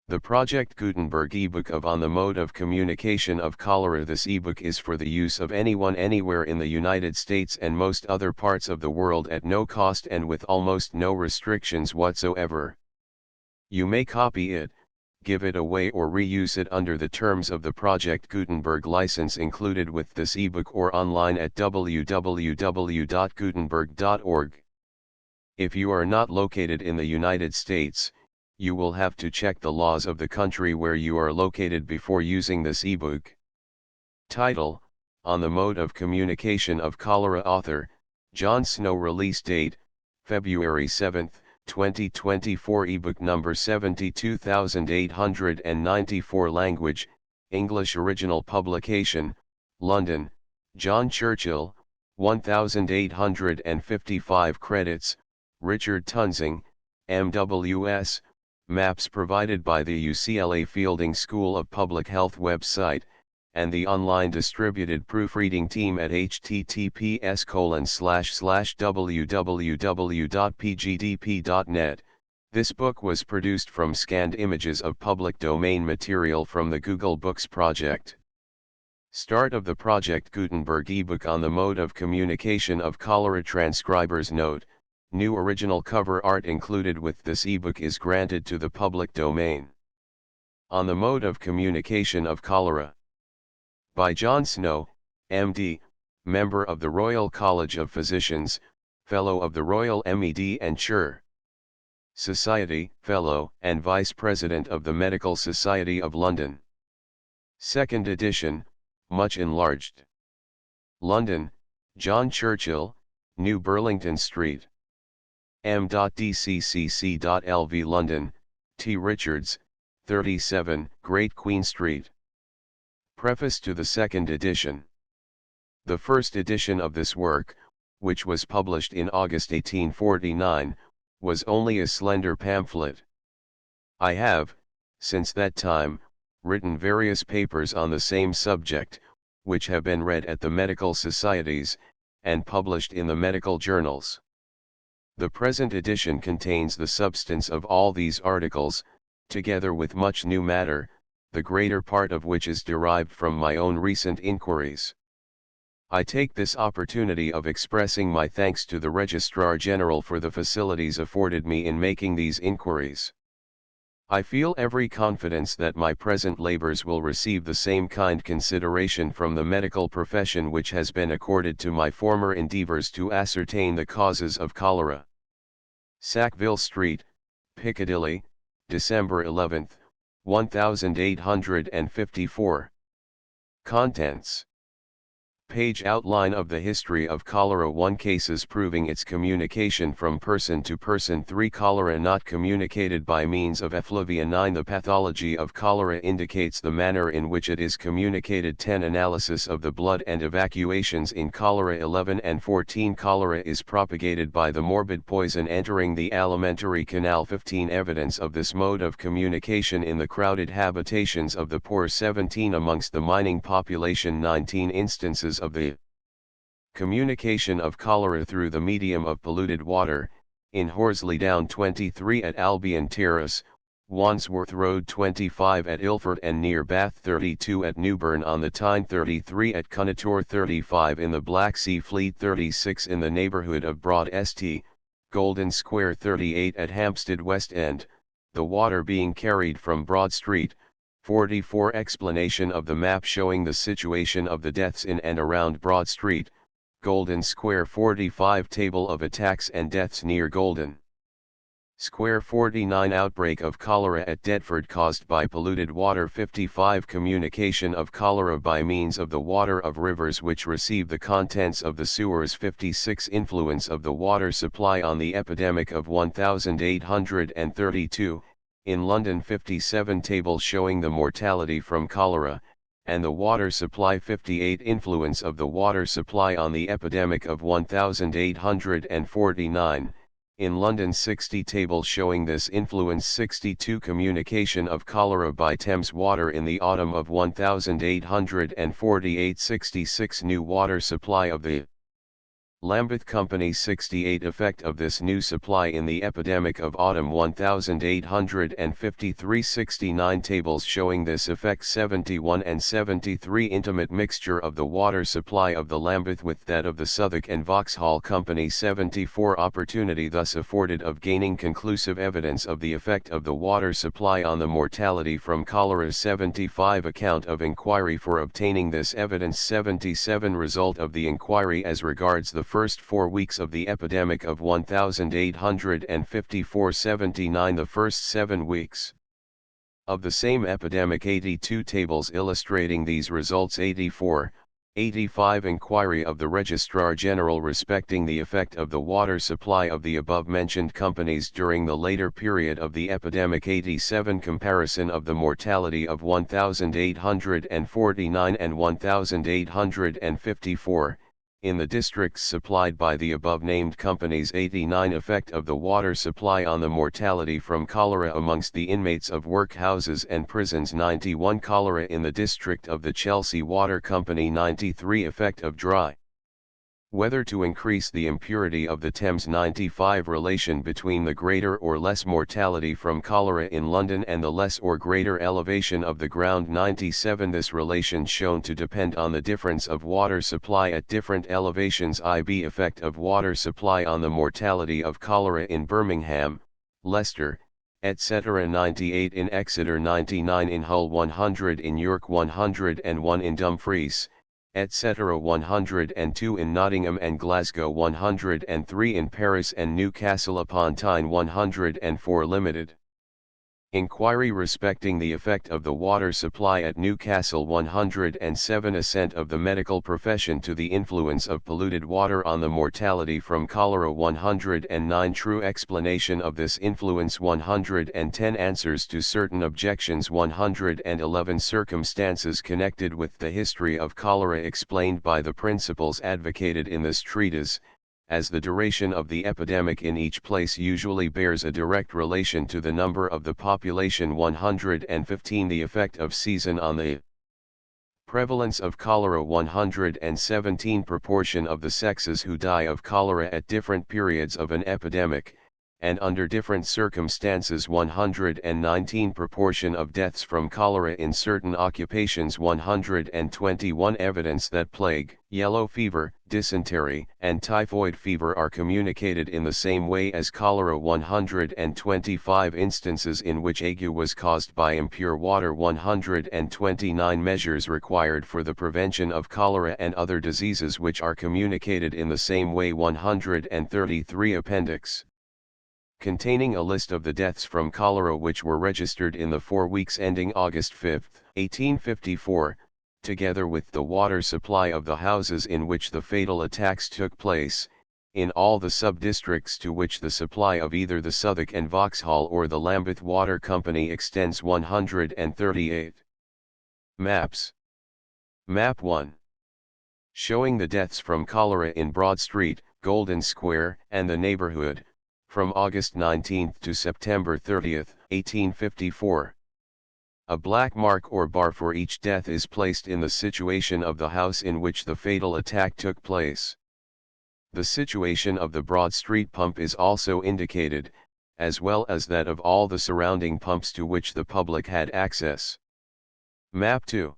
The Project Gutenberg ebook of On the Mode of Communication of Cholera. This ebook is for the use of anyone anywhere in the United States and most other parts of the world at no cost and with almost no restrictions whatsoever. You may copy it, give it away or reuse it under the terms of the Project Gutenberg license included with this ebook or online at www.gutenberg.org. If you are not located in the United States, you will have to check the laws of the country where you are located before using this ebook. Title: On the Mode of Communication of Cholera. Author: John Snow. Release date: February 7, 2024. Ebook number 72894. Language: English. Original publication: London, John Churchill, 1855. Credits: Richard Tunsing, MWS. Maps provided by the UCLA Fielding School of Public Health website, and the online distributed proofreading team at https://www.pgdp.net. This book was produced from scanned images of public domain material from the Google Books project. Start of the Project Gutenberg ebook On the Mode of Communication of Cholera. Transcriber's note: new original cover art included with this ebook is granted to the public domain. On the Mode of Communication of Cholera. By John Snow, MD, member of the Royal College of Physicians, Fellow of the Royal Med and Chr. Society, Fellow and Vice President of the Medical Society of London. Second edition, much enlarged. London, John Churchill, New Burlington Street. m.dccc.lv. London, T. Richards, 37, Great Queen Street. Preface to the second edition. The first edition of this work, which was published in August 1849, was only a slender pamphlet. I have, since that time, written various papers on the same subject, which have been read at the medical societies, and published in the medical journals. The present edition contains the substance of all these articles, together with much new matter, the greater part of which is derived from my own recent inquiries. I take this opportunity of expressing my thanks to the Registrar General for the facilities afforded me in making these inquiries. I feel every confidence that my present labors will receive the same kind consideration from the medical profession which has been accorded to my former endeavors to ascertain the causes of cholera. Sackville Street, Piccadilly, December 11, 1854. Contents. Page outline of the history of cholera. 1. Cases proving its communication from person to person. 3. Cholera not communicated by means of effluvia. 9. The pathology of cholera indicates the manner in which it is communicated. 10. Analysis of the blood and evacuations in cholera. 11 and 14. Cholera is propagated by the morbid poison entering the alimentary canal. 15. Evidence of this mode of communication in the crowded habitations of the poor. 17. Amongst the mining population. 19. Instances of the communication of cholera through the medium of polluted water, in Horsley Down. 23. At Albion Terrace, Wandsworth Road. 25. At Ilford and near Bath. 32. At Newburn on the Tyne. 33. At Cunnator. 35. In the Black Sea Fleet. 36. In the neighbourhood of Broad St. Golden Square. 38. At Hampstead West End, the water being carried from Broad Street. 44. Explanation of the map showing the situation of the deaths in and around Broad Street, Golden Square. 45. Table of attacks and deaths near Golden Square. 49. Outbreak of cholera at Deptford caused by polluted water. 55. Communication of cholera by means of the water of rivers which receive the contents of the sewers. 56. Influence of the water supply on the epidemic of 1832. In London. 57. Table showing the mortality from cholera, and the water supply. 58. Influence of the water supply on the epidemic of 1849. In London. 60. Table showing this influence. 62. Communication of cholera by Thames water in the autumn of 1848. 66. New water supply of the Lambeth Company 68 Effect of this new supply in the epidemic of autumn 1853 69 tables showing this effect 71 and 73 Intimate mixture of the water supply of the Lambeth with that of the Southwark and Vauxhall Company 74 Opportunity thus afforded of gaining conclusive evidence of the effect of the water supply on the mortality from cholera 75 Account of inquiry for obtaining this evidence 77 Result of the inquiry as regards the first 4 weeks of the epidemic of 1854 79 The first 7 weeks of the same epidemic 82 tables illustrating these results 84, 85 Inquiry of the Registrar General respecting the effect of the water supply of the above-mentioned companies during the later period of the epidemic 87 Comparison of the mortality of 1849 and 1854, in the districts supplied by the above-named companies 89 Effect of the water supply on the mortality from cholera amongst the inmates of workhouses and prisons 91 Cholera in the district of the Chelsea Water Company 93 Effect of dry weather to increase the impurity of the Thames 95 Relation between the greater or less mortality from cholera in London and the less or greater elevation of the ground 97 This relation shown to depend on the difference of water supply at different elevations I.B. Effect of water supply on the mortality of cholera in Birmingham, Leicester, etc. 98 in Exeter 99 in Hull 100 in York 101 in Dumfries, etc. 102 in Nottingham and Glasgow 103 in Paris and Newcastle upon Tyne 104 Limited. Inquiry respecting the effect of the water supply at Newcastle 107 Assent of the medical profession to the influence of polluted water on the mortality from cholera 109 True explanation of this influence 110 Answers to certain objections 111 Circumstances connected with the history of cholera explained by the principles advocated in this treatise, as the duration of the epidemic in each place usually bears a direct relation to the number of the population 115 The effect of season on the prevalence of cholera 117 Proportion of the sexes who die of cholera at different periods of an epidemic, and under different circumstances 119 Proportion of deaths from cholera in certain occupations 121 Evidence that plague, yellow fever, dysentery, and typhoid fever are communicated in the same way as cholera 125 Instances in which ague was caused by impure water 129 Measures required for the prevention of cholera and other diseases which are communicated in the same way 133 Appendix containing a list of the deaths from cholera which were registered in the 4 weeks ending August 5, 1854, together with the water supply of the houses in which the fatal attacks took place, in all the sub-districts to which the supply of either the Southwark and Vauxhall or the Lambeth Water Company extends 138. Maps. Map 1. Showing the deaths from cholera in Broad Street, Golden Square, and the neighborhood, from August 19 to September 30, 1854. A black mark or bar for each death is placed in the situation of the house in which the fatal attack took place. The situation of the Broad Street pump is also indicated, as well as that of all the surrounding pumps to which the public had access. Map 2.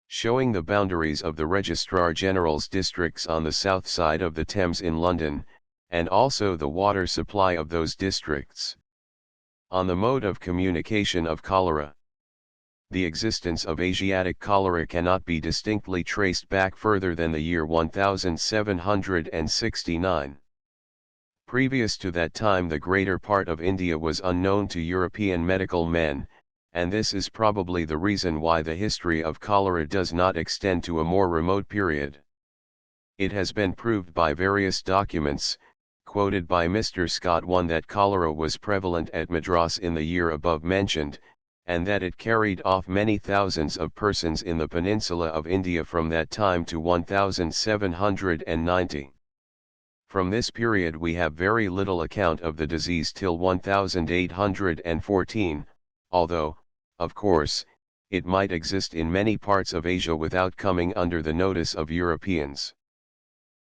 Showing the boundaries of the Registrar General's districts on the south side of the Thames in London, and also the water supply of those districts. On the mode of communication of cholera. The existence of Asiatic cholera cannot be distinctly traced back further than the year 1769. Previous to that time the greater part of India was unknown to European medical men, and this is probably the reason why the history of cholera does not extend to a more remote period. It has been proved by various documents, quoted by Mr. Scott 1 that cholera was prevalent at Madras in the year above mentioned, and that it carried off many thousands of persons in the peninsula of India from that time to 1790. From this period we have very little account of the disease till 1814, although, of course, it might exist in many parts of Asia without coming under the notice of Europeans.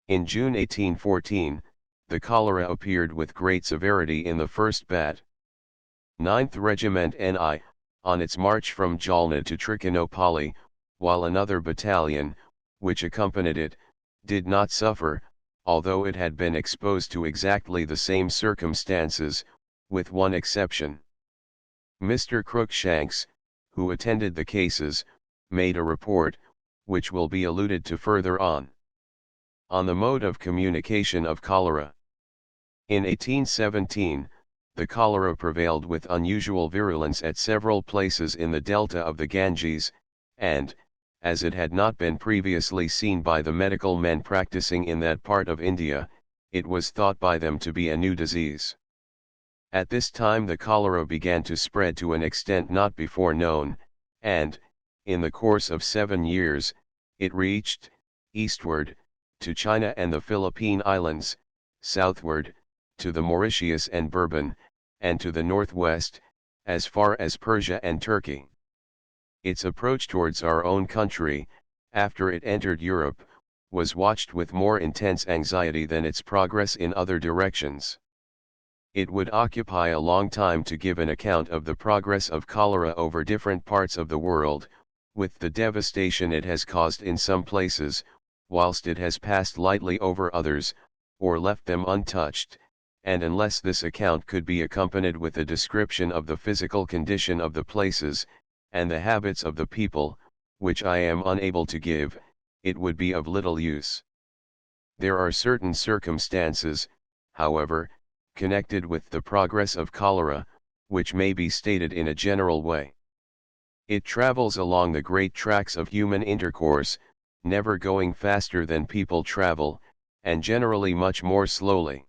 In June 1814, the cholera appeared with great severity in the first bat. 9th Regiment NI, on its march from Jalna to Trichinopoly, while another battalion, which accompanied it, did not suffer, although it had been exposed to exactly the same circumstances, with one exception. Mr. Crookshanks, who attended the cases, made a report, which will be alluded to further on the mode of communication of cholera. In 1817, the cholera prevailed with unusual virulence at several places in the delta of the Ganges, and, as it had not been previously seen by the medical men practicing in that part of India, it was thought by them to be a new disease. At this time the cholera began to spread to an extent not before known, and, in the course of 7 years, it reached, eastward, to China and the Philippine Islands, southward, to the Mauritius and Bourbon, and to the northwest, as far as Persia and Turkey. Its approach towards our own country, after it entered Europe, was watched with more intense anxiety than its progress in other directions. It would occupy a long time to give an account of the progress of cholera over different parts of the world, with the devastation it has caused in some places, whilst it has passed lightly over others, or left them untouched, and unless this account could be accompanied with a description of the physical condition of the places, and the habits of the people, which I am unable to give, it would be of little use. There are certain circumstances, however, connected with the progress of cholera, which may be stated in a general way. It travels along the great tracks of human intercourse, never going faster than people travel, and generally much more slowly.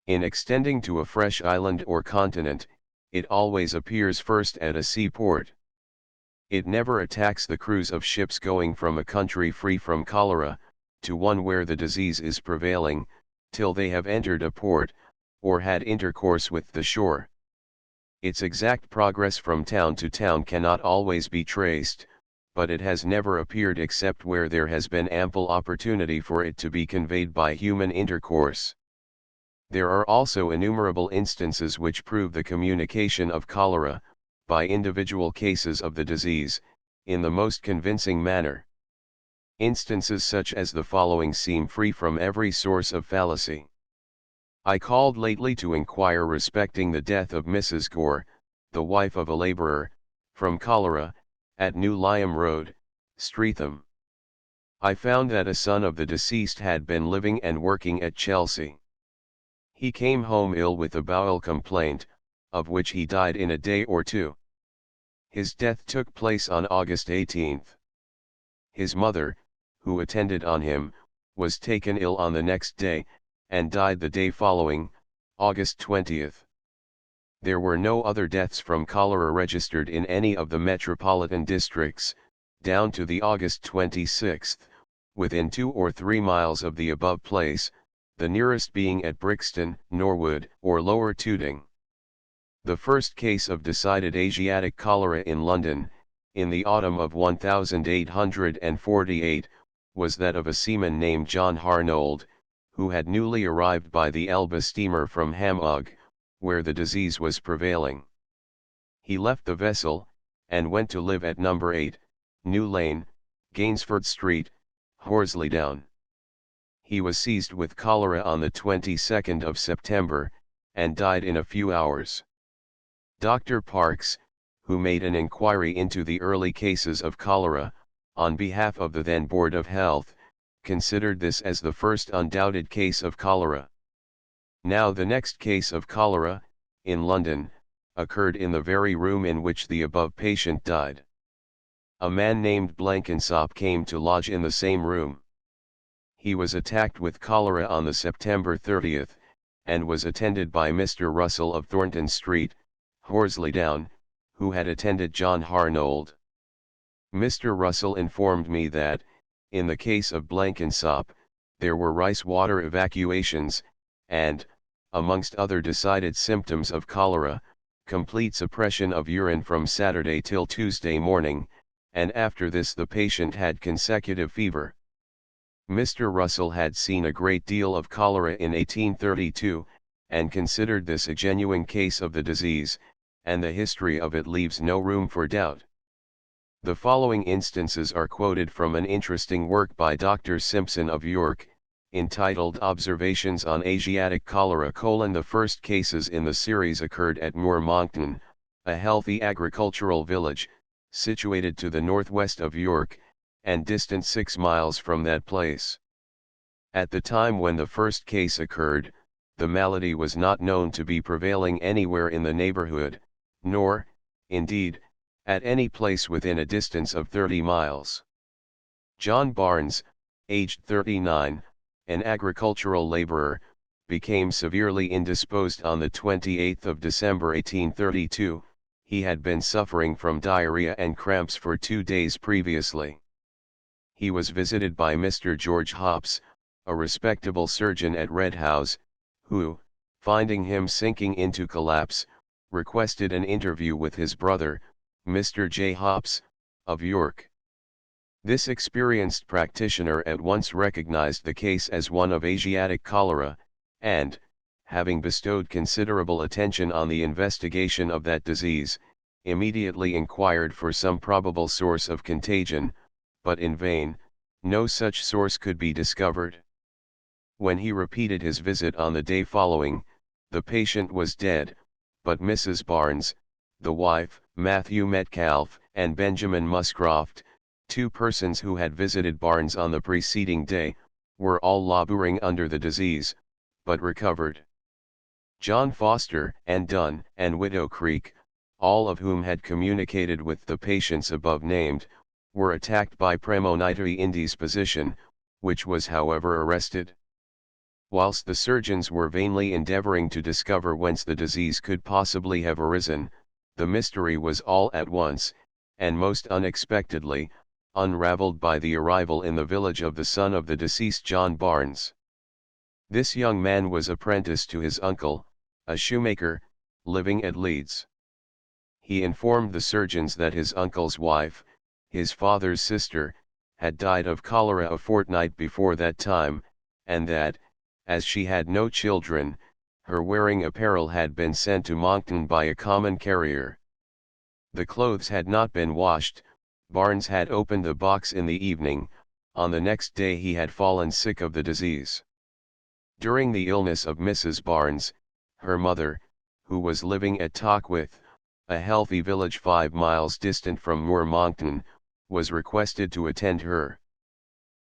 In extending to a fresh island or continent, it always appears first at a seaport. It never attacks the crews of ships going from a country free from cholera, to one where the disease is prevailing, till they have entered a port, or had intercourse with the shore. Its exact progress from town to town cannot always be traced, but it has never appeared except where there has been ample opportunity for it to be conveyed by human intercourse. There are also innumerable instances which prove the communication of cholera, by individual cases of the disease, in the most convincing manner. Instances such as the following seem free from every source of fallacy. I called lately to inquire respecting the death of Mrs. Gore, the wife of a laborer, from cholera, at New Lyme Road, Streatham. I found that a son of the deceased had been living and working at Chelsea. He came home ill with a bowel complaint, of which he died in a day or two. His death took place on August 18. His mother, who attended on him, was taken ill on the next day, and died the day following, August 20. There were no other deaths from cholera registered in any of the metropolitan districts, down to the August 26, within 2 or 3 miles of the above place, the nearest being at Brixton, Norwood, or Lower Tooting. The first case of decided Asiatic cholera in London, in the autumn of 1848, was that of a seaman named John Harnold, who had newly arrived by the Elba steamer from Hamburg, where the disease was prevailing. He left the vessel, and went to live at No. 8, New Lane, Gainsford Street, Horselydown. He was seized with cholera on the 22nd of September, and died in a few hours. Dr. Parkes, who made an inquiry into the early cases of cholera, on behalf of the then Board of Health, considered this as the first undoubted case of cholera. Now the next case of cholera, in London, occurred in the very room in which the above patient died. A man named Blenkinsop came to lodge in the same room. He was attacked with cholera on the September 30th, and was attended by Mr. Russell of Thornton Street, Horselydown, who had attended John Harnold. Mr. Russell informed me that, in the case of Blenkinsop, there were rice water evacuations, and, amongst other decided symptoms of cholera, complete suppression of urine from Saturday till Tuesday morning, and after this the patient had consecutive fever. Mr. Russell had seen a great deal of cholera in 1832, and considered this a genuine case of the disease, and the history of it leaves no room for doubt. The following instances are quoted from an interesting work by Dr. Simpson of York, entitled Observations on Asiatic Cholera: The first cases in the series occurred at Moor Monkton, a healthy agricultural village, situated to the northwest of York, and distant 6 miles from that place. At the time when the first case occurred, the malady was not known to be prevailing anywhere in the neighborhood, nor, indeed, at any place within a distance of 30 miles. John Barnes, aged 39, an agricultural laborer, became severely indisposed on the 28th of December 1832, he had been suffering from diarrhea and cramps for 2 days previously. He was visited by Mr. George Hops, a respectable surgeon at Red House, who, finding him sinking into collapse, requested an interview with his brother, Mr. J. Hops, of York. This experienced practitioner at once recognized the case as one of Asiatic cholera, and, having bestowed considerable attention on the investigation of that disease, immediately inquired for some probable source of contagion, but in vain, no such source could be discovered. When he repeated his visit on the day following, the patient was dead, but Mrs. Barnes, the wife, Matthew Metcalfe, and Benjamin Muscroft, 2 persons who had visited Barnes on the preceding day, were all laboring under the disease, but recovered. John Foster, and Dunn, and Widow Creek, all of whom had communicated with the patients above named, were attacked by premonitory indisposition, which was however arrested. Whilst the surgeons were vainly endeavoring to discover whence the disease could possibly have arisen, the mystery was all at once, and most unexpectedly, unravelled by the arrival in the village of the son of the deceased John Barnes. This young man was apprenticed to his uncle, a shoemaker, living at Leeds. He informed the surgeons that his uncle's wife, his father's sister, had died of cholera a fortnight before that time, and that, as she had no children, her wearing apparel had been sent to Monkton by a common carrier. The clothes had not been washed. Barnes had opened the box in the evening. On the next day he had fallen sick of the disease. During the illness of Mrs. Barnes, her mother, who was living at Tockwith, a healthy village 5 miles distant from Moor Monkton, was requested to attend her.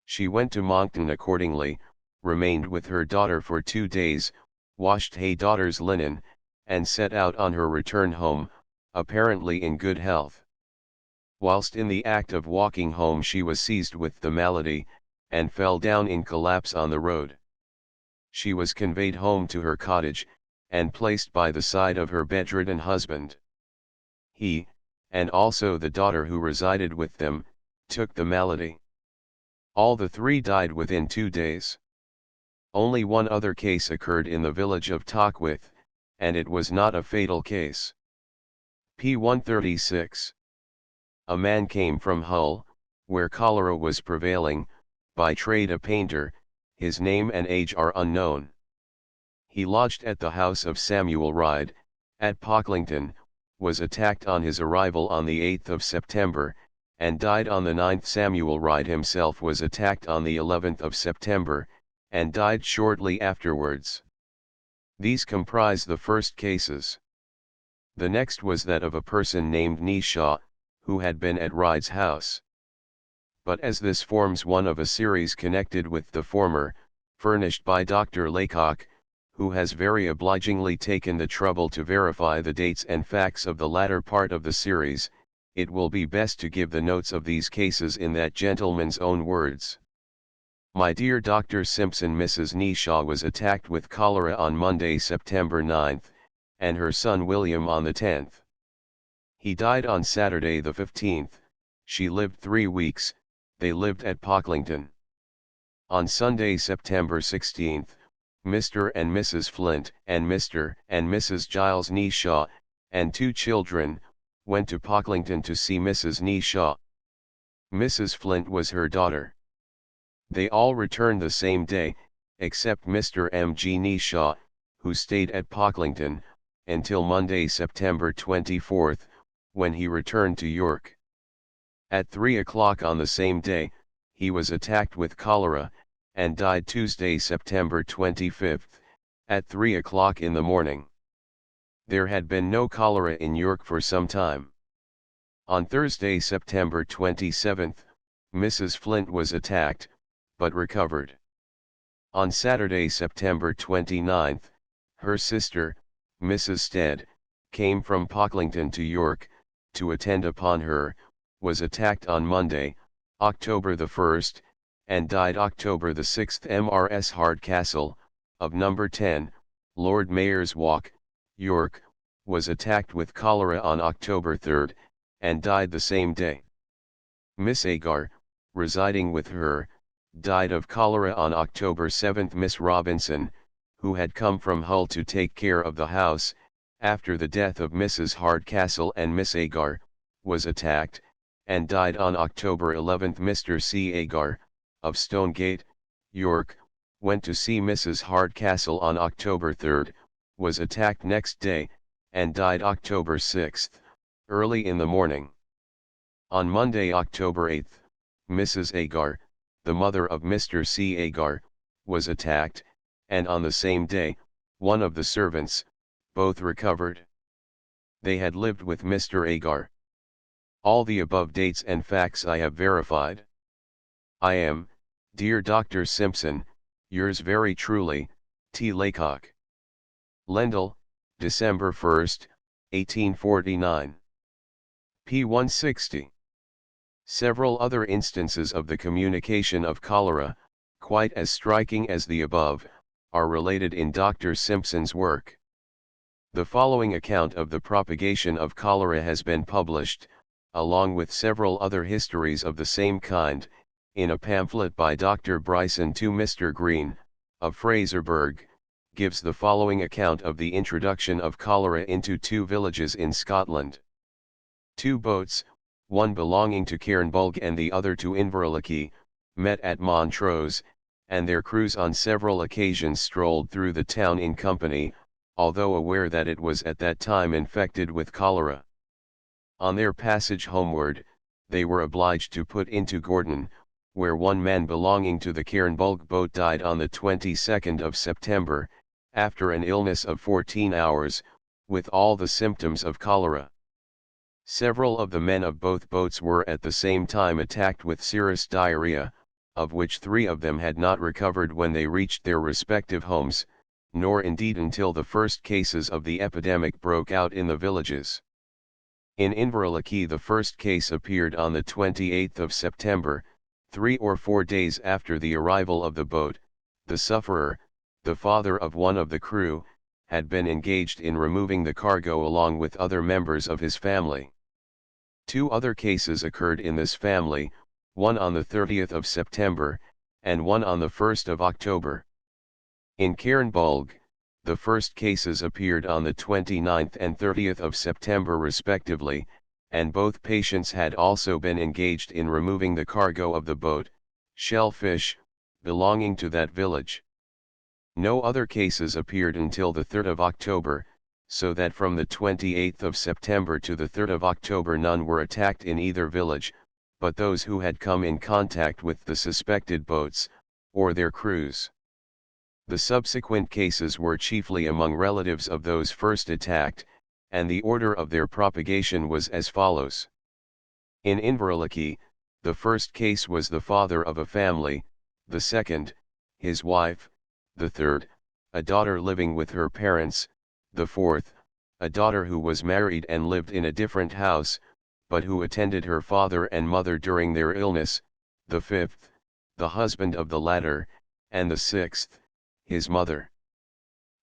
She went to Monkton accordingly, remained with her daughter for 2 days, washed her daughter's linen, and set out on her return home, apparently in good health. Whilst in the act of walking home she was seized with the malady, and fell down in collapse on the road. She was conveyed home to her cottage, and placed by the side of her bedridden husband. He, and also the daughter who resided with them, took the malady. All the 3 died within 2 days. Only one other case occurred in the village of Tockwith, and it was not a fatal case. P. 136. A man came from Hull, where cholera was prevailing, by trade a painter, his name and age are unknown. He lodged at the house of Samuel Ryde, at Pocklington, was attacked on his arrival on the 8th of September, and died on the 9th. Samuel Ryde himself was attacked on the 11th of September, and died shortly afterwards. These comprise the first cases. The next was that of a person named Nishaw, who had been at Ryde's house. But as this forms one of a series connected with the former, furnished by Dr. Laycock, who has very obligingly taken the trouble to verify the dates and facts of the latter part of the series, it will be best to give the notes of these cases in that gentleman's own words. My dear Dr. Simpson, Mrs. Nishaw was attacked with cholera on Monday, September 9, and her son William on the 10th. He died on Saturday the 15th, she lived 3 weeks, they lived at Pocklington. On Sunday, September 16, Mr. and Mrs. Flint and Mr. and Mrs. Giles Nishaw, and 2 children, went to Pocklington to see Mrs. Nishaw. Mrs. Flint was her daughter. They all returned the same day, except Mr. M. G. Nishaw, who stayed at Pocklington, until Monday, September 24, when he returned to York. At 3 o'clock on the same day, he was attacked with cholera, and died Tuesday, September 25, at 3 o'clock in the morning. There had been no cholera in York for some time. On Thursday, September 27, Mrs. Flint was attacked, but recovered. On Saturday, September 29, her sister, Mrs. Stead, came from Pocklington to York, to attend upon her, was attacked on Monday, October the 1st, and died October the 6th. Mrs. Hardcastle, of number 10, Lord Mayor's Walk, York, was attacked with cholera on October 3rd, and died the same day. Miss Agar, residing with her, died of cholera on October 7th. Miss Robinson, who had come from Hull to take care of the house, after the death of Mrs. Hardcastle and Miss Agar, was attacked, and died on October 11th. Mr. C. Agar, of Stonegate, York, went to see Mrs. Hardcastle on October 3rd, was attacked next day, and died October 6th, early in the morning. On Monday, October 8th, Mrs. Agar, the mother of Mr. C. Agar, was attacked, and on the same day, one of the servants, both recovered. They had lived with Mr. Agar. All the above dates and facts I have verified. I am, dear Dr. Simpson, yours very truly, T. Laycock. Lendal, December 1, 1849. p. 160. Several other instances of the communication of cholera, quite as striking as the above, are related in Dr. Simpson's work. The following account of the propagation of cholera has been published, along with several other histories of the same kind, in a pamphlet by Dr. Bryson to Mr. Green, of Fraserburgh, gives the following account of the introduction of cholera into two villages in Scotland. Two boats, one belonging to Cairnbulg and the other to Inverleithy, met at Montrose, and their crews on several occasions strolled through the town in company, although aware that it was at that time infected with cholera. On their passage homeward, they were obliged to put into Gordon, where one man belonging to the Cairnbulg boat died on the 22nd of September, after an illness of 14 hours, with all the symptoms of cholera. Several of the men of both boats were at the same time attacked with serous diarrhea, of which 3 of them had not recovered when they reached their respective homes, nor indeed until the first cases of the epidemic broke out in the villages. In Inverleithy the first case appeared on the 28th of September, 3 or 4 days after the arrival of the boat. The sufferer, the father of one of the crew, had been engaged in removing the cargo along with other members of his family. 2 other cases occurred in this family, one on the 30th of September, and one on the 1st of October. In Cairnbulg, the first cases appeared on the 29th and 30th of September respectively, and both patients had also been engaged in removing the cargo of the boat, shellfish, belonging to that village. No other cases appeared until the 3rd of October, so that from the 28th of September to the 3rd of October none were attacked in either village, but those who had come in contact with the suspected boats, or their crews. The subsequent cases were chiefly among relatives of those first attacked, and the order of their propagation was as follows. In Inverleithy, the first case was the father of a family, the second, his wife, the third, a daughter living with her parents, the fourth, a daughter who was married and lived in a different house, but who attended her father and mother during their illness, the fifth, the husband of the latter, and the sixth, his mother.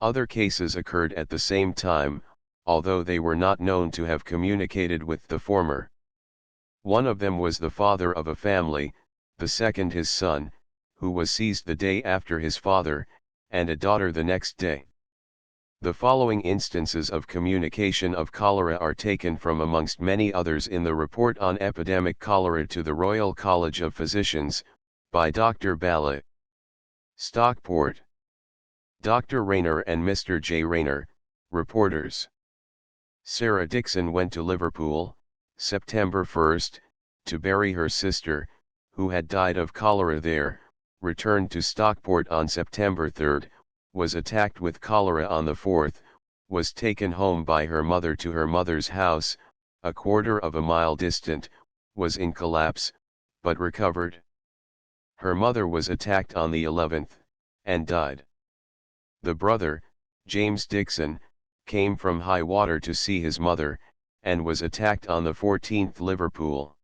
Other cases occurred at the same time, although they were not known to have communicated with the former. One of them was the father of a family, the second his son, who was seized the day after his father, and a daughter the next day. The following instances of communication of cholera are taken from amongst many others in the Report on Epidemic Cholera to the Royal College of Physicians, By Dr. Ballot. Stockport. Dr. Rayner and Mr. J. Rayner, reporters. Sarah Dixon went to Liverpool, September 1, to bury her sister, who had died of cholera there, returned to Stockport on September 3, was attacked with cholera on the 4th, was taken home by her mother to her mother's house, a quarter of a mile distant, was in collapse, but recovered. Her mother was attacked on the 11th, and died. The brother, James Dixon, came from high water to see his mother, and was attacked on the 14th. Liverpool.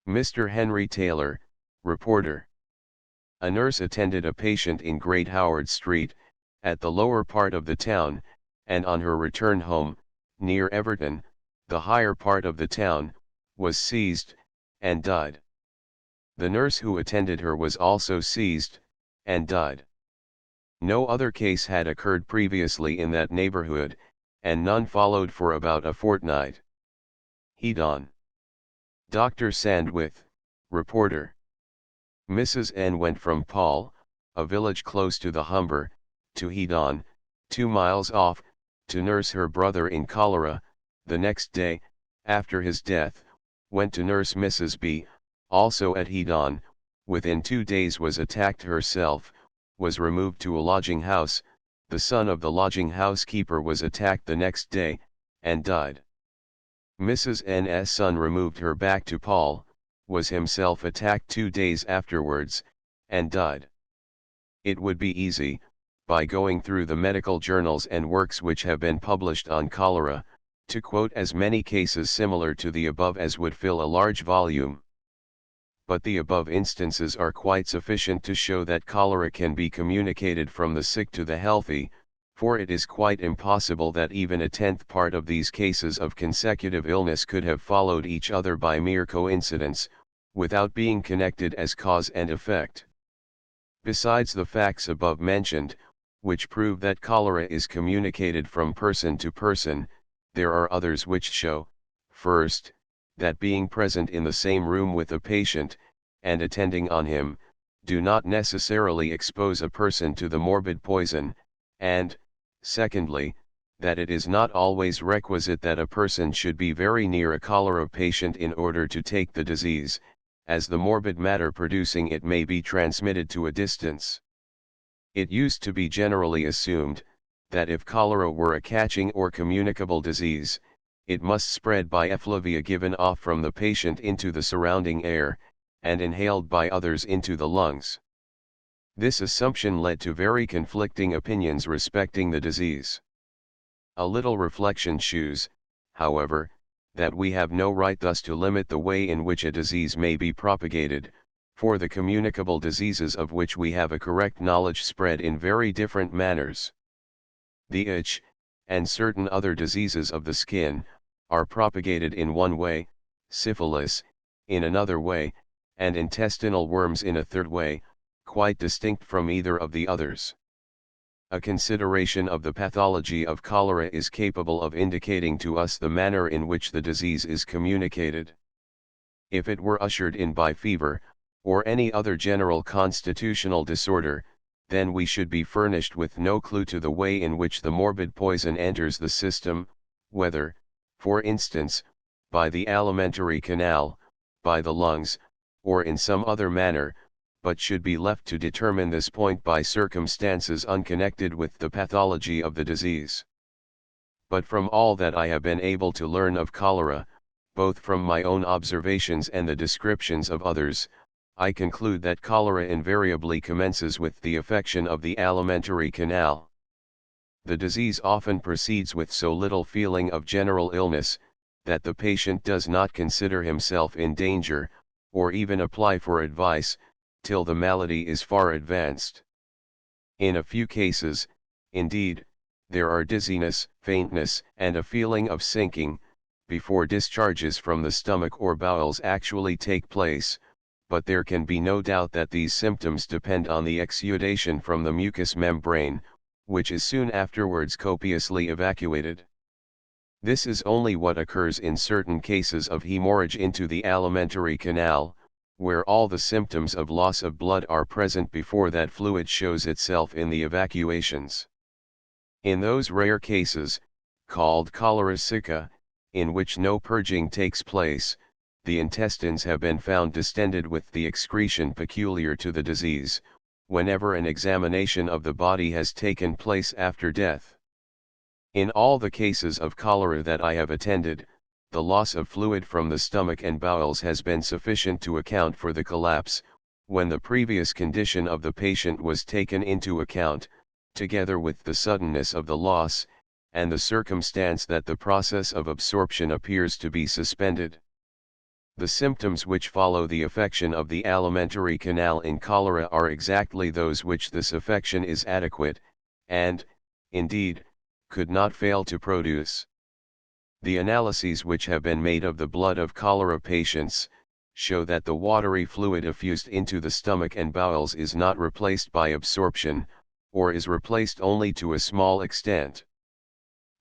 Mr. Henry Taylor, reporter. A nurse attended a patient in Great Howard Street, at the lower part of the town, and on her return home, near Everton, the higher part of the town, was seized, and died. The nurse who attended her was also seized, and died. No other case had occurred previously in that neighborhood, and none followed for about a fortnight. Hedon. Dr. Sandwith, reporter. Mrs. N went from Paul, a village close to the Humber, to Hedon, 2 miles off, to nurse her brother in cholera. The next day, after his death, went to nurse Mrs. B, also at Hedon. Within 2 days was attacked herself, was removed to a lodging house. The son of the lodging house keeper was attacked the next day, and died. Mrs. N's son removed her back to Paul, was himself attacked 2 days afterwards, and died. It would be easy, by going through the medical journals and works which have been published on cholera, to quote as many cases similar to the above as would fill a large volume. But the above instances are quite sufficient to show that cholera can be communicated from the sick to the healthy, for it is quite impossible that even a tenth part of these cases of consecutive illness could have followed each other by mere coincidence, without being connected as cause and effect. Besides the facts above mentioned, which prove that cholera is communicated from person to person, there are others which show, first, that being present in the same room with a patient, and attending on him, do not necessarily expose a person to the morbid poison, and, secondly, that it is not always requisite that a person should be very near a cholera patient in order to take the disease, as the morbid matter producing it may be transmitted to a distance. It used to be generally assumed, that if cholera were a catching or communicable disease, it must spread by effluvia given off from the patient into the surrounding air, and inhaled by others into the lungs. This assumption led to very conflicting opinions respecting the disease. A little reflection shews, however, that we have no right thus to limit the way in which a disease may be propagated, for the communicable diseases of which we have a correct knowledge spread in very different manners. The itch, and certain other diseases of the skin, are propagated in one way, syphilis, in another way, and intestinal worms in a third way, quite distinct from either of the others. A consideration of the pathology of cholera is capable of indicating to us the manner in which the disease is communicated. If it were ushered in by fever, or any other general constitutional disorder, then we should be furnished with no clue to the way in which the morbid poison enters the system, whether, for instance, by the alimentary canal, by the lungs, or in some other manner, but should be left to determine this point by circumstances unconnected with the pathology of the disease. But from all that I have been able to learn of cholera, both from my own observations and the descriptions of others, I conclude that cholera invariably commences with the affection of the alimentary canal. The disease often proceeds with so little feeling of general illness, that the patient does not consider himself in danger, or even apply for advice, till the malady is far advanced. In a few cases, indeed, there are dizziness, faintness, and a feeling of sinking, before discharges from the stomach or bowels actually take place, but there can be no doubt that these symptoms depend on the exudation from the mucous membrane, which is soon afterwards copiously evacuated. This is only what occurs in certain cases of hemorrhage into the alimentary canal, where all the symptoms of loss of blood are present before that fluid shows itself in the evacuations. In those rare cases, called cholera sicca, in which no purging takes place, the intestines have been found distended with the excretion peculiar to the disease, whenever an examination of the body has taken place after death. In all the cases of cholera that I have attended, the loss of fluid from the stomach and bowels has been sufficient to account for the collapse, when the previous condition of the patient was taken into account, together with the suddenness of the loss, and the circumstance that the process of absorption appears to be suspended. The symptoms which follow the affection of the alimentary canal in cholera are exactly those which this affection is adequate, and, indeed, could not fail to produce. The analyses which have been made of the blood of cholera patients, show that the watery fluid effused into the stomach and bowels is not replaced by absorption, or is replaced only to a small extent.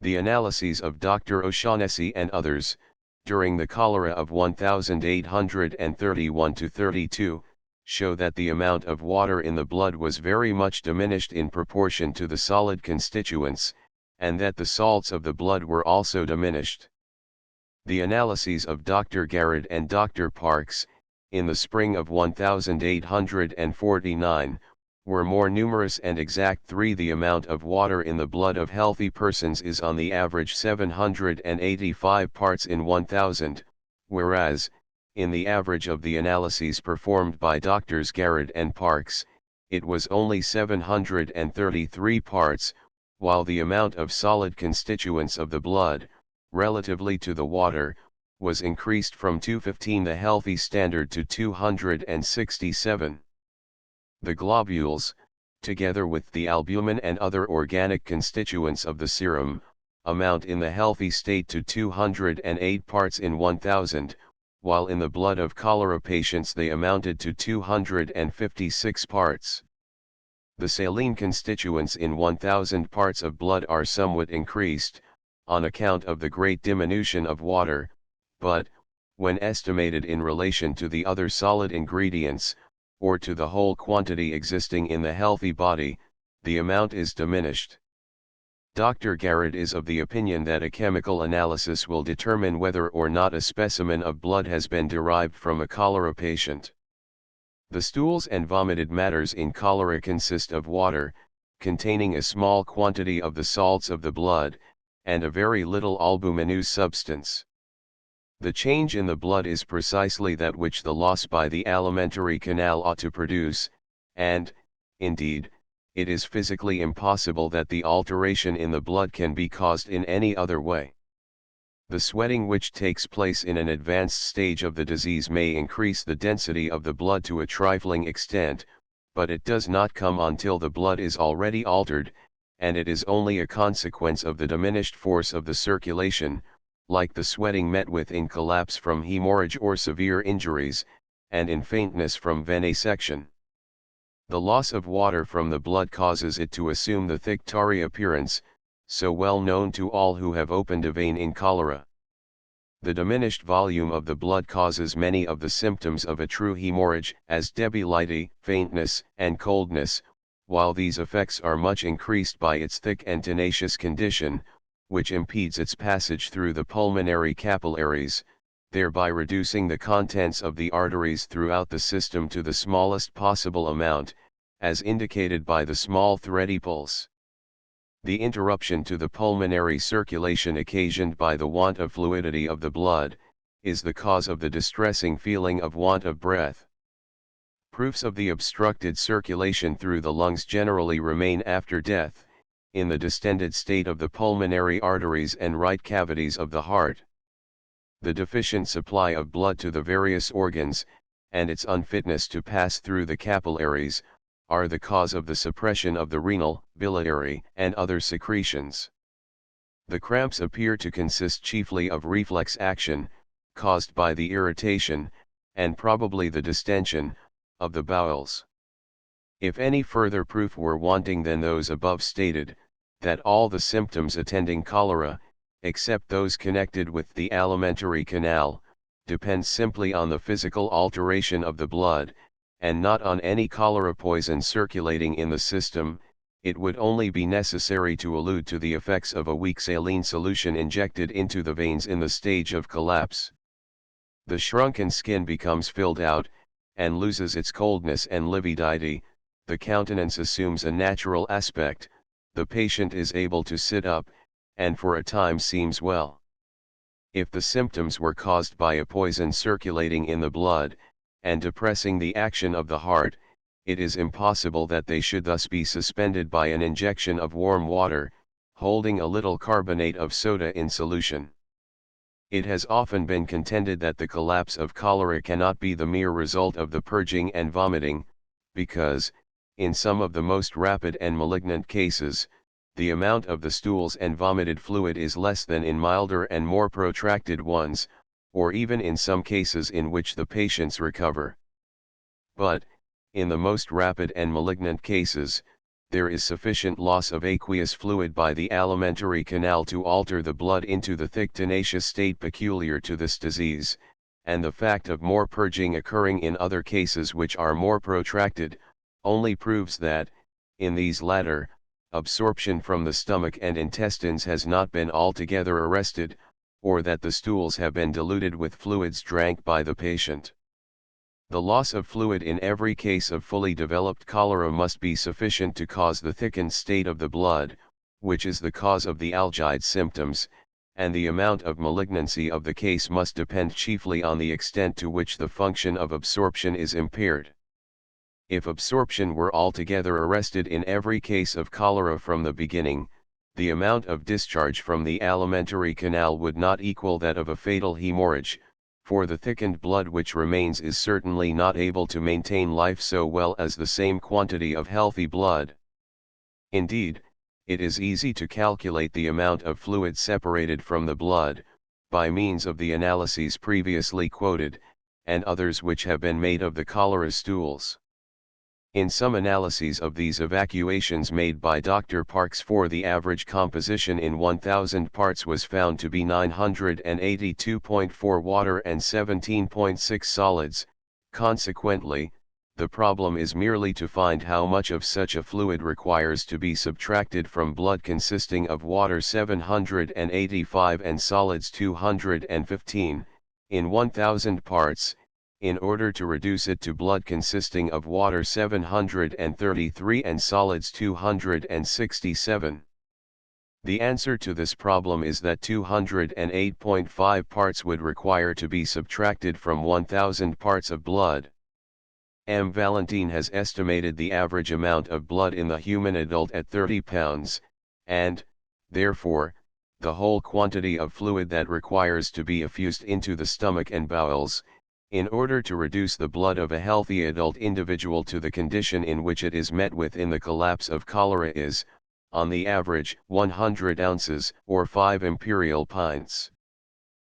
The analyses of Dr. O'Shaughnessy and others, during the cholera of 1831–32, show that the amount of water in the blood was very much diminished in proportion to the solid constituents, and that the salts of the blood were also diminished. The analyses of Dr. Garrett and Dr. Parkes, in the spring of 1849, were more numerous and exact. The amount of water in the blood of healthy persons is on the average 785 parts in 1,000, whereas, in the average of the analyses performed by Drs. Garrett and Parkes, it was only 733 parts, while the amount of solid constituents of the blood, relatively to the water, was increased from 215, the healthy standard, to 267. The globules, together with the albumin and other organic constituents of the serum, amount in the healthy state to 208 parts in 1,000, while in the blood of cholera patients they amounted to 256 parts. The saline constituents in 1,000 parts of blood are somewhat increased, on account of the great diminution of water, but, when estimated in relation to the other solid ingredients, or to the whole quantity existing in the healthy body, the amount is diminished. Dr. Garrett is of the opinion that a chemical analysis will determine whether or not a specimen of blood has been derived from a cholera patient. The stools and vomited matters in cholera consist of water, containing a small quantity of the salts of the blood, and a very little albuminous substance. The change in the blood is precisely that which the loss by the alimentary canal ought to produce, and, indeed, it is physically impossible that the alteration in the blood can be caused in any other way. The sweating which takes place in an advanced stage of the disease may increase the density of the blood to a trifling extent, but it does not come until the blood is already altered, and it is only a consequence of the diminished force of the circulation, like the sweating met with in collapse from hemorrhage or severe injuries, and in faintness from venesection. The loss of water from the blood causes it to assume the thick tarry appearance, so well known to all who have opened a vein in cholera. The diminished volume of the blood causes many of the symptoms of a true hemorrhage, as debility, faintness, and coldness, while these effects are much increased by its thick and tenacious condition, which impedes its passage through the pulmonary capillaries, thereby reducing the contents of the arteries throughout the system to the smallest possible amount, as indicated by the small thready pulse. The interruption to the pulmonary circulation occasioned by the want of fluidity of the blood, is the cause of the distressing feeling of want of breath. Proofs of the obstructed circulation through the lungs generally remain after death, in the distended state of the pulmonary arteries and right cavities of the heart. The deficient supply of blood to the various organs, and its unfitness to pass through the capillaries, are the cause of the suppression of the renal, biliary, and other secretions. The cramps appear to consist chiefly of reflex action, caused by the irritation, and probably the distension, of the bowels. If any further proof were wanting than those above stated, that all the symptoms attending cholera, except those connected with the alimentary canal, depends simply on the physical alteration of the blood, and not on any cholera poison circulating in the system. It would only be necessary to allude to the effects of a weak saline solution injected into the veins in the stage of collapse. The shrunken skin becomes filled out, and loses its coldness and lividity, the countenance assumes a natural aspect, the patient is able to sit up, and for a time seems well. If the symptoms were caused by a poison circulating in the blood, and depressing the action of the heart, it is impossible that they should thus be suspended by an injection of warm water, holding a little carbonate of soda in solution. It has often been contended that the collapse of cholera cannot be the mere result of the purging and vomiting, because, in some of the most rapid and malignant cases, the amount of the stools and vomited fluid is less than in milder and more protracted ones, or even in some cases in which the patients recover. But, in the most rapid and malignant cases, there is sufficient loss of aqueous fluid by the alimentary canal to alter the blood into the thick tenacious state peculiar to this disease, and the fact of more purging occurring in other cases which are more protracted, only proves that, in these latter, absorption from the stomach and intestines has not been altogether arrested, or that the stools have been diluted with fluids drank by the patient. The loss of fluid in every case of fully developed cholera must be sufficient to cause the thickened state of the blood, which is the cause of the algid symptoms, and the amount of malignancy of the case must depend chiefly on the extent to which the function of absorption is impaired. If absorption were altogether arrested in every case of cholera from the beginning, the amount of discharge from the alimentary canal would not equal that of a fatal hemorrhage, for the thickened blood which remains is certainly not able to maintain life so well as the same quantity of healthy blood. Indeed, it is easy to calculate the amount of fluid separated from the blood, by means of the analyses previously quoted, and others which have been made of the cholera stools. In some analyses of these evacuations made by Dr. Parkes, the average composition in 1,000 parts was found to be 982.4 water and 17.6 solids. Consequently, the problem is merely to find how much of such a fluid requires to be subtracted from blood consisting of water 785 and solids 215, in 1,000 parts, in order to reduce it to blood consisting of water 733 and solids 267. The answer to this problem is that 208.5 parts would require to be subtracted from 1,000 parts of blood. M. Valentine has estimated the average amount of blood in the human adult at 30 pounds, and, therefore, the whole quantity of fluid that requires to be effused into the stomach and bowels, in order to reduce the blood of a healthy adult individual to the condition in which it is met with in the collapse of cholera is, on the average, 100 ounces, or 5 imperial pints.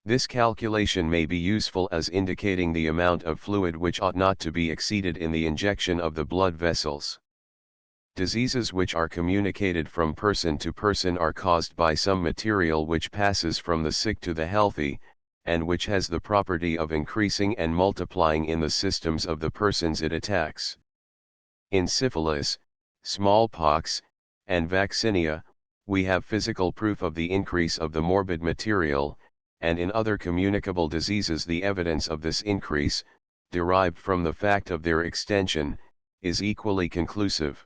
This calculation may be useful as indicating the amount of fluid which ought not to be exceeded in the injection of the blood vessels. Diseases which are communicated from person to person are caused by some material which passes from the sick to the healthy, and which has the property of increasing and multiplying in the systems of the persons it attacks. In syphilis, smallpox, and vaccinia, we have physical proof of the increase of the morbid material, and in other communicable diseases the evidence of this increase, derived from the fact of their extension, is equally conclusive.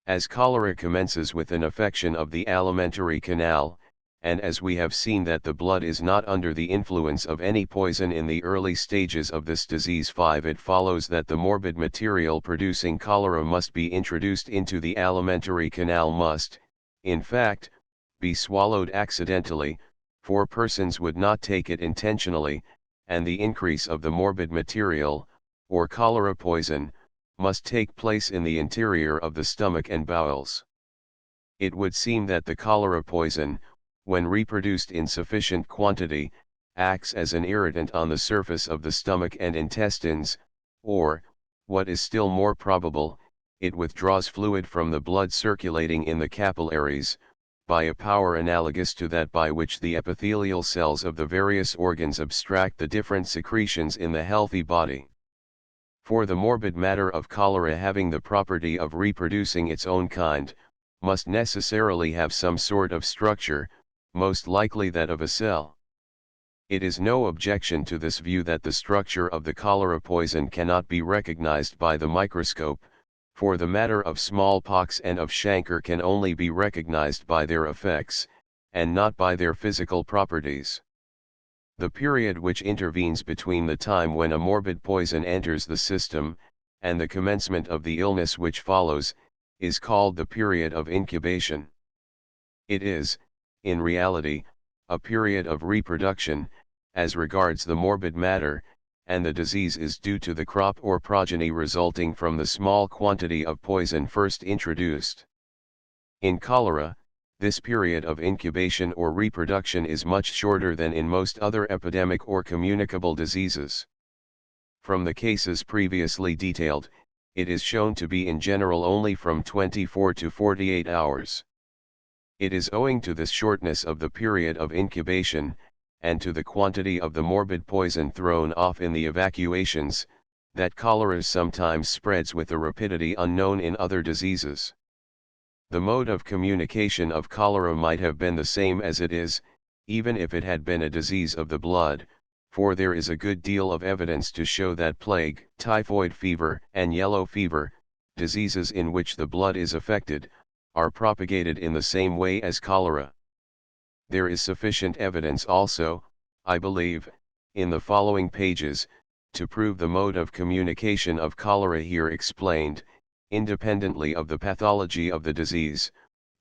As cholera commences with an affection of the alimentary canal, and as we have seen that the blood is not under the influence of any poison in the early stages of this disease 5, it follows that the morbid material producing cholera must be introduced into the alimentary canal must, in fact, be swallowed accidentally, for persons would not take it intentionally, and the increase of the morbid material, or cholera poison, must take place in the interior of the stomach and bowels. It would seem that the cholera poison, when reproduced in sufficient quantity, acts as an irritant on the surface of the stomach and intestines, or, what is still more probable, it withdraws fluid from the blood circulating in the capillaries, by a power analogous to that by which the epithelial cells of the various organs abstract the different secretions in the healthy body. For the morbid matter of cholera, having the property of reproducing its own kind, must necessarily have some sort of structure, most likely that of a cell. It is no objection to this view that the structure of the cholera poison cannot be recognized by the microscope, for the matter of smallpox and of chancre can only be recognized by their effects, and not by their physical properties. The period which intervenes between the time when a morbid poison enters the system, and the commencement of the illness which follows, is called the period of incubation. It is, in reality, a period of reproduction, as regards the morbid matter, and the disease is due to the crop or progeny resulting from the small quantity of poison first introduced. In cholera, this period of incubation or reproduction is much shorter than in most other epidemic or communicable diseases. From the cases previously detailed, it is shown to be in general only from 24 to 48 hours. It is owing to this shortness of the period of incubation, and to the quantity of the morbid poison thrown off in the evacuations, that cholera sometimes spreads with a rapidity unknown in other diseases. The mode of communication of cholera might have been the same as it is, even if it had been a disease of the blood, for there is a good deal of evidence to show that plague, typhoid fever, and yellow fever, diseases in which the blood is affected, are propagated in the same way as cholera. There is sufficient evidence also, I believe, in the following pages, to prove the mode of communication of cholera here explained, independently of the pathology of the disease,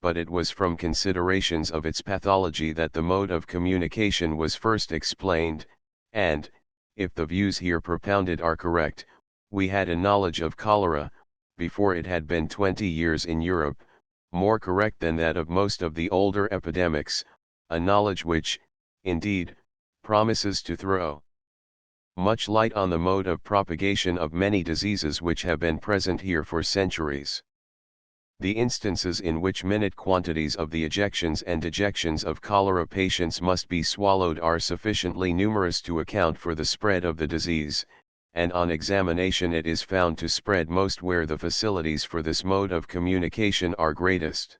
but it was from considerations of its pathology that the mode of communication was first explained, and, if the views here propounded are correct, we had a knowledge of cholera, before it had been 20 years in Europe, more correct than that of most of the older epidemics, a knowledge which, indeed, promises to throw much light on the mode of propagation of many diseases which have been present here for centuries. The instances in which minute quantities of the ejections and dejections of cholera patients must be swallowed are sufficiently numerous to account for the spread of the disease, and on examination it is found to spread most where the facilities for this mode of communication are greatest.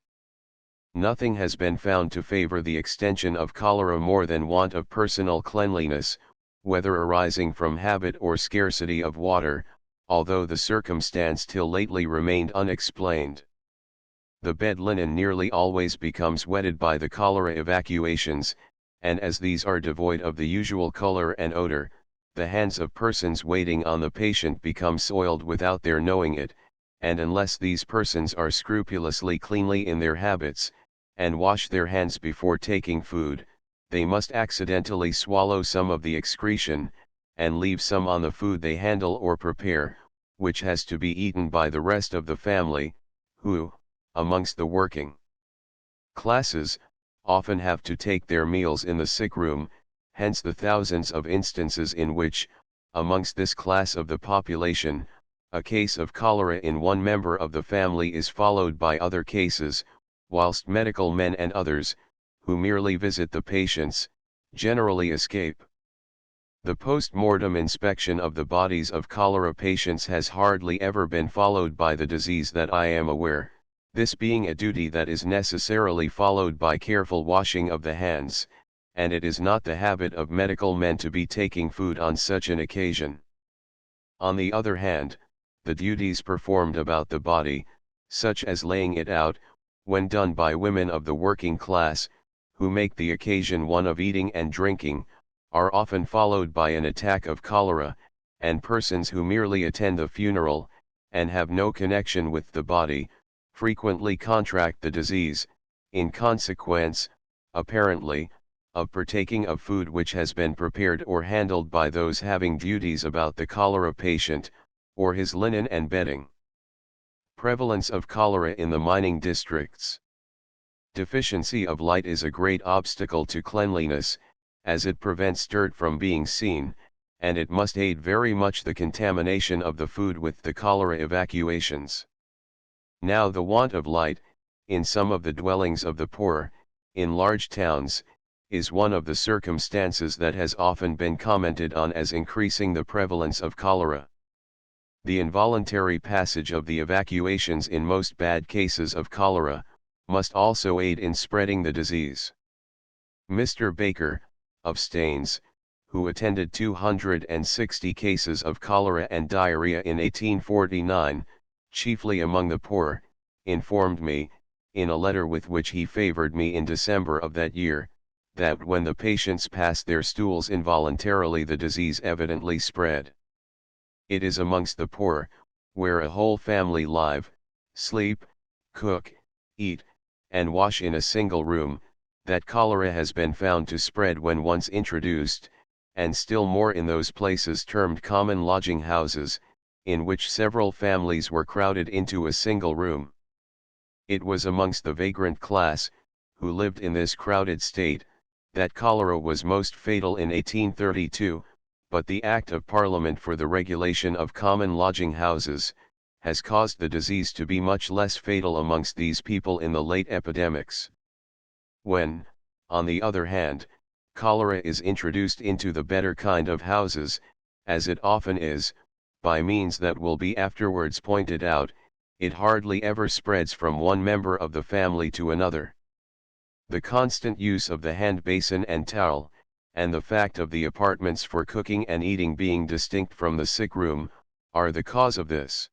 Nothing has been found to favor the extension of cholera more than want of personal cleanliness, whether arising from habit or scarcity of water, although the circumstance till lately remained unexplained. The bed linen nearly always becomes wetted by the cholera evacuations, and as these are devoid of the usual color and odor, the hands of persons waiting on the patient become soiled without their knowing it, and unless these persons are scrupulously cleanly in their habits, and wash their hands before taking food, they must accidentally swallow some of the excretion, and leave some on the food they handle or prepare, which has to be eaten by the rest of the family, who, amongst the working classes, often have to take their meals in the sick room, hence the thousands of instances in which, amongst this class of the population, a case of cholera in one member of the family is followed by other cases, whilst medical men and others, who merely visit the patients, generally escape. The post-mortem inspection of the bodies of cholera patients has hardly ever been followed by the disease that I am aware, this being a duty that is necessarily followed by careful washing of the hands, and it is not the habit of medical men to be taking food on such an occasion. On the other hand, the duties performed about the body, such as laying it out, when done by women of the working class, who make the occasion one of eating and drinking, are often followed by an attack of cholera, and persons who merely attend the funeral, and have no connection with the body, frequently contract the disease, in consequence, apparently, of partaking of food which has been prepared or handled by those having duties about the cholera patient, or his linen and bedding. Prevalence of cholera in the mining districts. Deficiency of light is a great obstacle to cleanliness, as it prevents dirt from being seen, and it must aid very much the contamination of the food with the cholera evacuations. Now the want of light, in some of the dwellings of the poor, in large towns, is one of the circumstances that has often been commented on as increasing the prevalence of cholera. The involuntary passage of the evacuations in most bad cases of cholera must also aid in spreading the disease. Mr. Baker, of Staines, who attended 260 cases of cholera and diarrhea in 1849, chiefly among the poor, informed me, in a letter with which he favored me in December of that year, that when the patients passed their stools involuntarily the disease evidently spread. It is amongst the poor, where a whole family live, sleep, cook, eat, and wash in a single room, that cholera has been found to spread when once introduced, and still more in those places termed common lodging houses, in which several families were crowded into a single room. It was amongst the vagrant class, who lived in this crowded state, that cholera was most fatal in 1832, but the Act of Parliament for the regulation of common lodging houses, has caused the disease to be much less fatal amongst these people in the late epidemics. When, on the other hand, cholera is introduced into the better kind of houses, as it often is, by means that will be afterwards pointed out, it hardly ever spreads from one member of the family to another. The constant use of the hand basin and towel, and the fact of the apartments for cooking and eating being distinct from the sick room, are the cause of this.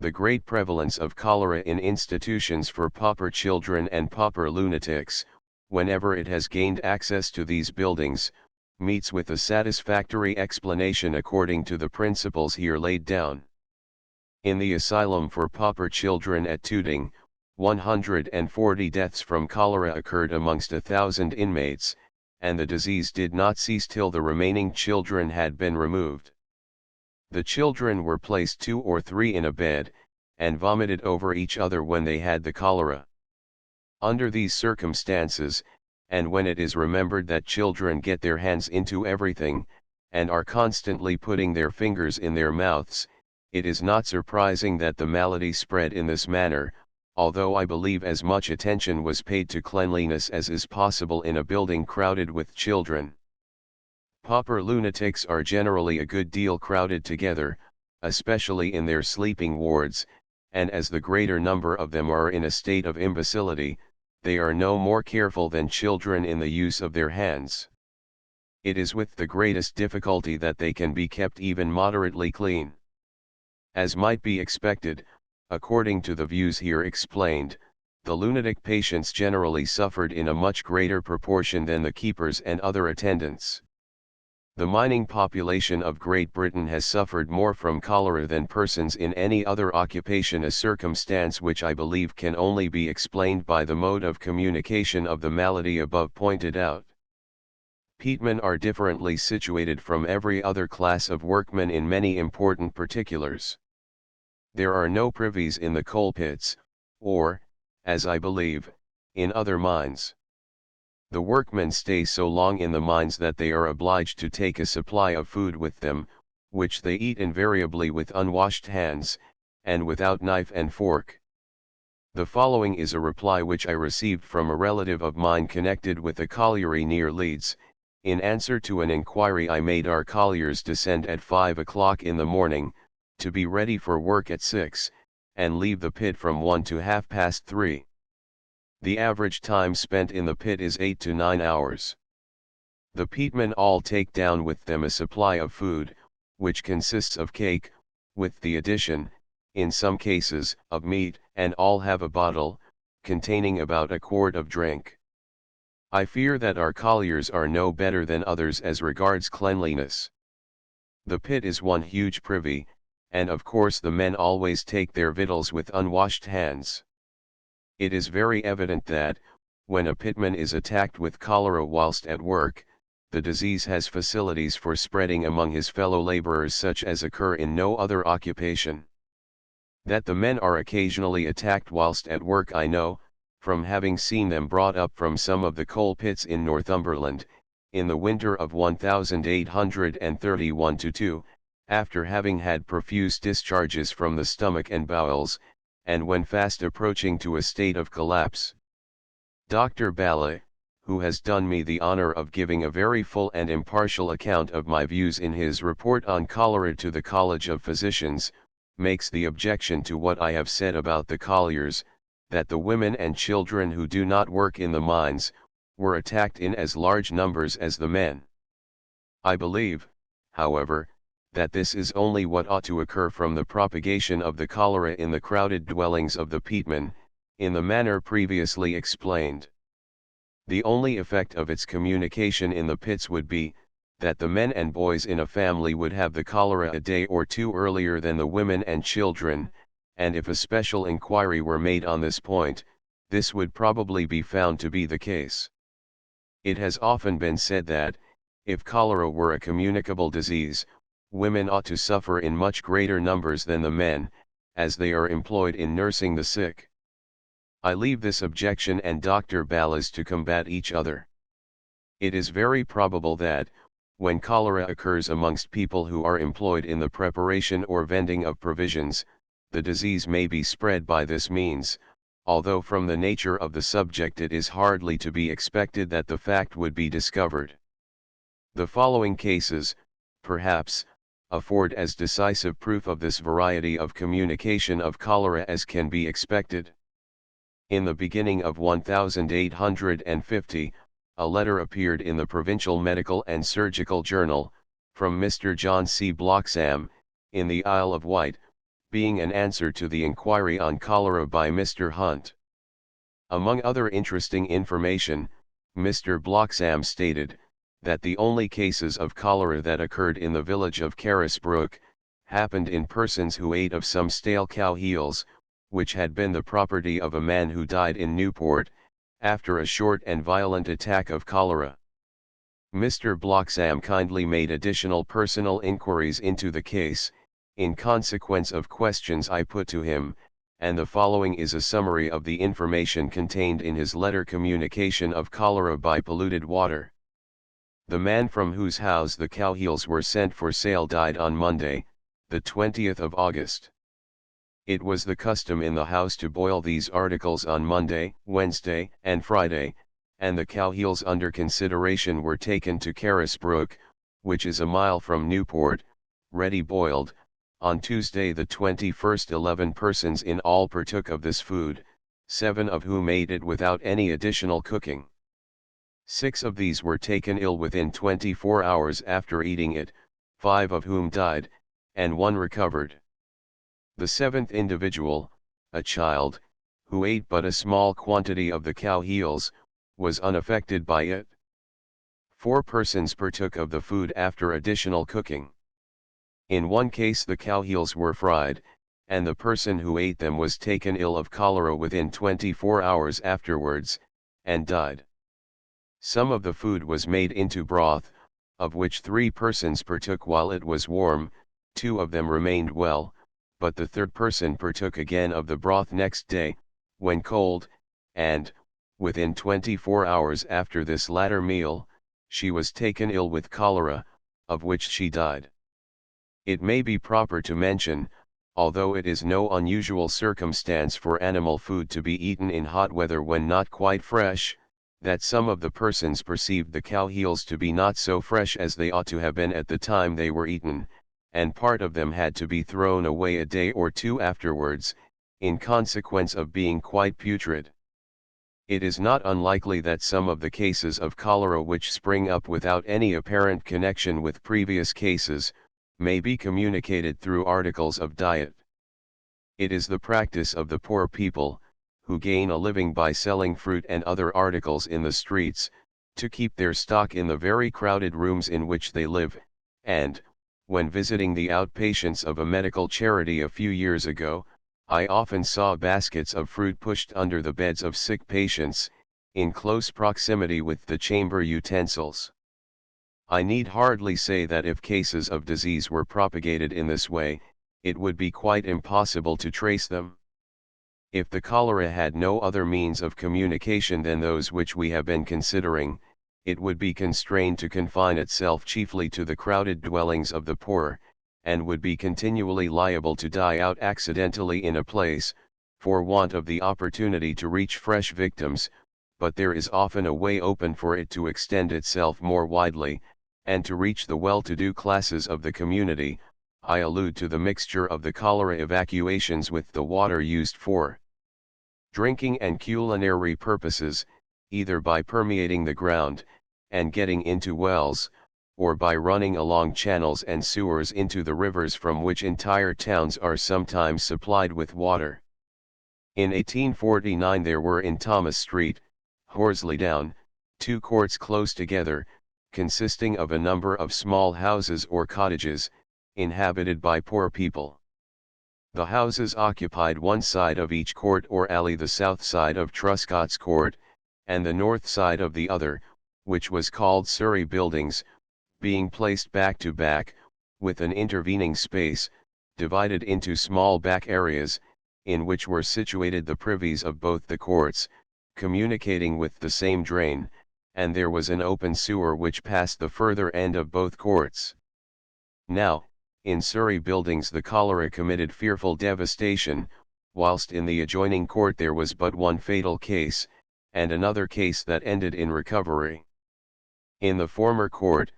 The great prevalence of cholera in institutions for pauper children and pauper lunatics, whenever it has gained access to these buildings, meets with a satisfactory explanation according to the principles here laid down. In the asylum for pauper children at Tooting, 140 deaths from cholera occurred amongst 1,000 inmates, and the disease did not cease till the remaining children had been removed. The children were placed 2 or 3 in a bed, and vomited over each other when they had the cholera. Under these circumstances, and when it is remembered that children get their hands into everything, and are constantly putting their fingers in their mouths, it is not surprising that the malady spread in this manner, although I believe as much attention was paid to cleanliness as is possible in a building crowded with children. Pauper lunatics are generally a good deal crowded together, especially in their sleeping wards, and as the greater number of them are in a state of imbecility, they are no more careful than children in the use of their hands. It is with the greatest difficulty that they can be kept even moderately clean. As might be expected, according to the views here explained, the lunatic patients generally suffered in a much greater proportion than the keepers and other attendants. The mining population of Great Britain has suffered more from cholera than persons in any other occupation, a circumstance which I believe can only be explained by the mode of communication of the malady above pointed out. Peatmen are differently situated from every other class of workmen in many important particulars. There are no privies in the coal pits, or, as I believe, in other mines. The workmen stay so long in the mines that they are obliged to take a supply of food with them, which they eat invariably with unwashed hands, and without knife and fork. The following is a reply which I received from a relative of mine connected with a colliery near Leeds, in answer to an inquiry I made. Our colliers descend at 5 o'clock in the morning, to be ready for work at 6, and leave the pit from 1 to 3:30. The average time spent in the pit is 8 to 9 hours. The peatmen all take down with them a supply of food, which consists of cake, with the addition, in some cases, of meat, and all have a bottle, containing about a quart of drink. I fear that our colliers are no better than others as regards cleanliness. The pit is one huge privy, and of course the men always take their victuals with unwashed hands. It is very evident that, when a pitman is attacked with cholera whilst at work, the disease has facilities for spreading among his fellow laborers such as occur in no other occupation. That the men are occasionally attacked whilst at work I know, from having seen them brought up from some of the coal pits in Northumberland, in the winter of 1831-2, after having had profuse discharges from the stomach and bowels, and when fast approaching to a state of collapse. Dr. Bala, who has done me the honor of giving a very full and impartial account of my views in his report on cholera to the College of Physicians, makes the objection to what I have said about the colliers, that the women and children who do not work in the mines, were attacked in as large numbers as the men. I believe, however, that this is only what ought to occur from the propagation of the cholera in the crowded dwellings of the peatmen, in the manner previously explained. The only effect of its communication in the pits would be, that the men and boys in a family would have the cholera a day or two earlier than the women and children, and if a special inquiry were made on this point, this would probably be found to be the case. It has often been said that, if cholera were a communicable disease, women ought to suffer in much greater numbers than the men, as they are employed in nursing the sick. I leave this objection and Dr. Bala's to combat each other. It is very probable that, when cholera occurs amongst people who are employed in the preparation or vending of provisions, the disease may be spread by this means, although from the nature of the subject it is hardly to be expected that the fact would be discovered. The following cases, perhaps, afford as decisive proof of this variety of communication of cholera as can be expected. In the beginning of 1850, a letter appeared in the Provincial Medical and Surgical Journal, from Mr. John C. Bloxam, in the Isle of Wight, being an answer to the inquiry on cholera by Mr. Hunt. Among other interesting information, Mr. Bloxam stated, that the only cases of cholera that occurred in the village of Carisbrooke, happened in persons who ate of some stale cow heels, which had been the property of a man who died in Newport, after a short and violent attack of cholera. Mr. Bloxam kindly made additional personal inquiries into the case, in consequence of questions I put to him, and the following is a summary of the information contained in his letter communication of cholera by polluted water. The man from whose house the cow heels were sent for sale died on Monday, the 20th of August. It was the custom in the house to boil these articles on Monday, Wednesday, and Friday, and the cow heels under consideration were taken to Carisbrooke, which is a mile from Newport, ready boiled. On Tuesday the 21st 11 persons in all partook of this food, 7 of whom ate it without any additional cooking. 6 of these were taken ill within 24 hours after eating it, 5 of whom died, and 1 recovered. The 7th individual, a child, who ate but a small quantity of the cow heels, was unaffected by it. 4 persons partook of the food after additional cooking. In one case the cow heels were fried, and the person who ate them was taken ill of cholera within 24 hours afterwards, and died. Some of the food was made into broth, of which 3 persons partook while it was warm, 2 of them remained well, but the 3rd person partook again of the broth next day, when cold, and, within 24 hours after this latter meal, she was taken ill with cholera, of which she died. It may be proper to mention, although it is no unusual circumstance for animal food to be eaten in hot weather when not quite fresh, that some of the persons perceived the cow heels to be not so fresh as they ought to have been at the time they were eaten, and part of them had to be thrown away a day or 2 afterwards, in consequence of being quite putrid. It is not unlikely that some of the cases of cholera which spring up without any apparent connection with previous cases, may be communicated through articles of diet. It is the practice of the poor people, who gain a living by selling fruit and other articles in the streets, to keep their stock in the very crowded rooms in which they live, and, when visiting the outpatients of a medical charity a few years ago, I often saw baskets of fruit pushed under the beds of sick patients, in close proximity with the chamber utensils. I need hardly say that if cases of disease were propagated in this way, it would be quite impossible to trace them. If the cholera had no other means of communication than those which we have been considering, it would be constrained to confine itself chiefly to the crowded dwellings of the poor, and would be continually liable to die out accidentally in a place, for want of the opportunity to reach fresh victims, but there is often a way open for it to extend itself more widely, and to reach the well-to-do classes of the community. I allude to the mixture of the cholera evacuations with the water used for drinking and culinary purposes, either by permeating the ground, and getting into wells, or by running along channels and sewers into the rivers from which entire towns are sometimes supplied with water. In 1849 there were in Thomas Street, Horsley Down, 2 courts close together, consisting of a number of small houses or cottages, inhabited by poor people. The houses occupied one side of each court or alley, the south side of Truscott's Court, and the north side of the other, which was called Surrey Buildings, being placed back to back, with an intervening space, divided into small back areas, in which were situated the privies of both the courts, communicating with the same drain, and there was an open sewer which passed the further end of both courts. Now, in Surrey Buildings the cholera committed fearful devastation, whilst in the adjoining court there was but one fatal case, and another case that ended in recovery. In the former court,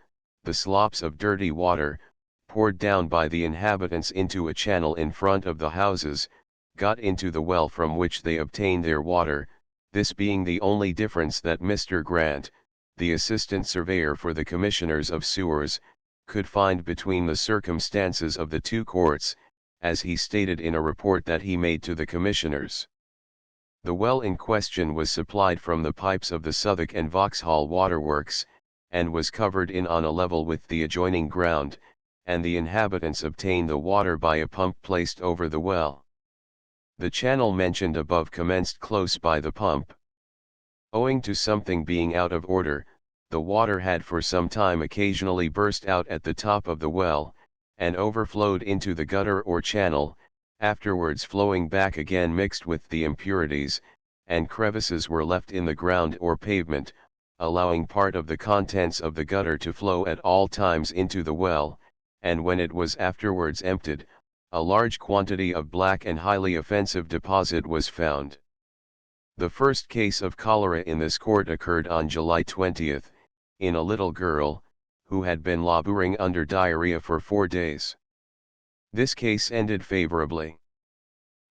the slops of dirty water, poured down by the inhabitants into a channel in front of the houses, got into the well from which they obtained their water, this being the only difference that Mr. Grant, the Assistant Surveyor for the Commissioners of Sewers, could find between the circumstances of the 2 courts, as he stated in a report that he made to the Commissioners. The well in question was supplied from the pipes of the Southwark and Vauxhall waterworks, and was covered in on a level with the adjoining ground, and the inhabitants obtained the water by a pump placed over the well. The channel mentioned above commenced close by the pump. Owing to something being out of order, the water had for some time occasionally burst out at the top of the well, and overflowed into the gutter or channel, afterwards flowing back again mixed with the impurities, and crevices were left in the ground or pavement, allowing part of the contents of the gutter to flow at all times into the well, and when it was afterwards emptied, a large quantity of black and highly offensive deposit was found. The first case of cholera in this court occurred on July 20, in a little girl, who had been laboring under diarrhea for 4 days. This case ended favorably.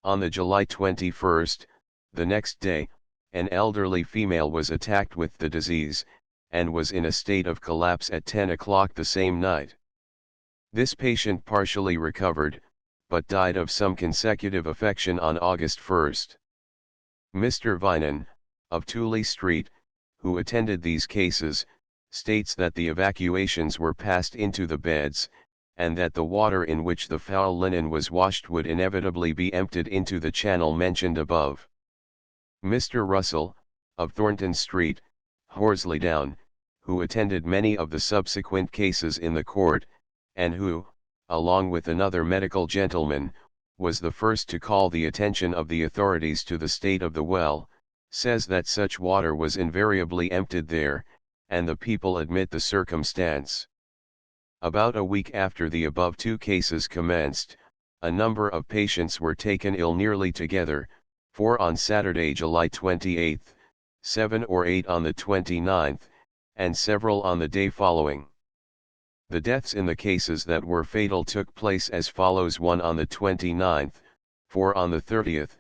On the July 21st, the next day, an elderly female was attacked with the disease, and was in a state of collapse at 10 o'clock the same night. This patient partially recovered, but died of some consecutive affection on August 1st. Mr. Vinan, of Tooley Street, who attended these cases, states that the evacuations were passed into the beds, and that the water in which the foul linen was washed would inevitably be emptied into the channel mentioned above. Mr. Russell, of Thornton Street, Horsley Down, who attended many of the subsequent cases in the court, and who, along with another medical gentleman, was the first to call the attention of the authorities to the state of the well, says that such water was invariably emptied there, and the people admit the circumstance. About a week after the above 2 cases commenced, a number of patients were taken ill nearly together, 4 on Saturday July 28, 7 or 8 on the 29th, and several on the day following. The deaths in the cases that were fatal took place as follows: 1 on the 29th, 4 on the 30th,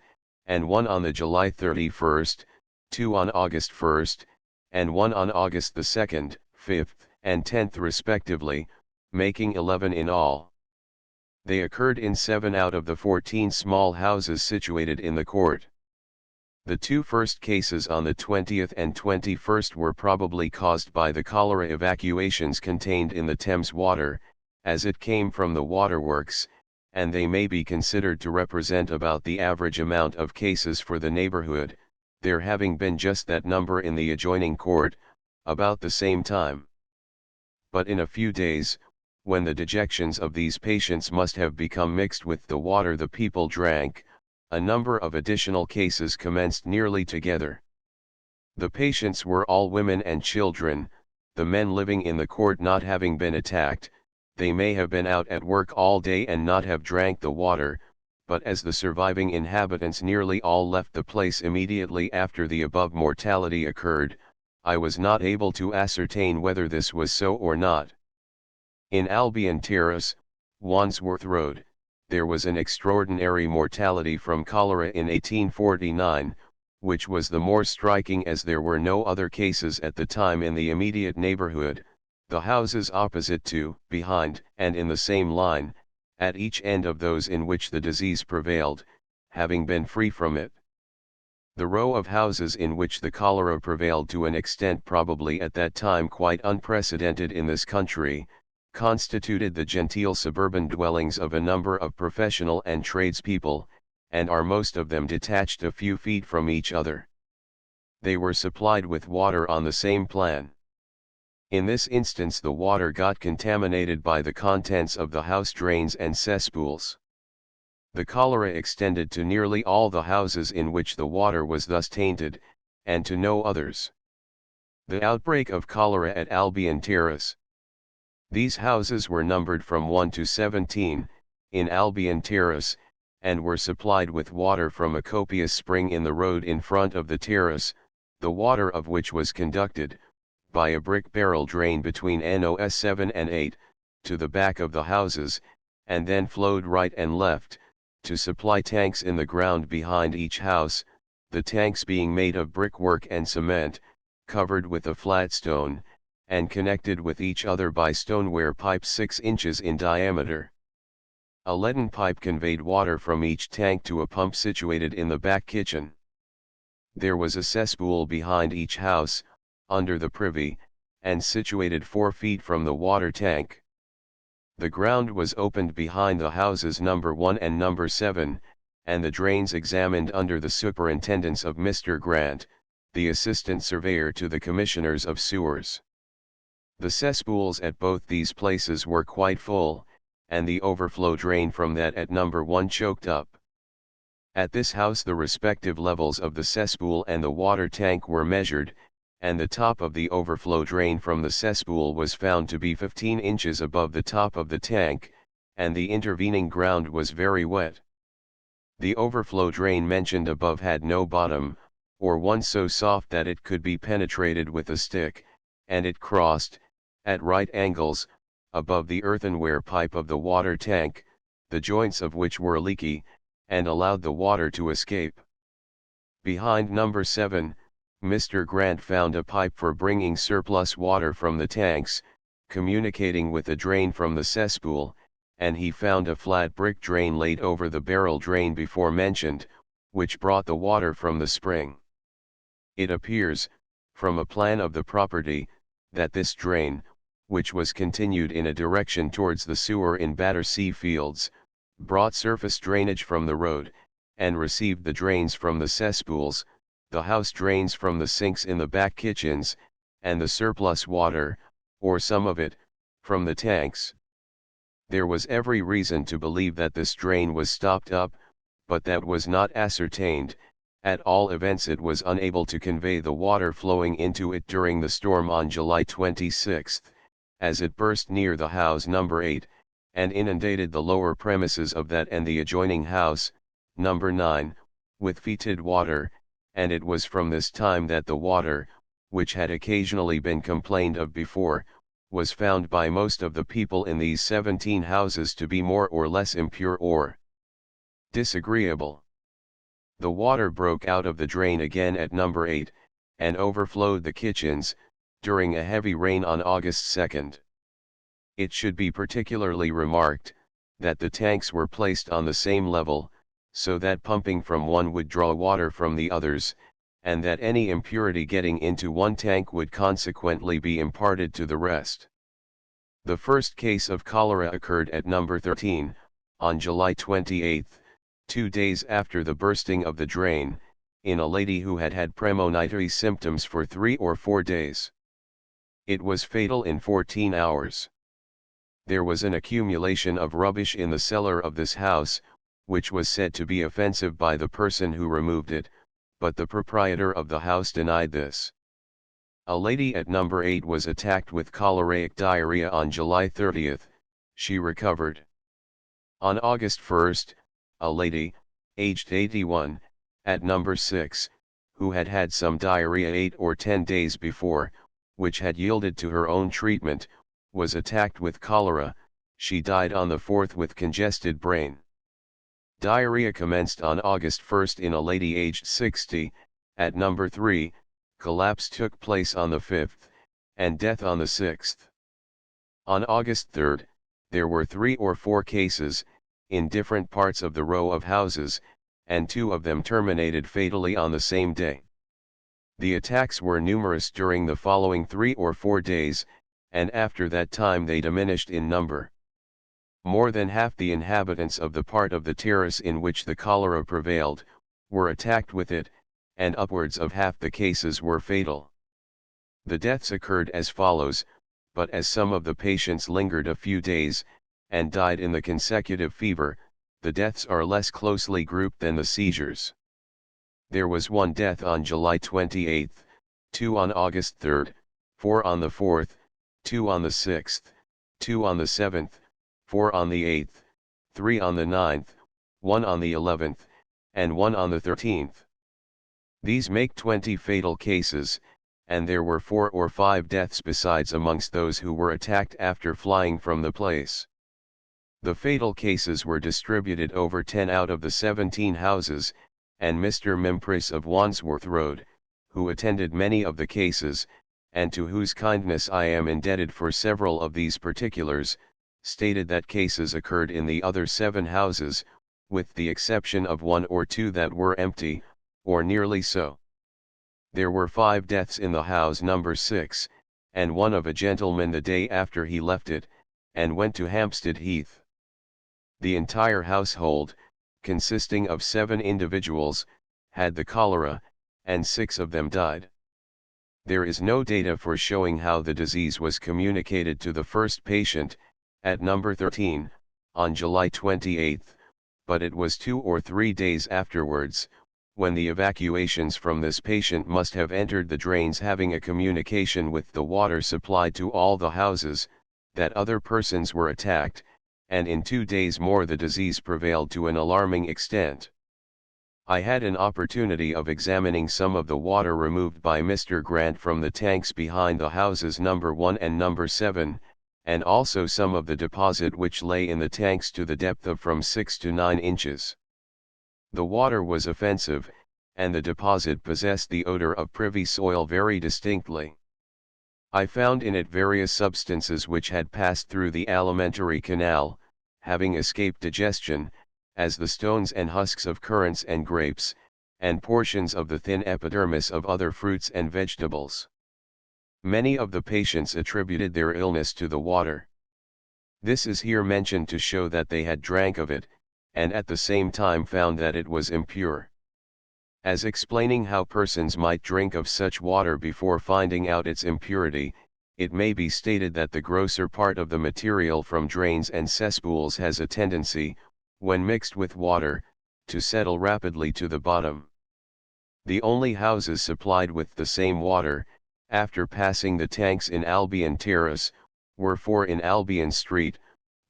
and 1 on the July 31st, 2 on August 1st, and 1 on August the 2nd, 5th, and 10th respectively, making 11 in all. They occurred in 7 out of the 14 small houses situated in the court. The 2 first cases on the 20th and 21st were probably caused by the cholera evacuations contained in the Thames water, as it came from the waterworks, and they may be considered to represent about the average amount of cases for the neighborhood, there having been just that number in the adjoining court, about the same time. But in a few days, when the dejections of these patients must have become mixed with the water the people drank, a number of additional cases commenced nearly together. The patients were all women and children, the men living in the court not having been attacked. They may have been out at work all day and not have drank the water, but as the surviving inhabitants nearly all left the place immediately after the above mortality occurred, I was not able to ascertain whether this was so or not. In Albion Terrace, Wandsworth Road, there was an extraordinary mortality from cholera in 1849, which was the more striking as there were no other cases at the time in the immediate neighborhood, the houses opposite to, behind, and in the same line, at each end of those in which the disease prevailed, having been free from it. The row of houses in which the cholera prevailed to an extent probably at that time quite unprecedented in this country, constituted the genteel suburban dwellings of a number of professional and tradespeople, and are most of them detached a few feet from each other. They were supplied with water on the same plan. In this instance the water got contaminated by the contents of the house drains and cesspools. The cholera extended to nearly all the houses in which the water was thus tainted, and to no others. The outbreak of cholera at Albion Terrace. These houses were numbered from 1 to 17, in Albion Terrace, and were supplied with water from a copious spring in the road in front of the terrace, the water of which was conducted, by a brick barrel drain between NOS 7 and 8, to the back of the houses, and then flowed right and left, to supply tanks in the ground behind each house, the tanks being made of brickwork and cement, covered with a flat stone, and connected with each other by stoneware pipes 6 inches in diameter. A leaden pipe conveyed water from each tank to a pump situated in the back kitchen. There was a cesspool behind each house, under the privy, and situated 4 feet from the water tank. The ground was opened behind the houses number 1 and number 7, and the drains examined under the superintendence of Mr. Grant, the assistant surveyor to the commissioners of sewers. The cesspools at both these places were quite full, and the overflow drain from that at number 1 choked up. At this house the respective levels of the cesspool and the water tank were measured, and the top of the overflow drain from the cesspool was found to be 15 inches above the top of the tank, and the intervening ground was very wet. The overflow drain mentioned above had no bottom, or one so soft that it could be penetrated with a stick, and it crossed, at right angles, above the earthenware pipe of the water tank, the joints of which were leaky, and allowed the water to escape. Behind number 7, Mr. Grant found a pipe for bringing surplus water from the tanks, communicating with a drain from the cesspool, and he found a flat brick drain laid over the barrel drain before mentioned, which brought the water from the spring. It appears, from a plan of the property, that this drain, which was continued in a direction towards the sewer in Battersea Fields, brought surface drainage from the road, and received the drains from the cesspools, the house drains from the sinks in the back kitchens, and the surplus water, or some of it, from the tanks. There was every reason to believe that this drain was stopped up, but that was not ascertained. At all events it was unable to convey the water flowing into it during the storm on July 26, as it burst near the house number 8, and inundated the lower premises of that and the adjoining house, number 9, with fetid water, and it was from this time that the water, which had occasionally been complained of before, was found by most of the people in these 17 houses to be more or less impure or disagreeable. The water broke out of the drain again at number 8, and overflowed the kitchens, during a heavy rain on August 2. It should be particularly remarked, that the tanks were placed on the same level, so that pumping from one would draw water from the others, and that any impurity getting into one tank would consequently be imparted to the rest. The first case of cholera occurred at number 13, on July 28, 2 days after the bursting of the drain, in a lady who had had premonitory symptoms for 3 or 4 days. It was fatal in 14 hours. There was an accumulation of rubbish in the cellar of this house, which was said to be offensive by the person who removed it, but the proprietor of the house denied this. A lady at number 8 was attacked with choleric diarrhea on July 30. She recovered. On August 1, a lady, aged 81, at number 6, who had had some diarrhea 8 or 10 days before, which had yielded to her own treatment, was attacked with cholera. She died on the 4th with congested brain. Diarrhea commenced on August 1 in a lady aged 60, at number 3, collapse took place on the 5th, and death on the 6th. On August 3, there were 3 or 4 cases, in different parts of the row of houses, and 2 of them terminated fatally on the same day. The attacks were numerous during the following 3 or 4 days, and after that time they diminished in number. More than half the inhabitants of the part of the terrace in which the cholera prevailed, were attacked with it, and upwards of half the cases were fatal. The deaths occurred as follows, but as some of the patients lingered a few days, and died in the consecutive fever, the deaths are less closely grouped than the seizures. There was 1 death on July 28, 2 on August 3, 4 on the 4th, 2 on the 6th, 2 on the 7th, 4 on the 8th, 3 on the 9th, 1 on the 11th, and 1 on the 13th. These make 20 fatal cases, and there were 4 or 5 deaths besides amongst those who were attacked after flying from the place. The fatal cases were distributed over 10 out of the 17 houses, and Mr. Mimprice of Wandsworth Road, who attended many of the cases, and to whose kindness I am indebted for several of these particulars, stated that cases occurred in the other 7 houses, with the exception of 1 or 2 that were empty, or nearly so. There were 5 deaths in the house number 6, and 1 of a gentleman the day after he left it, and went to Hampstead Heath. The entire household, consisting of 7 individuals, had the cholera, and 6 of them died. There is no data for showing how the disease was communicated to the first patient, at number 13, on July 28, but it was 2 or 3 days afterwards, when the evacuations from this patient must have entered the drains having a communication with the water supplied to all the houses, that other persons were attacked, and in 2 days more the disease prevailed to an alarming extent. I had an opportunity of examining some of the water removed by Mr. Grant from the tanks behind the houses number 1 and number 7, and also some of the deposit which lay in the tanks to the depth of from 6 to 9 inches. The water was offensive, and the deposit possessed the odor of privy soil very distinctly. I found in it various substances which had passed through the alimentary canal, having escaped digestion, as the stones and husks of currants and grapes, and portions of the thin epidermis of other fruits and vegetables. Many of the patients attributed their illness to the water. This is here mentioned to show that they had drank of it, and at the same time found that it was impure. As explaining how persons might drink of such water before finding out its impurity, it may be stated that the grosser part of the material from drains and cesspools has a tendency, when mixed with water, to settle rapidly to the bottom. The only houses supplied with the same water, after passing the tanks in Albion Terrace, were 4 in Albion Street,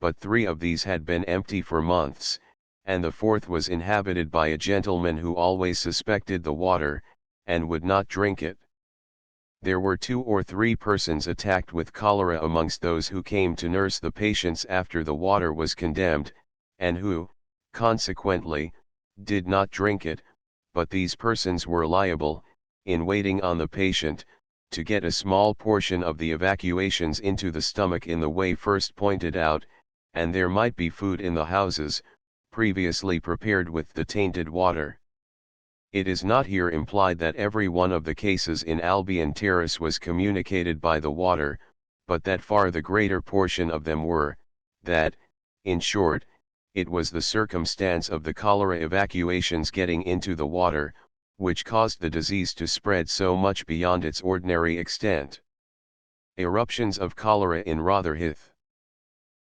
but 3 of these had been empty for months, and the 4th was inhabited by a gentleman who always suspected the water, and would not drink it. There were 2 or 3 persons attacked with cholera amongst those who came to nurse the patients after the water was condemned, and who, consequently, did not drink it, but these persons were liable, in waiting on the patient, to get a small portion of the evacuations into the stomach in the way first pointed out, and there might be food in the houses, previously prepared with the tainted water. It is not here implied that every one of the cases in Albion Terrace was communicated by the water, but that far the greater portion of them were, that, in short, it was the circumstance of the cholera evacuations getting into the water, which caused the disease to spread so much beyond its ordinary extent. Eruptions of cholera in Rotherhithe.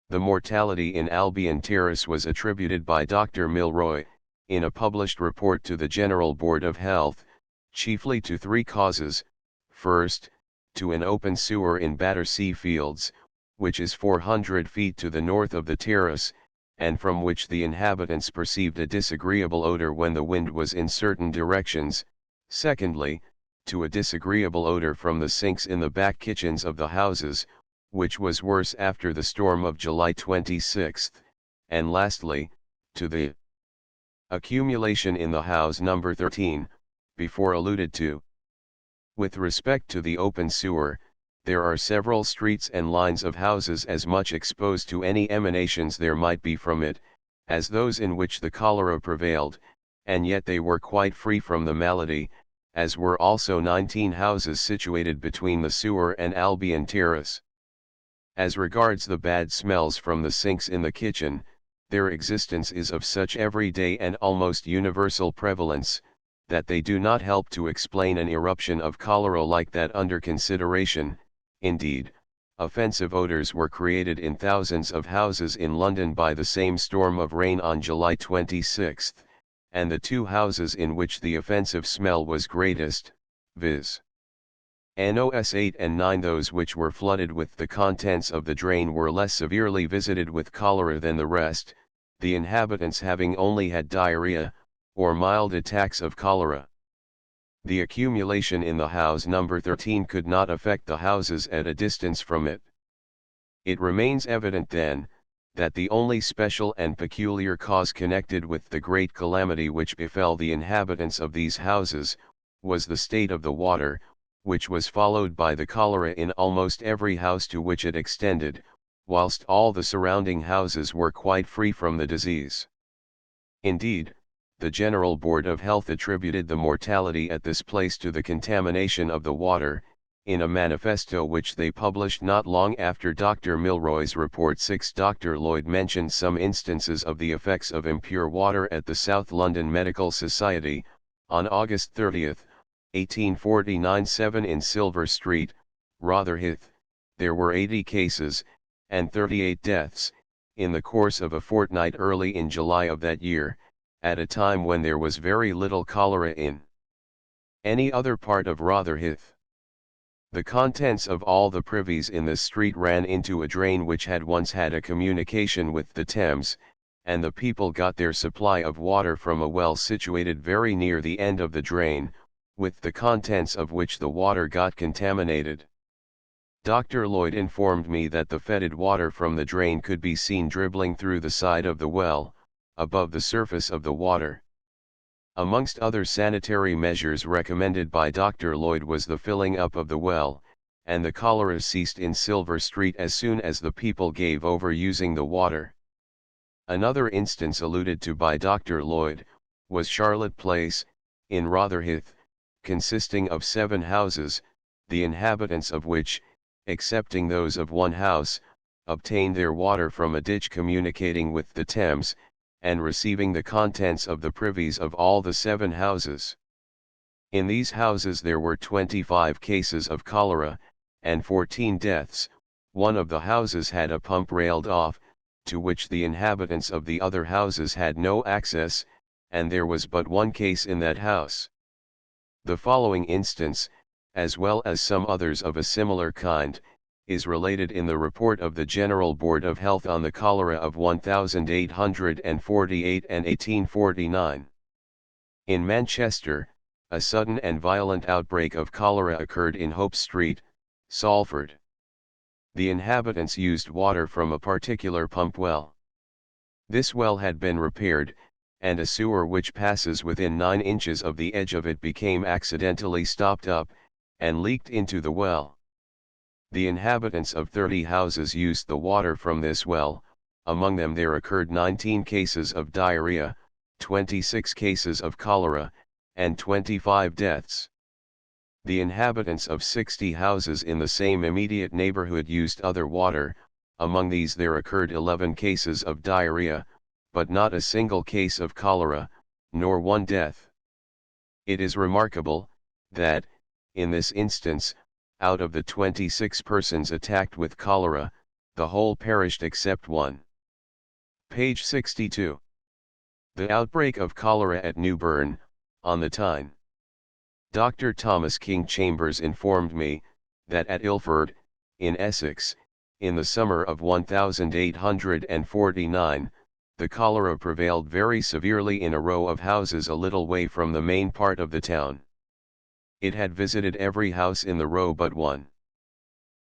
The mortality in Albion Terrace was attributed by Dr. Milroy, in a published report to the General Board of Health, chiefly to 3 causes. First, to an open sewer in Battersea Fields, which is 400 feet to the north of the terrace, and from which the inhabitants perceived a disagreeable odor when the wind was in certain directions; secondly, to a disagreeable odor from the sinks in the back kitchens of the houses, which was worse after the storm of July 26, and lastly, to the accumulation in the house number 13, before alluded to. With respect to the open sewer, there are several streets and lines of houses as much exposed to any emanations there might be from it, as those in which the cholera prevailed, and yet they were quite free from the malady, as were also 19 houses situated between the sewer and Albion Terrace. As regards the bad smells from the sinks in the kitchen, their existence is of such everyday and almost universal prevalence, that they do not help to explain an eruption of cholera like that under consideration. Indeed, offensive odors were created in thousands of houses in London by the same storm of rain on July 26, and the two houses in which the offensive smell was greatest, viz. NOS 8 and 9, those which were flooded with the contents of the drain, were less severely visited with cholera than the rest, the inhabitants having only had diarrhea, or mild attacks of cholera. The accumulation in the house number 13 could not affect the houses at a distance from it. It remains evident then, that the only special and peculiar cause connected with the great calamity which befell the inhabitants of these houses, was the state of the water, which was followed by the cholera in almost every house to which it extended, whilst all the surrounding houses were quite free from the disease. Indeed, the General Board of Health attributed the mortality at this place to the contamination of the water, in a manifesto which they published not long after Dr. Milroy's report. 6. Dr. Lloyd mentioned some instances of the effects of impure water at the South London Medical Society, on August 30, 1849. 7. In Silver Street, Rotherhithe, there were 80 cases, and 38 deaths, in the course of a fortnight early in July of that year, at a time when there was very little cholera in any other part of Rotherhithe. The contents of all the privies in this street ran into a drain which had once had a communication with the Thames, and the people got their supply of water from a well situated very near the end of the drain, with the contents of which the water got contaminated. Dr. Lloyd informed me that the fetid water from the drain could be seen dribbling through the side of the well, above the surface of the water. Amongst other sanitary measures recommended by Dr. Lloyd was the filling up of the well, and the cholera ceased in Silver Street as soon as the people gave over using the water. Another instance alluded to by Dr. Lloyd, was Charlotte Place, in Rotherhithe, consisting of 7 houses, the inhabitants of which, excepting those of one house, obtained their water from a ditch communicating with the Thames, and receiving the contents of the privies of all the 7 houses. In these houses there were 25 cases of cholera, and 14 deaths. One of the houses had a pump railed off, to which the inhabitants of the other houses had no access, and there was but one case in that house. The following instance, as well as some others of a similar kind, is related in the report of the General Board of Health on the cholera of 1848 and 1849. In Manchester, a sudden and violent outbreak of cholera occurred in Hope Street, Salford. The inhabitants used water from a particular pump well. This well had been repaired, and a sewer which passes within 9 inches of the edge of it became accidentally stopped up, and leaked into the well. The inhabitants of 30 houses used the water from this well. Among them there occurred 19 cases of diarrhea, 26 cases of cholera, and 25 deaths. The inhabitants of 60 houses in the same immediate neighborhood used other water. Among these there occurred 11 cases of diarrhea, but not a single case of cholera, nor one death. It is remarkable, that, in this instance, out of the 26 persons attacked with cholera, the whole perished except one. Page 62. The outbreak of cholera at Newburn, on the Tyne. Dr. Thomas King Chambers informed me, that at Ilford, in Essex, in the summer of 1849, the cholera prevailed very severely in a row of houses a little way from the main part of the town. It had visited every house in the row but one.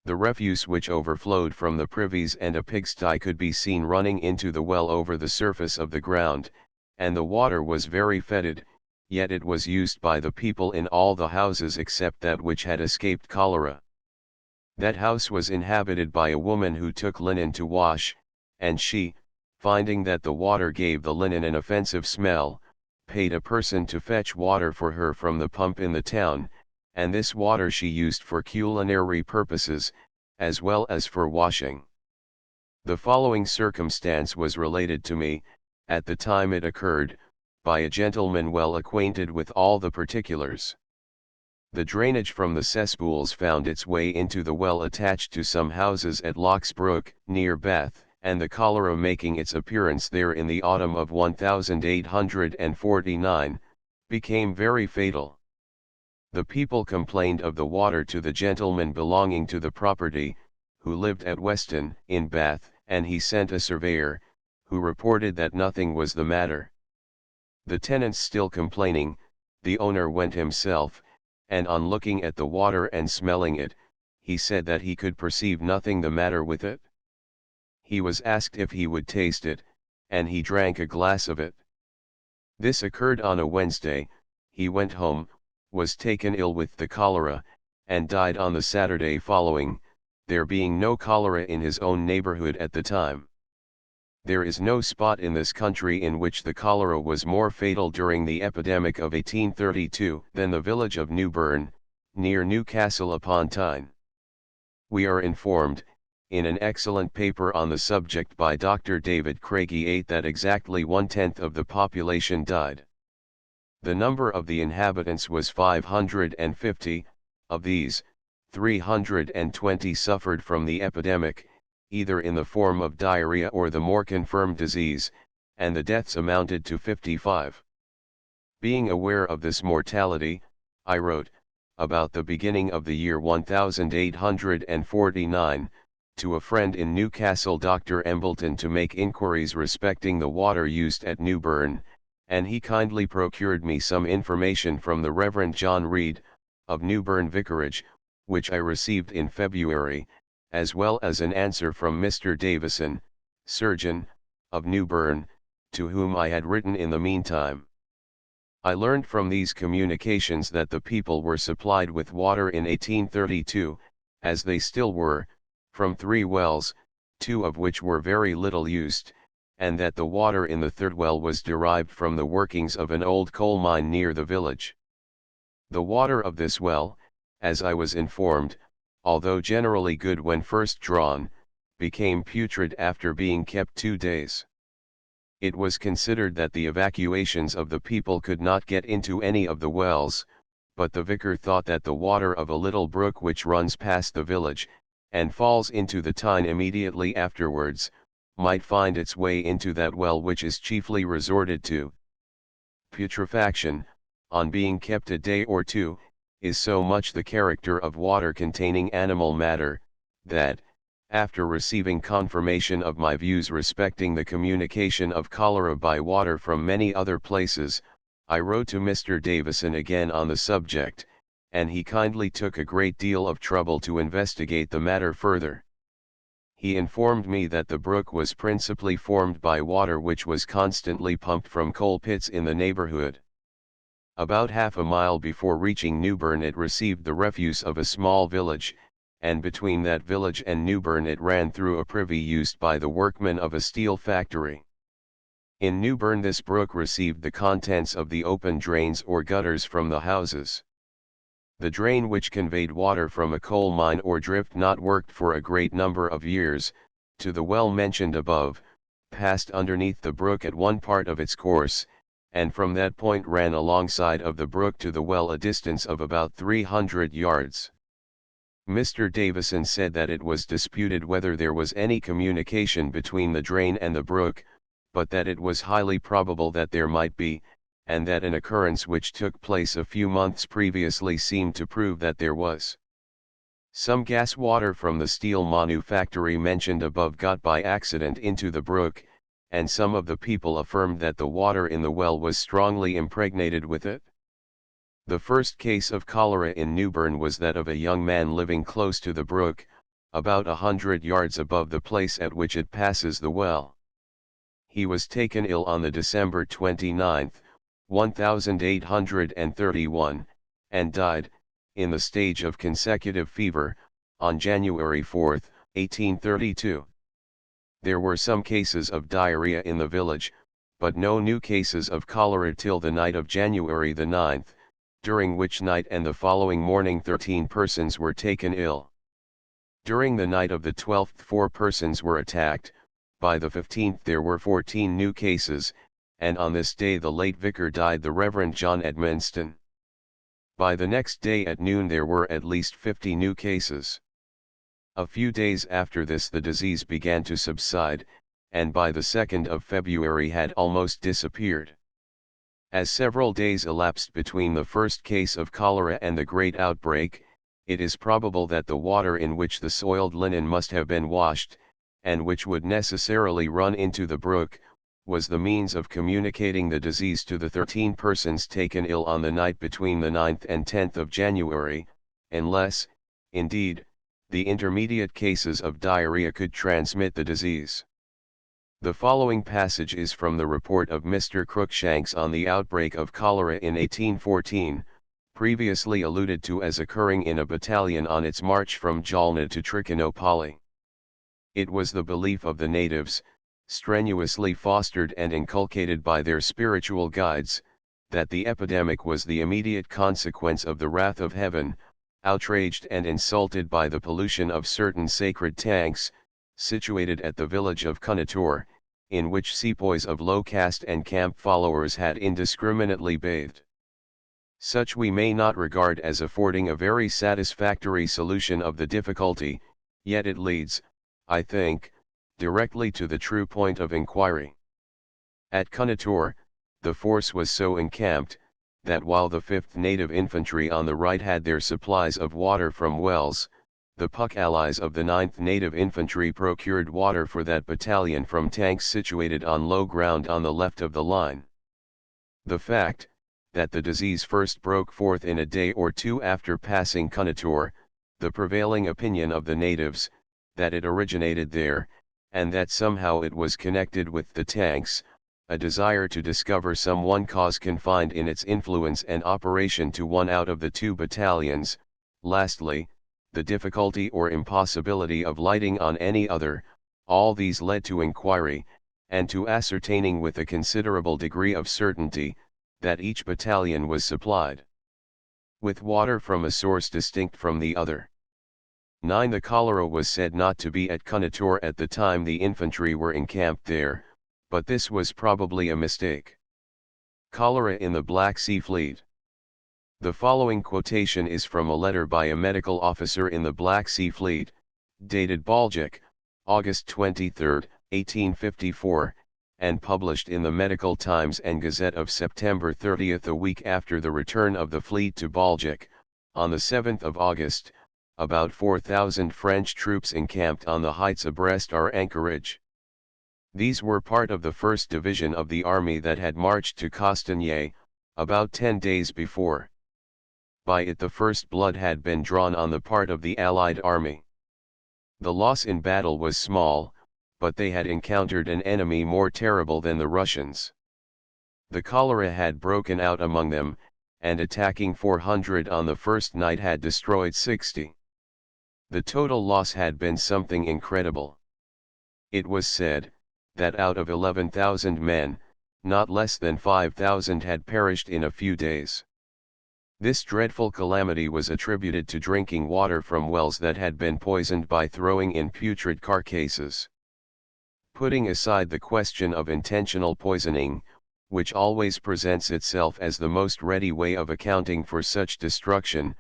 The refuse which overflowed from the privies and a pigsty could be seen running into the well over the surface of the ground, and the water was very fetid, yet it was used by the people in all the houses except that which had escaped cholera. That house was inhabited by a woman who took linen to wash, and she, finding that the water gave the linen an offensive smell, paid a person to fetch water for her from the pump in the town, and this water she used for culinary purposes, as well as for washing. The following circumstance was related to me, at the time it occurred, by a gentleman well acquainted with all the particulars. The drainage from the cesspools found its way into the well attached to some houses at Locksbrook, near Bath, and the cholera making its appearance there in the autumn of 1849, became very fatal. The people complained of the water to the gentleman belonging to the property, who lived at Weston, in Bath, and he sent a surveyor, who reported that nothing was the matter. The tenants still complaining, the owner went himself, and on looking at the water and smelling it, he said that he could perceive nothing the matter with it. He was asked if he would taste it, and he drank a glass of it. This occurred on a Wednesday. He went home, was taken ill with the cholera, and died on the Saturday following, there being no cholera in his own neighborhood at the time. There is no spot in this country in which the cholera was more fatal during the epidemic of 1832 than the village of Newburn, near Newcastle upon Tyne. We are informed, in an excellent paper on the subject by Dr. David Craigie, that exactly 1/10 of the population died. The number of the inhabitants was 550, of these, 320 suffered from the epidemic, either in the form of diarrhea or the more confirmed disease, and the deaths amounted to 55. Being aware of this mortality, I wrote, about the beginning of the year 1849, to a friend in Newcastle, Dr. Embleton, to make inquiries respecting the water used at Newburn, and he kindly procured me some information from the Reverend John Reed, of Newburn Vicarage, which I received in February, as well as an answer from Mr. Davison, surgeon, of Newburn, to whom I had written in the meantime. I learned from these communications that the people were supplied with water in 1832, as they still were, from 3 wells, 2 of which were very little used, and that the water in the third well was derived from the workings of an old coal mine near the village. The water of this well, as I was informed, although generally good when first drawn, became putrid after being kept 2 days. It was considered that the evacuations of the people could not get into any of the wells, but the vicar thought that the water of a little brook which runs past the village, and falls into the Tyne immediately afterwards, might find its way into that well which is chiefly resorted to. Putrefaction, on being kept a day or 2, is so much the character of water containing animal matter, that, after receiving confirmation of my views respecting the communication of cholera by water from many other places, I wrote to Mr. Davison again on the subject, and he kindly took a great deal of trouble to investigate the matter further. He informed me that the brook was principally formed by water which was constantly pumped from coal pits in the neighborhood. About half a mile before reaching Newburn it received the refuse of a small village, and between that village and Newburn it ran through a privy used by the workmen of a steel factory. In Newburn this brook received the contents of the open drains or gutters from the houses. The drain which conveyed water from a coal mine or drift not worked for a great number of years, to the well mentioned above, passed underneath the brook at one part of its course, and from that point ran alongside of the brook to the well a distance of about 300 yards. Mr. Davison said that it was disputed whether there was any communication between the drain and the brook, but that it was highly probable that there might be, and that an occurrence which took place a few months previously seemed to prove that there was. Some gas water from the steel manufactory mentioned above got by accident into the brook, and some of the people affirmed that the water in the well was strongly impregnated with it. The first case of cholera in Newbern was that of a young man living close to the brook, about 100 yards above the place at which it passes the well. He was taken ill on the December 29, 1831, and died, in the stage of consecutive fever, on January 4, 1832. There were some cases of diarrhea in the village, but no new cases of cholera till the night of January the 9th, during which night and the following morning 13 persons were taken ill. During the night of the 12th 4 persons were attacked, by the 15th there were 14 new cases, and on this day the late vicar died, the Reverend John Edmonston. By the next day at noon there were at least 50 new cases. A few days after this the disease began to subside, and by the 2nd of February had almost disappeared. As several days elapsed between the first case of cholera and the great outbreak, it is probable that the water in which the soiled linen must have been washed, and which would necessarily run into the brook, was the means of communicating the disease to the 13 persons taken ill on the night between the 9th and 10th of January, unless, indeed, the intermediate cases of diarrhea could transmit the disease. The following passage is from the report of Mr. Cruikshanks on the outbreak of cholera in 1814, previously alluded to as occurring in a battalion on its march from Jalna to Trichinopoly. It was the belief of the natives, strenuously fostered and inculcated by their spiritual guides, that the epidemic was the immediate consequence of the wrath of heaven, outraged and insulted by the pollution of certain sacred tanks, situated at the village of Kunator, in which sepoys of low caste and camp followers had indiscriminately bathed. Such we may not regard as affording a very satisfactory solution of the difficulty, yet it leads, I think, directly to the true point of inquiry. At Kunator, the force was so encamped, that while the 5th Native Infantry on the right had their supplies of water from wells, the Puck allies of the 9th Native Infantry procured water for that battalion from tanks situated on low ground on the left of the line. The fact, that the disease first broke forth in a day or two after passing Kunator, the prevailing opinion of the natives, that it originated there, and that somehow it was connected with the tanks, a desire to discover some one cause confined in its influence and operation to one out of the 2 battalions, lastly, the difficulty or impossibility of lighting on any other, all these led to inquiry, and to ascertaining with a considerable degree of certainty, that each battalion was supplied with water from a source distinct from the other. 9. The cholera was said not to be at Kunator at the time the infantry were encamped there, but this was probably a mistake. Cholera in the Black Sea Fleet. The following quotation is from a letter by a medical officer in the Black Sea Fleet, dated Baltic, August 23, 1854, and published in the Medical Times and Gazette of September 30, a week after the return of the fleet to Baltic. On the 7th of August, about 4,000 French troops encamped on the heights abreast our anchorage. These were part of the 1st Division of the army that had marched to Castagnet, about 10 days before. By it the first blood had been drawn on the part of the Allied army. The loss in battle was small, but they had encountered an enemy more terrible than the Russians. The cholera had broken out among them, and attacking 400 on the first night had destroyed 60. The total loss had been something incredible. It was said, that out of 11,000 men, not less than 5,000 had perished in a few days. This dreadful calamity was attributed to drinking water from wells that had been poisoned by throwing in putrid carcasses. Putting aside the question of intentional poisoning, which always presents itself as the most ready way of accounting for such destruction,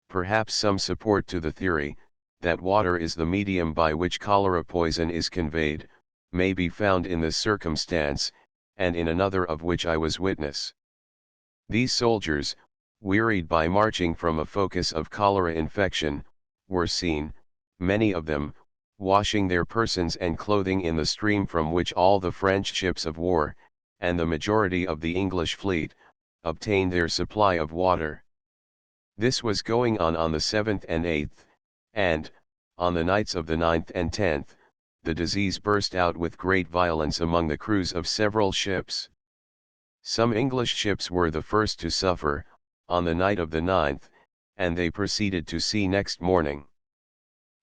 perhaps some support to the theory, that water is the medium by which cholera poison is conveyed, may be found in this circumstance, and in another of which I was witness. These soldiers, wearied by marching from a focus of cholera infection, were seen, many of them, washing their persons and clothing in the stream from which all the French ships of war, and the majority of the English fleet, obtained their supply of water. This was going on the 7th and 8th, and, on the nights of the 9th and 10th, the disease burst out with great violence among the crews of several ships. Some English ships were the first to suffer, on the night of the 9th, and they proceeded to sea next morning.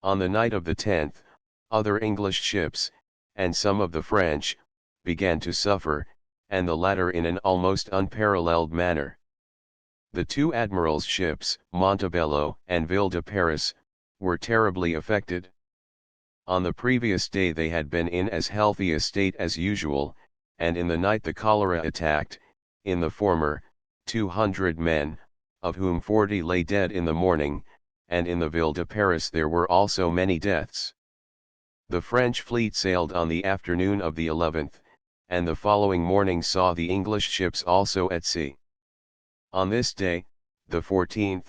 On the night of the 10th, other English ships, and some of the French, began to suffer, and the latter in an almost unparalleled manner. The two admirals' ships, Montebello and Ville de Paris, were terribly affected. On the previous day they had been in as healthy a state as usual, and in the night the cholera attacked, in the former, 200 men, of whom 40 lay dead in the morning, and in the Ville de Paris there were also many deaths. The French fleet sailed on the afternoon of the 11th, and the following morning saw the English ships also at sea. On this day, the 14th,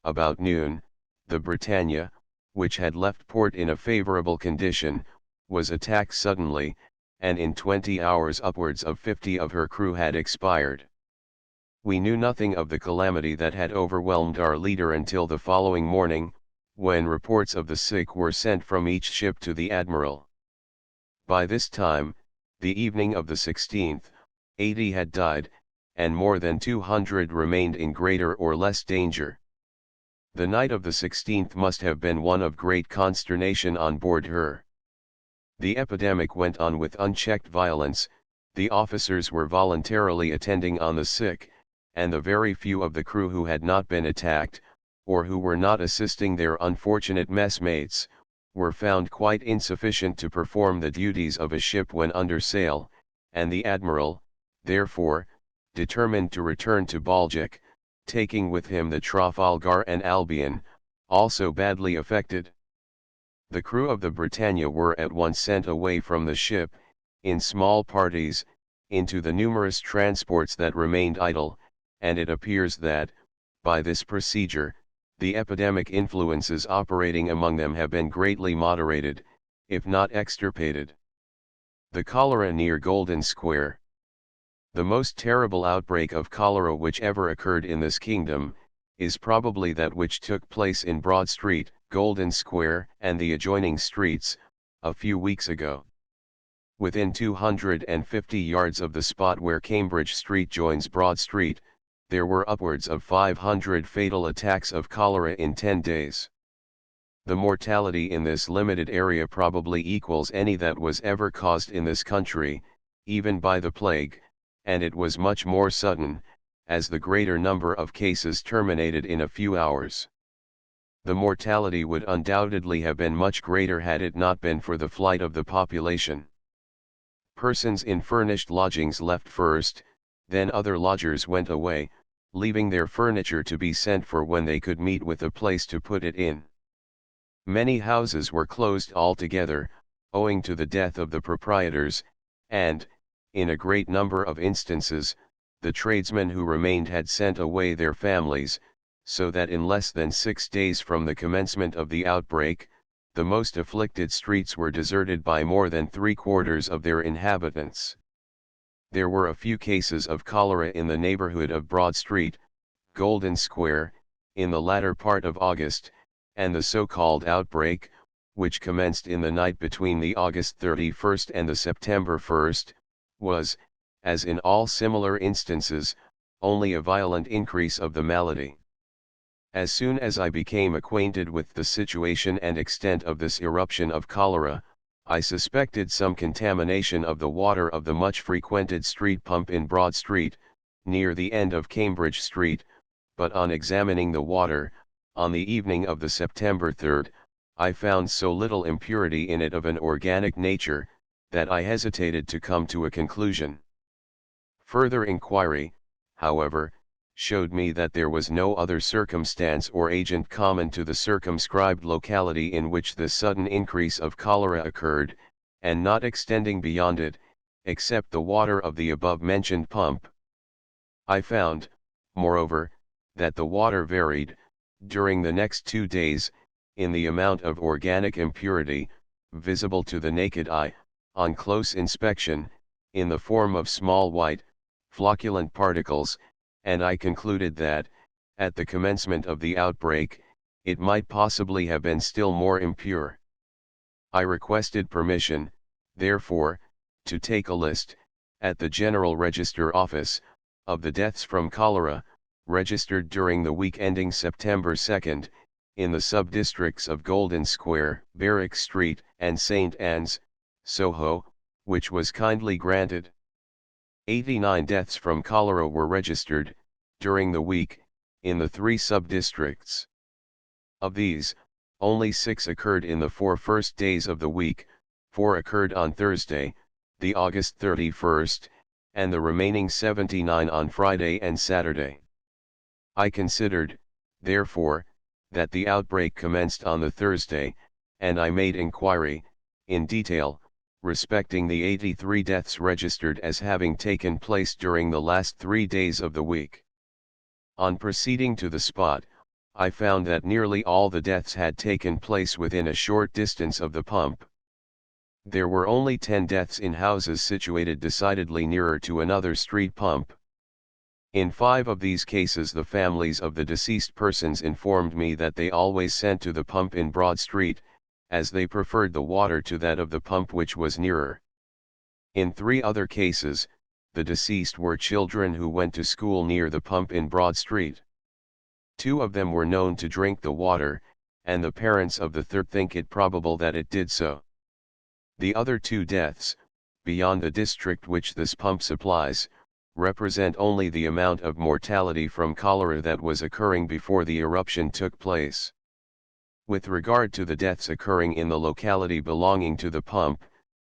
about noon, the Britannia, which had left port in a favorable condition, was attacked suddenly, and in 20 hours upwards of 50 of her crew had expired. We knew nothing of the calamity that had overwhelmed our leader until the following morning, when reports of the sick were sent from each ship to the admiral. By this time, the evening of the 16th, 80 had died, and more than 200 remained in greater or less danger. The night of the 16th must have been one of great consternation on board her. The epidemic went on with unchecked violence, the officers were voluntarily attending on the sick, and the very few of the crew who had not been attacked, or who were not assisting their unfortunate messmates, were found quite insufficient to perform the duties of a ship when under sail, and the admiral, therefore, determined to return to Balbec, taking with him the Trafalgar and Albion, also badly affected. The crew of the Britannia were at once sent away from the ship, in small parties, into the numerous transports that remained idle, and it appears that, by this procedure, the epidemic influences operating among them have been greatly moderated, if not extirpated. The cholera near Golden Square. The most terrible outbreak of cholera which ever occurred in this kingdom, is probably that which took place in Broad Street, Golden Square, and the adjoining streets, a few weeks ago. Within 250 yards of the spot where Cambridge Street joins Broad Street, there were upwards of 500 fatal attacks of cholera in 10 days. The mortality in this limited area probably equals any that was ever caused in this country, even by the plague, and it was much more sudden, as the greater number of cases terminated in a few hours. The mortality would undoubtedly have been much greater had it not been for the flight of the population. Persons in furnished lodgings left first, then other lodgers went away, leaving their furniture to be sent for when they could meet with a place to put it in. Many houses were closed altogether, owing to the death of the proprietors, and, in a great number of instances, the tradesmen who remained had sent away their families, so that in less than 6 days from the commencement of the outbreak, the most afflicted streets were deserted by more than 3/4 of their inhabitants. There were a few cases of cholera in the neighborhood of Broad Street, Golden Square, in the latter part of August, and the so-called outbreak, which commenced in the night between the August 31st and the September 1st, was, as in all similar instances, only a violent increase of the malady. As soon as I became acquainted with the situation and extent of this eruption of cholera, I suspected some contamination of the water of the much frequented street pump in Broad Street, near the end of Cambridge Street, but on examining the water, on the evening of the September 3rd, I found so little impurity in it of an organic nature, that I hesitated to come to a conclusion. Further inquiry, however, showed me that there was no other circumstance or agent common to the circumscribed locality in which this sudden increase of cholera occurred, and not extending beyond it, except the water of the above-mentioned pump. I found, moreover, that the water varied, during the next 2 days, in the amount of organic impurity, visible to the naked eye, on close inspection, in the form of small white, flocculent particles, and I concluded that, at the commencement of the outbreak, it might possibly have been still more impure. I requested permission, therefore, to take a list, at the General Register Office, of the deaths from cholera, registered during the week ending September 2nd, in the sub-districts of Golden Square, Barrack Street, and St. Anne's, Soho, which was kindly granted. 89 deaths from cholera were registered, during the week, in the 3 sub-districts. Of these, only 6 occurred in the 4 first days of the week, 4 occurred on Thursday, the August 31st, and the remaining 79 on Friday and Saturday. I considered, therefore, that the outbreak commenced on the Thursday, and I made inquiry, in detail, respecting the 83 deaths registered as having taken place during the last 3 days of the week. On proceeding to the spot, I found that nearly all the deaths had taken place within a short distance of the pump. There were only 10 deaths in houses situated decidedly nearer to another street pump. In 5 of these cases the families of the deceased persons informed me that they always sent to the pump in Broad Street, as they preferred the water to that of the pump which was nearer. In 3 other cases, the deceased were children who went to school near the pump in Broad Street. 2 of them were known to drink the water, and the parents of the third think it probable that it did so. The other 2 deaths, beyond the district which this pump supplies, represent only the amount of mortality from cholera that was occurring before the eruption took place. With regard to the deaths occurring in the locality belonging to the pump,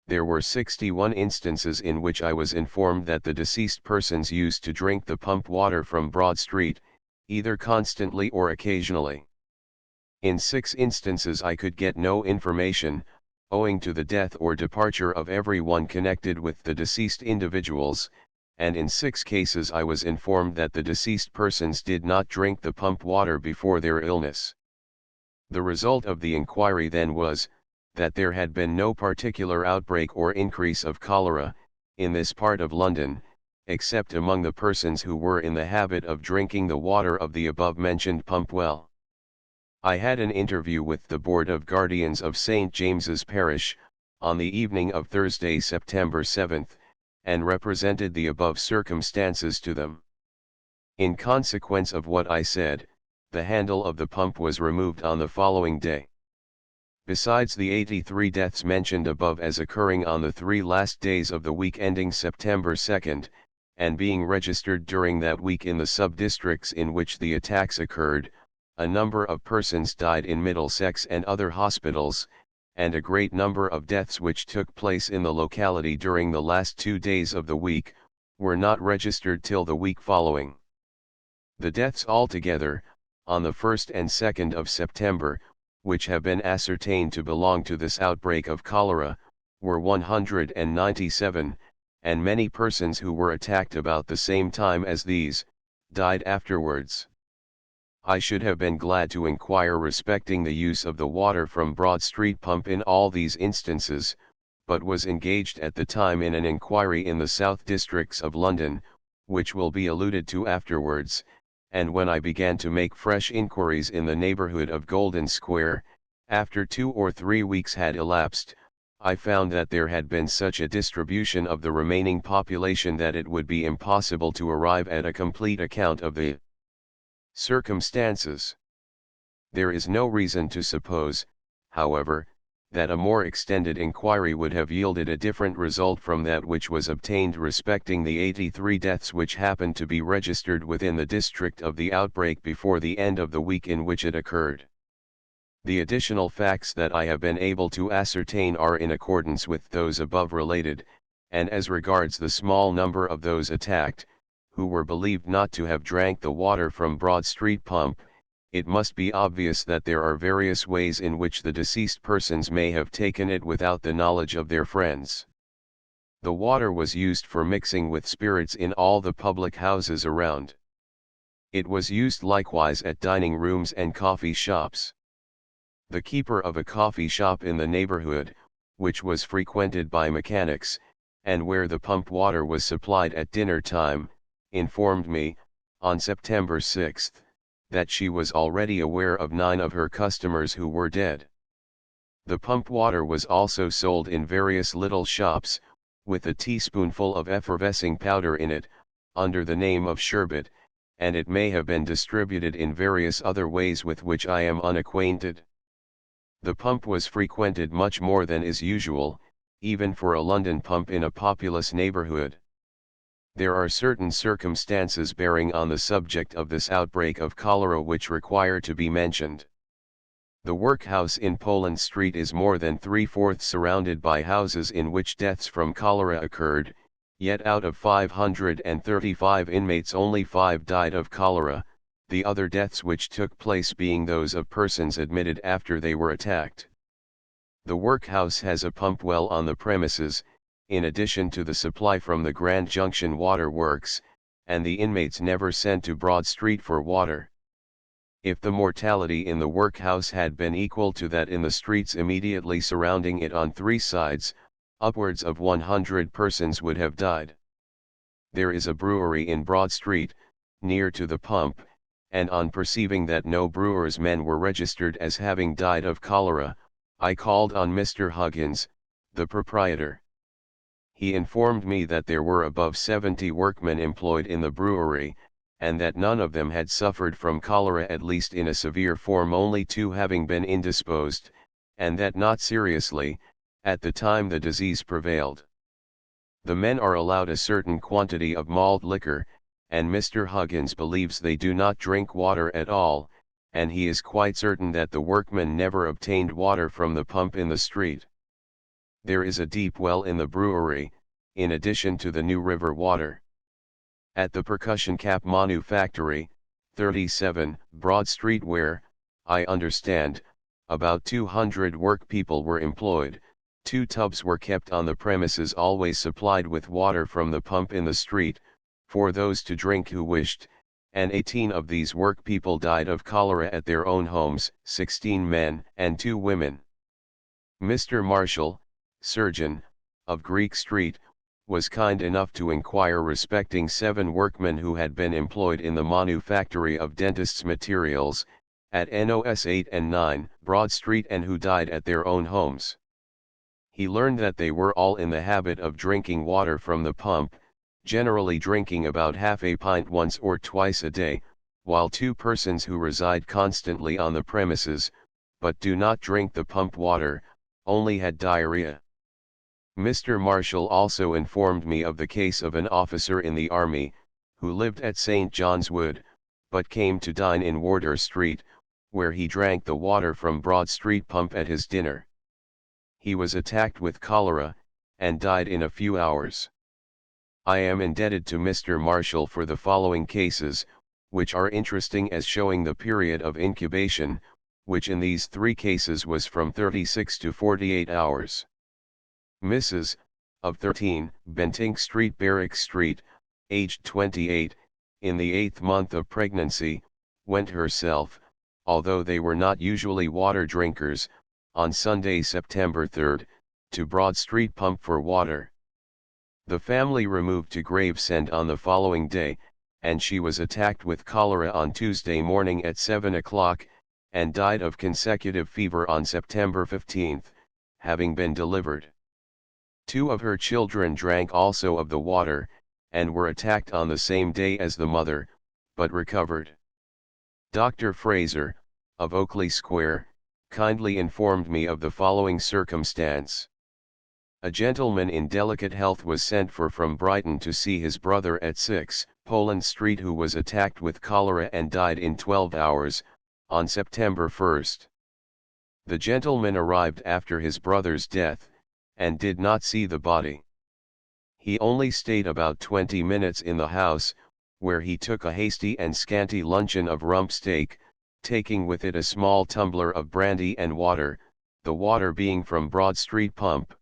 there were 61 instances in which I was informed that the deceased persons used to drink the pump water from Broad Street, either constantly or occasionally. In 6 instances I could get no information, owing to the death or departure of everyone connected with the deceased individuals, and in 6 cases I was informed that the deceased persons did not drink the pump water before their illness. The result of the inquiry then was, that there had been no particular outbreak or increase of cholera, in this part of London, except among the persons who were in the habit of drinking the water of the above-mentioned pump well. I had an interview with the Board of Guardians of St. James's Parish, on the evening of Thursday, September 7th, and represented the above circumstances to them. In consequence of what I said, the handle of the pump was removed on the following day. Besides the 83 deaths mentioned above as occurring on the 3 last days of the week ending September 2nd, and being registered during that week in the sub-districts in which the attacks occurred, a number of persons died in Middlesex and other hospitals, and a great number of deaths which took place in the locality during the last 2 days of the week, were not registered till the week following. The deaths altogether, on the 1st and 2nd of September, which have been ascertained to belong to this outbreak of cholera, were 197, and many persons who were attacked about the same time as these, died afterwards. I should have been glad to inquire respecting the use of the water from Broad Street pump in all these instances, but was engaged at the time in an inquiry in the South Districts of London, which will be alluded to afterwards, and when I began to make fresh inquiries in the neighbourhood of Golden Square, after 2 or 3 weeks had elapsed, I found that there had been such a distribution of the remaining population that it would be impossible to arrive at a complete account of the circumstances. There is no reason to suppose, however, that a more extended inquiry would have yielded a different result from that which was obtained respecting the 83 deaths which happened to be registered within the district of the outbreak before the end of the week in which it occurred. The additional facts that I have been able to ascertain are in accordance with those above related, and as regards the small number of those attacked, who were believed not to have drank the water from Broad Street pump, it must be obvious that there are various ways in which the deceased persons may have taken it without the knowledge of their friends. The water was used for mixing with spirits in all the public houses around. It was used likewise at dining rooms and coffee shops. The keeper of a coffee shop in the neighborhood, which was frequented by mechanics, and where the pumped water was supplied at dinner time, informed me, on September 6, that she was already aware of 9 of her customers who were dead. The pumped water was also sold in various little shops, with a teaspoonful of effervescing powder in it, under the name of sherbet, and it may have been distributed in various other ways with which I am unacquainted. The pump was frequented much more than is usual, even for a London pump in a populous neighbourhood. There are certain circumstances bearing on the subject of this outbreak of cholera which require to be mentioned. The workhouse in Poland Street is more than 3/4 surrounded by houses in which deaths from cholera occurred, yet out of 535 inmates only 5 died of cholera, the other deaths which took place being those of persons admitted after they were attacked. The workhouse has a pump well on the premises, in addition to the supply from the Grand Junction Water Works, and the inmates never sent to Broad Street for water. If the mortality in the workhouse had been equal to that in the streets immediately surrounding it on 3 sides, upwards of 100 persons would have died. There is a brewery in Broad Street, near to the pump, and on perceiving that no brewer's men were registered as having died of cholera, I called on Mr. Huggins, the proprietor. He informed me that there were above 70 workmen employed in the brewery, and that none of them had suffered from cholera, at least in a severe form, only 2 having been indisposed, and that not seriously, at the time the disease prevailed. The men are allowed a certain quantity of malt liquor, and Mr. Huggins believes they do not drink water at all, and he is quite certain that the workmen never obtained water from the pump in the street. There is a deep well in the brewery, in addition to the new river water. At the percussion cap manufactory, 37, Broad Street, where, I understand, about 200 work people were employed, 2 tubs were kept on the premises always supplied with water from the pump in the street, for those to drink who wished, and 18 of these work people died of cholera at their own homes, 16 men and 2 women. Mr. Marshall, surgeon, of Greek Street, was kind enough to inquire respecting 7 workmen who had been employed in the manufactory of dentists' materials, at NOS 8 and 9, Broad Street, and who died at their own homes. He learned that they were all in the habit of drinking water from the pump, generally drinking about half a pint once or twice a day, while 2 persons who reside constantly on the premises, but do not drink the pump water, only had diarrhea. Mr. Marshall also informed me of the case of an officer in the army, who lived at St. John's Wood, but came to dine in Wardour Street, where he drank the water from Broad Street pump at his dinner. He was attacked with cholera, and died in a few hours. I am indebted to Mr. Marshall for the following cases, which are interesting as showing the period of incubation, which in these 3 cases was from 36 to 48 hours. Mrs., of 13, Bentinck Street, Barrack Street, aged 28, in the 8th month of pregnancy, went herself, although they were not usually water drinkers, on Sunday, September 3, to Broad Street pump for water. The family removed to Gravesend on the following day, and she was attacked with cholera on Tuesday morning at 7 o'clock, and died of consecutive fever on September 15, having been delivered. 2 of her children drank also of the water, and were attacked on the same day as the mother, but recovered. Dr. Fraser, of Oakley Square, kindly informed me of the following circumstance. A gentleman in delicate health was sent for from Brighton to see his brother at 6, Poland Street, who was attacked with cholera and died in 12 hours, on September 1. The gentleman arrived after his brother's death, and did not see the body. He only stayed about 20 minutes in the house, where he took a hasty and scanty luncheon of rump steak, taking with it a small tumbler of brandy and water, the water being from Broad Street pump.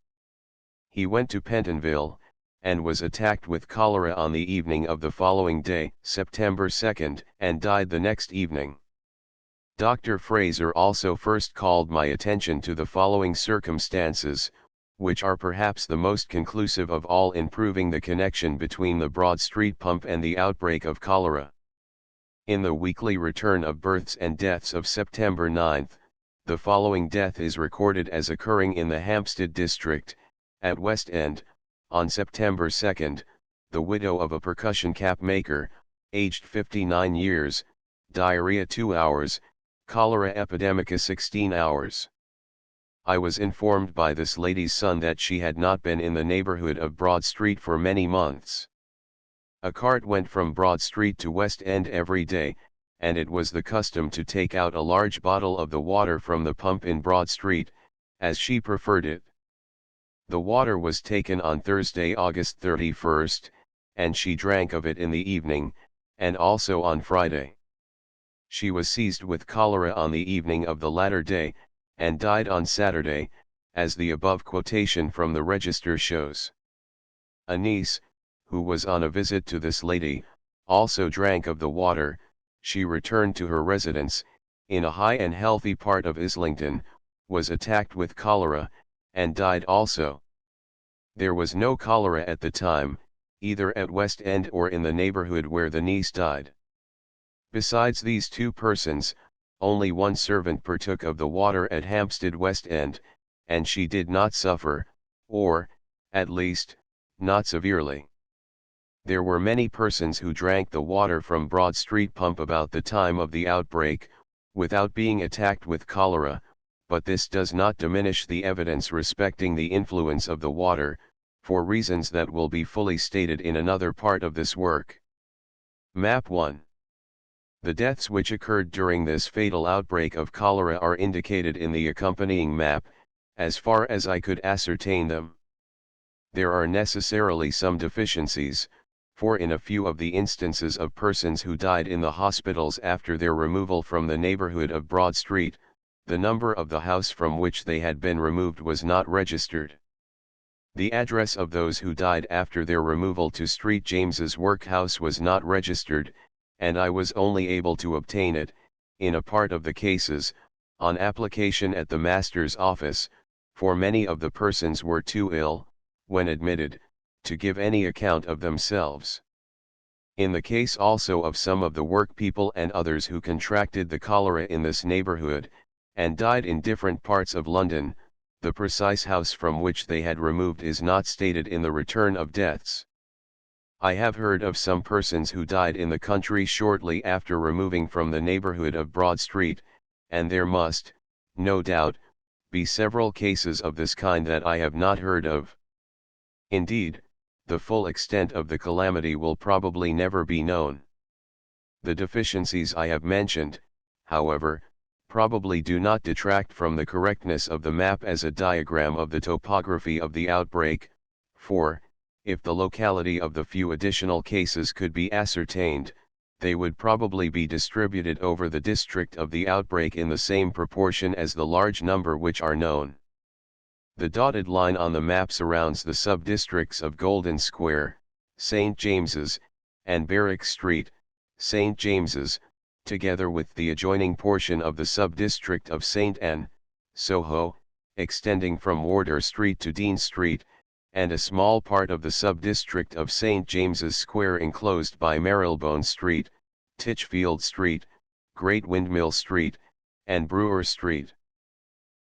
He went to Pentonville, and was attacked with cholera on the evening of the following day, September 2, and died the next evening. Dr. Fraser also first called my attention to the following circumstances, which are perhaps the most conclusive of all in proving the connection between the Broad Street pump and the outbreak of cholera. In the weekly return of births and deaths of September 9, the following death is recorded as occurring in the Hampstead district, at West End, on September 2, the widow of a percussion cap maker, aged 59 years, diarrhea 2 hours, cholera epidemica 16 hours. I was informed by this lady's son that she had not been in the neighborhood of Broad Street for many months. A cart went from Broad Street to West End every day, and it was the custom to take out a large bottle of the water from the pump in Broad Street, as she preferred it. The water was taken on Thursday, August 31, and she drank of it in the evening, and also on Friday. She was seized with cholera on the evening of the latter day, and died on Saturday, as the above quotation from the register shows. A niece, who was on a visit to this lady, also drank of the water. She returned to her residence, in a high and healthy part of Islington, was attacked with cholera, and died also. There was no cholera at the time, either at West End or in the neighborhood where the niece died. Besides these two persons, only one servant partook of the water at Hampstead West End, and she did not suffer, or, at least, not severely. There were many persons who drank the water from Broad Street pump about the time of the outbreak, without being attacked with cholera, but this does not diminish the evidence respecting the influence of the water, for reasons that will be fully stated in another part of this work. Map 1. The deaths which occurred during this fatal outbreak of cholera are indicated in the accompanying map, as far as I could ascertain them. There are necessarily some deficiencies, for in a few of the instances of persons who died in the hospitals after their removal from the neighborhood of Broad Street, the number of the house from which they had been removed was not registered. The address of those who died after their removal to St. James's Workhouse was not registered, and I was only able to obtain it, in a part of the cases, on application at the master's office, for many of the persons were too ill, when admitted, to give any account of themselves. In the case also of some of the workpeople and others who contracted the cholera in this neighborhood, and died in different parts of London, the precise house from which they had removed is not stated in the return of deaths. I have heard of some persons who died in the country shortly after removing from the neighborhood of Broad Street, and there must, no doubt, be several cases of this kind that I have not heard of. Indeed, the full extent of the calamity will probably never be known. The deficiencies I have mentioned, however, probably do not detract from the correctness of the map as a diagram of the topography of the outbreak, for, if the locality of the few additional cases could be ascertained, they would probably be distributed over the district of the outbreak in the same proportion as the large number which are known. The dotted line on the map surrounds the sub-districts of Golden Square, St. James's, and Barrack Street, St. James's, together with the adjoining portion of the sub-district of St. Anne, Soho, extending from Wardour Street to Dean Street, and a small part of the sub-district of St. James's Square enclosed by Marylebone Street, Titchfield Street, Great Windmill Street, and Brewer Street.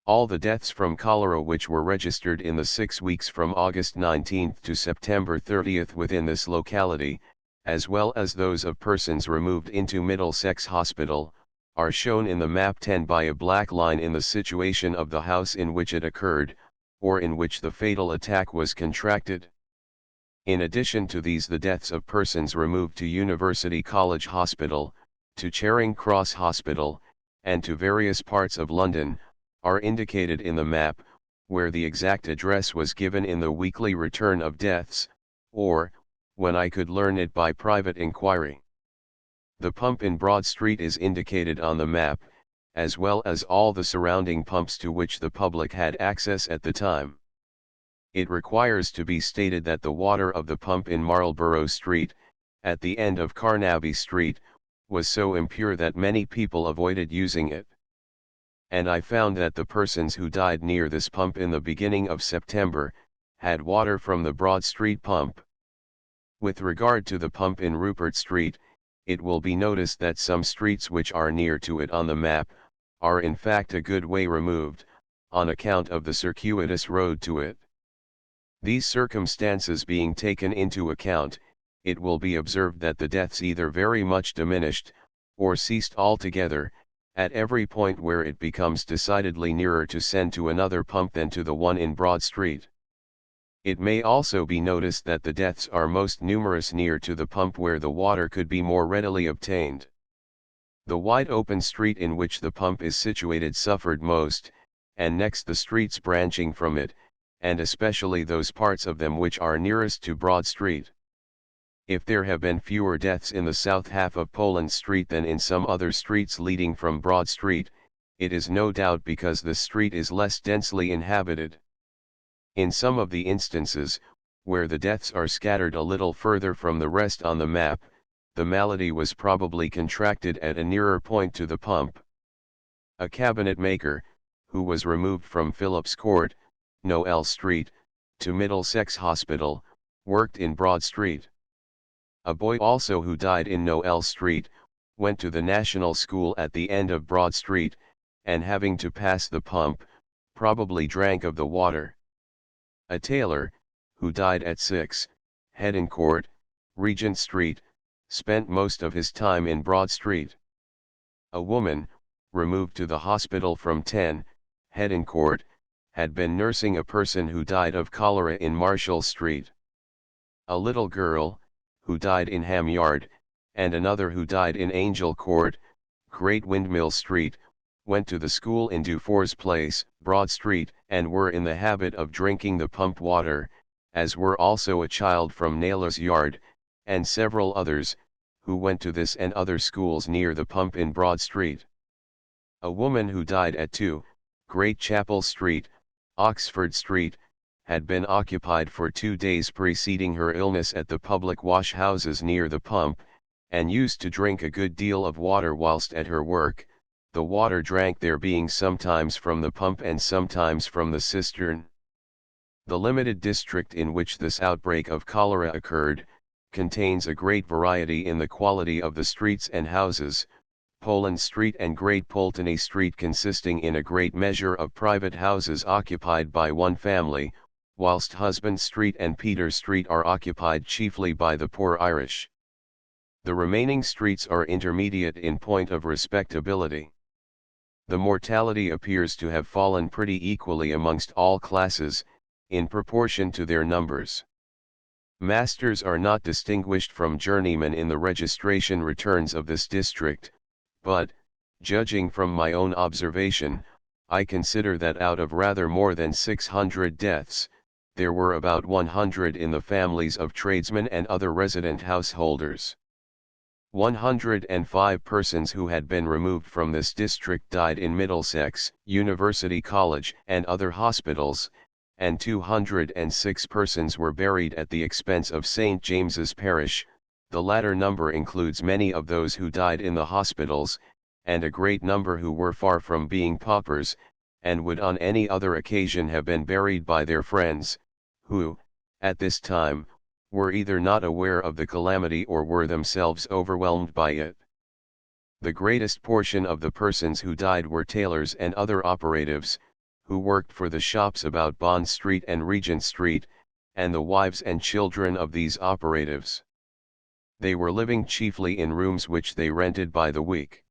All the deaths from cholera which were registered in the 6 weeks from August 19 to September 30 within this locality, as well as those of persons removed into Middlesex Hospital, are shown in the map 10 by a black line in the situation of the house in which it occurred, or in which the fatal attack was contracted. In addition to these, the deaths of persons removed to University College Hospital, to Charing Cross Hospital, and to various parts of London, are indicated in the map, where the exact address was given in the weekly return of deaths, or, when I could learn it by private inquiry. The pump in Broad Street is indicated on the map, as well as all the surrounding pumps to which the public had access at the time. It requires to be stated that the water of the pump in Marlborough Street, at the end of Carnaby Street, was so impure that many people avoided using it. and I found that the persons who died near this pump in the beginning of September, had water from the Broad Street pump. With regard to the pump in Rupert Street, it will be noticed that some streets which are near to it on the map, are in fact a good way removed, on account of the circuitous road to it. These circumstances being taken into account, it will be observed that the deaths either very much diminished, or ceased altogether, at every point where it becomes decidedly nearer to send to another pump than to the one in Broad Street. It may also be noticed that the deaths are most numerous near to the pump where the water could be more readily obtained. The wide open street in which the pump is situated suffered most, and next the streets branching from it, and especially those parts of them which are nearest to Broad Street. If there have been fewer deaths in the south half of Poland Street than in some other streets leading from Broad Street, it is no doubt because this street is less densely inhabited. In some of the instances, where the deaths are scattered a little further from the rest on the map, the malady was probably contracted at a nearer point to the pump. A cabinet maker, who was removed from Phillips Court, Noel Street, to Middlesex Hospital, worked in Broad Street. A boy also who died in Noel Street, went to the National School at the end of Broad Street, and having to pass the pump, probably drank of the water. A tailor, who died at 6, Heddon Court, Regent Street, spent most of his time in Broad Street. A woman, removed to the hospital from 10, Heddon Court, had been nursing a person who died of cholera in Marshall Street. A little girl, who died in Ham Yard, and another who died in Angel Court, Great Windmill Street, went to the school in Dufour's Place, Broad Street, and were in the habit of drinking the pump water, as were also a child from Naylor's Yard, and several others, who went to this and other schools near the pump in Broad Street. A woman who died at 2, Great Chapel Street, Oxford Street, had been occupied for 2 days preceding her illness at the public wash houses near the pump, and used to drink a good deal of water whilst at her work, the water drank there being sometimes from the pump and sometimes from the cistern. The limited district in which this outbreak of cholera occurred, contains a great variety in the quality of the streets and houses, Poland Street and Great Pulteney Street consisting in a great measure of private houses occupied by one family, whilst Husband Street and Peter Street are occupied chiefly by the poor Irish. The remaining streets are intermediate in point of respectability. The mortality appears to have fallen pretty equally amongst all classes, in proportion to their numbers. Masters are not distinguished from journeymen in the registration returns of this district, but, judging from my own observation, I consider that out of rather more than 600 deaths, there were about 100 in the families of tradesmen and other resident householders. 105 persons who had been removed from this district died in Middlesex, University College and other hospitals, and 206 persons were buried at the expense of St. James's Parish. The latter number includes many of those who died in the hospitals, and a great number who were far from being paupers, and would on any other occasion have been buried by their friends, who, at this time, were either not aware of the calamity or were themselves overwhelmed by it. The greatest portion of the persons who died were tailors and other operatives, who worked for the shops about Bond Street and Regent Street, and the wives and children of these operatives. They were living chiefly in rooms which they rented by the week.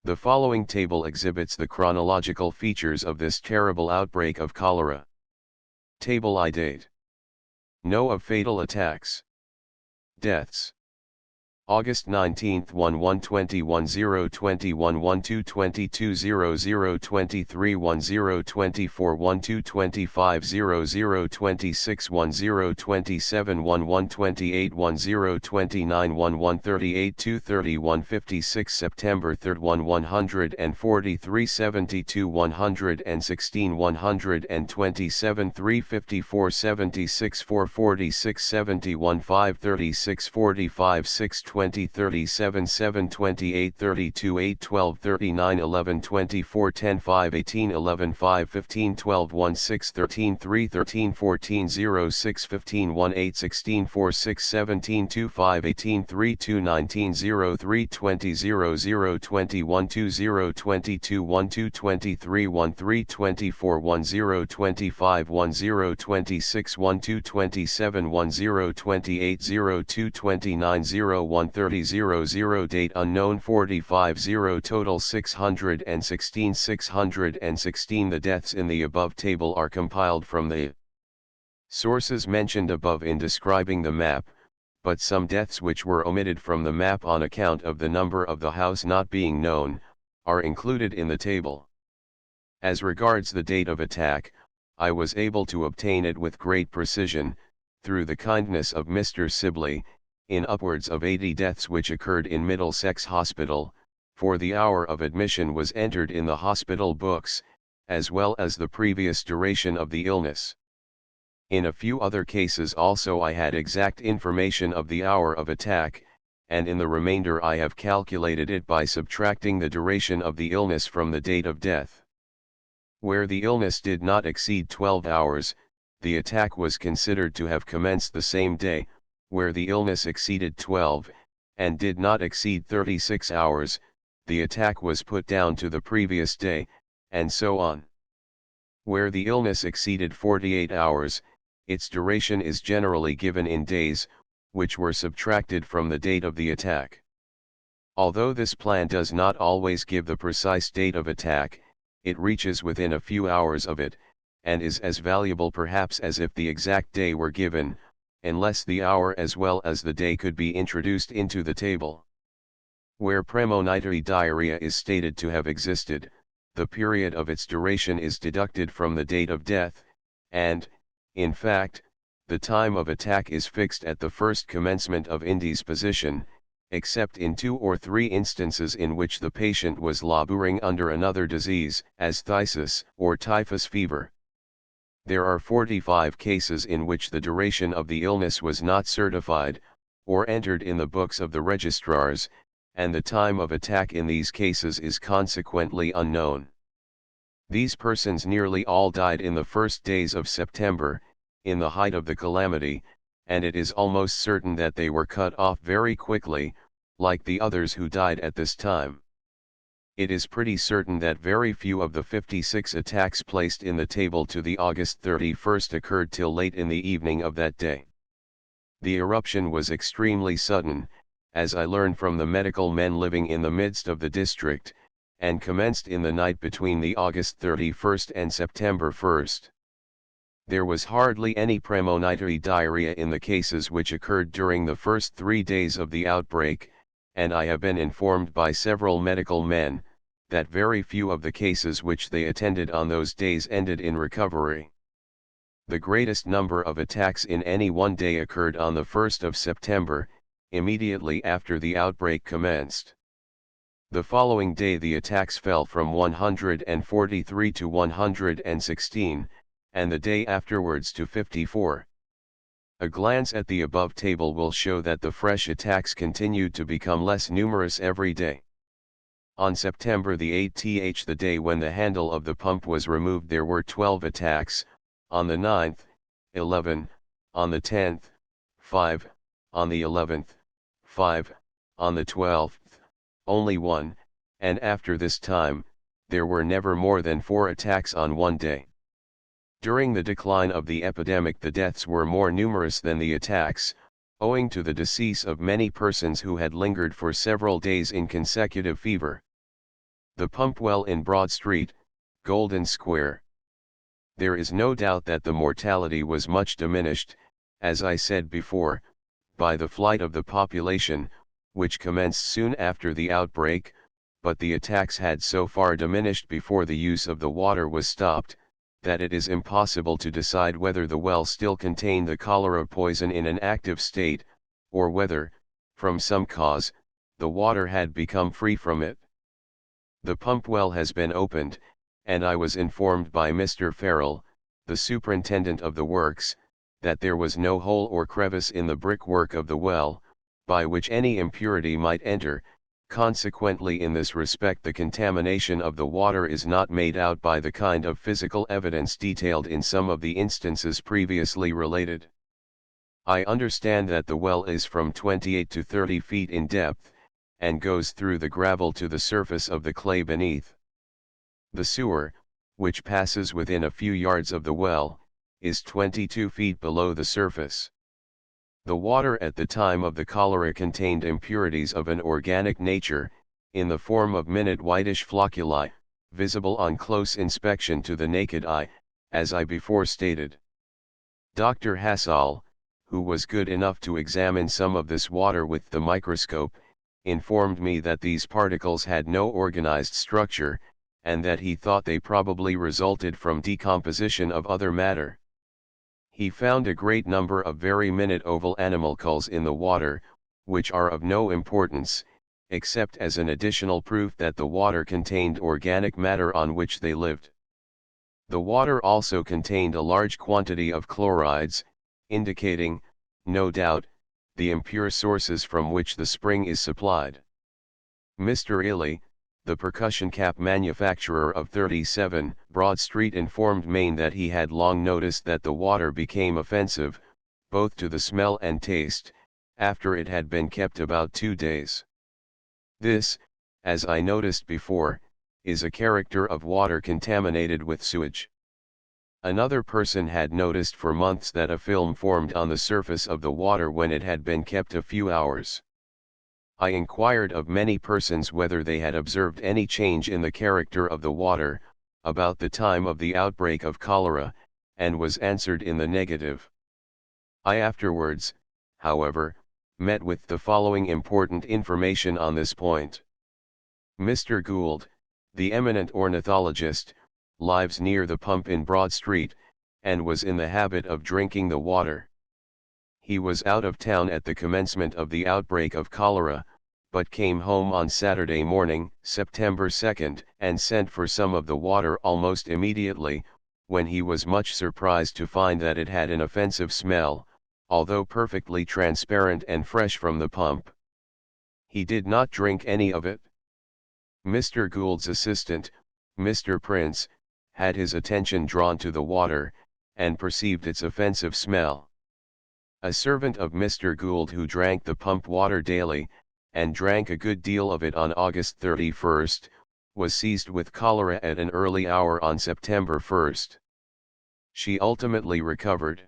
The following table exhibits the chronological features of this terrible outbreak of cholera. Table I date. No of fatal attacks. Deaths. August 19, 1/1/21 0/21 1/2/22 00/23 10/24 1/2/25 00/26 10/27 1/1/28 10/29 1/1/38 2/31 56 September 3 143 72 116 127 354 76 446 71 536 45 6 20 37 7 28 32 8 12 39 11 24 10 5 18 11 5 15 12 1 6 13 3 13 14 0 6 15 1 8 16 4 6 17 2 5 18 3 2 19 0 3 20 0 0 21 2 0 22 1 2 23 1 3 24 1 0 25 1 0 26 1 2 27 1 0 28 0 2 29 0 1 30 0 0 date unknown 45 0 total 616. The deaths in the above table are compiled from the sources mentioned above in describing the map, but some deaths which were omitted from the map on account of the number of the house not being known, are included in the table. As regards the date of attack, I was able to obtain it with great precision, through the kindness of Mr. Sibley, in upwards of 80 deaths which occurred in Middlesex Hospital, for the hour of admission was entered in the hospital books, as well as the previous duration of the illness. In a few other cases also I had exact information of the hour of attack, and in the remainder I have calculated it by subtracting the duration of the illness from the date of death. Where the illness did not exceed 12 hours, the attack was considered to have commenced the same day. Where the illness exceeded 12, and did not exceed 36 hours, the attack was put down to the previous day, and so on. Where the illness exceeded 48 hours, its duration is generally given in days, which were subtracted from the date of the attack. Although this plan does not always give the precise date of attack, it reaches within a few hours of it, and is as valuable perhaps as if the exact day were given, unless the hour as well as the day could be introduced into the table. Where premonitory diarrhea is stated to have existed, the period of its duration is deducted from the date of death, and, in fact, the time of attack is fixed at the first commencement of indisposition, except in 2 or 3 instances in which the patient was laboring under another disease, as phthisis or typhus fever. There are 45 cases in which the duration of the illness was not certified, or entered in the books of the registrars, and the time of attack in these cases is consequently unknown. These persons nearly all died in the first days of September, in the height of the calamity, and it is almost certain that they were cut off very quickly, like the others who died at this time. It is pretty certain that very few of the 56 attacks placed in the table to the August 31st occurred till late in the evening of that day. The eruption was extremely sudden, as I learned from the medical men living in the midst of the district, and commenced in the night between the August 31st and September 1st. There was hardly any premonitory diarrhea in the cases which occurred during the first 3 days of the outbreak, and I have been informed by several medical men, that very few of the cases which they attended on those days ended in recovery. The greatest number of attacks in any one day occurred on the 1st of September, immediately after the outbreak commenced. The following day the attacks fell from 143 to 116, and the day afterwards to 54. A glance at the above table will show that the fresh attacks continued to become less numerous every day. On September the 8th, the day when the handle of the pump was removed, there were 12 attacks, on the 9th, 11, on the 10th, 5, on the 11th, 5, on the 12th, only 1, and after this time, there were never more than 4 attacks on one day. During the decline of the epidemic the deaths were more numerous than the attacks, owing to the decease of many persons who had lingered for several days in consecutive fever. The Pump Well in Broad Street, Golden Square. There is no doubt that the mortality was much diminished, as I said before, by the flight of the population, which commenced soon after the outbreak, but the attacks had so far diminished before the use of the water was stopped, that it is impossible to decide whether the well still contained the cholera poison in an active state, or whether, from some cause, the water had become free from it. The pump well has been opened, and I was informed by Mr. Farrell, the superintendent of the works, that there was no hole or crevice in the brickwork of the well, by which any impurity might enter. Consequently, in this respect the contamination of the water is not made out by the kind of physical evidence detailed in some of the instances previously related. I understand that the well is from 28 to 30 feet in depth, and goes through the gravel to the surface of the clay beneath. The sewer, which passes within a few yards of the well, is 22 feet below the surface. The water at the time of the cholera contained impurities of an organic nature, in the form of minute whitish flocculi, visible on close inspection to the naked eye, as I before stated. Dr. Hassall, who was good enough to examine some of this water with the microscope, informed me that these particles had no organized structure, and that he thought they probably resulted from decomposition of other matter. He found a great number of very minute oval animalcules in the water, which are of no importance, except as an additional proof that the water contained organic matter on which they lived. The water also contained a large quantity of chlorides, indicating, no doubt, the impure sources from which the spring is supplied. Mr. Illy, the percussion cap manufacturer of 37 Broad Street, informed Maine that he had long noticed that the water became offensive, both to the smell and taste, after it had been kept about 2 days. This, as I noticed before, is a character of water contaminated with sewage. Another person had noticed for months that a film formed on the surface of the water when it had been kept a few hours. I inquired of many persons whether they had observed any change in the character of the water, about the time of the outbreak of cholera, and was answered in the negative. I afterwards, however, met with the following important information on this point. Mr. Gould, the eminent ornithologist, lives near the pump in Broad Street, and was in the habit of drinking the water. He was out of town at the commencement of the outbreak of cholera, but came home on Saturday morning, September 2nd, and sent for some of the water almost immediately, when he was much surprised to find that it had an offensive smell, although perfectly transparent and fresh from the pump. He did not drink any of it. Mr. Gould's assistant, Mr. Prince, had his attention drawn to the water, and perceived its offensive smell. A servant of Mr. Gould who drank the pump water daily, and drank a good deal of it on August 31st, was seized with cholera at an early hour on September 1st. She ultimately recovered.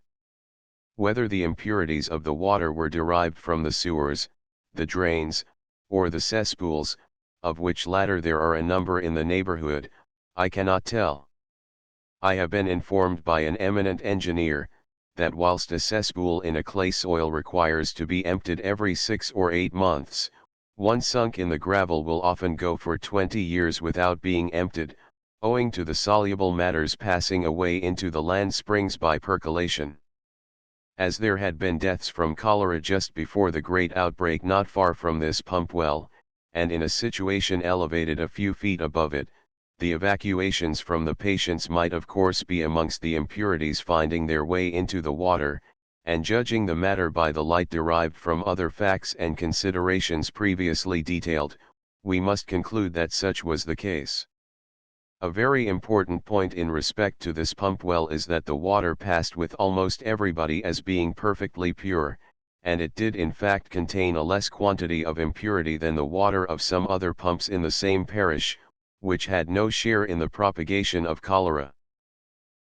Whether the impurities of the water were derived from the sewers, the drains, or the cesspools, of which latter there are a number in the neighborhood, I cannot tell. I have been informed by an eminent engineer, that whilst a cesspool in a clay soil requires to be emptied every 6 or 8 months, one sunk in the gravel will often go for 20 years without being emptied, owing to the soluble matters passing away into the land springs by percolation. As there had been deaths from cholera just before the great outbreak not far from this pump well, and in a situation elevated a few feet above it, the evacuations from the patients might of course be amongst the impurities finding their way into the water, and judging the matter by the light derived from other facts and considerations previously detailed, we must conclude that such was the case. A very important point in respect to this pump well is that the water passed with almost everybody as being perfectly pure, and it did in fact contain a less quantity of impurity than the water of some other pumps in the same parish, which had no share in the propagation of cholera.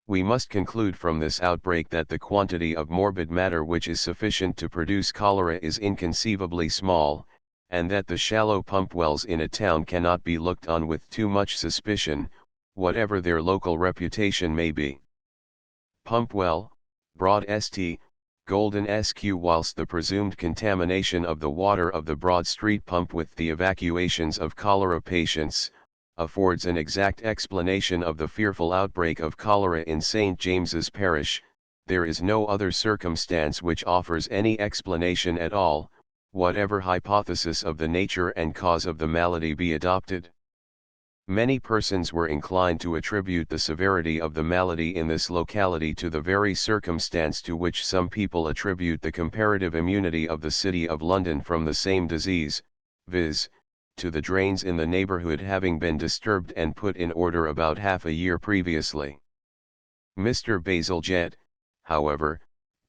We must conclude from this outbreak that the quantity of morbid matter which is sufficient to produce cholera is inconceivably small, and that the shallow pump wells in a town cannot be looked on with too much suspicion, whatever their local reputation may be. Pump well, Broad St. Golden Sq. Whilst the presumed contamination of the water of the Broad Street pump with the evacuations of cholera patients, affords an exact explanation of the fearful outbreak of cholera in St. James's Parish, there is no other circumstance which offers any explanation at all, whatever hypothesis of the nature and cause of the malady be adopted. Many persons were inclined to attribute the severity of the malady in this locality to the very circumstance to which some people attribute the comparative immunity of the City of London from the same disease, viz., to the drains in the neighbourhood having been disturbed and put in order about half a year previously. Mr. Bazalgette, however,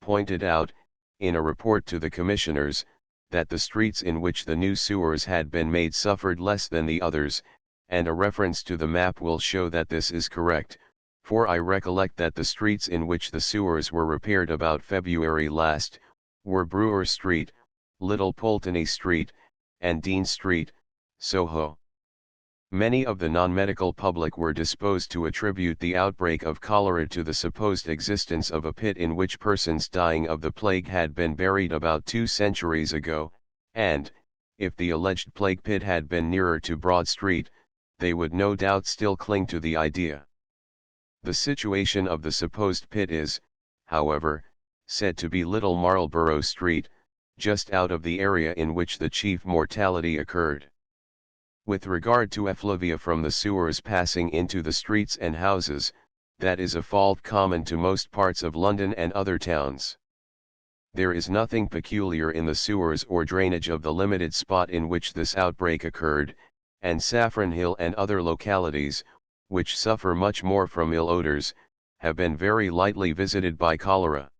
pointed out, in a report to the commissioners, that the streets in which the new sewers had been made suffered less than the others, and a reference to the map will show that this is correct, for I recollect that the streets in which the sewers were repaired about February last, were Brewer Street, Little Pulteney Street, and Dean Street, Soho. Many of the non-medical public were disposed to attribute the outbreak of cholera to the supposed existence of a pit in which persons dying of the plague had been buried about 2 centuries ago, and, if the alleged plague pit had been nearer to Broad Street, they would no doubt still cling to the idea. The situation of the supposed pit is, however, said to be Little Marlborough Street, just out of the area in which the chief mortality occurred. With regard to effluvia from the sewers passing into the streets and houses, that is a fault common to most parts of London and other towns. There is nothing peculiar in the sewers or drainage of the limited spot in which this outbreak occurred, and Saffron Hill and other localities, which suffer much more from ill odors, have been very lightly visited by cholera.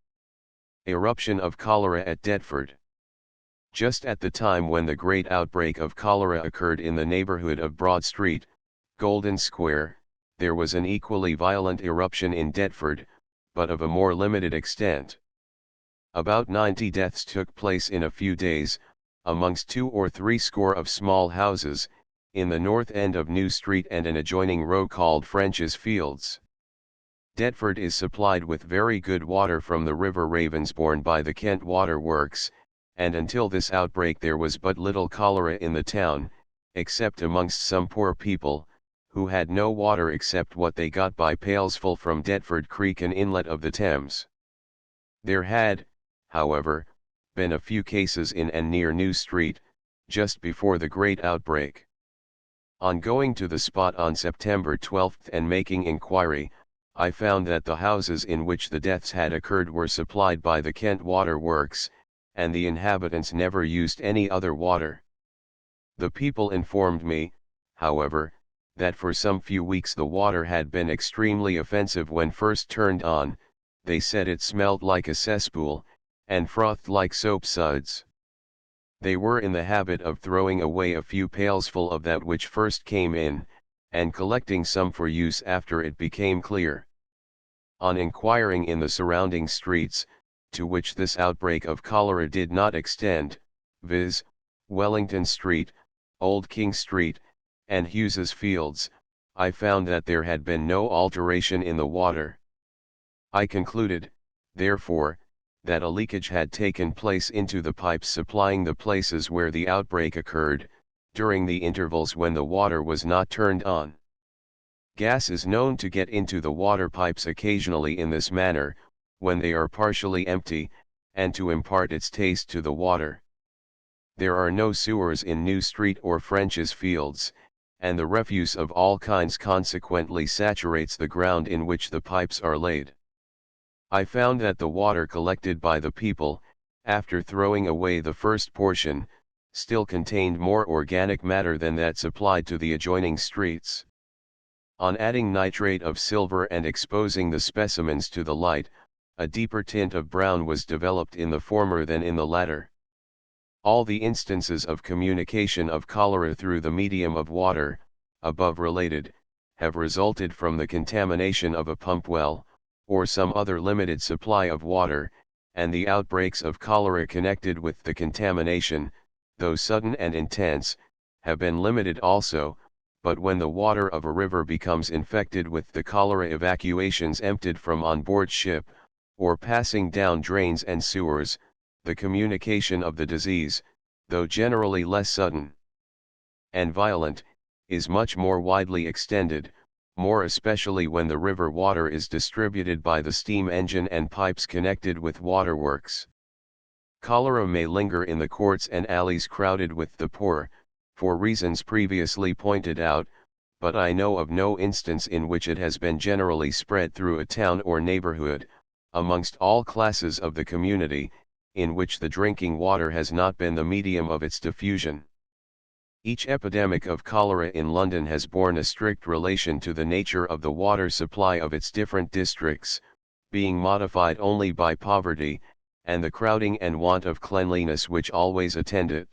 Eruption of cholera at Deptford. Just at the time when the great outbreak of cholera occurred in the neighborhood of Broad Street, Golden Square, there was an equally violent eruption in Deptford, but of a more limited extent. About 90 deaths took place in a few days, amongst 2 or 3 score of small houses, in the north end of New Street and an adjoining row called French's Fields. Deptford is supplied with very good water from the River Ravensbourne by the Kent Water Works, and until this outbreak there was but little cholera in the town, except amongst some poor people, who had no water except what they got by pailsful from Deptford Creek, an inlet of the Thames. There had, however, been a few cases in and near New Street, just before the great outbreak. On going to the spot on September 12 and making inquiry, I found that the houses in which the deaths had occurred were supplied by the Kent Water Works, and the inhabitants never used any other water. The people informed me, however, that for some few weeks the water had been extremely offensive when first turned on. They said it smelled like a cesspool, and frothed like soap suds. They were in the habit of throwing away a few pailsful of that which first came in, and collecting some for use after it became clear. On inquiring in the surrounding streets, to which this outbreak of cholera did not extend, viz., Wellington Street, Old King Street, and Hughes's Fields, I found that there had been no alteration in the water. I concluded, therefore, that a leakage had taken place into the pipes supplying the places where the outbreak occurred, during the intervals when the water was not turned on. Gas is known to get into the water pipes occasionally in this manner, when they are partially empty, and to impart its taste to the water. There are no sewers in New Street or French's Fields, and the refuse of all kinds consequently saturates the ground in which the pipes are laid. I found that the water collected by the people, after throwing away the first portion, still contained more organic matter than that supplied to the adjoining streets. On adding nitrate of silver and exposing the specimens to the light, a deeper tint of brown was developed in the former than in the latter. All the instances of communication of cholera through the medium of water, above related, have resulted from the contamination of a pump well, or some other limited supply of water, and the outbreaks of cholera connected with the contamination, though sudden and intense, have been limited also, but when the water of a river becomes infected with the cholera evacuations emptied from on board ship, or passing down drains and sewers, the communication of the disease, though generally less sudden and violent, is much more widely extended, more especially when the river water is distributed by the steam engine and pipes connected with waterworks. Cholera may linger in the courts and alleys crowded with the poor, for reasons previously pointed out, but I know of no instance in which it has been generally spread through a town or neighborhood, amongst all classes of the community, in which the drinking water has not been the medium of its diffusion. Each epidemic of cholera in London has borne a strict relation to the nature of the water supply of its different districts, being modified only by poverty, and the crowding and want of cleanliness which always attend it.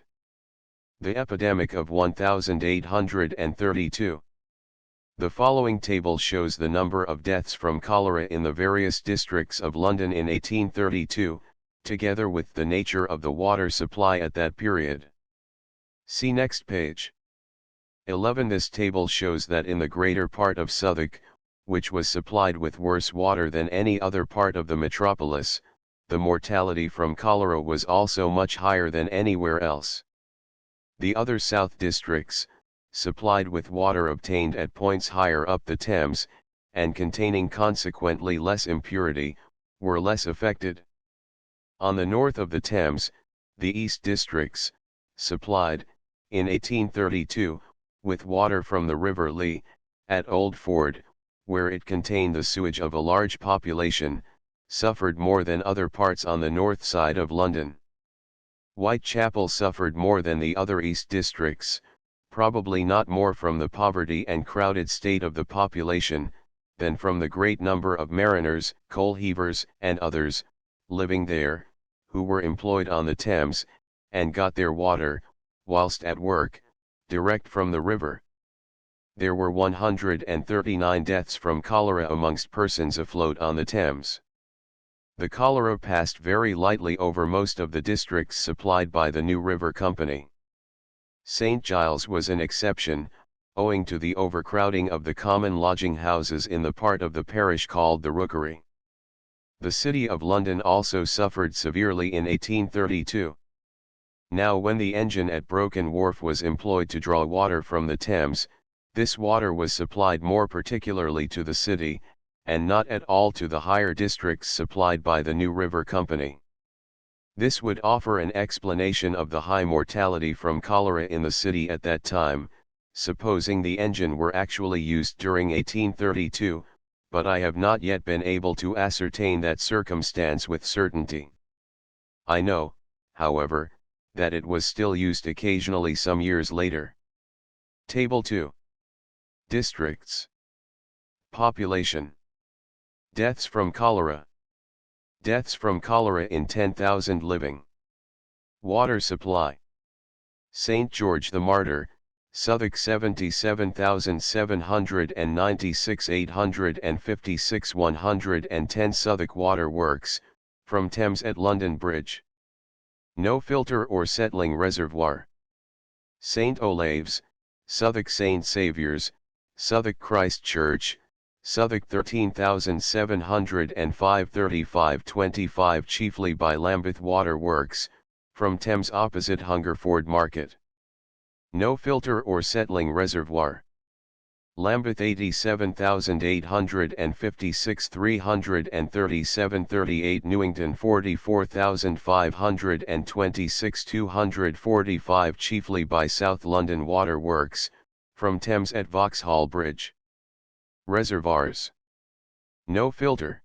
The epidemic of 1832. The following table shows the number of deaths from cholera in the various districts of London in 1832, together with the nature of the water supply at that period. See next page. 11. This table shows that in the greater part of Southwark, which was supplied with worse water than any other part of the metropolis, the mortality from cholera was also much higher than anywhere else. The other south districts, supplied with water obtained at points higher up the Thames, and containing consequently less impurity, were less affected. On the north of the Thames, the east districts, supplied, in 1832, with water from the River Lee, at Old Ford, where it contained the sewage of a large population, suffered more than other parts on the north side of London. Whitechapel suffered more than the other east districts, probably not more from the poverty and crowded state of the population, than from the great number of mariners, coal heavers, and others, living there, who were employed on the Thames, and got their water, whilst at work, direct from the river. There were 139 deaths from cholera amongst persons afloat on the Thames. The cholera passed very lightly over most of the districts supplied by the New River Company. St. Giles was an exception, owing to the overcrowding of the common lodging houses in the part of the parish called the Rookery. The City of London also suffered severely in 1832. Now when the engine at Broken Wharf was employed to draw water from the Thames, this water was supplied more particularly to the city, and not at all to the higher districts supplied by the New River Company. This would offer an explanation of the high mortality from cholera in the city at that time, supposing the engine were actually used during 1832, but I have not yet been able to ascertain that circumstance with certainty. I know, however, that it was still used occasionally some years later. Table 2. Districts. Population. Deaths from cholera. Deaths from cholera in 10,000 living. Water supply. St. George the Martyr, Southwark 77,796 856 110 Southwark Water Works, from Thames at London Bridge. No filter or settling reservoir. St. Olave's, Southwark St. Saviour's, Southwark Christ Church, Southwark 13,705 3525 chiefly by Lambeth Water Works, from Thames opposite Hungerford Market. No filter or settling reservoir. Lambeth 87,856 337 38 Newington 44,526 245 chiefly by South London Water Works, from Thames at Vauxhall Bridge. Reservoirs. No filter.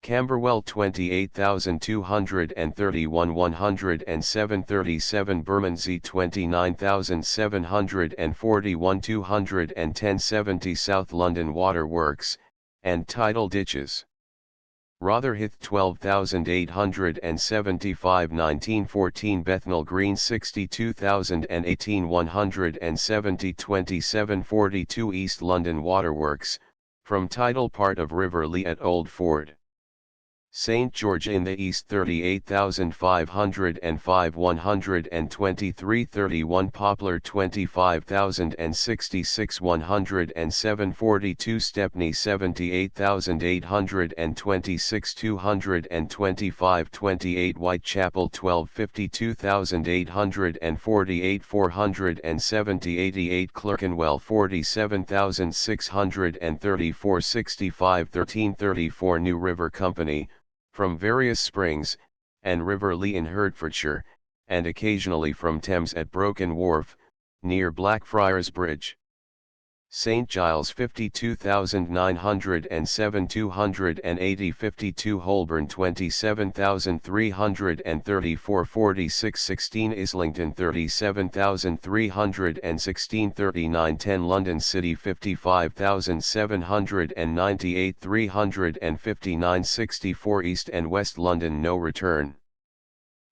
Camberwell 28,231 107 37 Bermondsey 29,741 210 70 South London Water Works, and tidal ditches. Rotherhithe 12,875 1914 Bethnal Green 62,018 170 27 42 East London Waterworks, from tidal part of River Lee at Old Ford. St. George in the East 38,505 123 31 Poplar 25,066 107 42 Stepney 78,826 225 28 Whitechapel 12,52,848 470 88 Clerkenwell 47,634 65 1334 New River Company, from various springs, and River Lee in Hertfordshire, and occasionally from Thames at Broken Wharf, near Blackfriars Bridge. St. Giles 52,907 280 52 Holborn 27,334 46 16 Islington 37,316 39 10 London City 55,798 359 64 East and West London no return.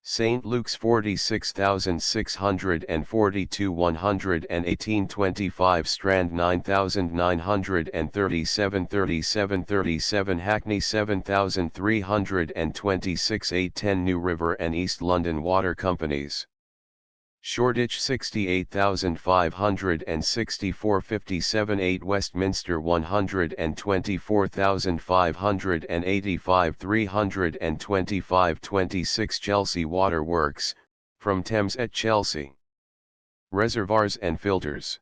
St. Luke's 46,642 118 25 Strand 9,937 37 37 Hackney 7,326 810 New River and East London Water Companies. Shoreditch 68,564 57 8 Westminster 124,585 325 26 Chelsea Water Works, from Thames at Chelsea. Reservoirs and filters.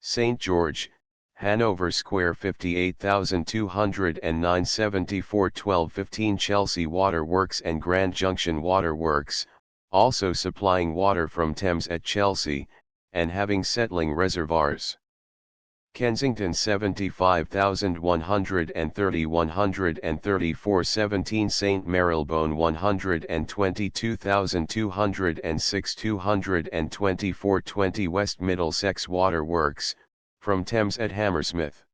St. George, Hanover Square 58,209 74 12 15 Chelsea Water Works and Grand Junction Water Works, also supplying water from Thames at Chelsea, and having settling reservoirs. Kensington 75,130 134 17 St. Marylebone 122,206 224 20 West Middlesex Water Works, from Thames at Hammersmith.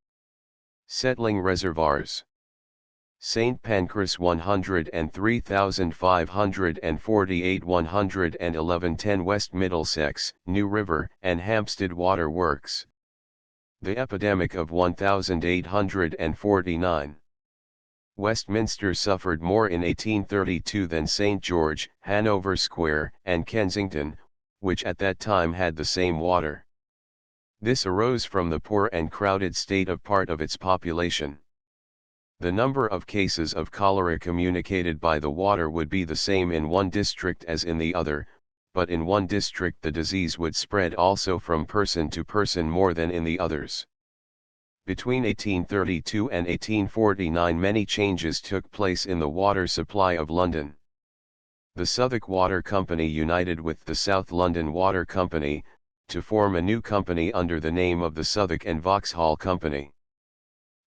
Settling reservoirs. St. Pancras 103,548 111 10 West Middlesex, New River and Hampstead Water Works. The epidemic of 1849. Westminster suffered more in 1832 than St. George, Hanover Square and Kensington, which at that time had the same water. This arose from the poor and crowded state of part of its population. The number of cases of cholera communicated by the water would be the same in one district as in the other, but in one district the disease would spread also from person to person more than in the others. Between 1832 and 1849 many changes took place in the water supply of London. The Southwark Water Company united with the South London Water Company, to form a new company under the name of the Southwark and Vauxhall Company.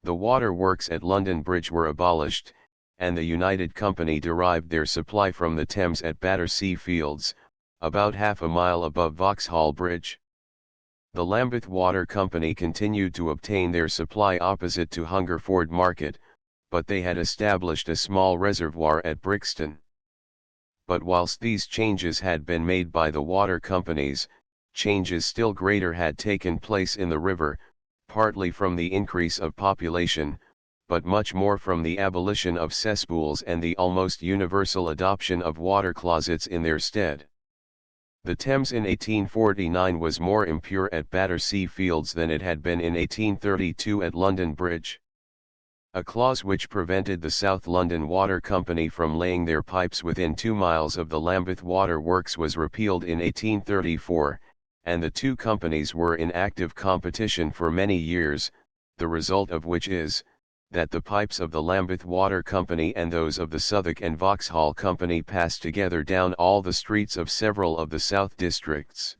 The water works at London Bridge were abolished, and the united company derived their supply from the Thames at Battersea Fields, about half a mile above Vauxhall Bridge. The Lambeth Water Company continued to obtain their supply opposite to Hungerford Market, but they had established a small reservoir at Brixton. But whilst these changes had been made by the water companies, changes still greater had taken place in the river, partly from the increase of population, but much more from the abolition of cesspools and the almost universal adoption of water closets in their stead. The Thames in 1849 was more impure at Battersea Fields than it had been in 1832 at London Bridge. A clause which prevented the South London Water Company from laying their pipes within 2 miles of the Lambeth Water Works was repealed in 1834, and the two companies were in active competition for many years, the result of which is, that the pipes of the Lambeth Water Company and those of the Southwark and Vauxhall Company passed together down all the streets of several of the south districts.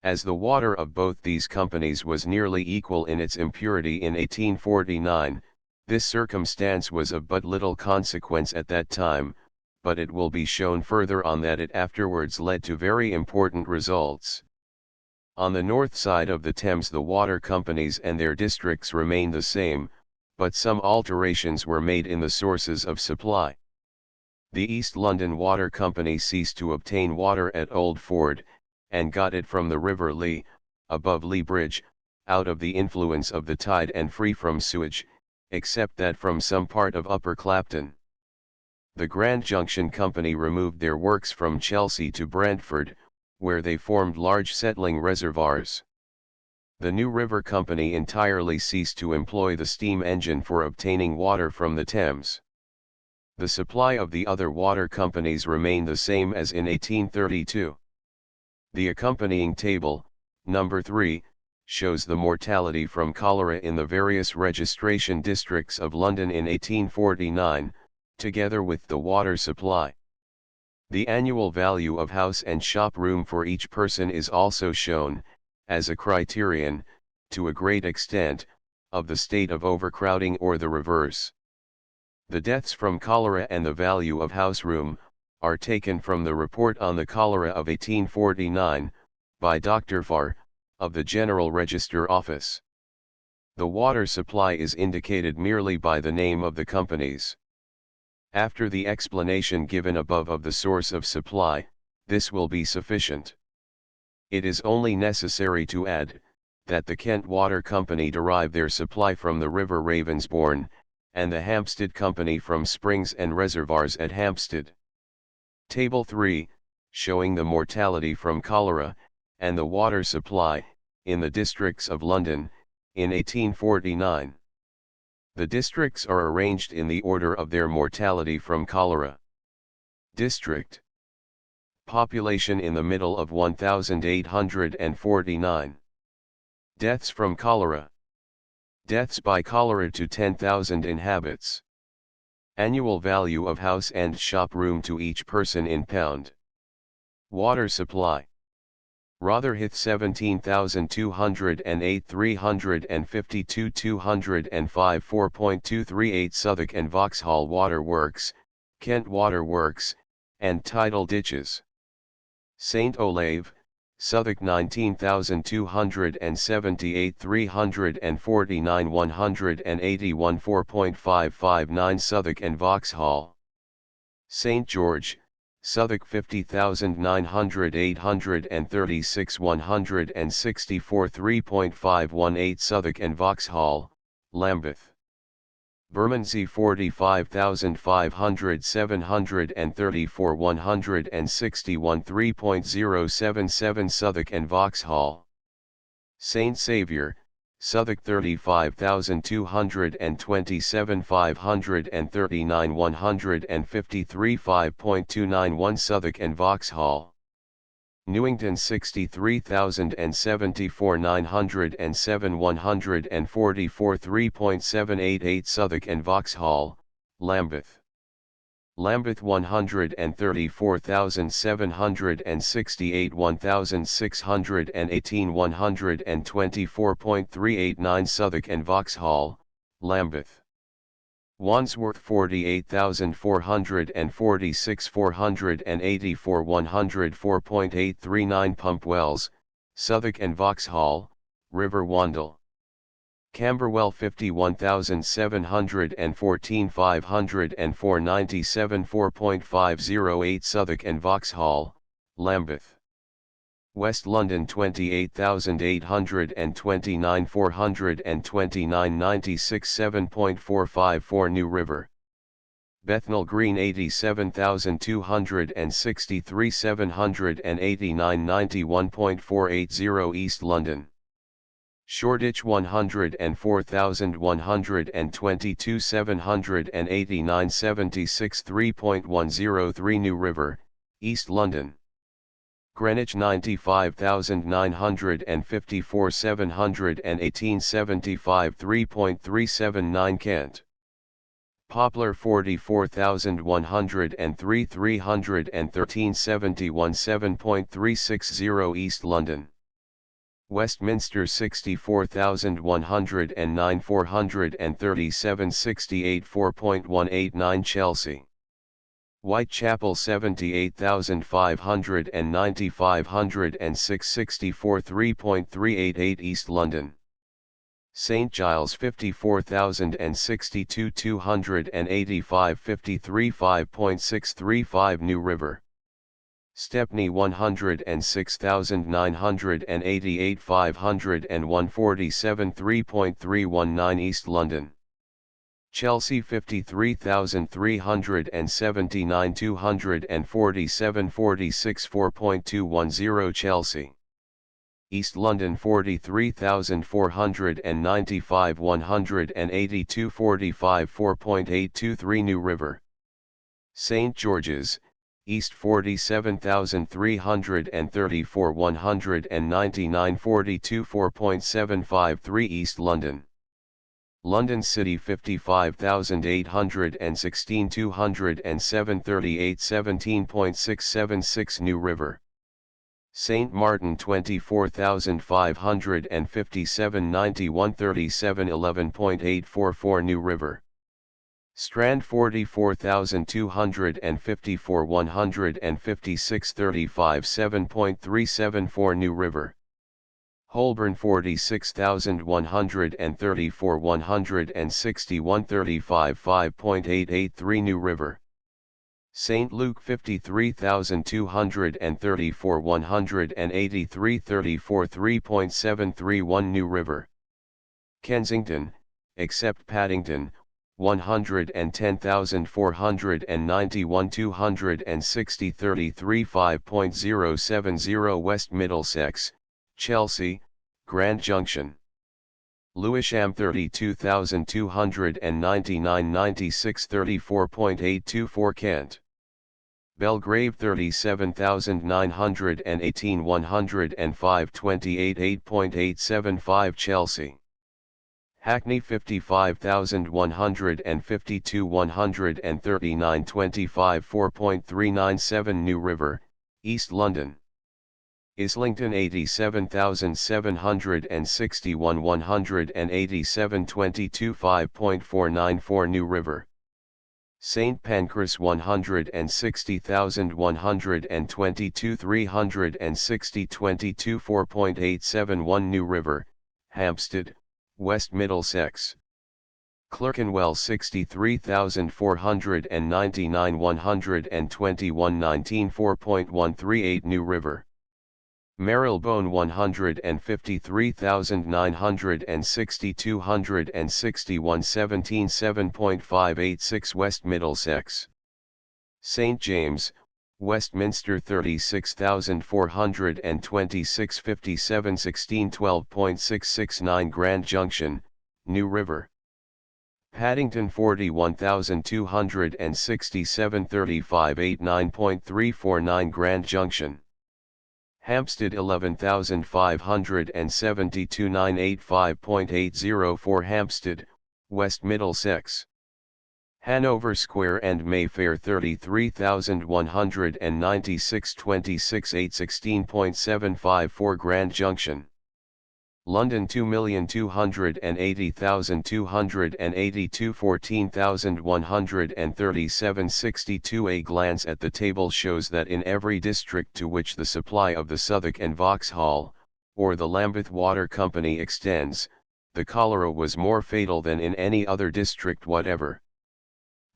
As the water of both these companies was nearly equal in its impurity in 1849, this circumstance was of but little consequence at that time, but it will be shown further on that it afterwards led to very important results. On the north side of the Thames the water companies and their districts remained the same, but some alterations were made in the sources of supply. The East London Water Company ceased to obtain water at Old Ford, and got it from the River Lee, above Lee Bridge, out of the influence of the tide and free from sewage, except that from some part of Upper Clapton. The Grand Junction Company removed their works from Chelsea to Brentford, where they formed large settling reservoirs. The New River Company entirely ceased to employ the steam engine for obtaining water from the Thames. The supply of the other water companies remained the same as in 1832. The accompanying table, number 3, shows the mortality from cholera in the various registration districts of London in 1849, together with the water supply. The annual value of house and shop room for each person is also shown, as a criterion, to a great extent, of the state of overcrowding or the reverse. The deaths from cholera and the value of house room, are taken from the report on the cholera of 1849, by Dr. Farr, of the General Register Office. The water supply is indicated merely by the name of the companies. After the explanation given above of the source of supply, this will be sufficient. It is only necessary to add, that the Kent Water Company derive their supply from the River Ravensbourne, and the Hampstead Company from springs and reservoirs at Hampstead. Table 3, showing the mortality from cholera, and the water supply, in the districts of London, in 1849. The districts are arranged in the order of their mortality from cholera. District. Population in the middle of 1849. Deaths from cholera. Deaths by cholera to 10,000 inhabitants. Annual value of house and shop room to each person in pound. Water supply. Rotherhithe 17,208 352 205 4.238 Southwark and Vauxhall Water Works, Kent Water Works, and tidal ditches. St. Olave, Southwark 19,278 349 181 4.559 Southwark and Vauxhall. St. George, Southwark 50,900 836 164 3.518 Southwark and Vauxhall, Lambeth. Bermondsey 45,500 734 161 3.077 Southwark and Vauxhall. St. Saviour, Southwark 35,227 539 153 5.291 Southwark and Vauxhall. Newington 63,074 907 144 3.788 Southwark and Vauxhall, Lambeth. Lambeth 134,768 1618 124.389 Southwark and Vauxhall, Lambeth. Wandsworth 48,446 484 104.839 Pump Wells, Southwark and Vauxhall, River Wandle. Camberwell 51,714 504 97 4.508 Southwark and Vauxhall, Lambeth. West London 28,829 429 96 7.454 New River. Bethnal Green 87,263 789 91.480 East London. Shoreditch 104,122 789 76 3.103 New River, East London. Greenwich 95,954 718 75 3.379 Kent. Poplar 44,103 313 71 7.360 East London. Westminster 64,109 437 68 4.189 Chelsea. Whitechapel 78,590 506 64 3.388 East London. St. Giles 54,062 285 53 5.635 New River. Stepney 106,988 501 47 3.319 East London. Chelsea 53,379 247 46 4.210 Chelsea. East London 43,495 182 45 4.823 New River. St. George's, East 47,334 199 42 4.753 East London. London City 55,816 207 38 17.676 New River. St. Martin 24,557 91 37 11.844 New River. Strand 44,254 156 35 7.374 New River. Holborn 46,134 161 35 5.883 New River. St. Luke 53,234 183 34 3.731 New River. Kensington, except Paddington, 110,491 260 33 5.070 West Middlesex, Chelsea, Grand Junction. Lewisham 32,299 96 34.824 Kent. Belgrave 37,918 105 28 8.875 Chelsea. Hackney 55,152 139 25 4.397 New River, East London. Islington 87,761 187 22 5.494 New River. St. Pancras 160,122 360 22 4.871 New River, Hampstead, West Middlesex. Clerkenwell 63,499 121 19 4.138 New River. Marylebone 153,960 261 17 7.586 West Middlesex. St. James, Westminster 36,426 57 16 12.669 Grand Junction, New River. Paddington 41,267 35 89.349 Grand Junction. Hampstead 11,572 985.804 Hampstead, West Middlesex. Hanover Square and Mayfair 33,196 26 816.754 Grand Junction. London 2,280,282 14,137 62 A glance at the table shows that in every district to which the supply of the Southwark and Vauxhall, or the Lambeth Water Company extends, the cholera was more fatal than in any other district whatever.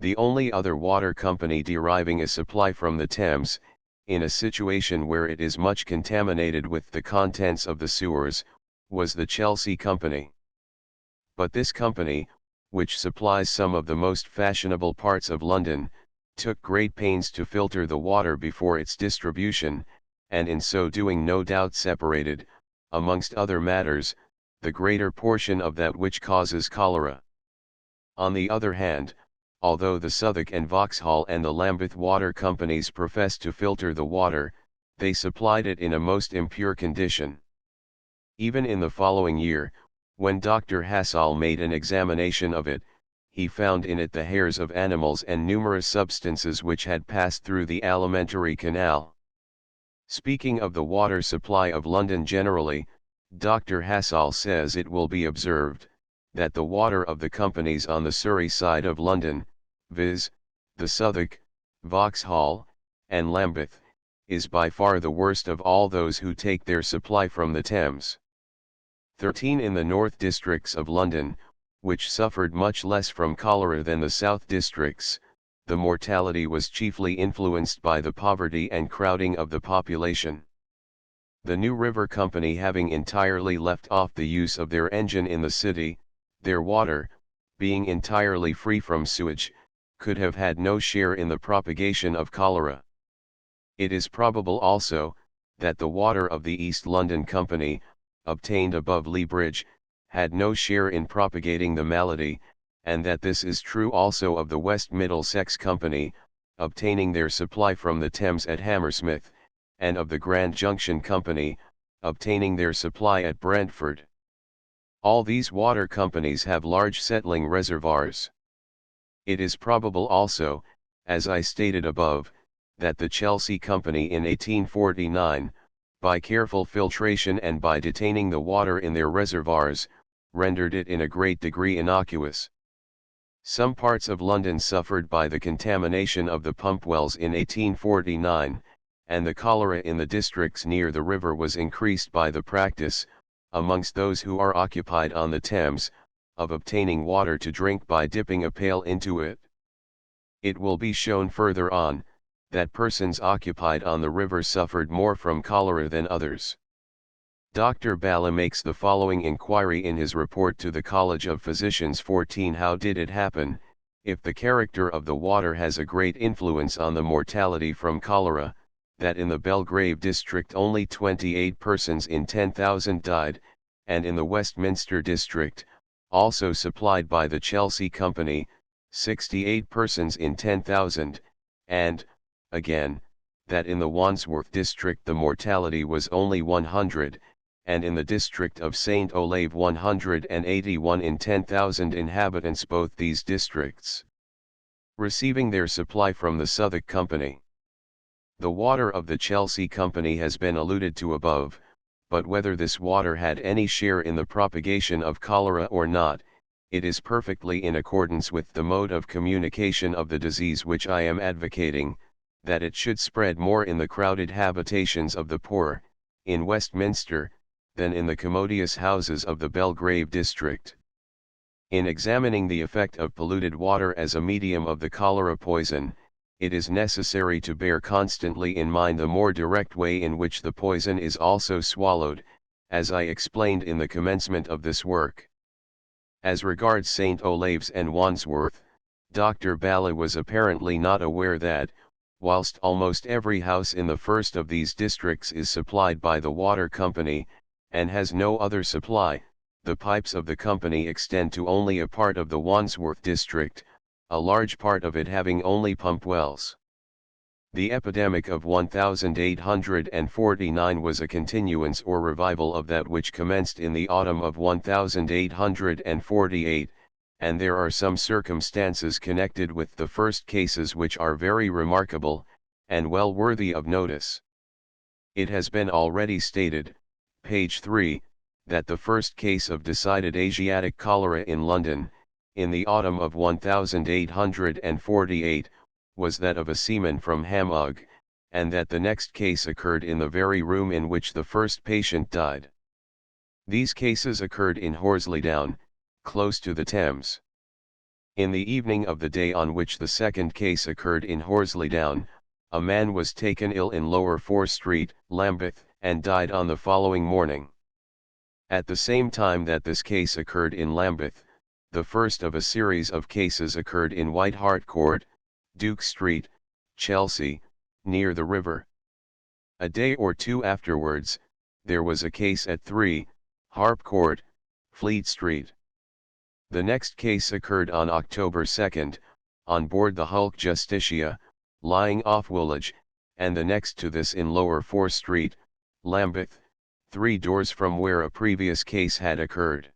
The only other water company deriving a supply from the Thames, in a situation where it is much contaminated with the contents of the sewers, was the Chelsea Company. But this company, which supplies some of the most fashionable parts of London, took great pains to filter the water before its distribution, and in so doing no doubt separated, amongst other matters, the greater portion of that which causes cholera. On the other hand, although the Southwark and Vauxhall and the Lambeth Water Companies professed to filter the water, they supplied it in a most impure condition. Even in the following year, when Dr. Hassall made an examination of it, he found in it the hairs of animals and numerous substances which had passed through the alimentary canal. Speaking of the water supply of London generally, Dr. Hassall says it will be observed, that the water of the companies on the Surrey side of London, viz., the Southwark, Vauxhall, and Lambeth, is by far the worst of all those who take their supply from the Thames. 13 in the north districts of London, which suffered much less from cholera than the south districts, the mortality was chiefly influenced by the poverty and crowding of the population. The New River Company having entirely left off the use of their engine in the city, their water, being entirely free from sewage, could have had no share in the propagation of cholera. It is probable also, that the water of the East London Company, obtained above Lea Bridge, had no share in propagating the malady, and that this is true also of the West Middlesex Company, obtaining their supply from the Thames at Hammersmith, and of the Grand Junction Company, obtaining their supply at Brentford. All these water companies have large settling reservoirs. It is probable also, as I stated above, that the Chelsea Company in 1849, by careful filtration and by detaining the water in their reservoirs, rendered it in a great degree innocuous. Some parts of London suffered by the contamination of the pump wells in 1849, and the cholera in the districts near the river was increased by the practice, amongst those who are occupied on the Thames, of obtaining water to drink by dipping a pail into it. It will be shown further on, that persons occupied on the river suffered more from cholera than others. Dr. Bala makes the following inquiry in his report to the College of Physicians 14. How did it happen, if the character of the water has a great influence on the mortality from cholera, that in the Belgrave district only 28 persons in 10,000 died, and in the Westminster district, also supplied by the Chelsea Company, 68 persons in 10,000, and, again, that in the Wandsworth district the mortality was only 100, and in the district of St. Olave 181 in 10,000 inhabitants, both these districts receiving their supply from the Southwark Company. The water of the Chelsea Company has been alluded to above, but whether this water had any share in the propagation of cholera or not, it is perfectly in accordance with the mode of communication of the disease which I am advocating, that it should spread more in the crowded habitations of the poor, in Westminster, than in the commodious houses of the Belgrave district. In examining the effect of polluted water as a medium of the cholera poison, it is necessary to bear constantly in mind the more direct way in which the poison is also swallowed, as I explained in the commencement of this work. As regards St. Olave's and Wandsworth, Dr. Bala was apparently not aware that, whilst almost every house in the first of these districts is supplied by the water company, and has no other supply, the pipes of the company extend to only a part of the Wandsworth district, a large part of it having only pump wells. The epidemic of 1849 was a continuance or revival of that which commenced in the autumn of 1848, and there are some circumstances connected with the first cases which are very remarkable, and well worthy of notice. It has been already stated, page 3, that the first case of decided Asiatic cholera in London, in the autumn of 1848, was that of a seaman from Hammog, and that the next case occurred in the very room in which the first patient died. These cases occurred in Horselydown, close to the Thames. In the evening of the day on which the second case occurred in Horselydown, a man was taken ill in Lower Fore Street, Lambeth, and died on the following morning. At the same time that this case occurred in Lambeth, the first of a series of cases occurred in White Hart Court, Duke Street, Chelsea, near the river. A day or two afterwards, there was a case at 3, Harp Court, Fleet Street. The next case occurred on October 2, on board the hulk Justitia, lying off Woolwich, and the next to this in Lower Fore Street, Lambeth, 3 doors from where a previous case had occurred.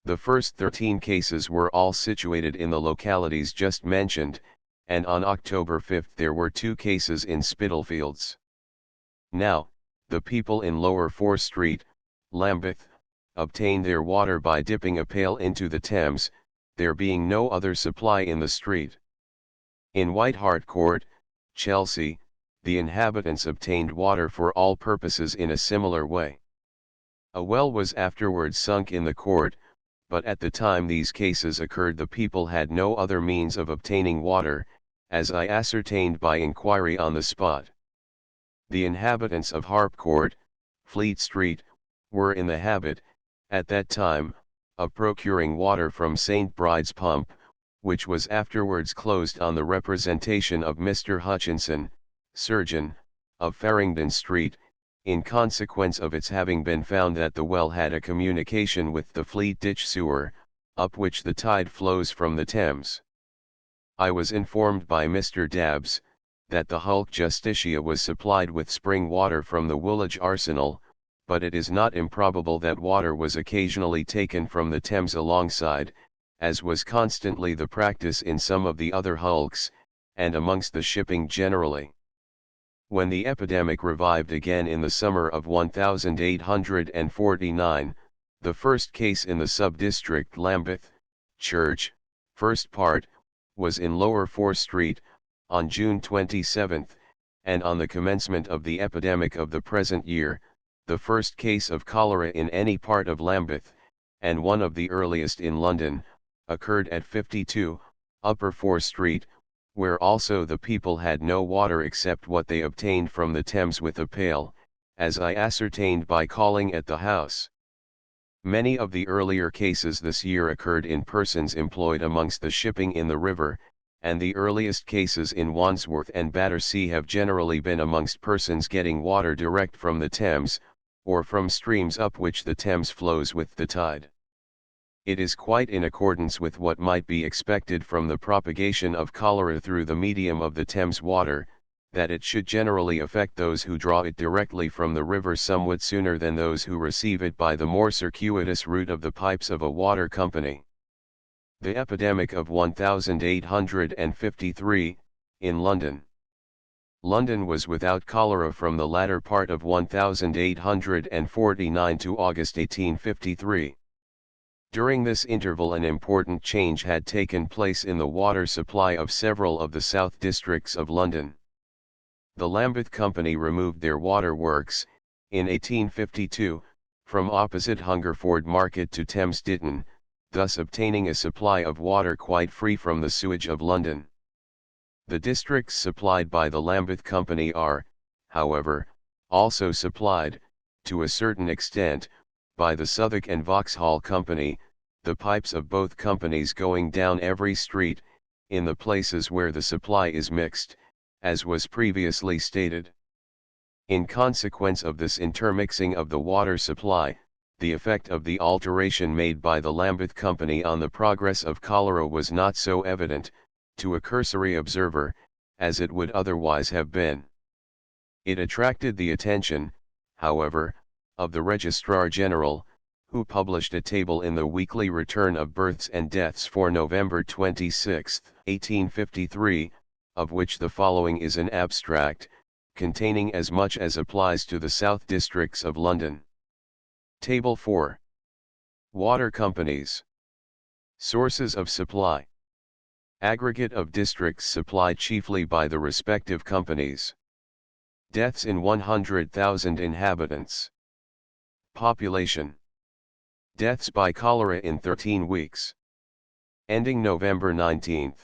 The first 13 cases were all situated in the localities just mentioned, and on October 5 there were 2 cases in Spitalfields. Now, the people in Lower Fore Street, Lambeth, obtained their water by dipping a pail into the Thames, there being no other supply in the street. In White Hart Court, Chelsea, the inhabitants obtained water for all purposes in a similar way. A well was afterwards sunk in the court, but at the time these cases occurred the people had no other means of obtaining water, as I ascertained by inquiry on the spot. The inhabitants of Harp Court, Fleet Street, were in the habit, at that time, of procuring water from St. Bride's Pump, which was afterwards closed on the representation of Mr. Hutchinson, surgeon, of Farringdon Street, in consequence of its having been found that the well had a communication with the Fleet Ditch sewer, up which the tide flows from the Thames. I was informed by Mr. Dabbs, that the hulk Justitia was supplied with spring water from the Woolwich Arsenal, but it is not improbable that water was occasionally taken from the Thames alongside, as was constantly the practice in some of the other hulks, and amongst the shipping generally. When the epidemic revived again in the summer of 1849, the first case in the sub-district Lambeth, Church, first part, was in Lower 4th Street, on June 27, and on the commencement of the epidemic of the present year, the first case of cholera in any part of Lambeth, and one of the earliest in London, occurred at 52, Upper 4th Street, where also the people had no water except what they obtained from the Thames with a pail, as I ascertained by calling at the house. Many of the earlier cases this year occurred in persons employed amongst the shipping in the river, and the earliest cases in Wandsworth and Battersea have generally been amongst persons getting water direct from the Thames, or from streams up which the Thames flows with the tide. It is quite in accordance with what might be expected from the propagation of cholera through the medium of the Thames water, that it should generally affect those who draw it directly from the river somewhat sooner than those who receive it by the more circuitous route of the pipes of a water company. The epidemic of 1853, in London. London was without cholera from the latter part of 1849 to August 1853. During this interval an important change had taken place in the water supply of several of the south districts of London. The Lambeth Company removed their waterworks, in 1852, from opposite Hungerford Market to Thames Ditton, thus obtaining a supply of water quite free from the sewage of London. The districts supplied by the Lambeth Company are, however, also supplied, to a certain extent, by the Southwark and Vauxhall Company, the pipes of both companies going down every street, in the places where the supply is mixed, as was previously stated. In consequence of this intermixing of the water supply, the effect of the alteration made by the Lambeth Company on the progress of cholera was not so evident, to a cursory observer, as it would otherwise have been. It attracted the attention, however, of the Registrar General, who published a table in the Weekly Return of Births and Deaths for November 26, 1853, of which the following is an abstract, containing as much as applies to the South Districts of London. Table 4. Water Companies. Sources of supply. Aggregate of districts supplied chiefly by the respective companies. Deaths in 100,000 inhabitants. Population. Deaths by cholera in 13 weeks. Ending November 19.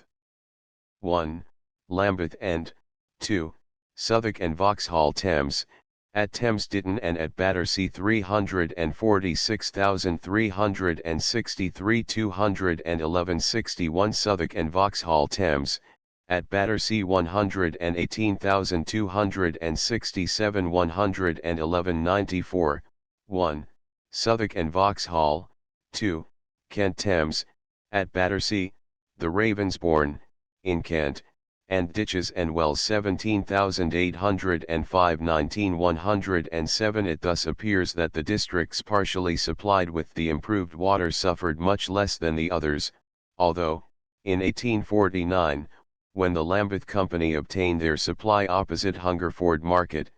1. Lambeth and 2. Southwark and Vauxhall Thames, at Thames Ditton and at Battersea 346,363 211 61 Southwark and Vauxhall Thames, at Battersea 118,267 111 94, 1. Southwark and Vauxhall, 2. Kent Thames, at Battersea, the Ravensbourne, in Kent, and ditches and wells 17,805 19 107. It thus appears that the districts partially supplied with the improved water suffered much less than the others, although, in 1849, when the Lambeth Company obtained their supply opposite Hungerford Market,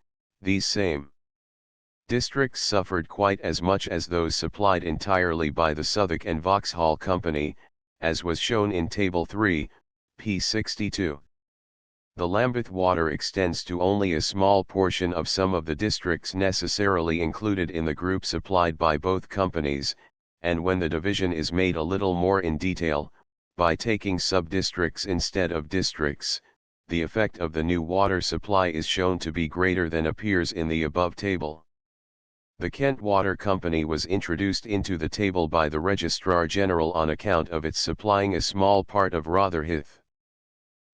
these same districts suffered quite as much as those supplied entirely by the Southwark and Vauxhall Company, as was shown in Table 3, p. 62. The Lambeth water extends to only a small portion of some of the districts necessarily included in the group supplied by both companies, and when the division is made a little more in detail, by taking sub-districts instead of districts, the effect of the new water supply is shown to be greater than appears in the above table. The Kent Water Company was introduced into the table by the Registrar General on account of its supplying a small part of Rotherhithe.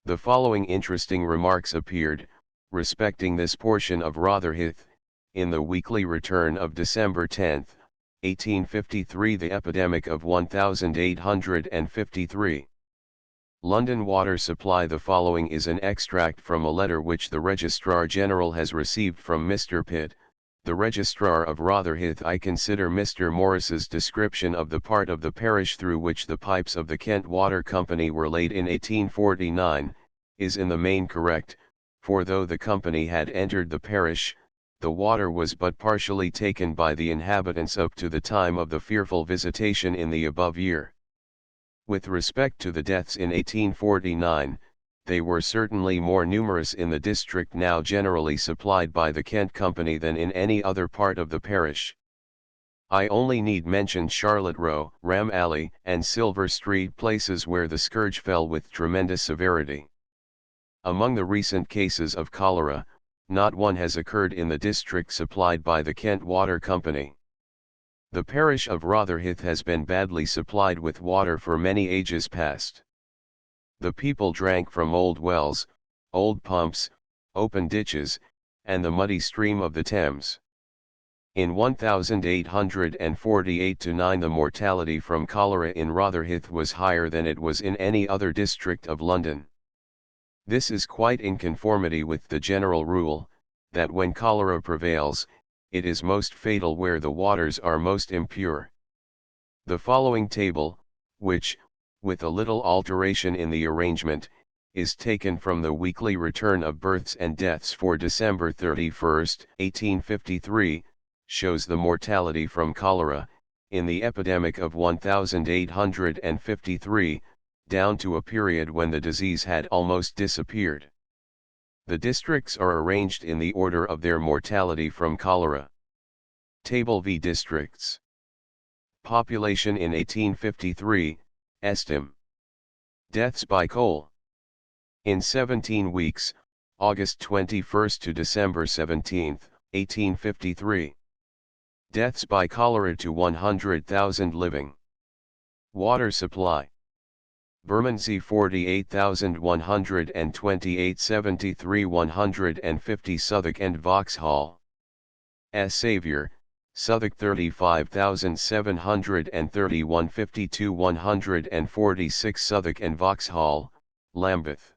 The following interesting remarks appeared, respecting this portion of Rotherhithe, in the Weekly Return of December 10, 1853. The epidemic of 1853. London water supply. The following is an extract from a letter which the Registrar General has received from Mr. Pitt, the Registrar of Rotherhithe. I consider Mr. Morris's description of the part of the parish through which the pipes of the Kent Water Company were laid in 1849, is in the main correct, for though the company had entered the parish, the water was but partially taken by the inhabitants up to the time of the fearful visitation in the above year. With respect to the deaths in 1849, they were certainly more numerous in the district now generally supplied by the Kent Company than in any other part of the parish. I only need mention Charlotte Row, Ram Alley, and Silver Street, places where the scourge fell with tremendous severity. Among the recent cases of cholera, not one has occurred in the district supplied by the Kent Water Company. The parish of Rotherhithe has been badly supplied with water for many ages past. The people drank from old wells, old pumps, open ditches, and the muddy stream of the Thames. In 1848-9 the mortality from cholera in Rotherhithe was higher than it was in any other district of London. This is quite in conformity with the general rule, that when cholera prevails, it is most fatal where the waters are most impure. The following table, which, with a little alteration in the arrangement, is taken from the weekly return of births and deaths for December 31, 1853, shows the mortality from cholera, in the epidemic of 1853, down to a period when the disease had almost disappeared. The districts are arranged in the order of their mortality from cholera. Table V districts. Population in 1853, Estim. Deaths by cholera. In 17 weeks, August 21 to December 17, 1853. Deaths by cholera to 100,000 living. Water supply. Bermondsey 48,128 73 150 Southwark and Vauxhall. S. Saviour, Southwark 35,731 52 146 Southwark and Vauxhall, Lambeth.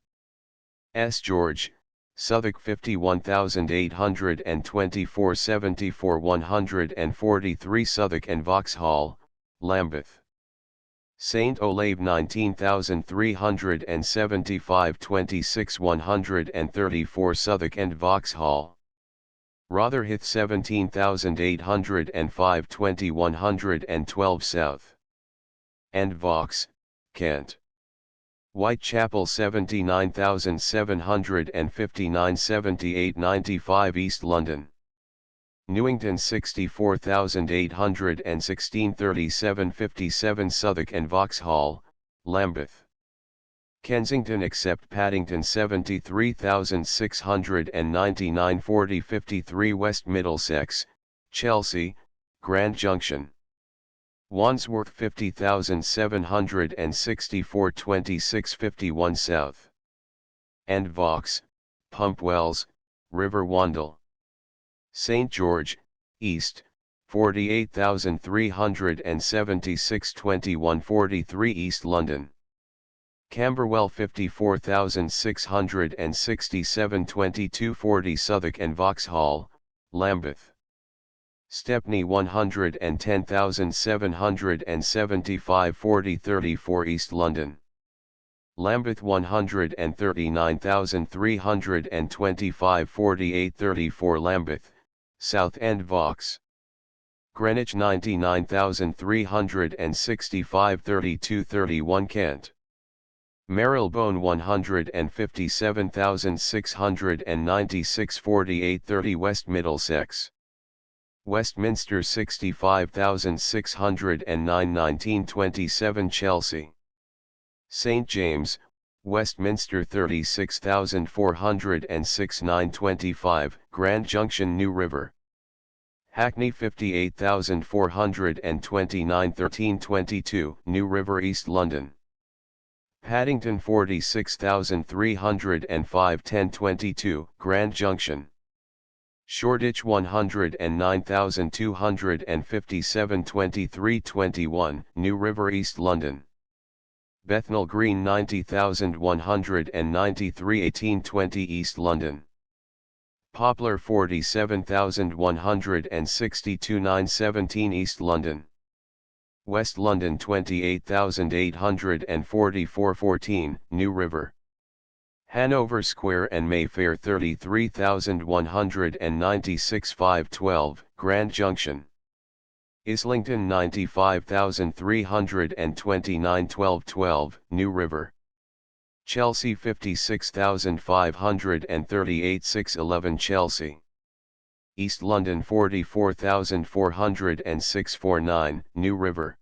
S. George, Southwark 51,824 74 143 Southwark and Vauxhall, Lambeth. St. Olave 19,375 26 134 Southwark and Vauxhall. Rotherhithe 17,805 20 112 South. And Vaux, Kent. Whitechapel 79,759 78 95 East London. Newington 64,816 37 57 Southwark and Vauxhall, Lambeth. Kensington except Paddington 73,699 40 53 West Middlesex, Chelsea, Grand Junction. Wandsworth 50,764 26 51 South. And Vaux, Pump Wells, River Wandle. St. George, East, 48,376 21 43 East London. Camberwell 54,667 22 40 Southwark and Vauxhall, Lambeth. Stepney 110,775 40 34 East London. Lambeth 139,325 48 34 Lambeth, South End Vaux. Greenwich 99,365 32 31 Kent. Marylebone 157,696 48 30 West Middlesex. Westminster 65,609 19 27 Chelsea. St. James, Westminster 36,406 9 25 Grand Junction New River. Hackney 58,429 13 22 New River East London. Paddington 46,305 10 22 Grand Junction. Shoreditch 109,257 23 21 New River East London. Bethnal Green 90,193 18 20 East London. Poplar 47,162 9 17 East London. West London 28,844 14 New River. Hanover Square and Mayfair 33,196 512, Grand Junction. Islington 95,329 1212, New River. Chelsea 56,538 611 Chelsea. East London 44,406 49, New River.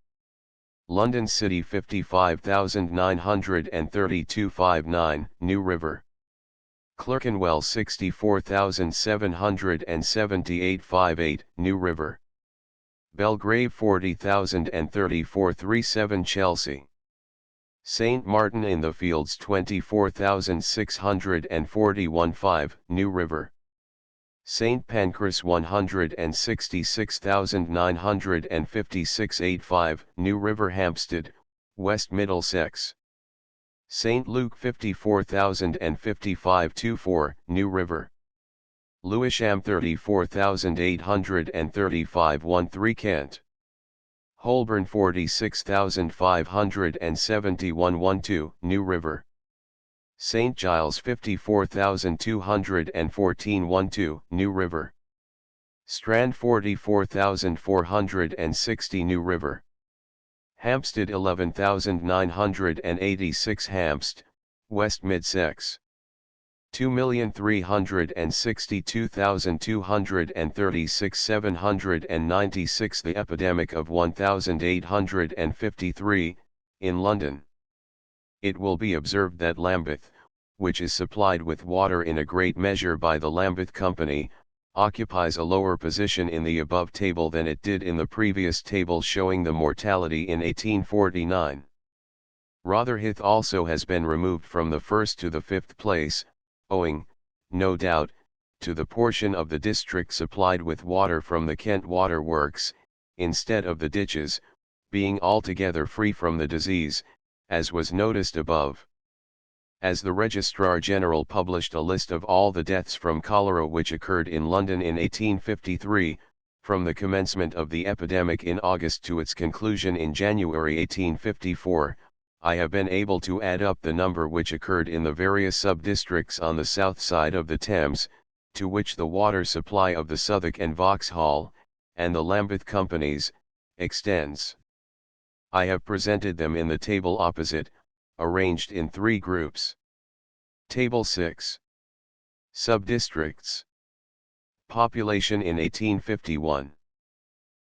London City 55,932 59, New River. Clerkenwell 64,778 58, New River. Belgrave 40,034 37 Chelsea. St. Martin in the Fields 24,641 5, New River. St. Pancras 166,956 85, New River Hampstead, West Middlesex. St. Luke 54,055 24, New River. Lewisham 34,835 13 Kent. Holborn 46,571 12, New River. St. Giles 54,214 12, New River. Strand 44,460 New River. Hampstead 11,986 Hampstead, West Middlesex. 2,362,236 796 The epidemic of 1853, in London. It will be observed that Lambeth, which is supplied with water in a great measure by the Lambeth Company, occupies a lower position in the above table than it did in the previous table showing the mortality in 1849. Rotherhithe also has been removed from the first to the fifth place, owing, no doubt, to the portion of the district supplied with water from the Kent Water Works, instead of the ditches, being altogether free from the disease, as was noticed above. As the Registrar General published a list of all the deaths from cholera which occurred in London in 1853, from the commencement of the epidemic in August to its conclusion in January 1854, I have been able to add up the number which occurred in the various sub-districts on the south side of the Thames, to which the water supply of the Southwark and Vauxhall, and the Lambeth companies, extends. I have presented them in the table opposite, arranged in three groups. Table 6. Sub-districts. Population in 1851.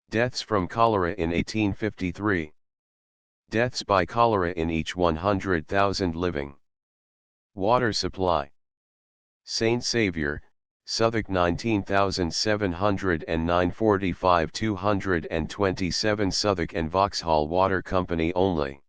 Deaths from cholera in 1853. Deaths by cholera in each 100,000 living. Water supply. St. Saviour, Southwark 19,709 45 227 Southwark and Vauxhall Water Company only.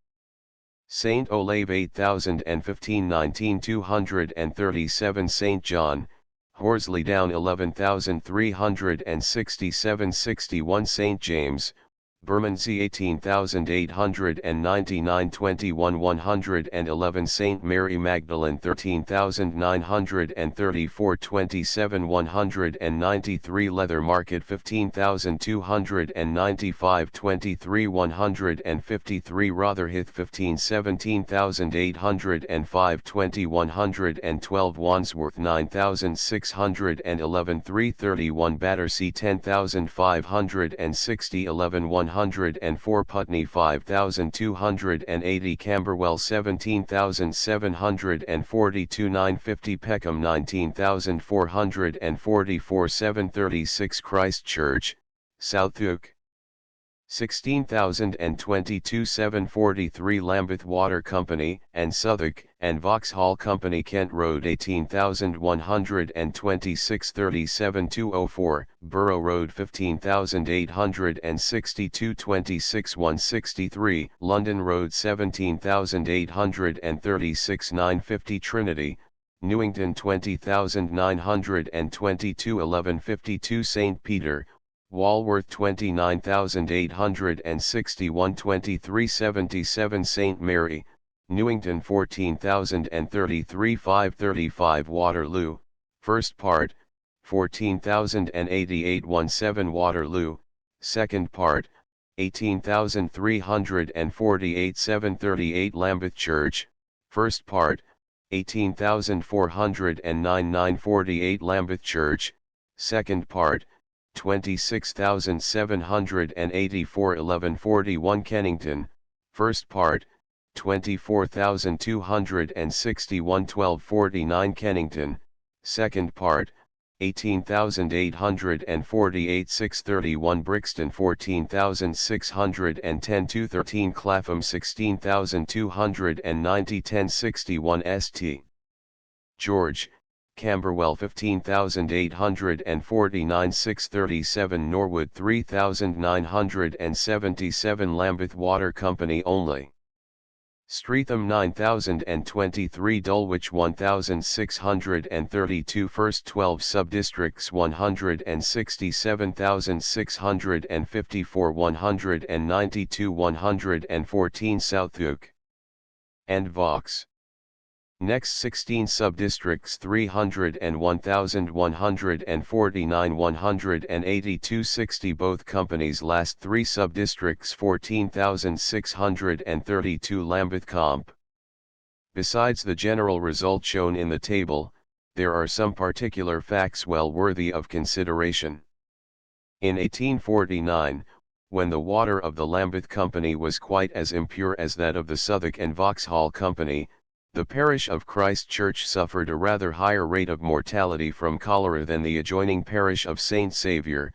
St. Olave 8,015 19 237 St. John, Horsley Down 11,367 61 St. James, Bermondsey 18,899 21 111 St. Mary Magdalene 13,934 27 193 Leather Market 15,295 23 153 Rotherhithe 17,805 20 112 Wandsworth 9,611 331 Battersea 10,560 11 104 Putney 5,280 Camberwell 17,742 950 Peckham 19,444 736 Christchurch, Southwark 16,022 743 Lambeth Water Company and Southwark and Vauxhall Company Kent Road 18,126 37 204 Borough Road 15,862 26 163 London Road 17,836 950 Trinity, Newington 20,922 1152 St. Peter, Walworth 29,861 2377 St. Mary, Newington 14,033 535 Waterloo, first part, 14,088 17 Waterloo, second part, 18,348 738 Lambeth Church, first part, 18,409 948 Lambeth Church, second part, 26,784 1141 Kennington, first part, 24,261 1249 Kennington, second part, 18,848 631 Brixton 14,610 213 Clapham 16,290 1061 St. George, Camberwell 15,849 637 Norwood 3,977 Lambeth Water Company only. Streatham 9023 Dulwich 1632 First 12 Subdistricts 167,654 192 114 Southwark and Vaux. Next 16 subdistricts 301,149 182 60 Both companies last 3 subdistricts 14,632 Lambeth Comp. Besides the general result shown in the table, there are some particular facts well worthy of consideration. In 1849, when the water of the Lambeth Company was quite as impure as that of the Southwark and Vauxhall Company, the parish of Christ Church suffered a rather higher rate of mortality from cholera than the adjoining parish of St. Saviour,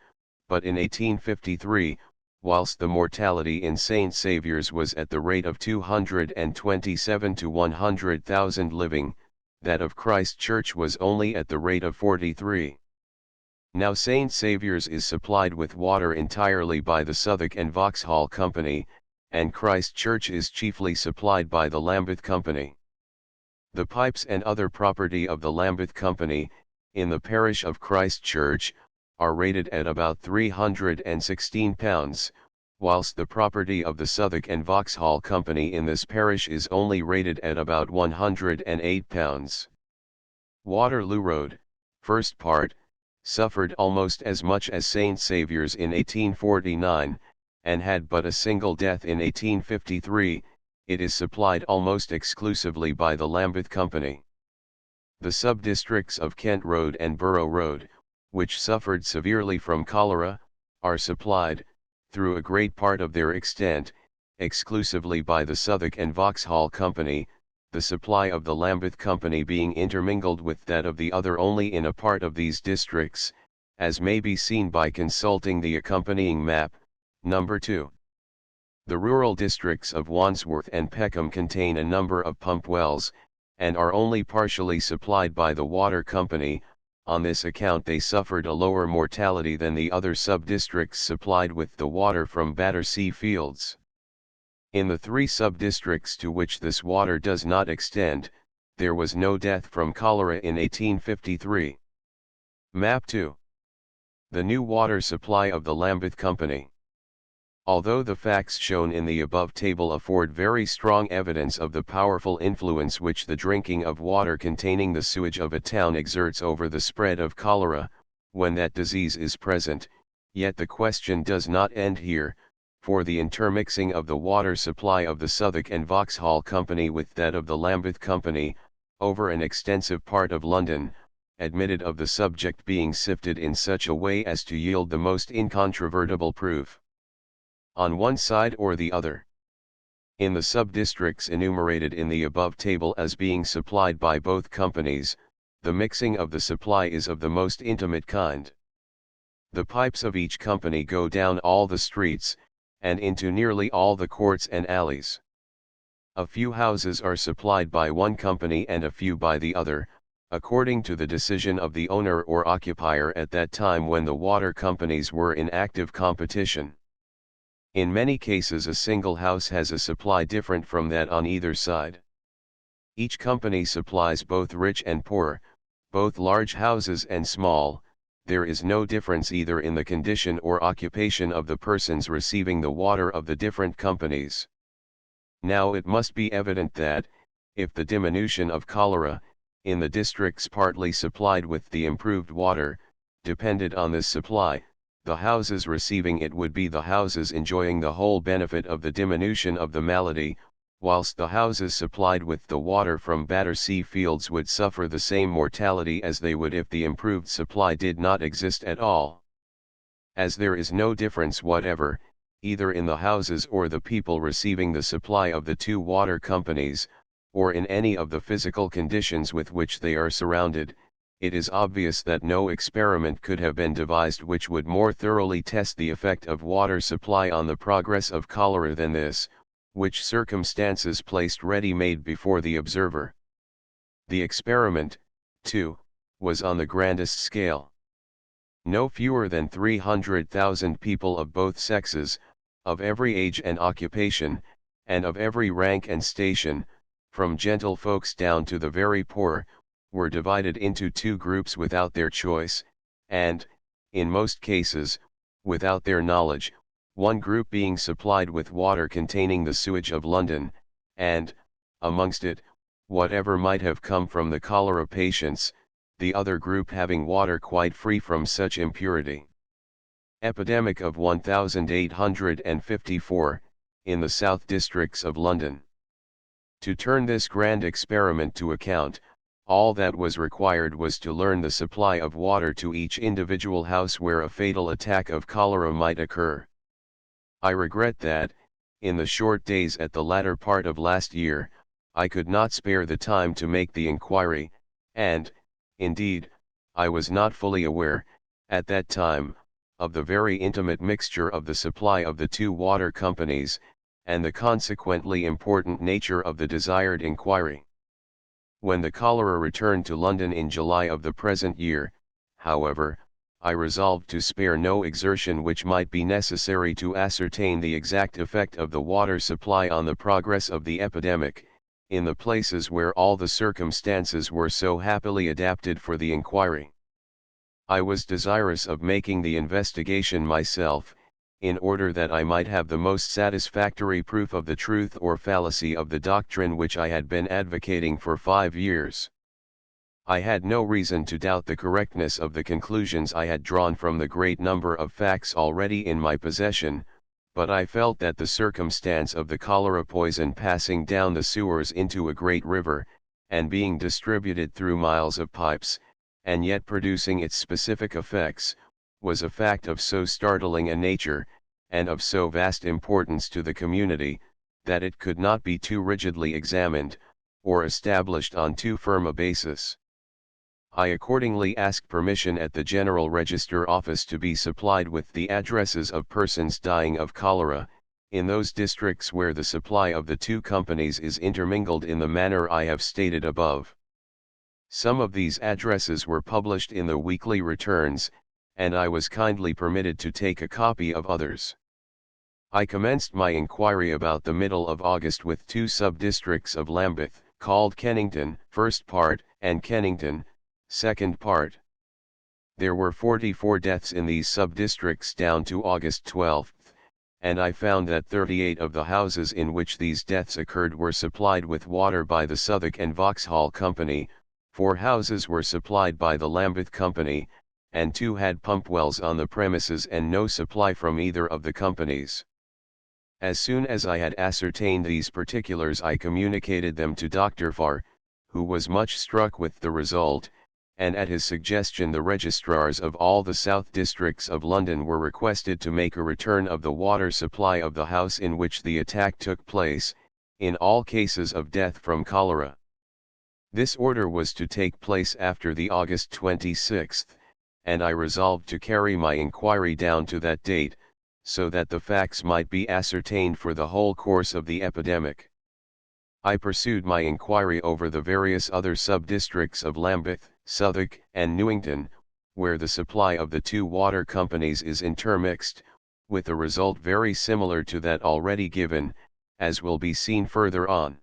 but in 1853, whilst the mortality in St. Saviour's was at the rate of 227 to 100,000 living, that of Christ Church was only at the rate of 43. Now St. Saviour's is supplied with water entirely by the Southwark and Vauxhall Company, and Christ Church is chiefly supplied by the Lambeth Company. The pipes and other property of the Lambeth Company, in the parish of Christ Church, are rated at about £316, whilst the property of the Southwark and Vauxhall Company in this parish is only rated at about £108. Waterloo Road, first part, suffered almost as much as St. Saviour's in 1849, and had but a single death in 1853. It is supplied almost exclusively by the Lambeth Company. The sub-districts of Kent Road and Borough Road, which suffered severely from cholera, are supplied, through a great part of their extent, exclusively by the Southwark and Vauxhall Company, the supply of the Lambeth Company being intermingled with that of the other only in a part of these districts, as may be seen by consulting the accompanying map, number 2. The rural districts of Wandsworth and Peckham contain a number of pump wells, and are only partially supplied by the water company. On this account they suffered a lower mortality than the other sub-districts supplied with the water from Battersea Fields. In the 3 sub-districts to which this water does not extend, there was no death from cholera in 1853. Map 2. The new water supply of the Lambeth Company. Although the facts shown in the above table afford very strong evidence of the powerful influence which the drinking of water containing the sewage of a town exerts over the spread of cholera, when that disease is present, yet the question does not end here, for the intermixing of the water supply of the Southwark and Vauxhall Company with that of the Lambeth Company, over an extensive part of London, admitted of the subject being sifted in such a way as to yield the most incontrovertible proof, on one side or the other. In the sub-districts enumerated in the above table as being supplied by both companies, the mixing of the supply is of the most intimate kind. The pipes of each company go down all the streets, and into nearly all the courts and alleys. A few houses are supplied by one company and a few by the other, according to the decision of the owner or occupier at that time when the water companies were in active competition. In many cases a single house has a supply different from that on either side. Each company supplies both rich and poor, both large houses and small. There is no difference either in the condition or occupation of the persons receiving the water of the different companies. Now it must be evident that, if the diminution of cholera, in the districts partly supplied with the improved water, depended on this supply, the houses receiving it would be the houses enjoying the whole benefit of the diminution of the malady, whilst the houses supplied with the water from Battersea Fields would suffer the same mortality as they would if the improved supply did not exist at all. As there is no difference whatever, either in the houses or the people receiving the supply of the two water companies, or in any of the physical conditions with which they are surrounded, it is obvious that no experiment could have been devised which would more thoroughly test the effect of water supply on the progress of cholera than this, which circumstances placed ready-made before the observer. The experiment, too, was on the grandest scale. No fewer than 300,000 people of both sexes, of every age and occupation, and of every rank and station, from gentlefolks down to the very poor, were divided into two groups without their choice, and, in most cases, without their knowledge, one group being supplied with water containing the sewage of London, and, amongst it, whatever might have come from the cholera patients, the other group having water quite free from such impurity. Epidemic of 1854, in the South Districts of London. To turn this grand experiment to account, all that was required was to learn the supply of water to each individual house where a fatal attack of cholera might occur. I regret that, in the short days at the latter part of last year, I could not spare the time to make the inquiry, and, indeed, I was not fully aware, at that time, of the very intimate mixture of the supply of the two water companies, and the consequently important nature of the desired inquiry. When the cholera returned to London in July of the present year, however, I resolved to spare no exertion which might be necessary to ascertain the exact effect of the water supply on the progress of the epidemic, in the places where all the circumstances were so happily adapted for the inquiry. I was desirous of making the investigation myself, in order that I might have the most satisfactory proof of the truth or fallacy of the doctrine which I had been advocating for 5 years. I had no reason to doubt the correctness of the conclusions I had drawn from the great number of facts already in my possession, but I felt that the circumstance of the cholera poison passing down the sewers into a great river, and being distributed through miles of pipes, and yet producing its specific effects, was a fact of so startling a nature, and of so vast importance to the community, that it could not be too rigidly examined, or established on too firm a basis. I accordingly asked permission at the General Register Office to be supplied with the addresses of persons dying of cholera, in those districts where the supply of the two companies is intermingled in the manner I have stated above. Some of these addresses were published in the weekly returns, and I was kindly permitted to take a copy of others. I commenced my inquiry about the middle of August with two sub-districts of Lambeth, called Kennington, first part, and Kennington, second part. There were 44 deaths in these sub-districts down to August 12, and I found that 38 of the houses in which these deaths occurred were supplied with water by the Southwark and Vauxhall Company, 4 houses were supplied by the Lambeth Company, and 2 had pump wells on the premises and no supply from either of the companies. As soon as I had ascertained these particulars I communicated them to Dr. Farr, who was much struck with the result, and at his suggestion the registrars of all the South Districts of London were requested to make a return of the water supply of the house in which the attack took place, in all cases of death from cholera. This order was to take place after the August 26th, and I resolved to carry my inquiry down to that date, so that the facts might be ascertained for the whole course of the epidemic. I pursued my inquiry over the various other sub-districts of Lambeth, Southwark, and Newington, where the supply of the two water companies is intermixed, with a result very similar to that already given, as will be seen further on.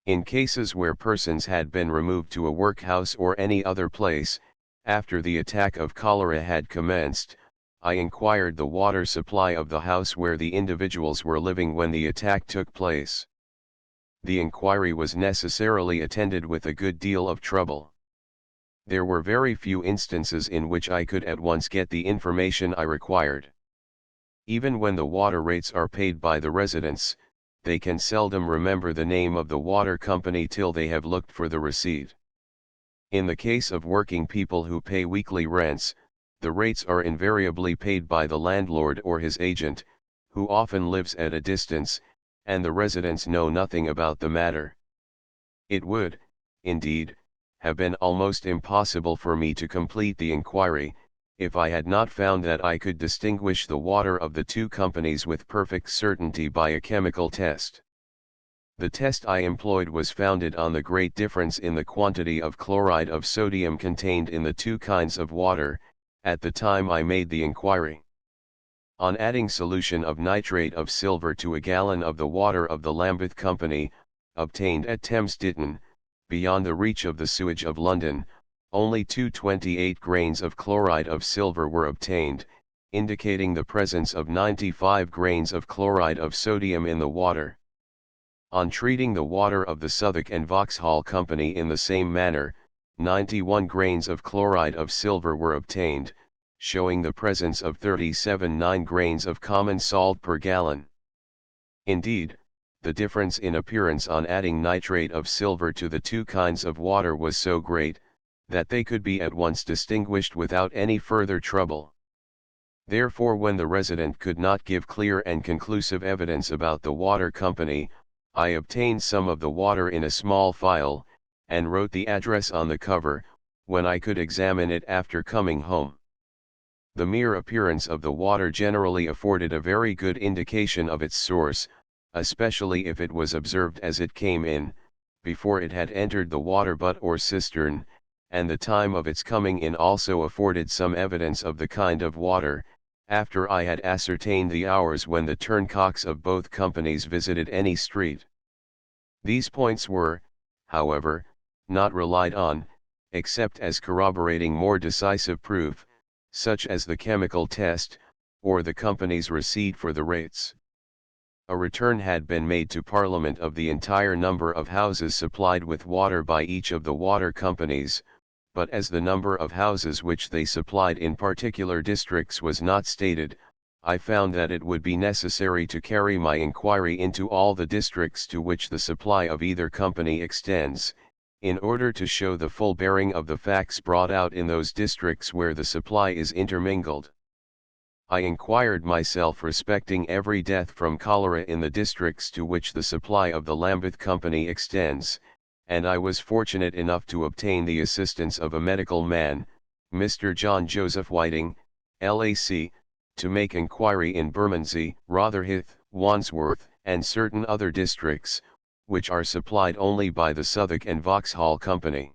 In cases where persons had been removed to a workhouse or any other place, after the attack of cholera had commenced, I inquired the water supply of the house where the individuals were living when the attack took place. The inquiry was necessarily attended with a good deal of trouble. There were very few instances in which I could at once get the information I required. Even when the water rates are paid by the residents, they can seldom remember the name of the water company till they have looked for the receipt. In the case of working people who pay weekly rents, the rates are invariably paid by the landlord or his agent, who often lives at a distance, and the residents know nothing about the matter. It would, indeed, have been almost impossible for me to complete the inquiry, if I had not found that I could distinguish the water of the two companies with perfect certainty by a chemical test. The test I employed was founded on the great difference in the quantity of chloride of sodium contained in the two kinds of water, at the time I made the inquiry. On adding solution of nitrate of silver to a gallon of the water of the Lambeth Company, obtained at Thames Ditton, beyond the reach of the sewage of London, only 228 grains of chloride of silver were obtained, indicating the presence of 95 grains of chloride of sodium in the water. On treating the water of the Southwark and Vauxhall Company in the same manner, 91 grains of chloride of silver were obtained, showing the presence of 37.9 grains of common salt per gallon. Indeed, the difference in appearance on adding nitrate of silver to the two kinds of water was so great, that they could be at once distinguished without any further trouble. Therefore, when the resident could not give clear and conclusive evidence about the water company, I obtained some of the water in a small phial, and wrote the address on the cover, when I could examine it after coming home. The mere appearance of the water generally afforded a very good indication of its source, especially if it was observed as it came in, before it had entered the water butt or cistern, and the time of its coming in also afforded some evidence of the kind of water, after I had ascertained the hours when the turncocks of both companies visited any street. These points were, however, not relied on, except as corroborating more decisive proof, such as the chemical test, or the company's receipt for the rates. A return had been made to Parliament of the entire number of houses supplied with water by each of the water companies, but as the number of houses which they supplied in particular districts was not stated, I found that it would be necessary to carry my inquiry into all the districts to which the supply of either company extends, in order to show the full bearing of the facts brought out in those districts where the supply is intermingled. I inquired myself respecting every death from cholera in the districts to which the supply of the Lambeth Company extends, and I was fortunate enough to obtain the assistance of a medical man, Mr. John Joseph Whiting, LAC, to make inquiry in Bermondsey, Rotherhithe, Wandsworth, and certain other districts, which are supplied only by the Southwark and Vauxhall Company.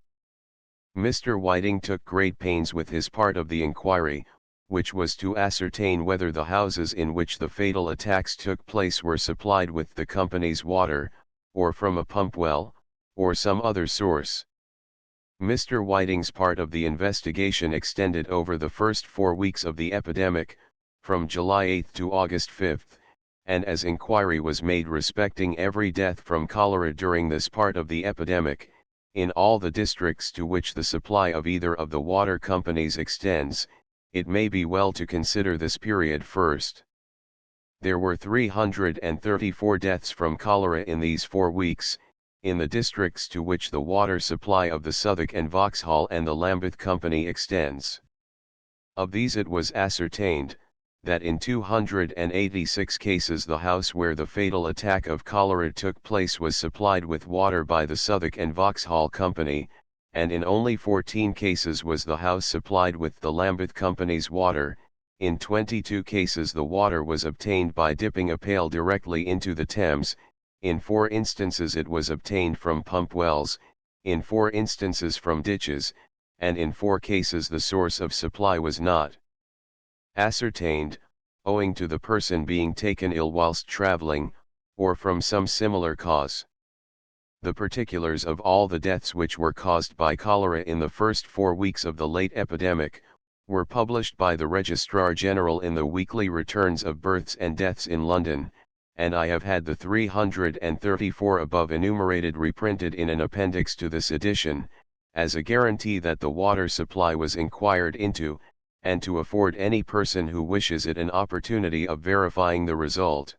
Mr. Whiting took great pains with his part of the inquiry, which was to ascertain whether the houses in which the fatal attacks took place were supplied with the company's water, or from a pump well, or some other source. Mr. Whiting's part of the investigation extended over the first 4 weeks of the epidemic, from July 8 to August 5, and as inquiry was made respecting every death from cholera during this part of the epidemic, in all the districts to which the supply of either of the water companies extends, it may be well to consider this period first. There were 334 deaths from cholera in these 4 weeks, in the districts to which the water supply of the Southwark and Vauxhall and the Lambeth Company extends. Of these it was ascertained, that in 286 cases the house where the fatal attack of cholera took place was supplied with water by the Southwark and Vauxhall Company, and in only 14 cases was the house supplied with the Lambeth Company's water. In 22 cases the water was obtained by dipping a pail directly into the Thames, in 4 instances it was obtained from pump wells, in 4 instances from ditches, and in 4 cases the source of supply was not ascertained, owing to the person being taken ill whilst travelling, or from some similar cause. The particulars of all the deaths which were caused by cholera in the first 4 weeks of the late epidemic, were published by the Registrar General in the weekly returns of births and deaths in London, and I have had the 334 above enumerated reprinted in an appendix to this edition, as a guarantee that the water supply was inquired into, and to afford any person who wishes it an opportunity of verifying the result.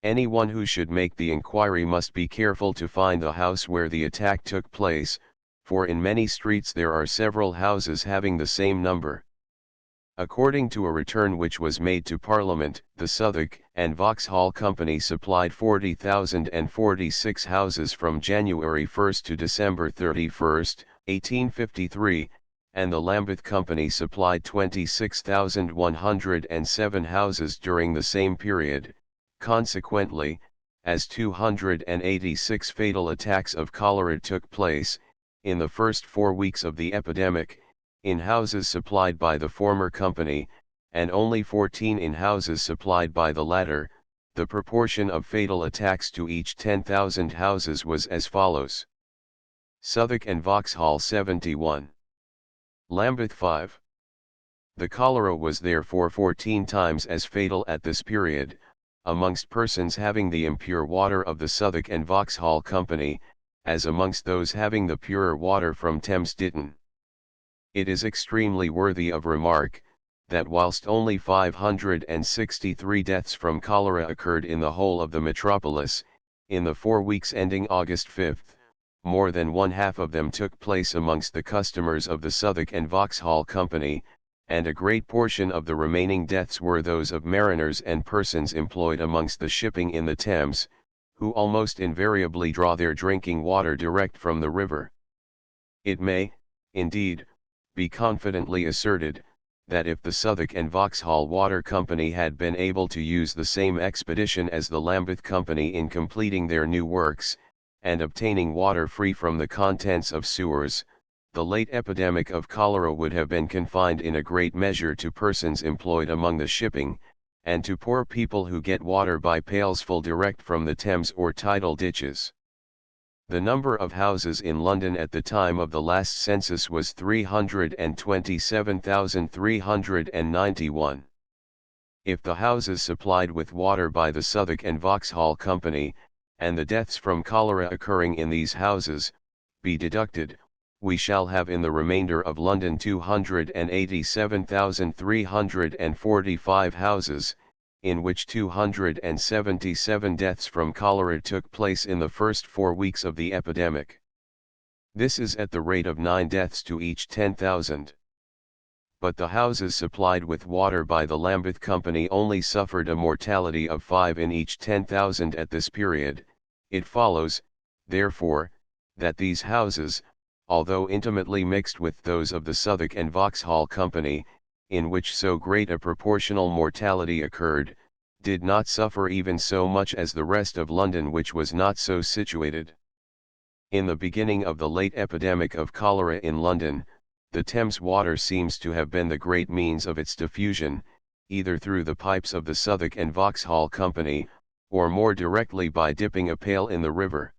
Anyone who should make the inquiry must be careful to find the house where the attack took place, for in many streets there are several houses having the same number. According to a return which was made to Parliament, the Southwark and Vauxhall Company supplied 40,046 houses from January 1 to December 31, 1853, and the Lambeth Company supplied 26,107 houses during the same period. Consequently, as 286 fatal attacks of cholera took place, in the first 4 weeks of the epidemic, in houses supplied by the former company, and only 14 in houses supplied by the latter, the proportion of fatal attacks to each 10,000 houses was as follows: Southwark and Vauxhall 71. Lambeth 5. The cholera was therefore 14 times as fatal at this period, amongst persons having the impure water of the Southwark and Vauxhall Company, as amongst those having the purer water from Thames Ditton. It is extremely worthy of remark, that whilst only 563 deaths from cholera occurred in the whole of the metropolis, in the 4 weeks ending August 5, more than one half of them took place amongst the customers of the Southwark and Vauxhall Company, and a great portion of the remaining deaths were those of mariners and persons employed amongst the shipping in the Thames, who almost invariably draw their drinking water direct from the river. It may, indeed, be confidently asserted, that if the Southwark and Vauxhall Water Company had been able to use the same expedition as the Lambeth Company in completing their new works, and obtaining water free from the contents of sewers, the late epidemic of cholera would have been confined in a great measure to persons employed among the shipping, and to poor people who get water by pailsful direct from the Thames or tidal ditches. The number of houses in London at the time of the last census was 327,391. If the houses supplied with water by the Southwark and Vauxhall Company, and the deaths from cholera occurring in these houses, be deducted, we shall have in the remainder of London 287,345 houses, in which 277 deaths from cholera took place in the first 4 weeks of the epidemic. This is at the rate of 9 deaths to each 10,000. But the houses supplied with water by the Lambeth Company only suffered a mortality of 5 in each 10,000 at this period. It follows, therefore, that these houses, although intimately mixed with those of the Southwark and Vauxhall Company, in which so great a proportional mortality occurred, did not suffer even so much as the rest of London, which was not so situated. In the beginning of the late epidemic of cholera in London, the Thames water seems to have been the great means of its diffusion, either through the pipes of the Southwark and Vauxhall Company, or more directly by dipping a pail in the river.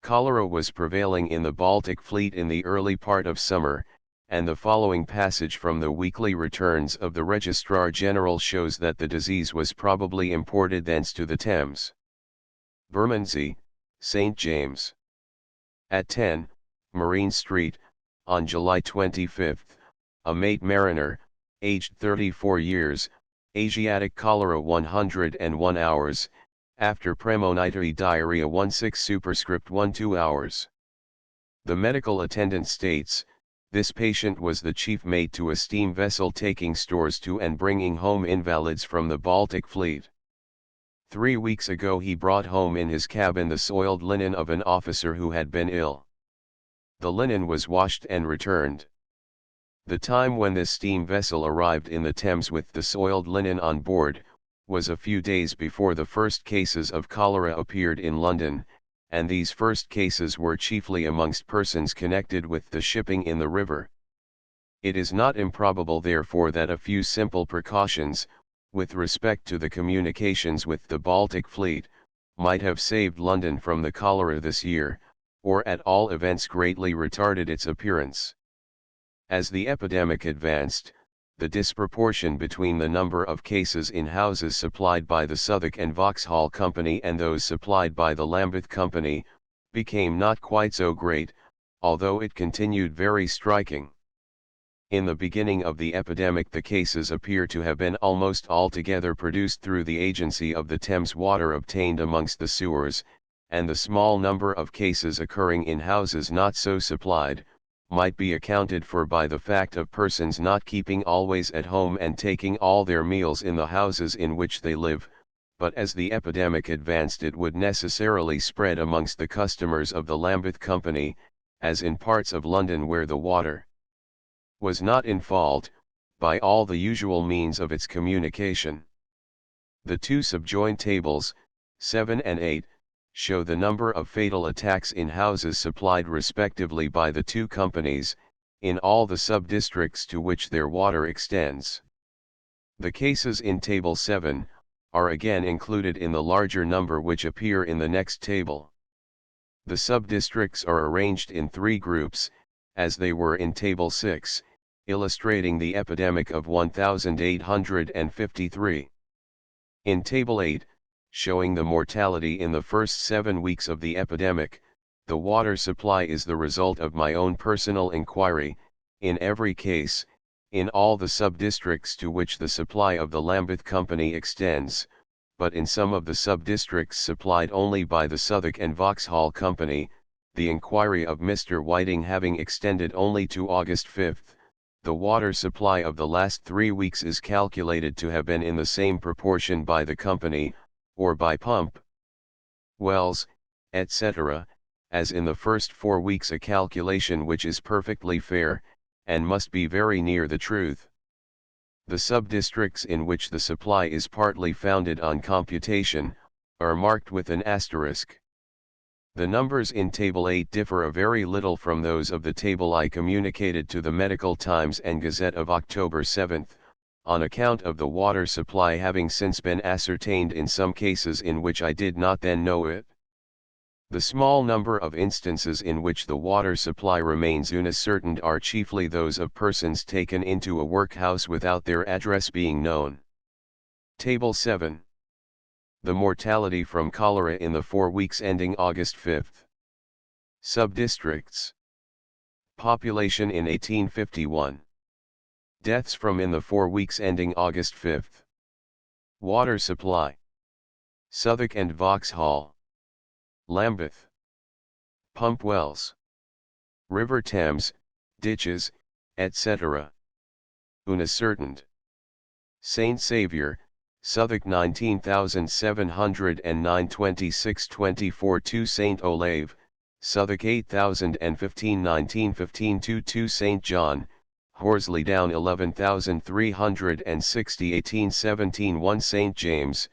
Cholera was prevailing in the Baltic fleet in the early part of summer, and the following passage from the weekly returns of the Registrar General shows that the disease was probably imported thence to the Thames. Bermondsey, St. James. At 10, Marine Street, on July 25, a mate mariner, aged 34 years, Asiatic cholera 101 hours, after premonitory diarrhea 16 superscript 12 hours. The medical attendant states, this patient was the chief mate to a steam vessel taking stores to and bringing home invalids from the Baltic fleet. 3 weeks ago he brought home in his cabin the soiled linen of an officer who had been ill. The linen was washed and returned. The time when this steam vessel arrived in the Thames with the soiled linen on board, was a few days before the first cases of cholera appeared in London, and these first cases were chiefly amongst persons connected with the shipping in the river. It is not improbable therefore that a few simple precautions, with respect to the communications with the Baltic fleet, might have saved London from the cholera this year, or at all events greatly retarded its appearance. As the epidemic advanced, the disproportion between the number of cases in houses supplied by the Southwark and Vauxhall Company and those supplied by the Lambeth Company, became not quite so great, although it continued very striking. In the beginning of the epidemic the cases appear to have been almost altogether produced through the agency of the Thames water obtained amongst the sewers, and the small number of cases occurring in houses not so supplied, might be accounted for by the fact of persons not keeping always at home and taking all their meals in the houses in which they live, but as the epidemic advanced it would necessarily spread amongst the customers of the Lambeth Company, as in parts of London where the water was not in fault, by all the usual means of its communication. The two subjoined tables, 7 and 8, show the number of fatal attacks in houses supplied respectively by the two companies, in all the sub-districts to which their water extends. The cases in Table 7, are again included in the larger number which appear in the next table. The sub-districts are arranged in three groups, as they were in Table 6, illustrating the epidemic of 1853. In Table 8, showing the mortality in the first 7 weeks of the epidemic, the water supply is the result of my own personal inquiry, in every case, in all the sub-districts to which the supply of the Lambeth Company extends, but in some of the sub-districts supplied only by the Southwark and Vauxhall Company, the inquiry of Mr. Whiting having extended only to August 5. The water supply of the last 3 weeks is calculated to have been in the same proportion by the company, or by pump wells, etc., as in the first 4 weeks, a calculation which is perfectly fair, and must be very near the truth. The sub-districts in which the supply is partly founded on computation, are marked with an asterisk. The numbers in Table 8 differ a very little from those of the table I communicated to the Medical Times and Gazette of October 7, on account of the water supply having since been ascertained in some cases in which I did not then know it. The small number of instances in which the water supply remains unascertained are chiefly those of persons taken into a workhouse without their address being known. Table 7. The mortality from cholera in the 4 weeks ending August 5. Subdistricts. Population in 1851. Deaths from in the 4 weeks ending August 5. Water supply. Southwark and Vauxhall. Lambeth. Pump wells. River Thames, ditches, etc. Unascertained. Saint Saviour, Southwark 19,709 2624 2 St. Olave, Southwark 8015 1915 2 St. John, Horsley Down 11,360 1817 1 St. James,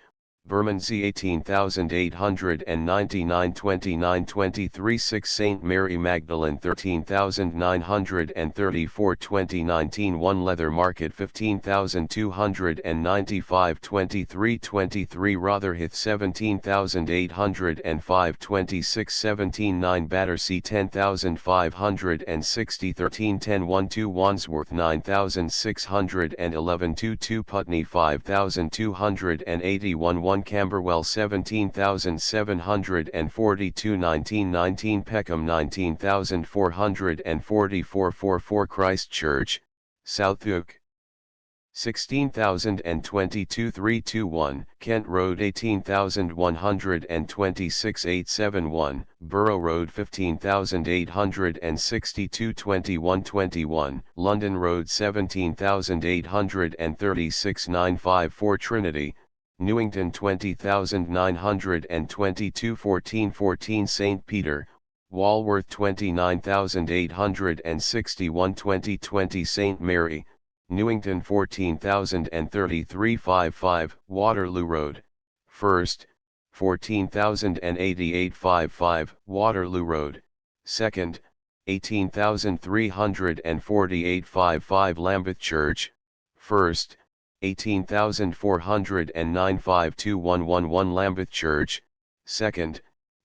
Bermondsey 18,899 29 23 6 St. Mary Magdalene 13,934 2019 1 Leather Market 15,295 23 23 Rotherhithe 17,805 26 17 9 Battersea 10,560 13 10 1 2 Wandsworth 9,611 2 2 Putney 5,281 1 Camberwell 17,742 19 19 Peckham 19,444 4 Christchurch, Southwark 16,022 321 Kent Road 18,126 871 Borough Road 15,862 21 21 London Road 17,836 954 Trinity, Newington 20,922 14 14 St. Peter, Walworth 29,861 20 20 St. Mary, Newington 14,033 55 Waterloo Road, First, 14,088 55 Waterloo Road, Second, 18,348 55 Lambeth Church, First, 18,409 52111 Lambeth Church, Second,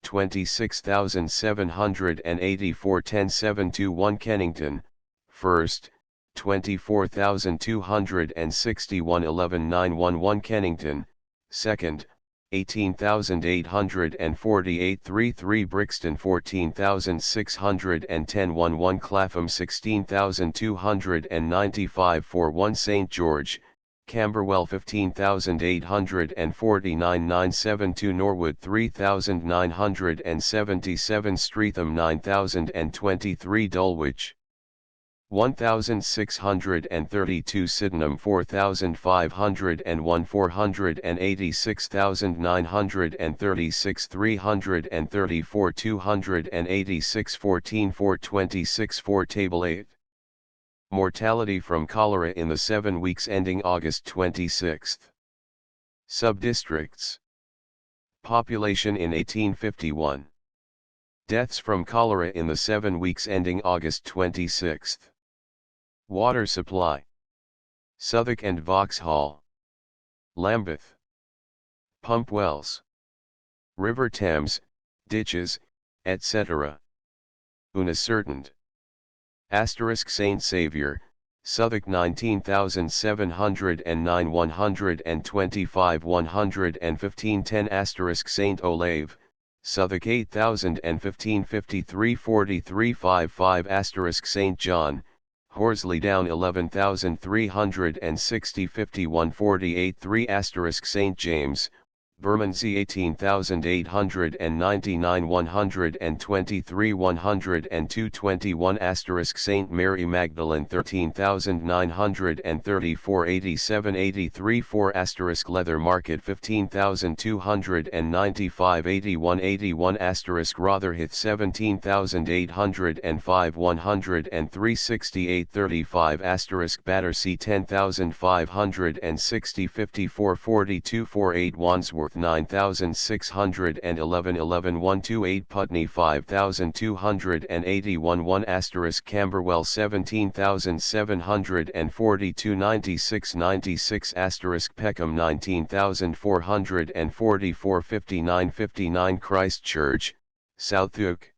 26,784 10721 Kennington, First, 24,261 11911 Kennington, Second, 18,848 3 Brixton 14,610 1 Clapham 16,295 1 St George, Camberwell 15,849 972 Norwood 3,977 Streatham 9,023 Dulwich 1632 Sydenham 4501 486,936 334 286 14 426 4 Table 8. Mortality from cholera in the 7 weeks ending August 26. Subdistricts. Population in 1851. Deaths from cholera in the 7 weeks ending August 26. Water supply. Southwark and Vauxhall. Lambeth. Pump wells. River Thames, ditches, etc. Unascertained. Asterisk Saint Saviour, Southwark 19,709 125 115 10 asterisk Saint Olave, Southwark 8,015 53 43 55 asterisk Saint John, Horsley Down 11,360 51 48 3 asterisk St James, Bermondsey 18,899 123 102 21 asterisk St Mary Magdalene 13,934 87 83 4 asterisk Leather Market 15,295 81 81 asterisk Rotherhithe 17,805 103 68 35 asterisk Battersea 10,560 54 42 48 Wandsworth 9,611 11 128 Putney 5,281 1 asterisk Camberwell 17,742 96 96 asterisk Peckham 19,444 59 59 Christchurch, Southwark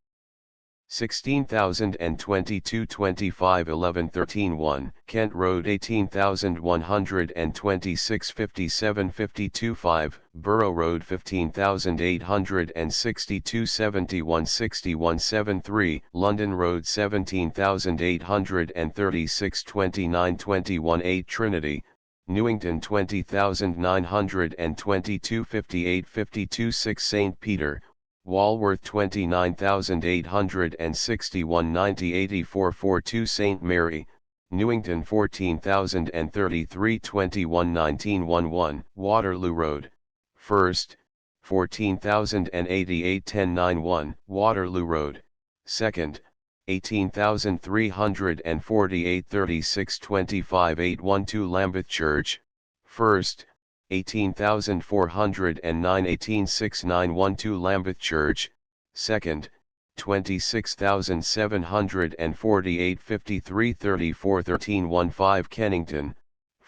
16,022 25 11 13 1 Kent Road 18,126 57 52 5 Borough Road 15,862 71 61 73 London Road 17,836 29 21 8 Trinity, Newington 20,922 58 52 6 St Peter, Walworth 29,861 90 84 42 St Mary, Newington 14,033 21 19 11 Waterloo Road, 1st, 14,088 10 91 Waterloo Road, 2nd, 18,348 36 25 812 Lambeth Church, 1st, 18,409 18 6912 Lambeth Church, 2nd, 26,748 53 34 13 15 Kennington,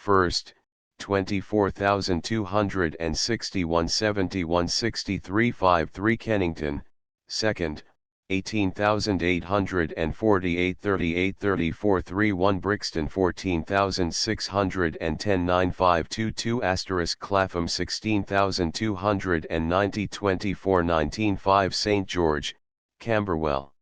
1st, 24,261 71 63 53 Kennington, 2nd, 18,848 38 34 31 Brixton 14,610 9522 asterisk Clapham 16,290 24 19 5 St George, Camberwell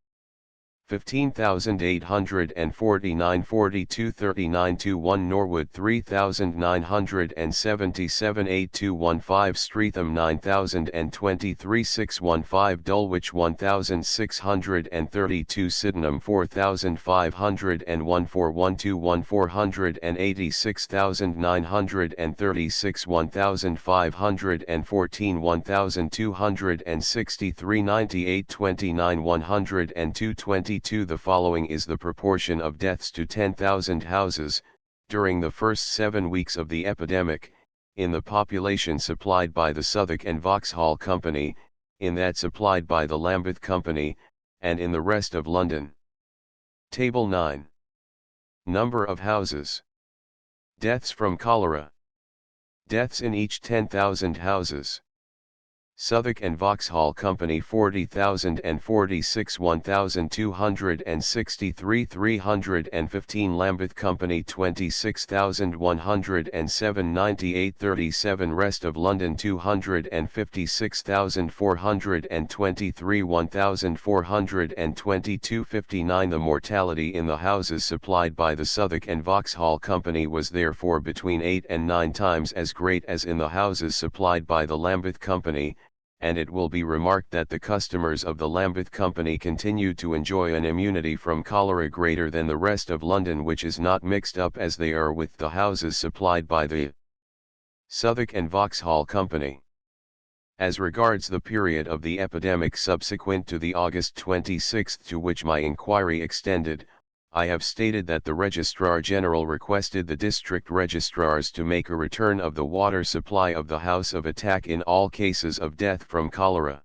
15,849 42 39 21 Norwood 3,977 8215 Streatham 9,023 615 Dulwich 1,632 Sydenham 4,501 4121 486,936 1,514 1,263 98 29 102 22 The following is the proportion of deaths to 10,000 houses, during the first 7 weeks of the epidemic, in the population supplied by the Southwark and Vauxhall Company, in that supplied by the Lambeth Company, and in the rest of London. Table 9. Number of houses. Deaths from cholera. Deaths in each 10,000 houses. Southwark and Vauxhall Company 40,046 1,263 315 Lambeth Company 26,107 98 37 Rest of London 256,423 1,422 59 The mortality in the houses supplied by the Southwark and Vauxhall Company was therefore between 8 and 9 times as great as in the houses supplied by the Lambeth Company, and it will be remarked that the customers of the Lambeth Company continue to enjoy an immunity from cholera greater than the rest of London, which is not mixed up as they are with the houses supplied by the Southwark and Vauxhall Company. As regards the period of the epidemic subsequent to the August 26 to which my inquiry extended, I have stated that the Registrar General requested the district registrars to make a return of the water supply of the house of attack in all cases of death from cholera.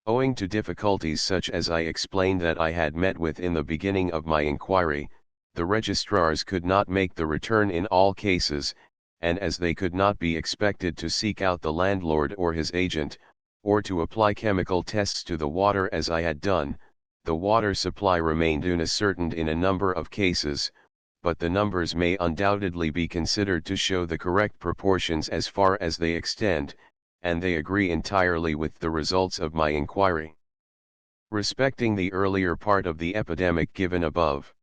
Owing to difficulties such as I explained that I had met with in the beginning of my inquiry, the registrars could not make the return in all cases, and as they could not be expected to seek out the landlord or his agent, or to apply chemical tests to the water as I had done, the water supply remained unascertained in a number of cases, but the numbers may undoubtedly be considered to show the correct proportions as far as they extend, and they agree entirely with the results of my inquiry. Respecting the earlier part of the epidemic given above,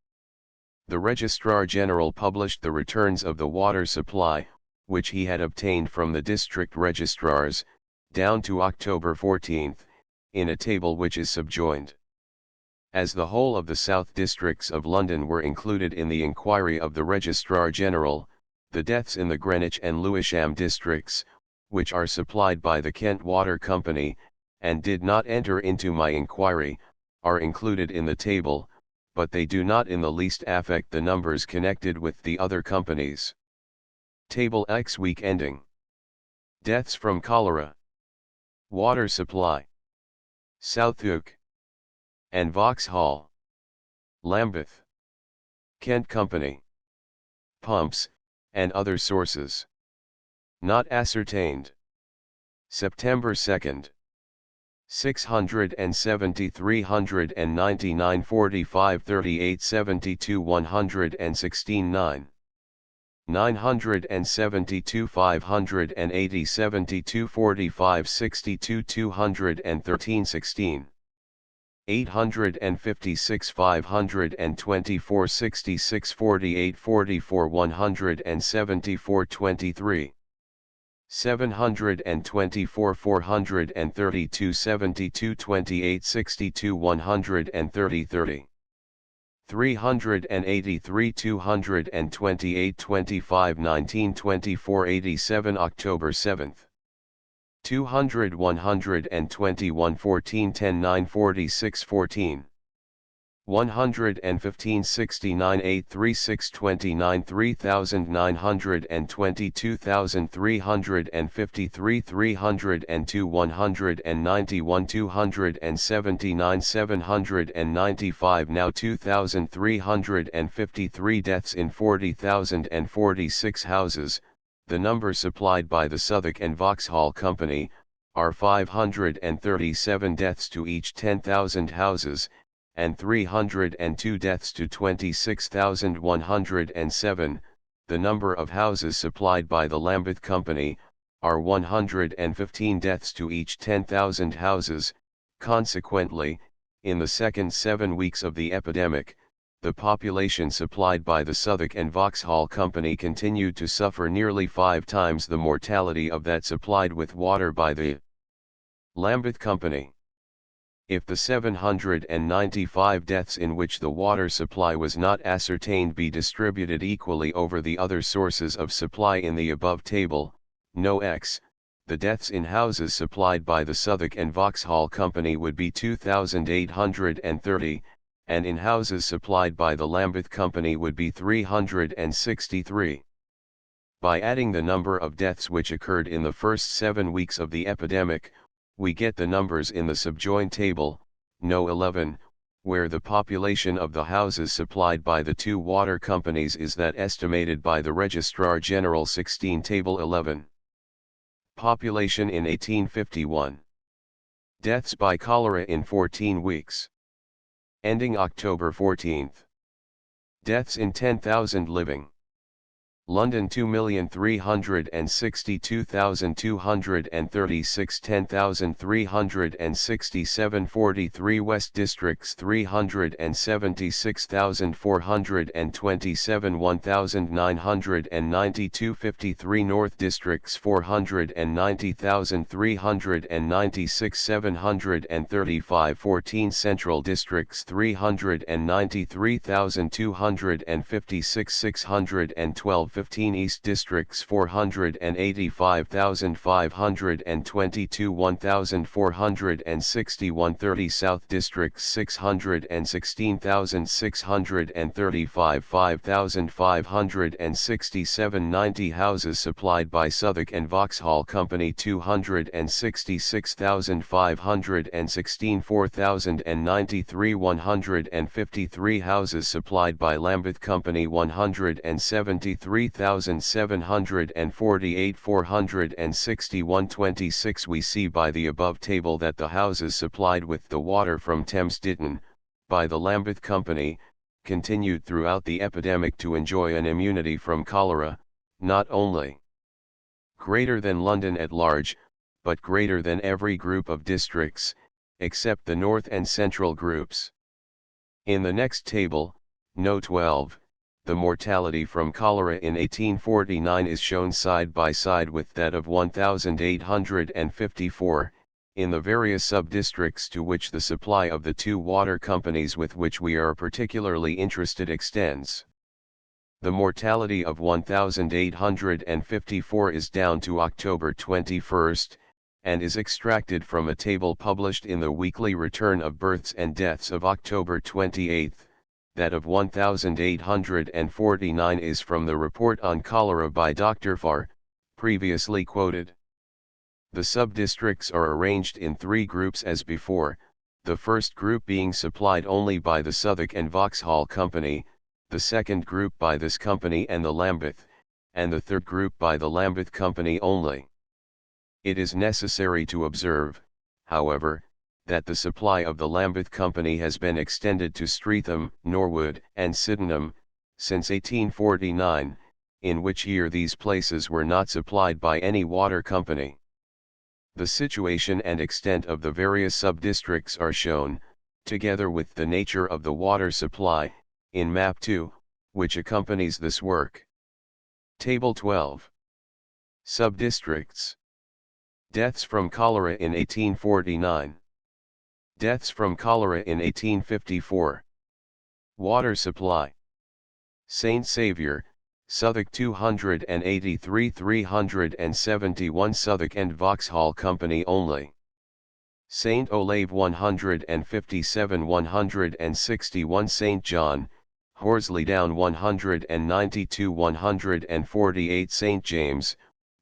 the Registrar General published the returns of the water supply, which he had obtained from the district registrars, down to October 14, in a table which is subjoined. As the whole of the south districts of London were included in the inquiry of the Registrar General, the deaths in the Greenwich and Lewisham districts, which are supplied by the Kent Water Company, and did not enter into my inquiry, are included in the table, but they do not in the least affect the numbers connected with the other companies. Table X week ending. Deaths from cholera. Water supply. Southwark and Vauxhall. Lambeth. Kent Company. Pumps, and other sources. Not ascertained. September 2nd. 670 399 45 38 72 116 9. 972 580 72 45 62 213 16. 856 524 66 48 44 174 23. 724 432 72 28 62 130 30. 383 228 25 19 24 87 October 7th. 200 121 14 10 9 46 14. 115 69 836 29 3922 353 302 191 279 795 Now 2353 deaths in 40,046 houses. The number supplied by the Southwark and Vauxhall Company are 537 deaths to each 10,000 houses, and 302 deaths to 26,107. The number of houses supplied by the Lambeth Company are 115 deaths to each 10,000 houses. Consequently, in the second 7 weeks of the epidemic, the population supplied by the Southwark and Vauxhall Company continued to suffer nearly 5 times the mortality of that supplied with water by the Lambeth Company. If the 795 deaths in which the water supply was not ascertained be distributed equally over the other sources of supply in the above table, no X, the deaths in houses supplied by the Southwark and Vauxhall Company would be 2,830, and in houses supplied by the Lambeth Company would be 363. By adding the number of deaths which occurred in the first 7 weeks of the epidemic, we get the numbers in the subjoined table, No. 11, where the population of the houses supplied by the two water companies is that estimated by the Registrar General. 16 Table 11. Population in 1851. Deaths by cholera in 14 weeks. Ending October 14. Deaths in 10,000 living. London 2,362,236, 10,367, 43 West Districts 376,427, 1,992, 53 North Districts 490,396, 735, 14 Central Districts 393,256, 612, 15 East Districts 485,522, 1,461, 30 South Districts 616,635, 5,567, 90 houses supplied by Southwark and Vauxhall Company 266,516, 4,093, 153 houses supplied by Lambeth Company 173,748, 461, 26. We see by the above table that the houses supplied with the water from Thames Ditton, by the Lambeth Company, continued throughout the epidemic to enjoy an immunity from cholera, not only greater than London at large, but greater than every group of districts, except the North and Central groups. In the next table, No. 12, the mortality from cholera in 1849 is shown side by side with that of 1854, in the various sub-districts to which the supply of the two water companies with which we are particularly interested extends. The mortality of 1854 is down to October 21, and is extracted from a table published in the weekly return of births and deaths of October 28. That of 1849 is from the report on cholera by Dr. Farr, previously quoted. The sub-districts are arranged in three groups as before, the first group being supplied only by the Southwark and Vauxhall Company, the second group by this company and the Lambeth, and the third group by the Lambeth Company only. It is necessary to observe, however, that the supply of the Lambeth Company has been extended to Streatham, Norwood, and Sydenham, since 1849, in which year these places were not supplied by any water company. The situation and extent of the various sub-districts are shown, together with the nature of the water supply, in Map 2, which accompanies this work. Table 12. Sub-districts. Deaths from cholera in 1849. Deaths from cholera in 1854. Water supply. St. Saviour, Southwark 283, 371 Southwark and Vauxhall Company only. St. Olave 157, 161 St. John, Horsley Down 192, 148 St. James,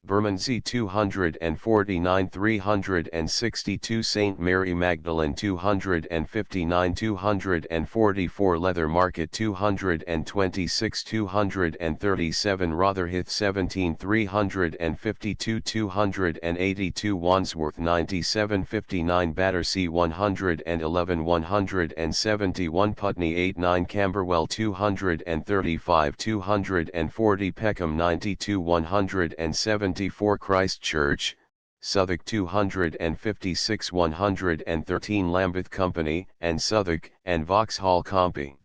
Bermondsey 249, 362 St. Mary Magdalene 259, 244 Leather Market 226, 237 Rotherhithe 17, 352, 282 Wandsworth 97, 59 Battersea 111, 171 Putney 89 Camberwell 235, 240 Peckham 92, 174 Christchurch, Southwark 256, 113 Lambeth Company and Southwark and Vauxhall Company.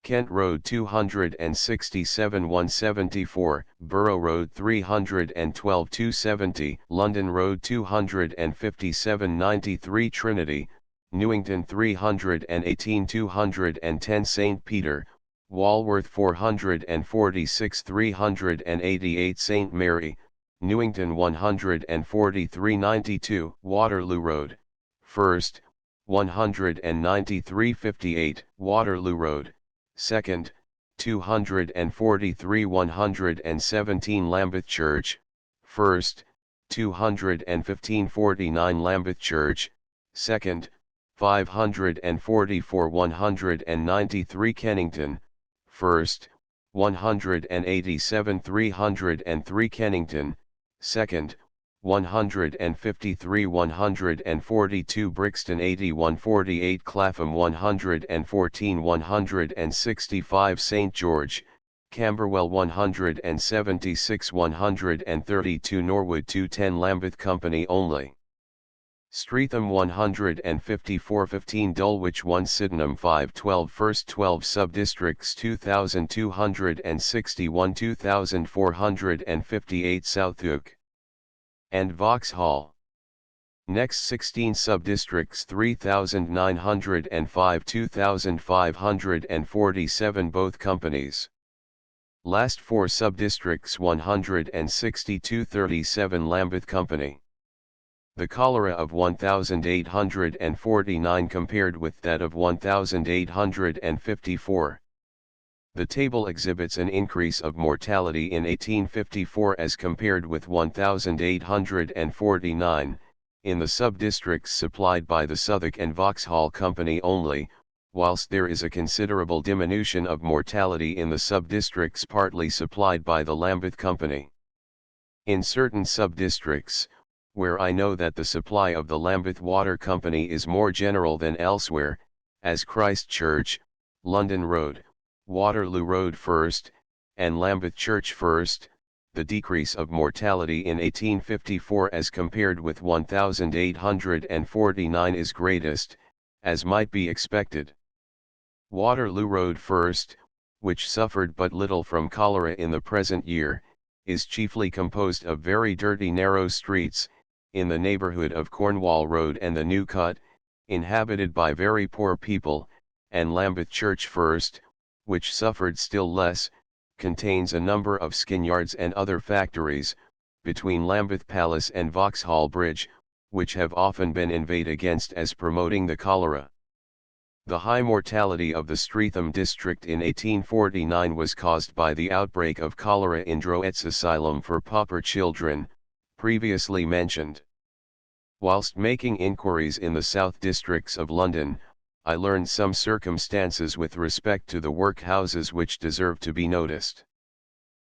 Kent Road 267, 174, Borough Road 312, 270, London Road 257, 93 Trinity, Newington 318, 210 St. Peter, Walworth 446, 388 St. Mary, Newington 143, 92 Waterloo Road, 1st, 193, 58 Waterloo Road, 2nd, 243, 117 Lambeth Church, 1st, 215, 49 Lambeth Church, 2nd, 544, 193 Kennington, 1st, 187, 303 Kennington, 2nd, 153 142 Brixton 80 148 Clapham 114 165 St. George, Camberwell 176 132 Norwood 210 Lambeth Company only. Streatham 154 15 Dulwich 1 Sydenham 512 First 12 Subdistricts 2261 2458 Southwark and Vauxhall. Next 16 subdistricts 3905 2547 both companies. Last 4 subdistricts 162 37 Lambeth Company. The cholera of 1849 compared with that of 1854. The table exhibits an increase of mortality in 1854 as compared with 1849, in the sub-districts supplied by the Southwark and Vauxhall Company only, whilst there is a considerable diminution of mortality in the sub-districts partly supplied by the Lambeth Company. In certain sub-districts, where I know that the supply of the Lambeth Water Company is more general than elsewhere, as Christchurch, London Road, Waterloo Road First, and Lambeth Church First, the decrease of mortality in 1854 as compared with 1849 is greatest, as might be expected. Waterloo Road First, which suffered but little from cholera in the present year, is chiefly composed of very dirty narrow streets, in the neighbourhood of Cornwall Road and the New Cut, inhabited by very poor people, and Lambeth Church First, which suffered still less, contains a number of skinyards and other factories, between Lambeth Palace and Vauxhall Bridge, which have often been inveighed against as promoting the cholera. The high mortality of the Streatham district in 1849 was caused by the outbreak of cholera in Droit's Asylum for Pauper Children, previously mentioned. Whilst making inquiries in the south districts of London, I learned some circumstances with respect to the workhouses which deserve to be noticed.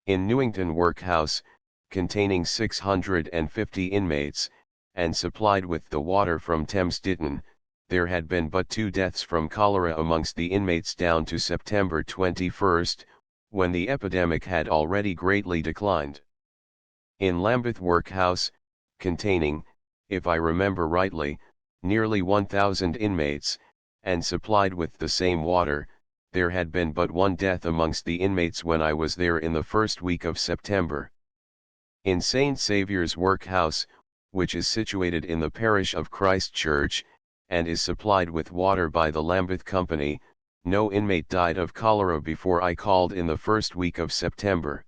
In Newington Workhouse, containing 650 inmates, and supplied with the water from Thames Ditton, there had been but 2 deaths from cholera amongst the inmates down to September 21, when the epidemic had already greatly declined. In Lambeth Workhouse, containing, if I remember rightly, nearly 1,000 inmates, and supplied with the same water, there had been but 1 death amongst the inmates when I was there in the first week of September. In St. Saviour's Workhouse, which is situated in the parish of Christchurch, and is supplied with water by the Lambeth Company, no inmate died of cholera before I called in the first week of September.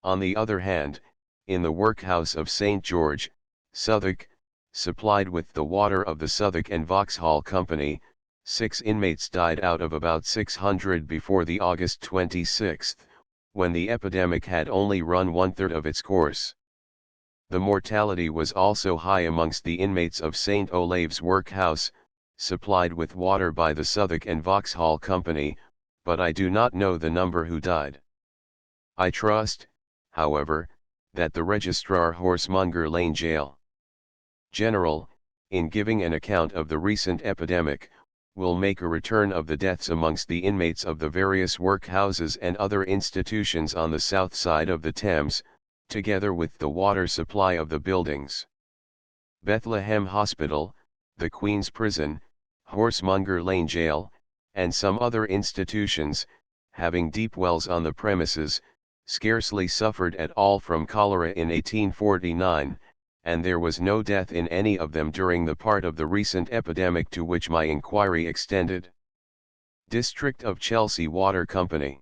On the other hand, in the workhouse of St. George, Southwark, supplied with the water of the Southwark and Vauxhall Company, 6 inmates died out of about 600 before the August 26, when the epidemic had only run 1/3 of its course. The mortality was also high amongst the inmates of St. Olave's Workhouse, supplied with water by the Southwark and Vauxhall Company, but I do not know the number who died. I trust, however, that the Registrar Horsemonger Lane Gaol General, in giving an account of the recent epidemic, will make a return of the deaths amongst the inmates of the various workhouses and other institutions on the south side of the Thames, together with the water supply of the buildings. Bethlehem Hospital, the Queen's Prison, Horsemonger Lane Gaol, and some other institutions, having deep wells on the premises, scarcely suffered at all from cholera in 1849, and there was no death in any of them during the part of the recent epidemic to which my inquiry extended. District of Chelsea Water Company.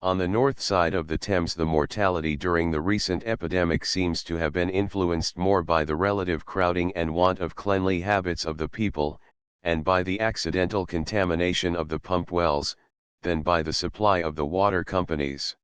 On the north side of the Thames, the mortality during the recent epidemic seems to have been influenced more by the relative crowding and want of cleanly habits of the people, and by the accidental contamination of the pump wells, than by the supply of the water companies.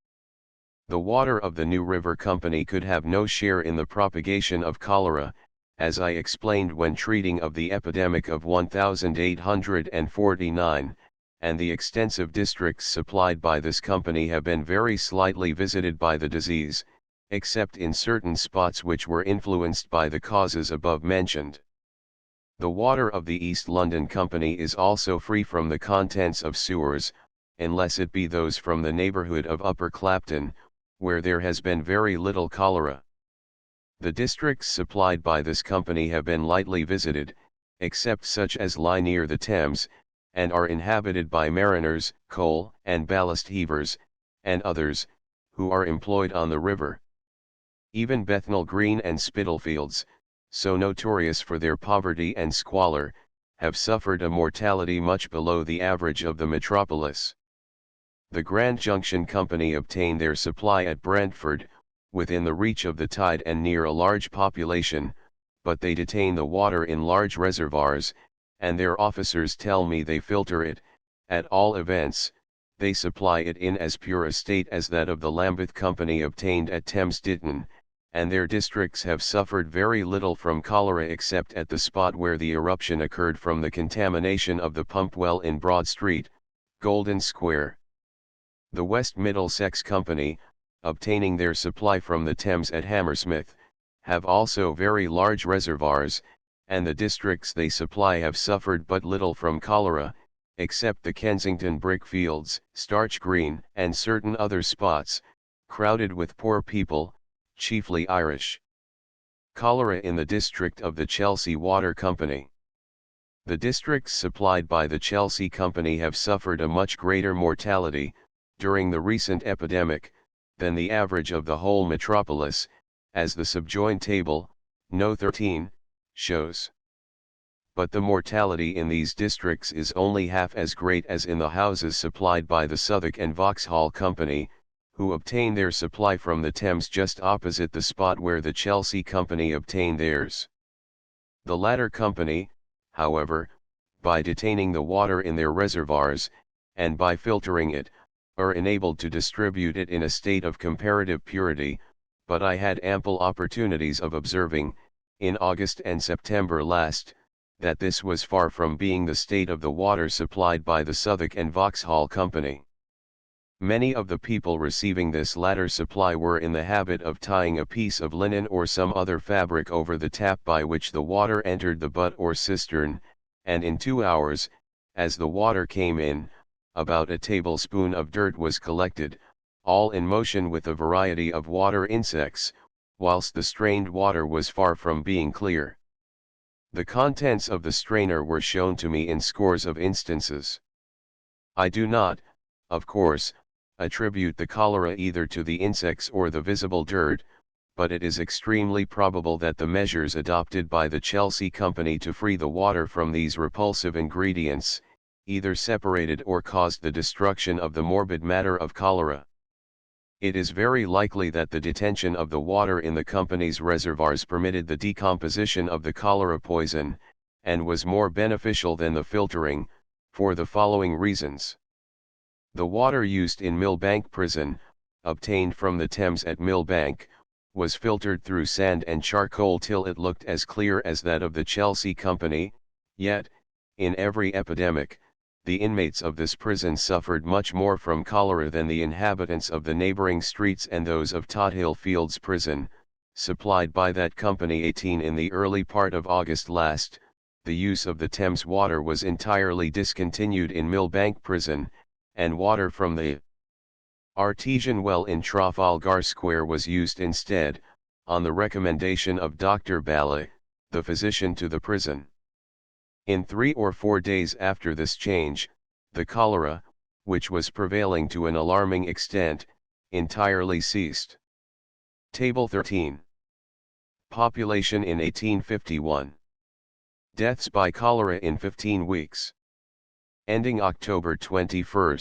The water of the New River Company could have no share in the propagation of cholera, as I explained when treating of the epidemic of 1849, and the extensive districts supplied by this company have been very slightly visited by the disease, except in certain spots which were influenced by the causes above mentioned. The water of the East London Company is also free from the contents of sewers, unless it be those from the neighbourhood of Upper Clapton, where there has been very little cholera. The districts supplied by this company have been lightly visited, except such as lie near the Thames, and are inhabited by mariners, coal and ballast heavers, and others, who are employed on the river. Even Bethnal Green and Spitalfields, so notorious for their poverty and squalor, have suffered a mortality much below the average of the metropolis. The Grand Junction Company obtain their supply at Brentford, within the reach of the tide and near a large population, but they detain the water in large reservoirs, and their officers tell me they filter it. At all events, they supply it in as pure a state as that of the Lambeth Company obtained at Thames Ditton, and their districts have suffered very little from cholera except at the spot where the eruption occurred from the contamination of the pump well in Broad Street, Golden Square. The West Middlesex Company, obtaining their supply from the Thames at Hammersmith, have also very large reservoirs, and the districts they supply have suffered but little from cholera, except the Kensington brickfields, Starch Green, and certain other spots, crowded with poor people, chiefly Irish. Cholera in the district of the Chelsea Water Company. The districts supplied by the Chelsea Company have suffered a much greater mortality, during the recent epidemic, than the average of the whole metropolis, as the subjoined table, No. 13, shows. But the mortality in these districts is only half as great as in the houses supplied by the Southwark and Vauxhall Company, who obtain their supply from the Thames just opposite the spot where the Chelsea Company obtain theirs. The latter company, however, by detaining the water in their reservoirs, and by filtering it, are enabled to distribute it in a state of comparative purity, but I had ample opportunities of observing, in August and September last, that this was far from being the state of the water supplied by the Southwark and Vauxhall Company. Many of the people receiving this latter supply were in the habit of tying a piece of linen or some other fabric over the tap by which the water entered the butt or cistern, and in 2 hours, as the water came in, about a tablespoon of dirt was collected, all in motion with a variety of water insects, whilst the strained water was far from being clear. The contents of the strainer were shown to me in scores of instances. I do not, of course, attribute the cholera either to the insects or the visible dirt, but it is extremely probable that the measures adopted by the Chelsea Company to free the water from these repulsive ingredients, either separated or caused the destruction of the morbid matter of cholera. It is very likely that the detention of the water in the company's reservoirs permitted the decomposition of the cholera poison, and was more beneficial than the filtering, for the following reasons. The water used in Millbank Prison, obtained from the Thames at Millbank, was filtered through sand and charcoal till it looked as clear as that of the Chelsea Company, yet, in every epidemic, the inmates of this prison suffered much more from cholera than the inhabitants of the neighbouring streets and those of Tothill Fields Prison, supplied by that company 18 in the early part of August last. The use of the Thames water was entirely discontinued in Millbank Prison, and water from the artesian well in Trafalgar Square was used instead, on the recommendation of Dr. Bally, the physician to the prison. In 3 or 4 days after this change, the cholera, which was prevailing to an alarming extent, entirely ceased. Table 13. Population in 1851. Deaths by cholera in 15 weeks. Ending October 21.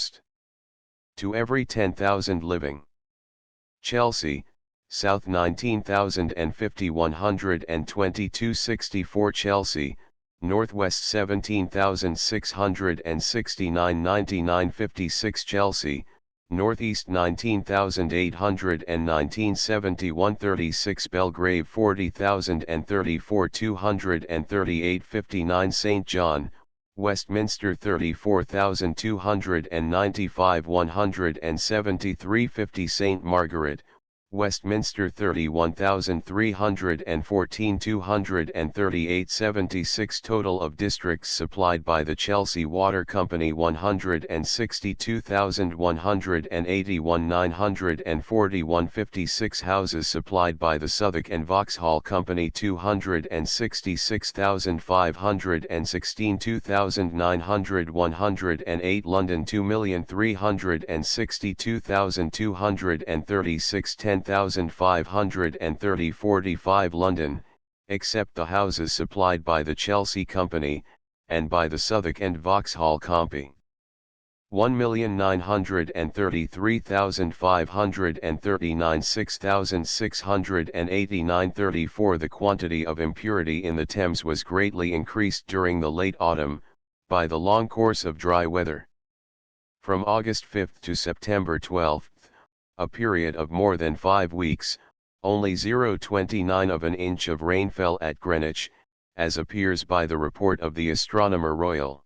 To every 10,000 living. Chelsea, South 19,050 122 64 Chelsea, Northwest 17,669 99 56 Chelsea, Northeast 19,819 71 36 Belgrave 40,034 238 59 St. John, Westminster 34,295 173 50 St. Margaret, Westminster 31,314 238 76 total of districts supplied by the Chelsea Water Company 162,181 941 56 houses supplied by the Southwark and Vauxhall Company 266,516 2,900 108 London 2,362,236 10,530 45 London, except the houses supplied by the Chelsea Company, and by the Southwark and Vauxhall Company. 1,933,539 6,689 34 The quantity of impurity in the Thames was greatly increased during the late autumn, by the long course of dry weather. From August 5 to September 12, a period of more than 5 weeks, only 0.29 of an inch of rain fell at Greenwich, as appears by the report of the Astronomer Royal.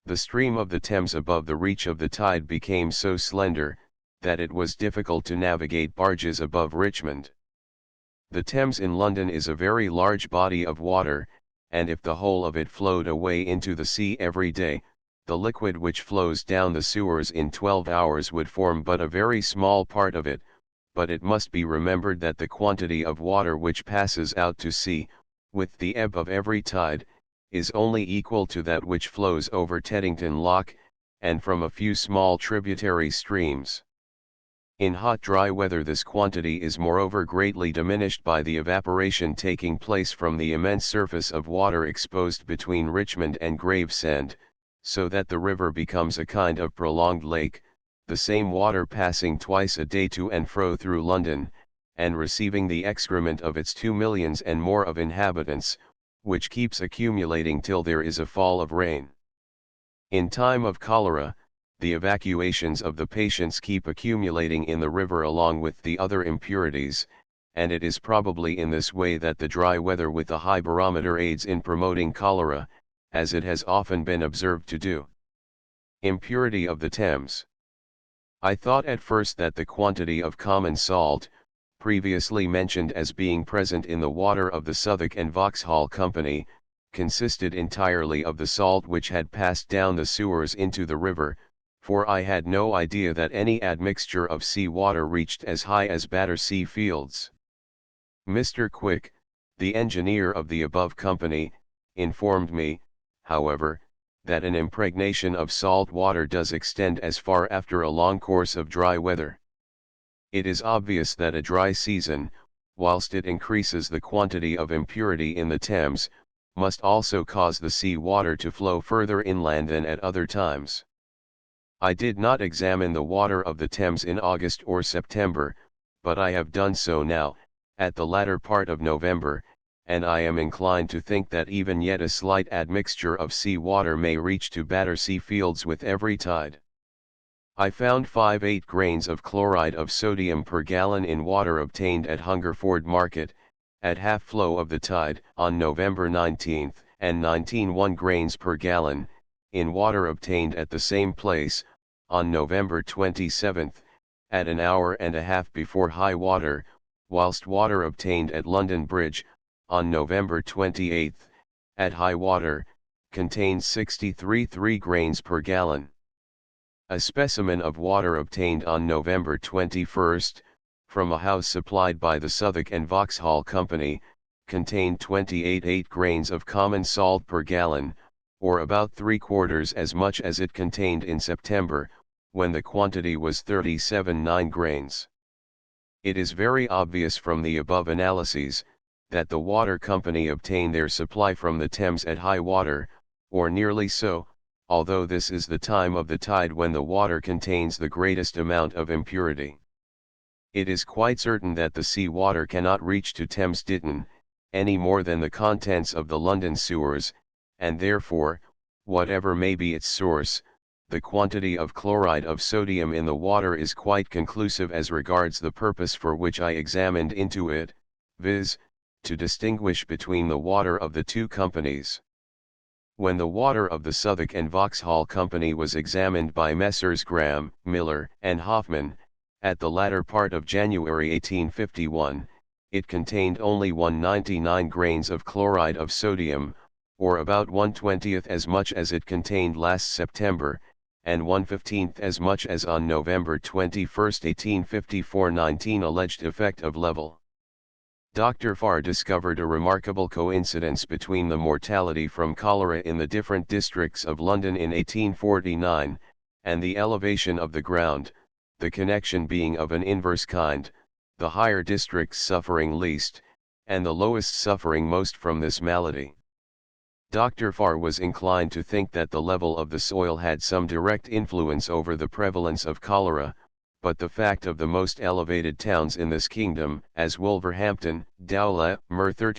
The stream of the Thames above the reach of the tide became so slender, that it was difficult to navigate barges above Richmond. The Thames in London is a very large body of water, and if the whole of it flowed away into the sea every day, the liquid which flows down the sewers in 12 hours would form but a very small part of it, but it must be remembered that the quantity of water which passes out to sea, with the ebb of every tide, is only equal to that which flows over Teddington Lock, and from a few small tributary streams. In hot dry weather this quantity is moreover greatly diminished by the evaporation taking place from the immense surface of water exposed between Richmond and Gravesend, so that the river becomes a kind of prolonged lake, the same water passing twice a day to and fro through London, and receiving the excrement of its 2 millions and more of inhabitants, which keeps accumulating till there is a fall of rain. In time of cholera, the evacuations of the patients keep accumulating in the river along with the other impurities, and it is probably in this way that the dry weather with a high barometer aids in promoting cholera, as it has often been observed to do. Impurity of the Thames. I thought at first that the quantity of common salt, previously mentioned as being present in the water of the Southwark and Vauxhall Company, consisted entirely of the salt which had passed down the sewers into the river, for I had no idea that any admixture of sea water reached as high as Battersea Fields. Mr. Quick, the engineer of the above company, informed me, however, that an impregnation of salt water does extend as far after a long course of dry weather. It is obvious that a dry season, whilst it increases the quantity of impurity in the Thames, must also cause the sea water to flow further inland than at other times. I did not examine the water of the Thames in August or September, but I have done so now, at the latter part of November, and I am inclined to think that even yet a slight admixture of sea water may reach to Battersea Fields with every tide. I found 5/8 grains of chloride of sodium per gallon in water obtained at Hungerford Market, at half flow of the tide, on November 19, and 19 grains per gallon, in water obtained at the same place, on November 27, at an hour and a half before high water, whilst water obtained at London Bridge, on November 28, at high water, contained 63 grains per gallon. A specimen of water obtained on November 21, from a house supplied by the Southwark and Vauxhall Company, contained 28 grains of common salt per gallon, or about 3/4 as much as it contained in September, when the quantity was 37 grains. It is very obvious from the above analyses, that the water company obtain their supply from the Thames at high water, or nearly so, although this is the time of the tide when the water contains the greatest amount of impurity. It is quite certain that the sea water cannot reach to Thames Ditton, any more than the contents of the London sewers, and therefore, whatever may be its source, the quantity of chloride of sodium in the water is quite conclusive as regards the purpose for which I examined into it, viz., to distinguish between the water of the two companies. When the water of the Southwark and Vauxhall Company was examined by Messrs. Graham, Miller, and Hoffman, At the latter part of January 1851, it contained only 199 grains of chloride of sodium, or about 1/20th as much as it contained last September, and 1/15th as much as on November 21, 1854. 19 Alleged effect of level. Dr. Farr discovered a remarkable coincidence between the mortality from cholera in the different districts of London in 1849, and the elevation of the ground, the connection being of an inverse kind, the higher districts suffering least, and the lowest suffering most from this malady. Dr. Farr was inclined to think that the level of the soil had some direct influence over the prevalence of cholera, but the fact of the most elevated towns in this kingdom, as Wolverhampton, Dowla, Merthyr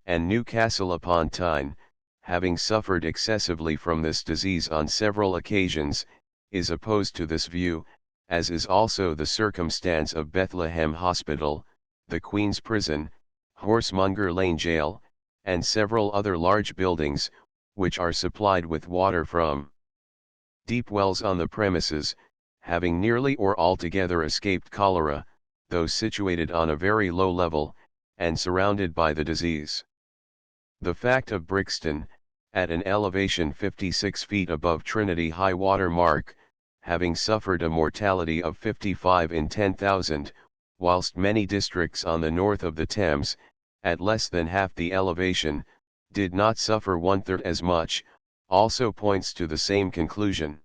and Newcastle upon Tyne, having suffered excessively from this disease on several occasions, is opposed to this view, as is also the circumstance of Bethlehem Hospital, the Queen's Prison, Horsemonger Lane Jail, and several other large buildings, which are supplied with water from deep wells on the premises, having nearly or altogether escaped cholera, though situated on a very low level, and surrounded by the disease. The fact of Brixton, at an elevation 56 feet above Trinity high water mark, having suffered a mortality of 55 in 10,000, whilst many districts on the north of the Thames, at less than half the elevation, did not suffer 1/3 as much, also points to the same conclusion.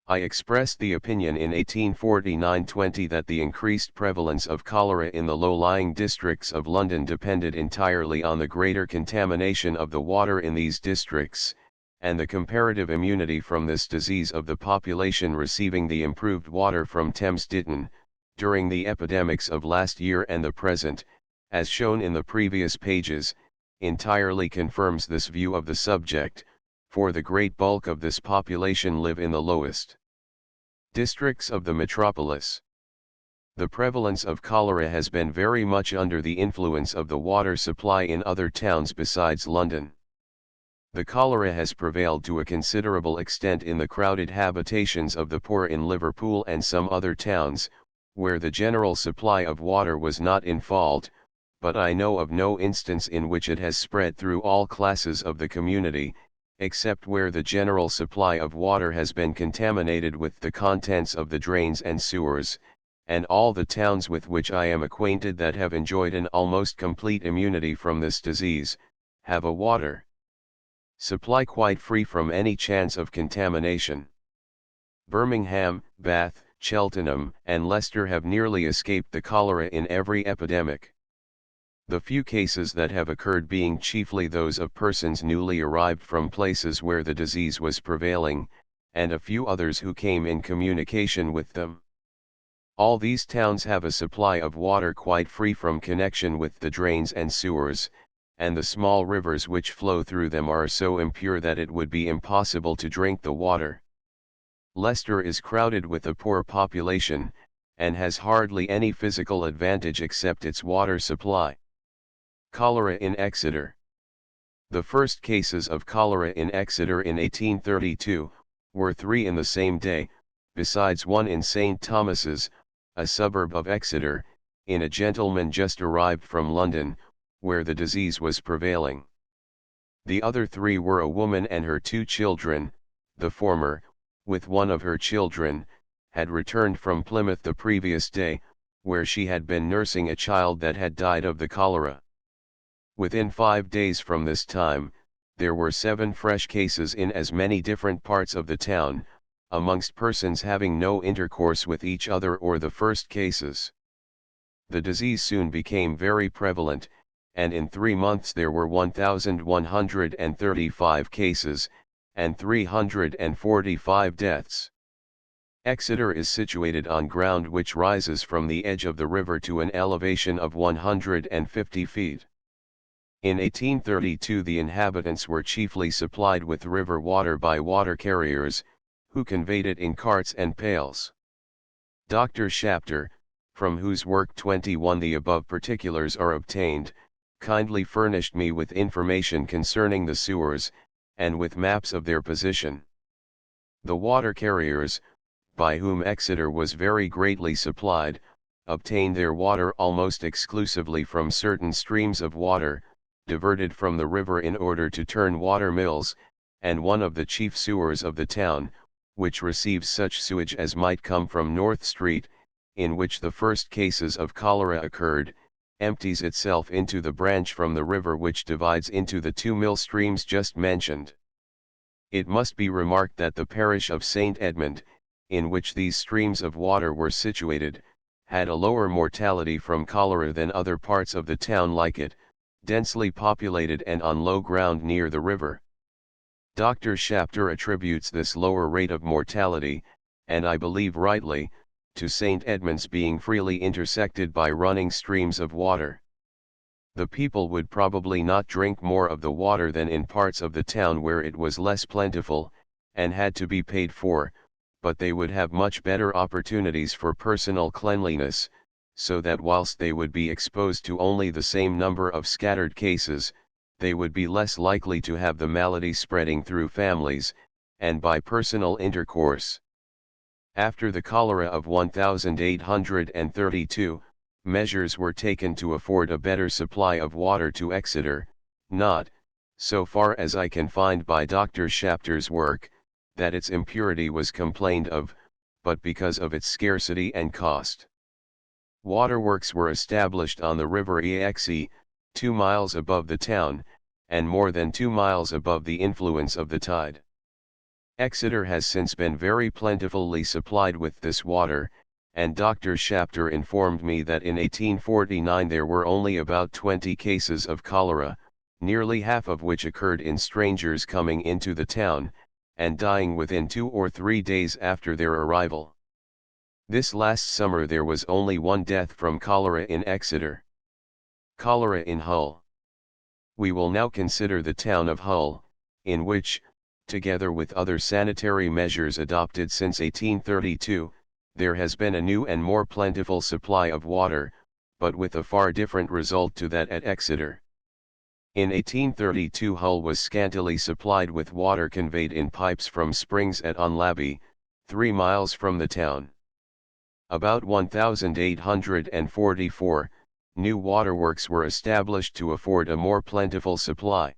I expressed the opinion in 1849-20 that the increased prevalence of cholera in the low-lying districts of London depended entirely on the greater contamination of the water in these districts, and the comparative immunity from this disease of the population receiving the improved water from Thames Ditton, during the epidemics of last year and the present, as shown in the previous pages, entirely confirms this view of the subject, for the great bulk of this population live in the lowest districts of the metropolis. The prevalence of cholera has been very much under the influence of the water supply in other towns besides London. The cholera has prevailed to a considerable extent in the crowded habitations of the poor in Liverpool and some other towns, where the general supply of water was not in fault, but I know of no instance in which it has spread through all classes of the community, except where the general supply of water has been contaminated with the contents of the drains and sewers, and all the towns with which I am acquainted that have enjoyed an almost complete immunity from this disease, have a water supply quite free from any chance of contamination. Birmingham, Bath, Cheltenham, and Leicester have nearly escaped the cholera in every epidemic. The few cases that have occurred being chiefly those of persons newly arrived from places where the disease was prevailing, and a few others who came in communication with them. All these towns have a supply of water quite free from connection with the drains and sewers, and the small rivers which flow through them are so impure that it would be impossible to drink the water. Leicester is crowded with a poor population, and has hardly any physical advantage except its water supply. Cholera in Exeter. The first cases of cholera in Exeter in 1832, were 3 in the same day, besides one in St. Thomas's, a suburb of Exeter, in a gentleman just arrived from London, where the disease was prevailing. The other 3 were a woman and her 2 children, the former, with one of her children, had returned from Plymouth the previous day, where she had been nursing a child that had died of the cholera. Within 5 days from this time, there were 7 fresh cases in as many different parts of the town, amongst persons having no intercourse with each other or the first cases. The disease soon became very prevalent, and in 3 months there were 1,135 cases, and 345 deaths. Exeter is situated on ground which rises from the edge of the river to an elevation of 150 feet. In 1832 the inhabitants were chiefly supplied with river water by water carriers, who conveyed it in carts and pails. Dr. Shapter, from whose work 21 the above particulars are obtained, kindly furnished me with information concerning the sewers, and with maps of their position. The water carriers, by whom Exeter was very greatly supplied, obtained their water almost exclusively from certain streams of water, diverted from the river in order to turn water mills, and one of the chief sewers of the town, which receives such sewage as might come from North Street, in which the first cases of cholera occurred, empties itself into the branch from the river which divides into the two mill streams just mentioned. It must be remarked that the parish of St. Edmund, in which these streams of water were situated, had a lower mortality from cholera than other parts of the town like it, densely populated and on low ground near the river. Dr. Shapter attributes this lower rate of mortality, and I believe rightly, to St. Edmund's being freely intersected by running streams of water. The people would probably not drink more of the water than in parts of the town where it was less plentiful, and had to be paid for, but they would have much better opportunities for personal cleanliness, so that whilst they would be exposed to only the same number of scattered cases, they would be less likely to have the malady spreading through families, and by personal intercourse. After the cholera of 1832, measures were taken to afford a better supply of water to Exeter, not, so far as I can find by Dr. Shapter's work, that its impurity was complained of, but because of its scarcity and cost. Waterworks were established on the river Exe, 2 miles above the town, and more than 2 miles above the influence of the tide. Exeter has since been very plentifully supplied with this water, and Dr. Shapter informed me that in 1849 there were only about 20 cases of cholera, nearly half of which occurred in strangers coming into the town, and dying within 2 or 3 days after their arrival. This last summer there was only one death from cholera in Exeter. Cholera in Hull. We will now consider the town of Hull, in which, together with other sanitary measures adopted since 1832, there has been a new and more plentiful supply of water, but with a far different result to that at Exeter. In 1832 Hull was scantily supplied with water conveyed in pipes from springs at Unlaby, 3 miles from the town. About 1844, new waterworks were established to afford a more plentiful supply.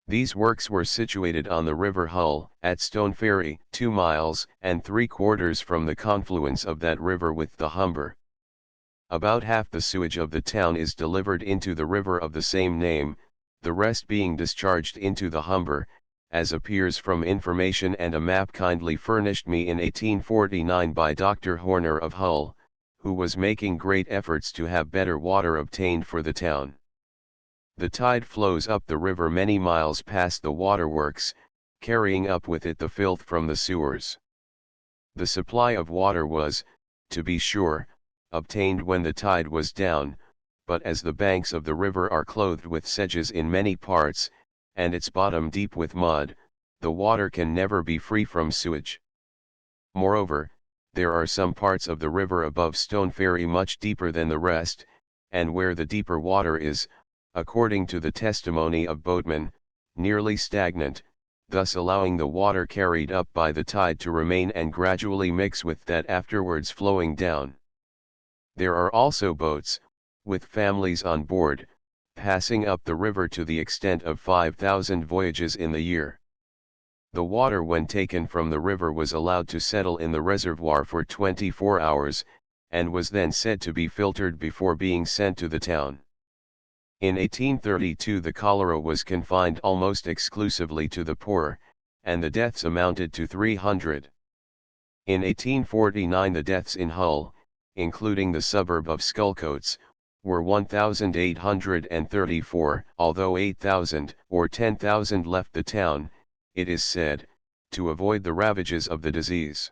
These works were situated on the River Hull, at Stone Ferry, 2 miles and 3/4 from the confluence of that river with the Humber. About half the sewage of the town is delivered into the river of the same name, the rest being discharged into the Humber, as appears from information and a map kindly furnished me in 1849 by Dr. Horner of Hull, who was making great efforts to have better water obtained for the town. The tide flows up the river many miles past the waterworks, carrying up with it the filth from the sewers. The supply of water was, to be sure, obtained when the tide was down, but as the banks of the river are clothed with sedges in many parts, and its bottom deep with mud, the water can never be free from sewage. Moreover, there are some parts of the river above Stone Ferry much deeper than the rest, and where the deeper water is, according to the testimony of boatmen, nearly stagnant, thus allowing the water carried up by the tide to remain and gradually mix with that afterwards flowing down. There are also boats, with families on board, passing up the river to the extent of 5,000 voyages in the year. The water when taken from the river was allowed to settle in the reservoir for 24 hours, and was then said to be filtered before being sent to the town. In 1832 the cholera was confined almost exclusively to the poor, and the deaths amounted to 300. In 1849 the deaths in Hull, including the suburb of Schullcoats, were 1,834, although 8,000 or 10,000 left the town, it is said, to avoid the ravages of the disease.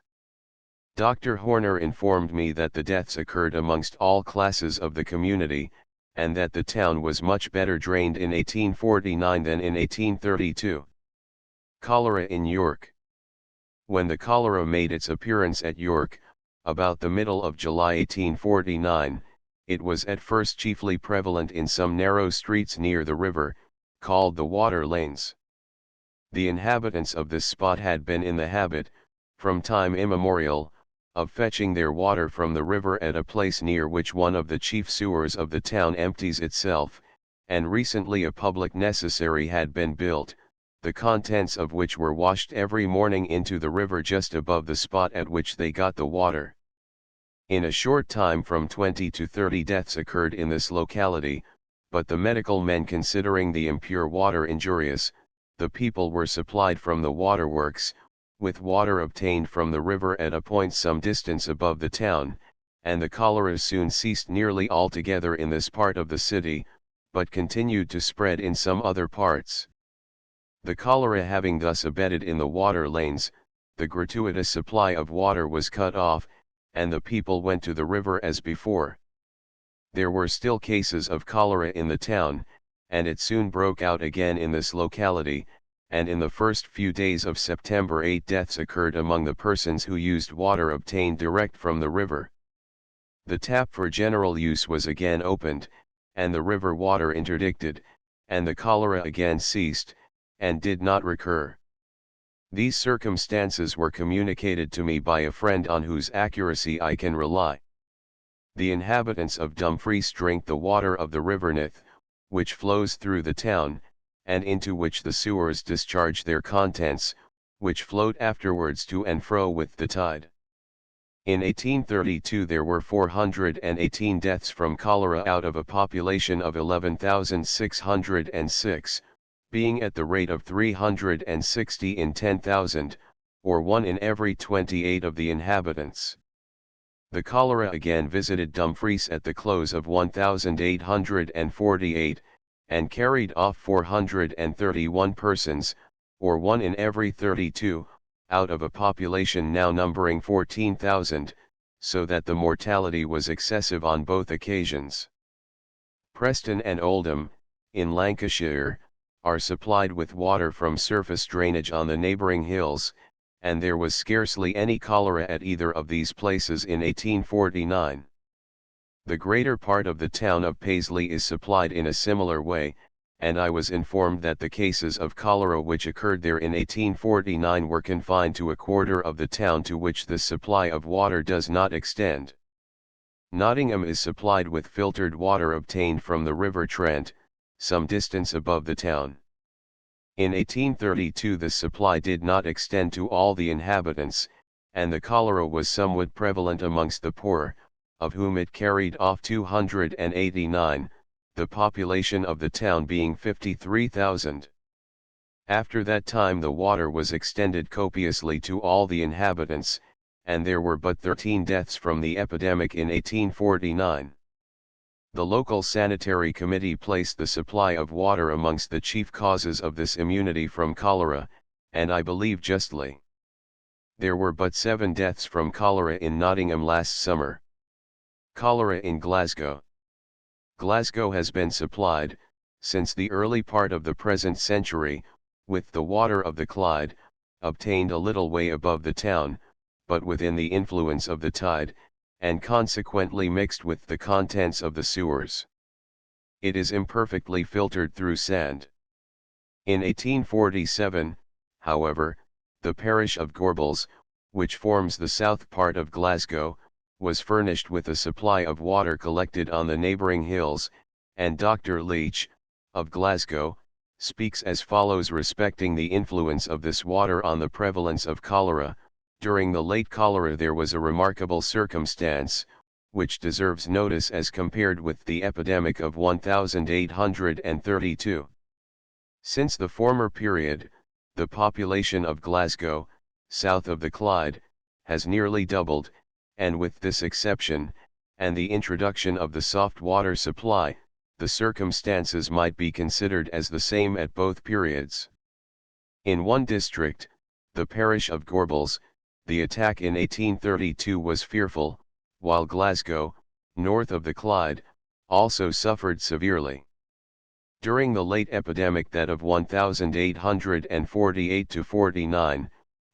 Dr. Horner informed me that the deaths occurred amongst all classes of the community, and that the town was much better drained in 1849 than in 1832. Cholera in York. When the cholera made its appearance at York, about the middle of July 1849, it was at first chiefly prevalent in some narrow streets near the river, called the water lanes. The inhabitants of this spot had been in the habit, from time immemorial, of fetching their water from the river at a place near which one of the chief sewers of the town empties itself, and recently a public necessary had been built, the contents of which were washed every morning into the river just above the spot at which they got the water. In a short time from 20 to 30 deaths occurred in this locality, but the medical men considering the impure water injurious, the people were supplied from the waterworks, with water obtained from the river at a point some distance above the town, and the cholera soon ceased nearly altogether in this part of the city, but continued to spread in some other parts. The cholera having thus abated in the water lanes, the gratuitous supply of water was cut off, and the people went to the river as before. There were still cases of cholera in the town, and it soon broke out again in this locality, and in the first few days of September 8 deaths occurred among the persons who used water obtained direct from the river. The tap for general use was again opened, and the river water interdicted, and the cholera again ceased, and did not recur. These circumstances were communicated to me by a friend on whose accuracy I can rely. The inhabitants of Dumfries drink the water of the river Nith, which flows through the town, and into which the sewers discharge their contents, which float afterwards to and fro with the tide. In 1832 there were 418 deaths from cholera out of a population of 11,606, being at the rate of 360 in 10,000, or 1 in every 28 of the inhabitants. The cholera again visited Dumfries at the close of 1848, and carried off 431 persons, or 1 in every 32, out of a population now numbering 14,000, so that the mortality was excessive on both occasions. Preston and Oldham, in Lancashire, are supplied with water from surface drainage on the neighbouring hills, and there was scarcely any cholera at either of these places in 1849. The greater part of the town of Paisley is supplied in a similar way, and I was informed that the cases of cholera which occurred there in 1849 were confined to a quarter of the town to which the supply of water does not extend. Nottingham is supplied with filtered water obtained from the River Trent, some distance above the town. In 1832 the supply did not extend to all the inhabitants, and the cholera was somewhat prevalent amongst the poor, of whom it carried off 289, the population of the town being 53,000. After that time the water was extended copiously to all the inhabitants, and there were but 13 deaths from the epidemic in 1849. The local sanitary committee placed the supply of water amongst the chief causes of this immunity from cholera, and I believe justly. There were but 7 deaths from cholera in Nottingham last summer. Cholera in Glasgow. Glasgow has been supplied, since the early part of the present century, with the water of the Clyde, obtained a little way above the town, but within the influence of the tide, and consequently mixed with the contents of the sewers. It is imperfectly filtered through sand. In 1847, however, the parish of Gorbals, which forms the south part of Glasgow, was furnished with a supply of water collected on the neighbouring hills, and Dr. Leach, of Glasgow, speaks as follows respecting the influence of this water on the prevalence of cholera. During the late cholera there was a remarkable circumstance, which deserves notice as compared with the epidemic of 1832. Since the former period, the population of Glasgow, south of the Clyde, has nearly doubled, and with this exception, and the introduction of the soft water supply, the circumstances might be considered as the same at both periods. In one district, the parish of Gorbals, the attack in 1832 was fearful, while Glasgow, north of the Clyde, also suffered severely. During the late epidemic, that of 1848-49,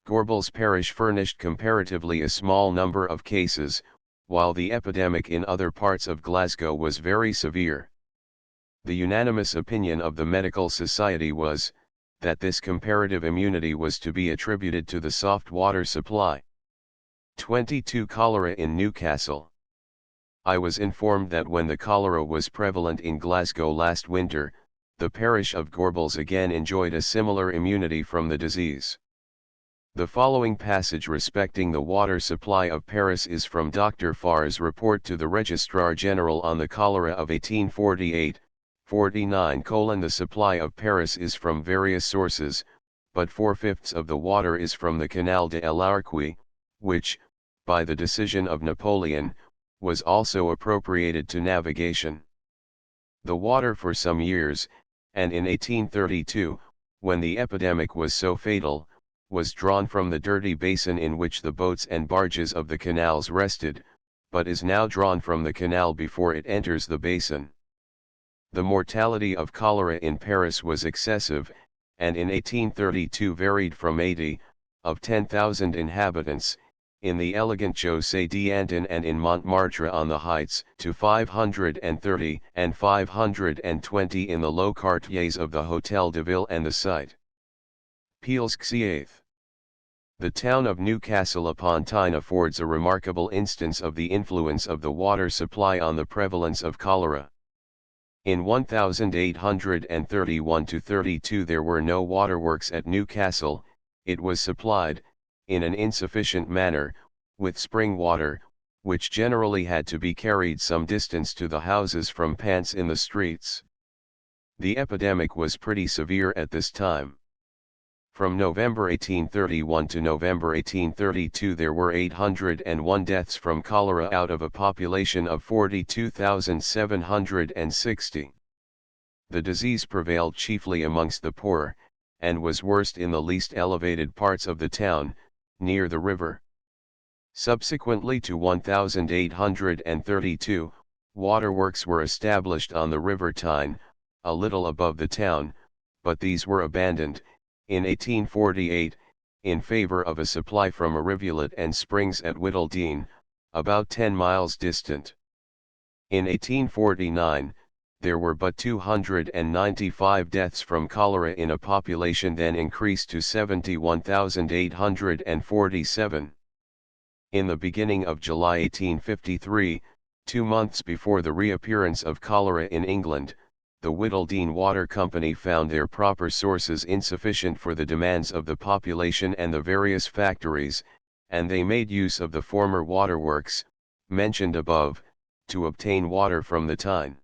Gorbals parish furnished comparatively a small number of cases, while the epidemic in other parts of Glasgow was very severe. The unanimous opinion of the medical society was, that this comparative immunity was to be attributed to the soft water supply. 22. Cholera in Newcastle. I was informed that when the cholera was prevalent in Glasgow last winter, the parish of Gorbals again enjoyed a similar immunity from the disease. The following passage respecting the water supply of Paris is from Dr. Farr's report to the Registrar General on the cholera of 1848-49. The supply of Paris is from various sources, but 4/5 of the water is from the Canal de l'Arquie, which, by the decision of Napoleon, was also appropriated to navigation. The water for some years, and in 1832, when the epidemic was so fatal, was drawn from the dirty basin in which the boats and barges of the canals rested, but is now drawn from the canal before it enters the basin. The mortality of cholera in Paris was excessive, and in 1832 varied from 80, of 10,000 inhabitants, in the elegant José d'Antin and in Montmartre on the heights, to 530 and 520 in the low quartiers of the Hôtel de Ville and the site. Peel's Xiath. The town of Newcastle upon Tyne affords a remarkable instance of the influence of the water supply on the prevalence of cholera. In 1831-32 there were no waterworks at Newcastle. It was supplied, in an insufficient manner, with spring water, which generally had to be carried some distance to the houses from pants in the streets. The epidemic was pretty severe at this time. From November 1831 to November 1832 there were 801 deaths from cholera out of a population of 42,760. The disease prevailed chiefly amongst the poor, and was worst in the least elevated parts of the town, near the river. Subsequently to 1832, waterworks were established on the River Tyne, a little above the town, but these were abandoned, in 1848, in favor of a supply from a rivulet and springs at Whittledean, about 10 miles distant. In 1849, there were but 295 deaths from cholera in a population then increased to 71,847. In the beginning of July 1853, 2 months before the reappearance of cholera in England, the Whittledean Water Company found their proper sources insufficient for the demands of the population and the various factories, and they made use of the former waterworks, mentioned above, to obtain water from the Tyne.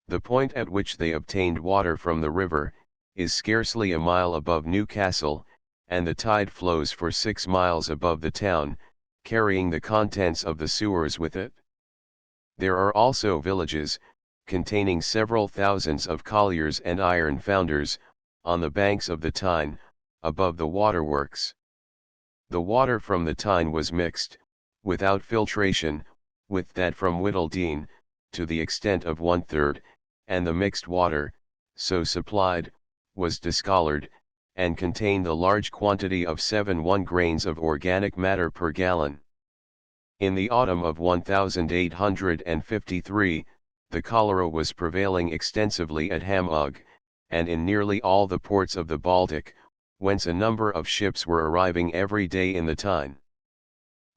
The point at which they obtained water from the river, is scarcely a mile above Newcastle, and the tide flows for 6 miles above the town, carrying the contents of the sewers with it. There are also villages, containing several thousands of colliers and iron founders, on the banks of the Tyne, above the waterworks. The water from the Tyne was mixed, without filtration, with that from Whittledean, to the extent of 1/3, and the mixed water, so supplied, was discolored, and contained a large quantity of 71 grains of organic matter per gallon. In the autumn of 1853, the cholera was prevailing extensively at Hamburg, and in nearly all the ports of the Baltic, whence a number of ships were arriving every day in the Tyne.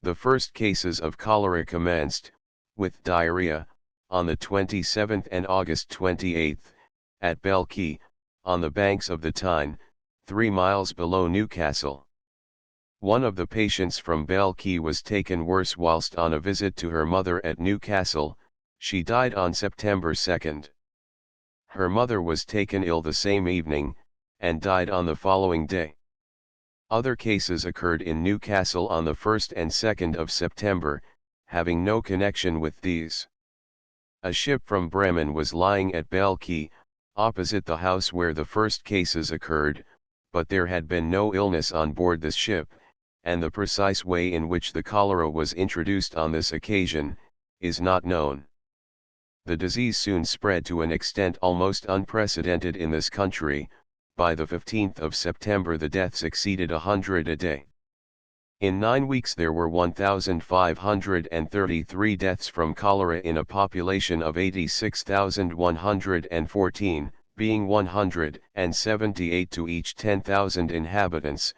The first cases of cholera commenced, with diarrhea, on the 27th and August 28th, at Belkey, on the banks of the Tyne, 3 miles below Newcastle. One of the patients from Belkey was taken worse whilst on a visit to her mother at Newcastle. She died on September 2nd. Her mother was taken ill the same evening, and died on the following day. Other cases occurred in Newcastle on the 1st and 2nd of September, having no connection with these. A ship from Bremen was lying at Belkey, opposite the house where the first cases occurred, but there had been no illness on board this ship, and the precise way in which the cholera was introduced on this occasion, is not known. The disease soon spread to an extent almost unprecedented in this country. By the 15th of September the deaths exceeded 100 a day. In 9 weeks there were 1,533 deaths from cholera in a population of 86,114, being 178 to each 10,000 inhabitants,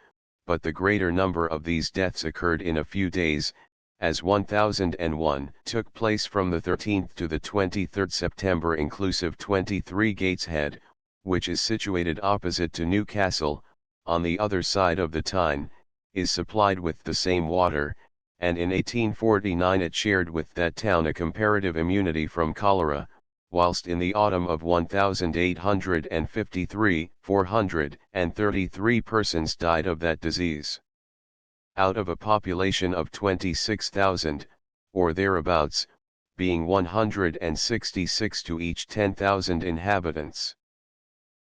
but the greater number of these deaths occurred in a few days, as 1001 took place from the 13th to the 23rd September inclusive. 23 Gateshead, which is situated opposite to Newcastle, on the other side of the Tyne, is supplied with the same water, and in 1849 it shared with that town a comparative immunity from cholera, whilst in the autumn of 1853, 433 persons died of that disease. Out of a population of 26,000, or thereabouts, being 166 to each 10,000 inhabitants.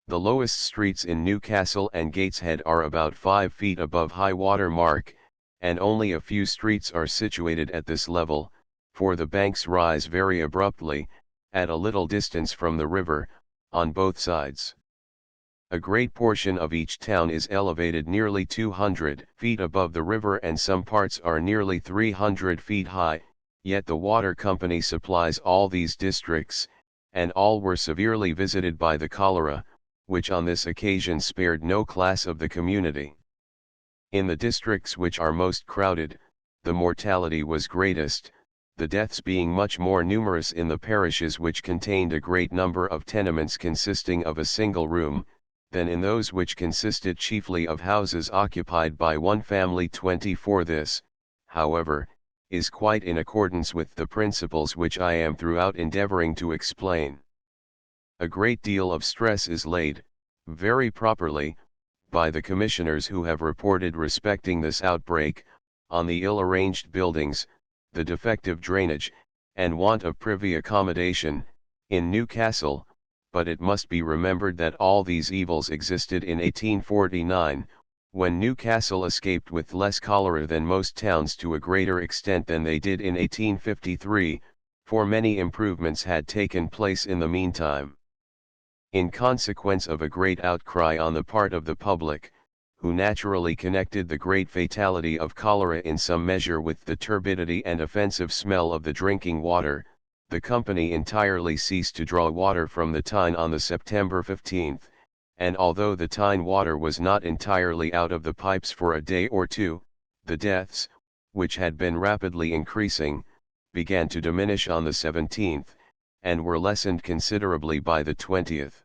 The lowest streets in Newcastle and Gateshead are about 5 feet above high water mark, and only a few streets are situated at this level, for the banks rise very abruptly, at a little distance from the river, on both sides. A great portion of each town is elevated nearly 200 feet above the river and some parts are nearly 300 feet high, yet the water company supplies all these districts, and all were severely visited by the cholera, which on this occasion spared no class of the community. In the districts which are most crowded, the mortality was greatest, the deaths being much more numerous in the parishes which contained a great number of tenements consisting of a single room, than in those which consisted chiefly of houses occupied by one family. 24 This, however, is quite in accordance with the principles which I am throughout endeavoring to explain. A great deal of stress is laid, very properly, by the commissioners who have reported respecting this outbreak, on the ill-arranged buildings, the defective drainage, and want of privy accommodation, in Newcastle, but it must be remembered that all these evils existed in 1849, when Newcastle escaped with less cholera than most towns to a greater extent than they did in 1853, for many improvements had taken place in the meantime. In consequence of a great outcry on the part of the public, who naturally connected the great fatality of cholera in some measure with the turbidity and offensive smell of the drinking water, the company entirely ceased to draw water from the Tyne on the September 15, and although the Tyne water was not entirely out of the pipes for a day or two, the deaths, which had been rapidly increasing, began to diminish on the 17th, and were lessened considerably by the 20th.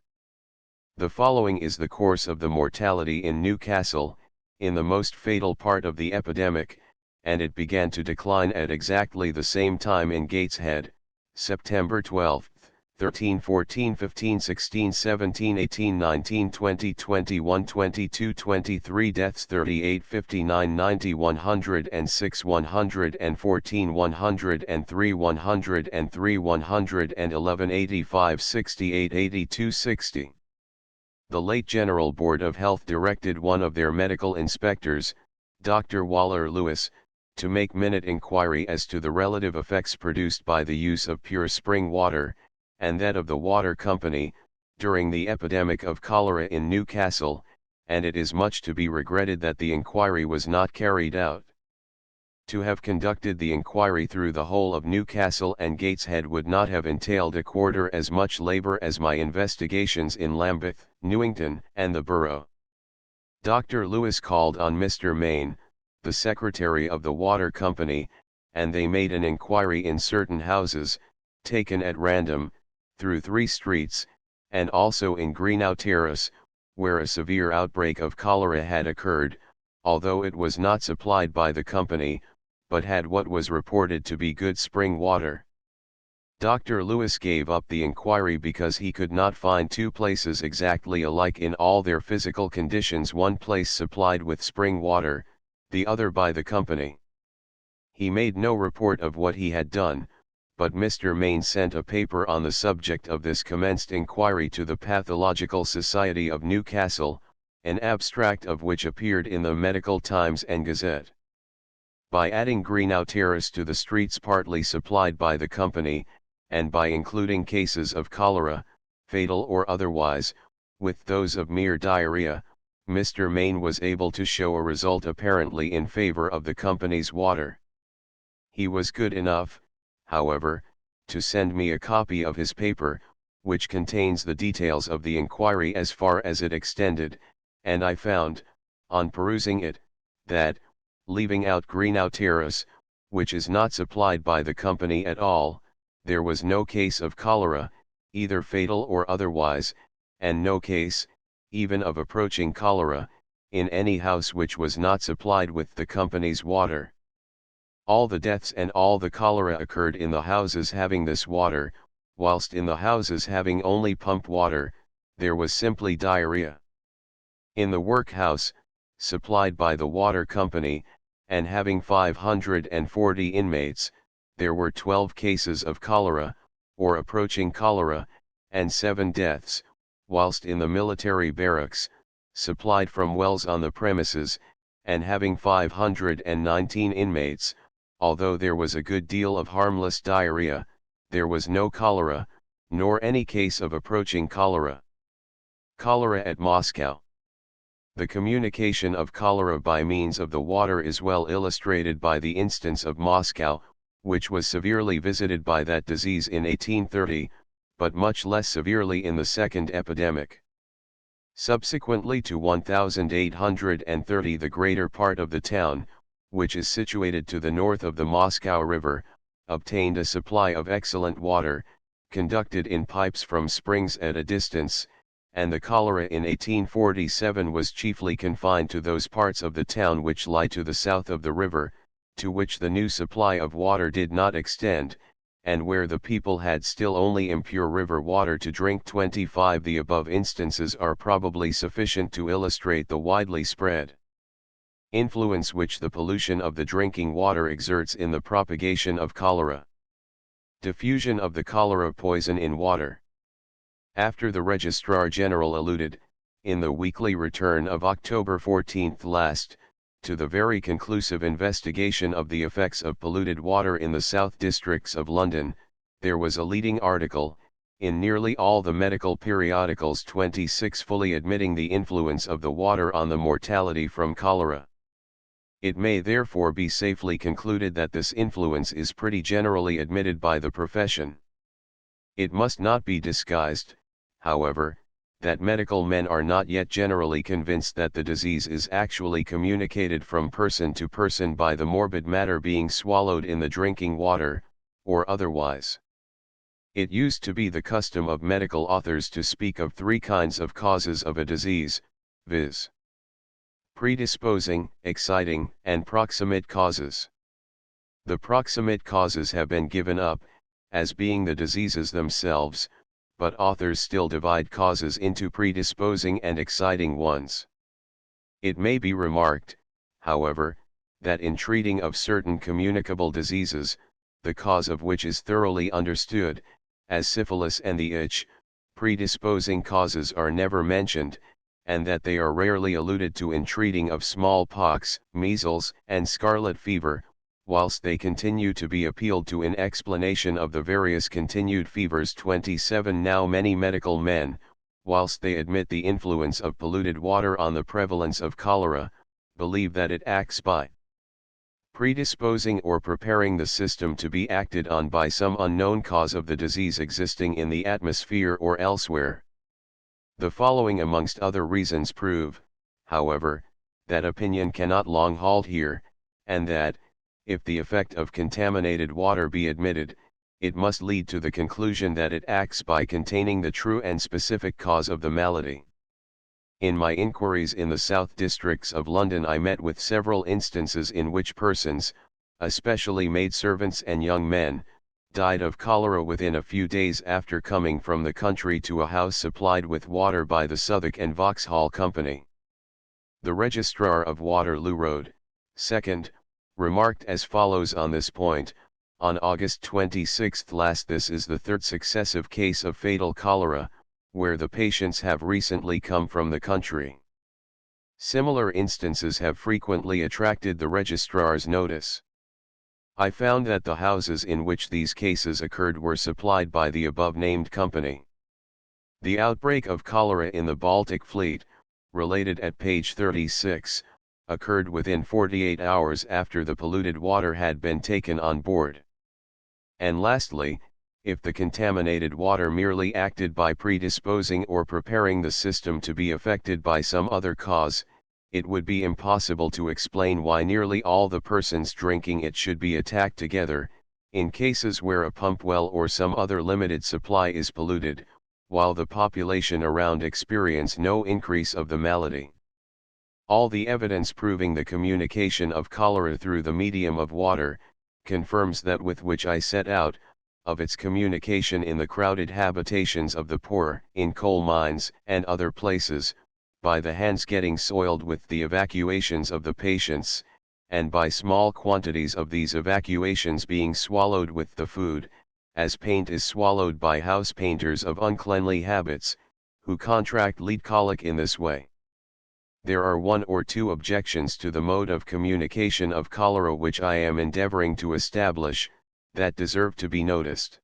The following is the course of the mortality in Newcastle, in the most fatal part of the epidemic, and it began to decline at exactly the same time in Gateshead, September 12, 13, 14, 15, 16, 17, 18, 19, 20, 21, 22, 23 deaths 38, 59, 90, 106, 114, 103, 103, 111, 85, 68, 82, 60. The late General Board of Health directed one of their medical inspectors, Dr. Waller Lewis, to make minute inquiry as to the relative effects produced by the use of pure spring water, and that of the water company, during the epidemic of cholera in Newcastle, and it is much to be regretted that the inquiry was not carried out. To have conducted the inquiry through the whole of Newcastle and Gateshead would not have entailed a quarter as much labor as my investigations in Lambeth, Newington, and the borough. Dr. Lewis called on Mr. Main, the secretary of the water company, and they made an inquiry in certain houses, taken at random, through 3 streets, and also in Greenough Terrace, where a severe outbreak of cholera had occurred, although it was not supplied by the company, but had what was reported to be good spring water. Dr. Lewis gave up the inquiry because he could not find 2 places exactly alike in all their physical conditions, one place supplied with spring water, the other by the company. He made no report of what he had done, but Mr. Main sent a paper on the subject of this commenced inquiry to the Pathological Society of Newcastle, an abstract of which appeared in the Medical Times and Gazette. By adding Greenough Terrace to the streets partly supplied by the company, and by including cases of cholera, fatal or otherwise, with those of mere diarrhea, Mr. Main was able to show a result apparently in favor of the company's water. He was good enough, however, to send me a copy of his paper, which contains the details of the inquiry as far as it extended, and I found, on perusing it, that, leaving out Greenau Terrace, which is not supplied by the company at all, there was no case of cholera, either fatal or otherwise, and no case, even of approaching cholera, in any house which was not supplied with the company's water. All the deaths and all the cholera occurred in the houses having this water, whilst in the houses having only pump water, there was simply diarrhea. In the workhouse, supplied by the water company, and having 540 inmates, there were 12 cases of cholera, or approaching cholera, and 7 deaths, whilst in the military barracks, supplied from wells on the premises, and having 519 inmates, although there was a good deal of harmless diarrhea, there was no cholera, nor any case of approaching cholera. Cholera at Moscow. The communication of cholera by means of the water is well illustrated by the instance of Moscow, which was severely visited by that disease in 1830, but much less severely in the second epidemic. Subsequently to 1830 the greater part of the town, which is situated to the north of the Moscow River, obtained a supply of excellent water, conducted in pipes from springs at a distance, and the cholera in 1847 was chiefly confined to those parts of the town which lie to the south of the river, to which the new supply of water did not extend, and where the people had still only impure river water to drink. 25 The above instances are probably sufficient to illustrate the widely spread influence which the pollution of the drinking water exerts in the propagation of cholera. Diffusion of the cholera poison in water. After the Registrar General alluded, in the weekly return of October 14 last, to the very conclusive investigation of the effects of polluted water in the South Districts of London, there was a leading article, in nearly all the medical periodicals 26 fully admitting the influence of the water on the mortality from cholera. It may therefore be safely concluded that this influence is pretty generally admitted by the profession. It must not be disguised, however, that medical men are not yet generally convinced that the disease is actually communicated from person to person by the morbid matter being swallowed in the drinking water, or otherwise. It used to be the custom of medical authors to speak of 3 kinds of causes of a disease, viz. Predisposing, exciting, and proximate causes. The proximate causes have been given up, as being the diseases themselves, but authors still divide causes into predisposing and exciting ones. It may be remarked, however, that in treating of certain communicable diseases, the cause of which is thoroughly understood, as syphilis and the itch, predisposing causes are never mentioned, and that they are rarely alluded to in treating of smallpox, measles, and scarlet fever, whilst they continue to be appealed to in explanation of the various continued fevers. 27 Now many medical men, whilst they admit the influence of polluted water on the prevalence of cholera, believe that it acts by predisposing or preparing the system to be acted on by some unknown cause of the disease existing in the atmosphere or elsewhere. The following amongst other reasons prove, however, that opinion cannot long hold here, and that, if the effect of contaminated water be admitted, it must lead to the conclusion that it acts by containing the true and specific cause of the malady. In my inquiries in the South Districts of London I met with several instances in which persons, especially maidservants and young men, died of cholera within a few days after coming from the country to a house supplied with water by the Southwark and Vauxhall Company. The Registrar of Waterloo Road, 2nd, remarked as follows on this point: on August 26 last, this is the 3rd successive case of fatal cholera, where the patients have recently come from the country. Similar instances have frequently attracted the registrar's notice. I found that the houses in which these cases occurred were supplied by the above-named company. The outbreak of cholera in the Baltic Fleet, related at page 36, occurred within 48 hours after the polluted water had been taken on board. And lastly, If the contaminated water merely acted by predisposing or preparing the system to be affected by some other cause, it would be impossible to explain why nearly all the persons drinking it should be attacked together, in cases where a pump well or some other limited supply is polluted, while the population around experience no increase of the malady. All the evidence proving the communication of cholera through the medium of water, confirms that with which I set out, of its communication in the crowded habitations of the poor, in coal mines and other places, by the hands getting soiled with the evacuations of the patients, and by small quantities of these evacuations being swallowed with the food, as paint is swallowed by house painters of uncleanly habits, who contract lead colic in this way. There are one or two objections to the mode of communication of cholera which I am endeavoring to establish, that deserve to be noticed.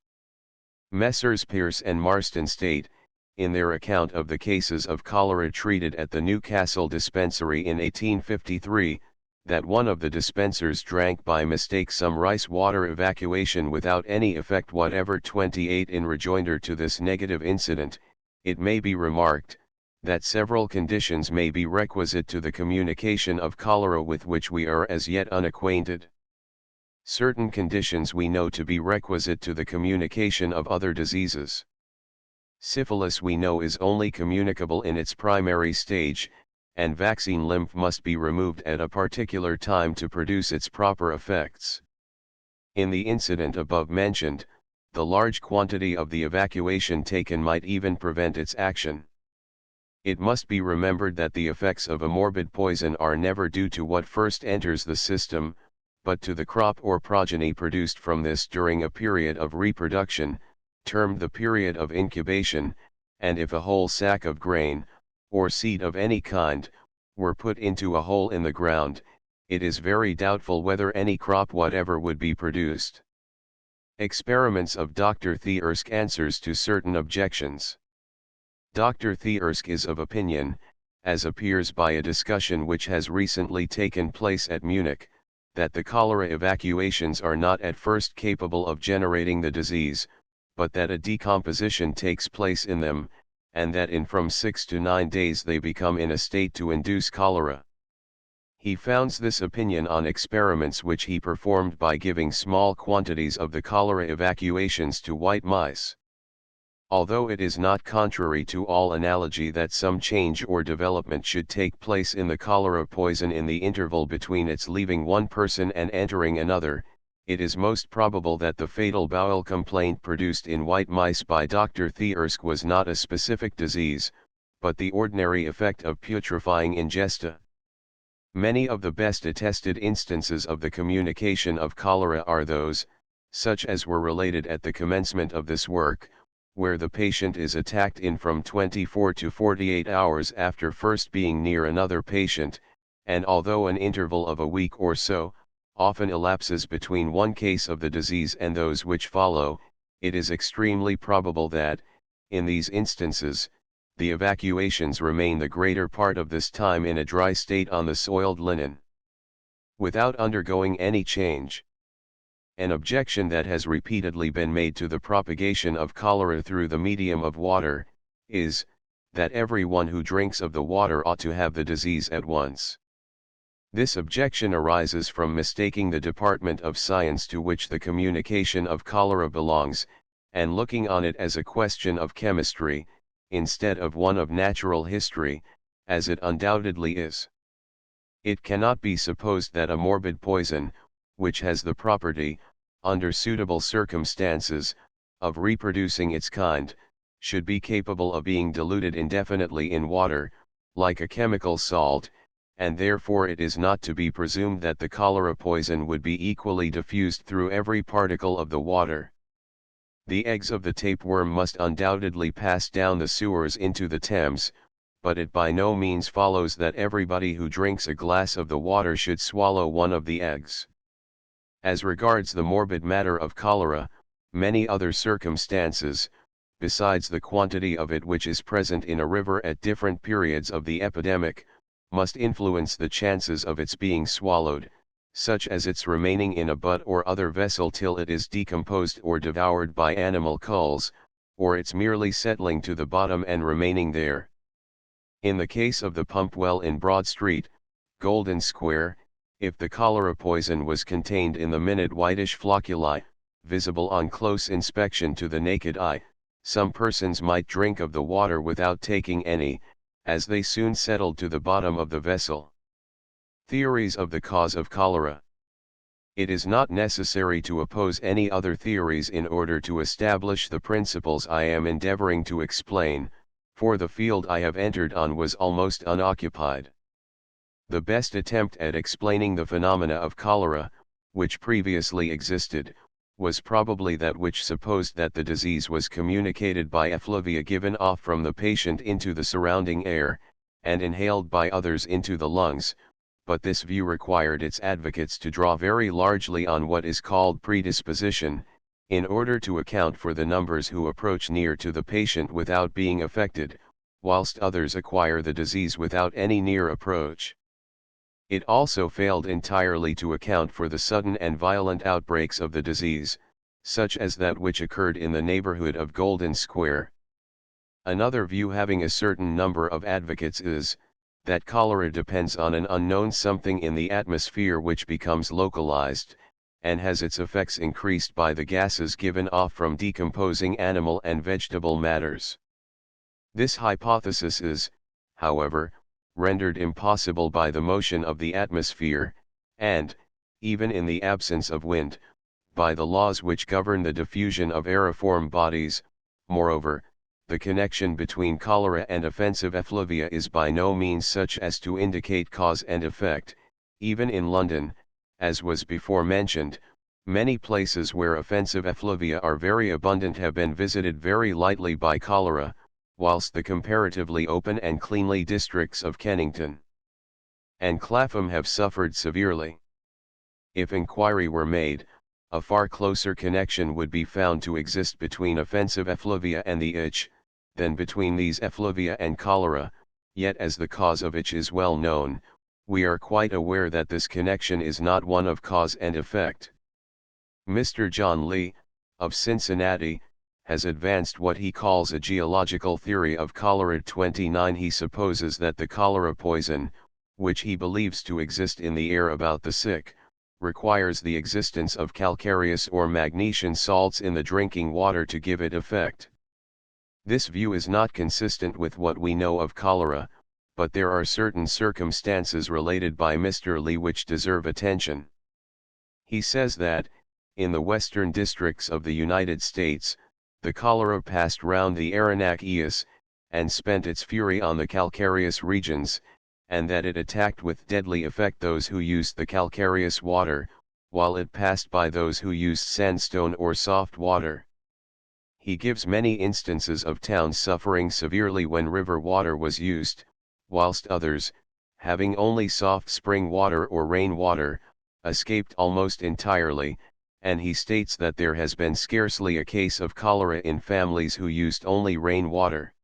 Messrs. Pearce and Marston state, in their account of the cases of cholera treated at the Newcastle dispensary in 1853, that one of the dispensers drank by mistake some rice water evacuation without any effect whatever. 28. In rejoinder to this negative incident, it may be remarked, that several conditions may be requisite to the communication of cholera with which we are as yet unacquainted. Certain conditions we know to be requisite to the communication of other diseases. Syphilis we know is only communicable in its primary stage, and vaccine lymph must be removed at a particular time to produce its proper effects. In the incident above mentioned, the large quantity of the evacuation taken might even prevent its action. It must be remembered that the effects of a morbid poison are never due to what first enters the system, but to the crop or progeny produced from this during a period of reproduction, termed the period of incubation, and if a whole sack of grain, or seed of any kind, were put into a hole in the ground, it is very doubtful whether any crop whatever would be produced. Experiments of Dr. Thiersk answers to certain objections. Dr. Thiersk is of opinion, as appears by a discussion which has recently taken place at Munich, that the cholera evacuations are not at first capable of generating the disease, but that a decomposition takes place in them, and that in from 6 to 9 days they become in a state to induce cholera. He founds this opinion on experiments which he performed by giving small quantities of the cholera evacuations to white mice. Although it is not contrary to all analogy that some change or development should take place in the cholera poison in the interval between its leaving one person and entering another, it is most probable that the fatal bowel complaint produced in white mice by Dr. Thiersk was not a specific disease, but the ordinary effect of putrefying ingesta. Many of the best attested instances of the communication of cholera are those, such as were related at the commencement of this work, where the patient is attacked in from 24 to 48 hours after first being near another patient, and although an interval of a week or so often elapses between one case of the disease and those which follow, it is extremely probable that, in these instances, the evacuations remain the greater part of this time in a dry state on the soiled linen, without undergoing any change. An objection that has repeatedly been made to the propagation of cholera through the medium of water, is, that everyone who drinks of the water ought to have the disease at once. This objection arises from mistaking the department of science to which the communication of cholera belongs, and looking on it as a question of chemistry, instead of one of natural history, as it undoubtedly is. It cannot be supposed that a morbid poison, which has the property, under suitable circumstances, of reproducing its kind, should be capable of being diluted indefinitely in water, like a chemical salt, and therefore it is not to be presumed that the cholera poison would be equally diffused through every particle of the water. The eggs of the tapeworm must undoubtedly pass down the sewers into the Thames, but it by no means follows that everybody who drinks a glass of the water should swallow one of the eggs. As regards the morbid matter of cholera, many other circumstances, besides the quantity of it which is present in a river at different periods of the epidemic, must influence the chances of its being swallowed, such as its remaining in a butt or other vessel till it is decomposed or devoured by animal culls, or its merely settling to the bottom and remaining there. In the case of the pump well in Broad Street, Golden Square, if the cholera poison was contained in the minute whitish flocculi, visible on close inspection to the naked eye, some persons might drink of the water without taking any, as they soon settled to the bottom of the vessel. Theories of the cause of cholera. It is not necessary to oppose any other theories in order to establish the principles I am endeavoring to explain, for the field I have entered on was almost unoccupied. The best attempt at explaining the phenomena of cholera, which previously existed, was probably that which supposed that the disease was communicated by effluvia given off from the patient into the surrounding air, and inhaled by others into the lungs, but this view required its advocates to draw very largely on what is called predisposition, in order to account for the numbers who approach near to the patient without being affected, whilst others acquire the disease without any near approach. It also failed entirely to account for the sudden and violent outbreaks of the disease, such as that which occurred in the neighborhood of Golden Square. Another view having a certain number of advocates is, that cholera depends on an unknown something in the atmosphere which becomes localized, and has its effects increased by the gases given off from decomposing animal and vegetable matters. This hypothesis is, however, rendered impossible by the motion of the atmosphere, and, even in the absence of wind, by the laws which govern the diffusion of aeriform bodies. Moreover, the connection between cholera and offensive effluvia is by no means such as to indicate cause and effect. Even in London, as was before mentioned, many places where offensive effluvia are very abundant have been visited very lightly by cholera, whilst the comparatively open and cleanly districts of Kennington and Clapham have suffered severely. If inquiry were made, a far closer connection would be found to exist between offensive effluvia and the itch, than between these effluvia and cholera, yet as the cause of itch is well known, we are quite aware that this connection is not one of cause and effect. Mr. John Lee, of Cincinnati, has advanced what he calls a geological theory of cholera. 29. He supposes that the cholera poison, which he believes to exist in the air about the sick, requires the existence of calcareous or magnesian salts in the drinking water to give it effect. This view is not consistent with what we know of cholera, but there are certain circumstances related by Mr. Lee which deserve attention. He says that, in the western districts of the United States, the cholera passed round the Arenaceous, and spent its fury on the calcareous regions, and that it attacked with deadly effect those who used the calcareous water, while it passed by those who used sandstone or soft water. He gives many instances of towns suffering severely when river water was used, whilst others, having only soft spring water or rain water, escaped almost entirely, and he states that there has been scarcely a case of cholera in families who used only rain water.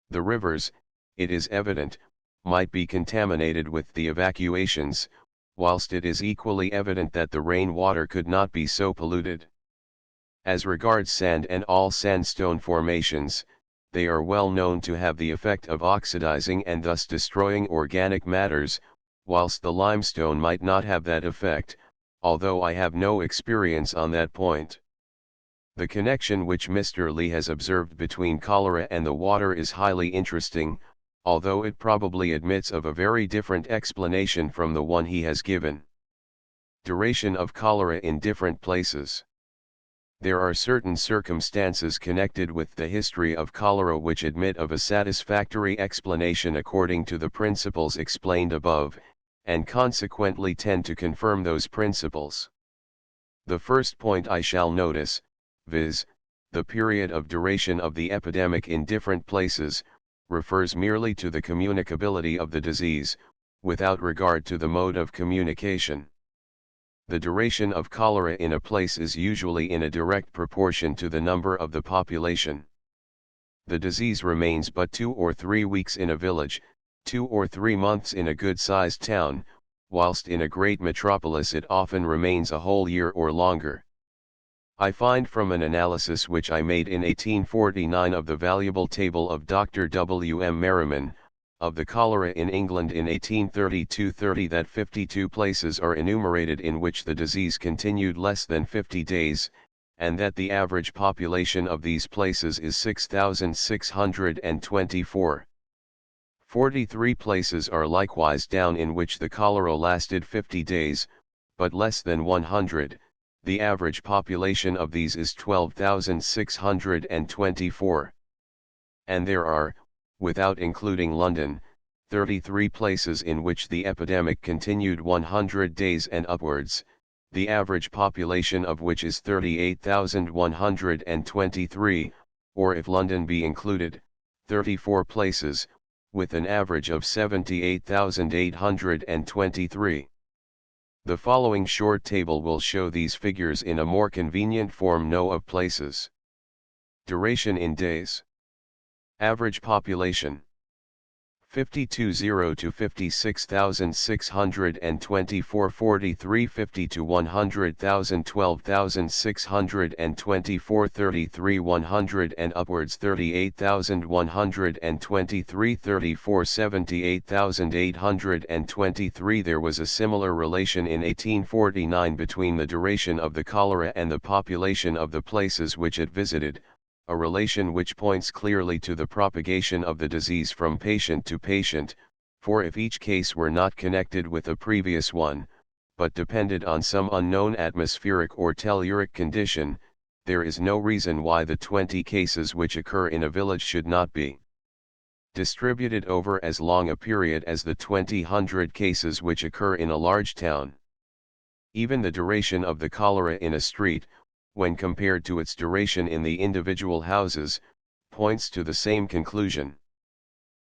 The rivers, it is evident, might be contaminated with the evacuations, whilst it is equally evident that the rain water could not be so polluted. As regards sand and all sandstone formations, they are well known to have the effect of oxidizing and thus destroying organic matters, whilst the limestone might not have that effect, although I have no experience on that point. The connection which Mr. Lee has observed between cholera and the water is highly interesting, although it probably admits of a very different explanation from the one he has given. Duration of cholera in different places. There are certain circumstances connected with the history of cholera which admit of a satisfactory explanation according to the principles explained above, and consequently tend to confirm those principles. The first point I shall notice, viz., the period of duration of the epidemic in different places, refers merely to the communicability of the disease, without regard to the mode of communication. The duration of cholera in a place is usually in a direct proportion to the number of the population. The disease remains but 2 or 3 weeks in a village, 2 or 3 months in a good-sized town, whilst in a great metropolis it often remains a whole year or longer. I find from an analysis which I made in 1849 of the valuable table of Dr. W. M. Merriman, of the cholera in England in 1832-30 that 52 places are enumerated in which the disease continued less than 50 days, and that the average population of these places is 6,624. 43 places are likewise down in which the cholera lasted 50 days, but less than 100, the average population of these is 12,624. And there are, without including London, 33 places in which the epidemic continued 100 days and upwards, the average population of which is 38,123, or if London be included, 34 places, with an average of 78,823. The following short table will show these figures in a more convenient form. No of places. Duration in days. Average population. 52,0 to 56,624 43 50 to 100,000 12,624 33 100 and upwards 38,123 34 78,823. There was a similar relation in 1849 between the duration of the cholera and the population of the places which it visited, a relation which points clearly to the propagation of the disease from patient to patient, for if each case were not connected with a previous one, but depended on some unknown atmospheric or telluric condition, there is no reason why the 20 cases which occur in a village should not be distributed over as long a period as the 2,000 cases which occur in a large town. Even the duration of the cholera in a street, when compared to its duration in the individual houses, points to the same conclusion.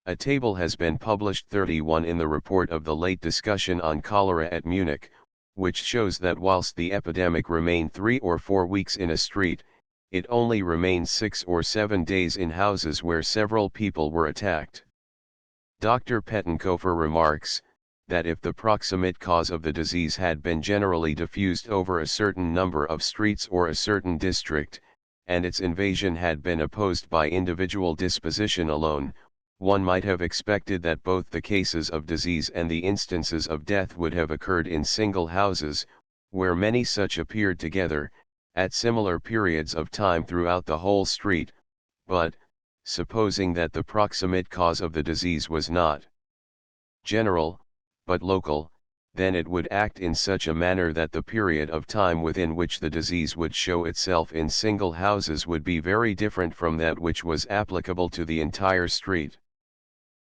A table has been published 31 in the report of the late discussion on cholera at Munich, which shows that whilst the epidemic remained 3 or 4 weeks in a street, it only remained 6 or 7 days in houses where several people were attacked. Dr. Pettenkofer remarks, that if the proximate cause of the disease had been generally diffused over a certain number of streets or a certain district, and its invasion had been opposed by individual disposition alone, one might have expected that both the cases of disease and the instances of death would have occurred in single houses, where many such appeared together, at similar periods of time throughout the whole street, but, supposing that the proximate cause of the disease was not general, but local, then it would act in such a manner that the period of time within which the disease would show itself in single houses would be very different from that which was applicable to the entire street.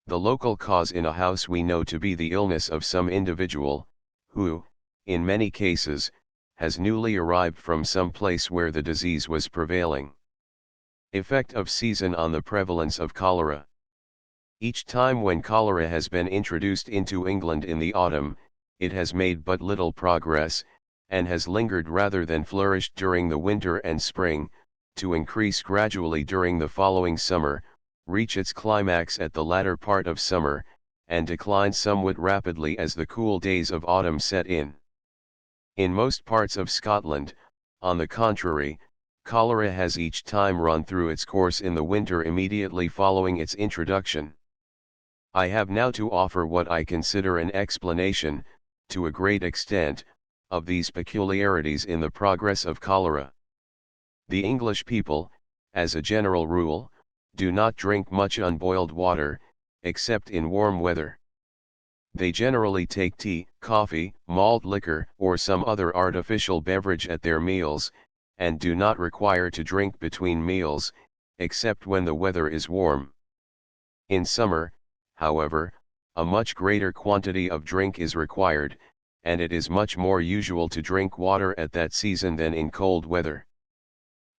The local cause in a house we know to be the illness of some individual, who, in many cases, has newly arrived from some place where the disease was prevailing. Effect of season on the prevalence of cholera. Each time when cholera has been introduced into England in the autumn, it has made but little progress, and has lingered rather than flourished during the winter and spring, to increase gradually during the following summer, reach its climax at the latter part of summer, and decline somewhat rapidly as the cool days of autumn set in. In most parts of Scotland, on the contrary, cholera has each time run through its course in the winter immediately following its introduction. I have now to offer what I consider an explanation, to a great extent, of these peculiarities in the progress of cholera. The English people, as a general rule, do not drink much unboiled water, except in warm weather. They generally take tea, coffee, malt liquor, or some other artificial beverage at their meals, and do not require to drink between meals, except when the weather is warm. In summer, however, a much greater quantity of drink is required, and it is much more usual to drink water at that season than in cold weather.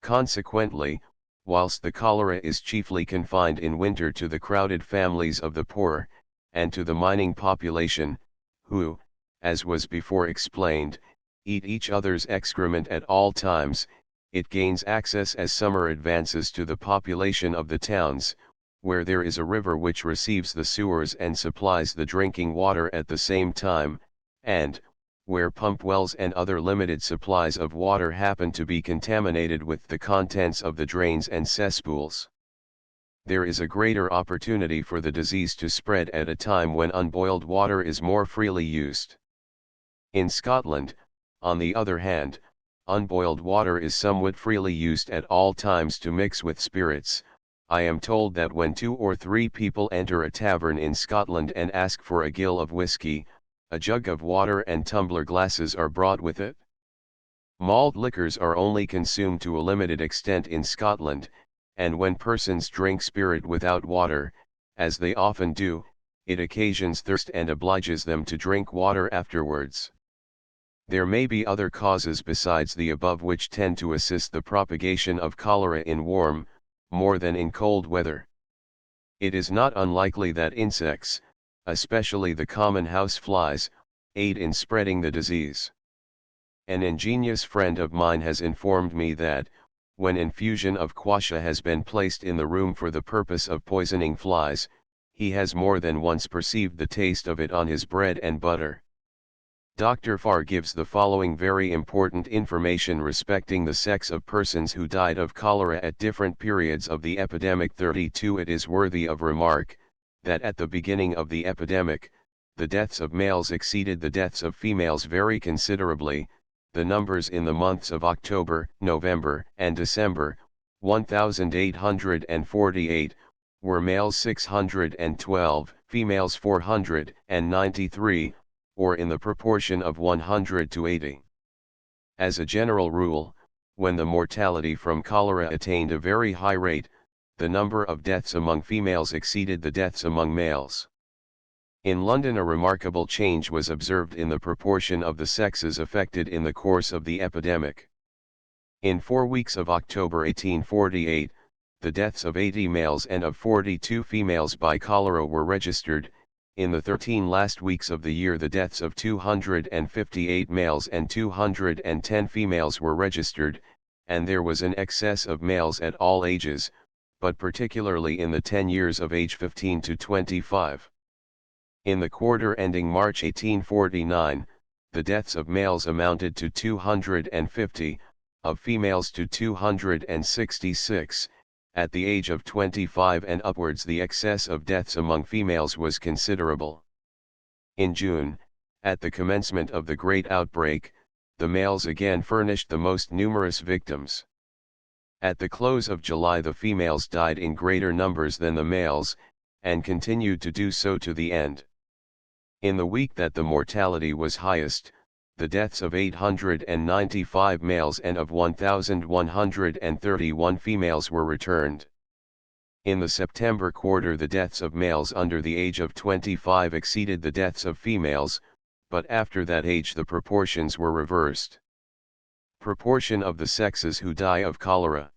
Consequently, whilst the cholera is chiefly confined in winter to the crowded families of the poor, and to the mining population, who, as was before explained, eat each other's excrement at all times, it gains access as summer advances to the population of the towns, where there is a river which receives the sewers and supplies the drinking water at the same time, and, where pump wells and other limited supplies of water happen to be contaminated with the contents of the drains and cesspools. There is a greater opportunity for the disease to spread at a time when unboiled water is more freely used. In Scotland, on the other hand, unboiled water is somewhat freely used at all times to mix with spirits. I am told that when 2 or 3 people enter a tavern in Scotland and ask for a gill of whiskey, a jug of water and tumbler glasses are brought with it. Malt liquors are only consumed to a limited extent in Scotland, and when persons drink spirit without water, as they often do, it occasions thirst and obliges them to drink water afterwards. There may be other causes besides the above which tend to assist the propagation of cholera in warm, more than in cold weather. It is not unlikely that insects, especially the common house flies, aid in spreading the disease. An ingenious friend of mine has informed me that, when infusion of quassia has been placed in the room for the purpose of poisoning flies, he has more than once perceived the taste of it on his bread and butter. Dr. Farr gives the following very important information respecting the sex of persons who died of cholera at different periods of the epidemic. 32 It is worthy of remark, that at the beginning of the epidemic, the deaths of males exceeded the deaths of females very considerably. The numbers in the months of October, November, and December, 1,848, were males 612, females 493, or in the proportion of 100 to 80. As a general rule, when the mortality from cholera attained a very high rate, the number of deaths among females exceeded the deaths among males. In London a remarkable change was observed in the proportion of the sexes affected in the course of the epidemic. In 4 weeks of October 1848, the deaths of 80 males and of 42 females by cholera were registered. In the 13 last weeks of the year the deaths of 258 males and 210 females were registered, and there was an excess of males at all ages, but particularly in the 10 years of age 15 to 25. In the quarter ending March 1849, the deaths of males amounted to 250, of females to 266. At the age of 25 and upwards the excess of deaths among females was considerable. In June, at the commencement of the great outbreak, the males again furnished the most numerous victims. At the close of July the females died in greater numbers than the males, and continued to do so to the end. In the week that the mortality was highest, the deaths of 895 males and of 1,131 females were returned. In the September quarter the deaths of males under the age of 25 exceeded the deaths of females, but after that age the proportions were reversed. Proportion of the sexes who die of cholera.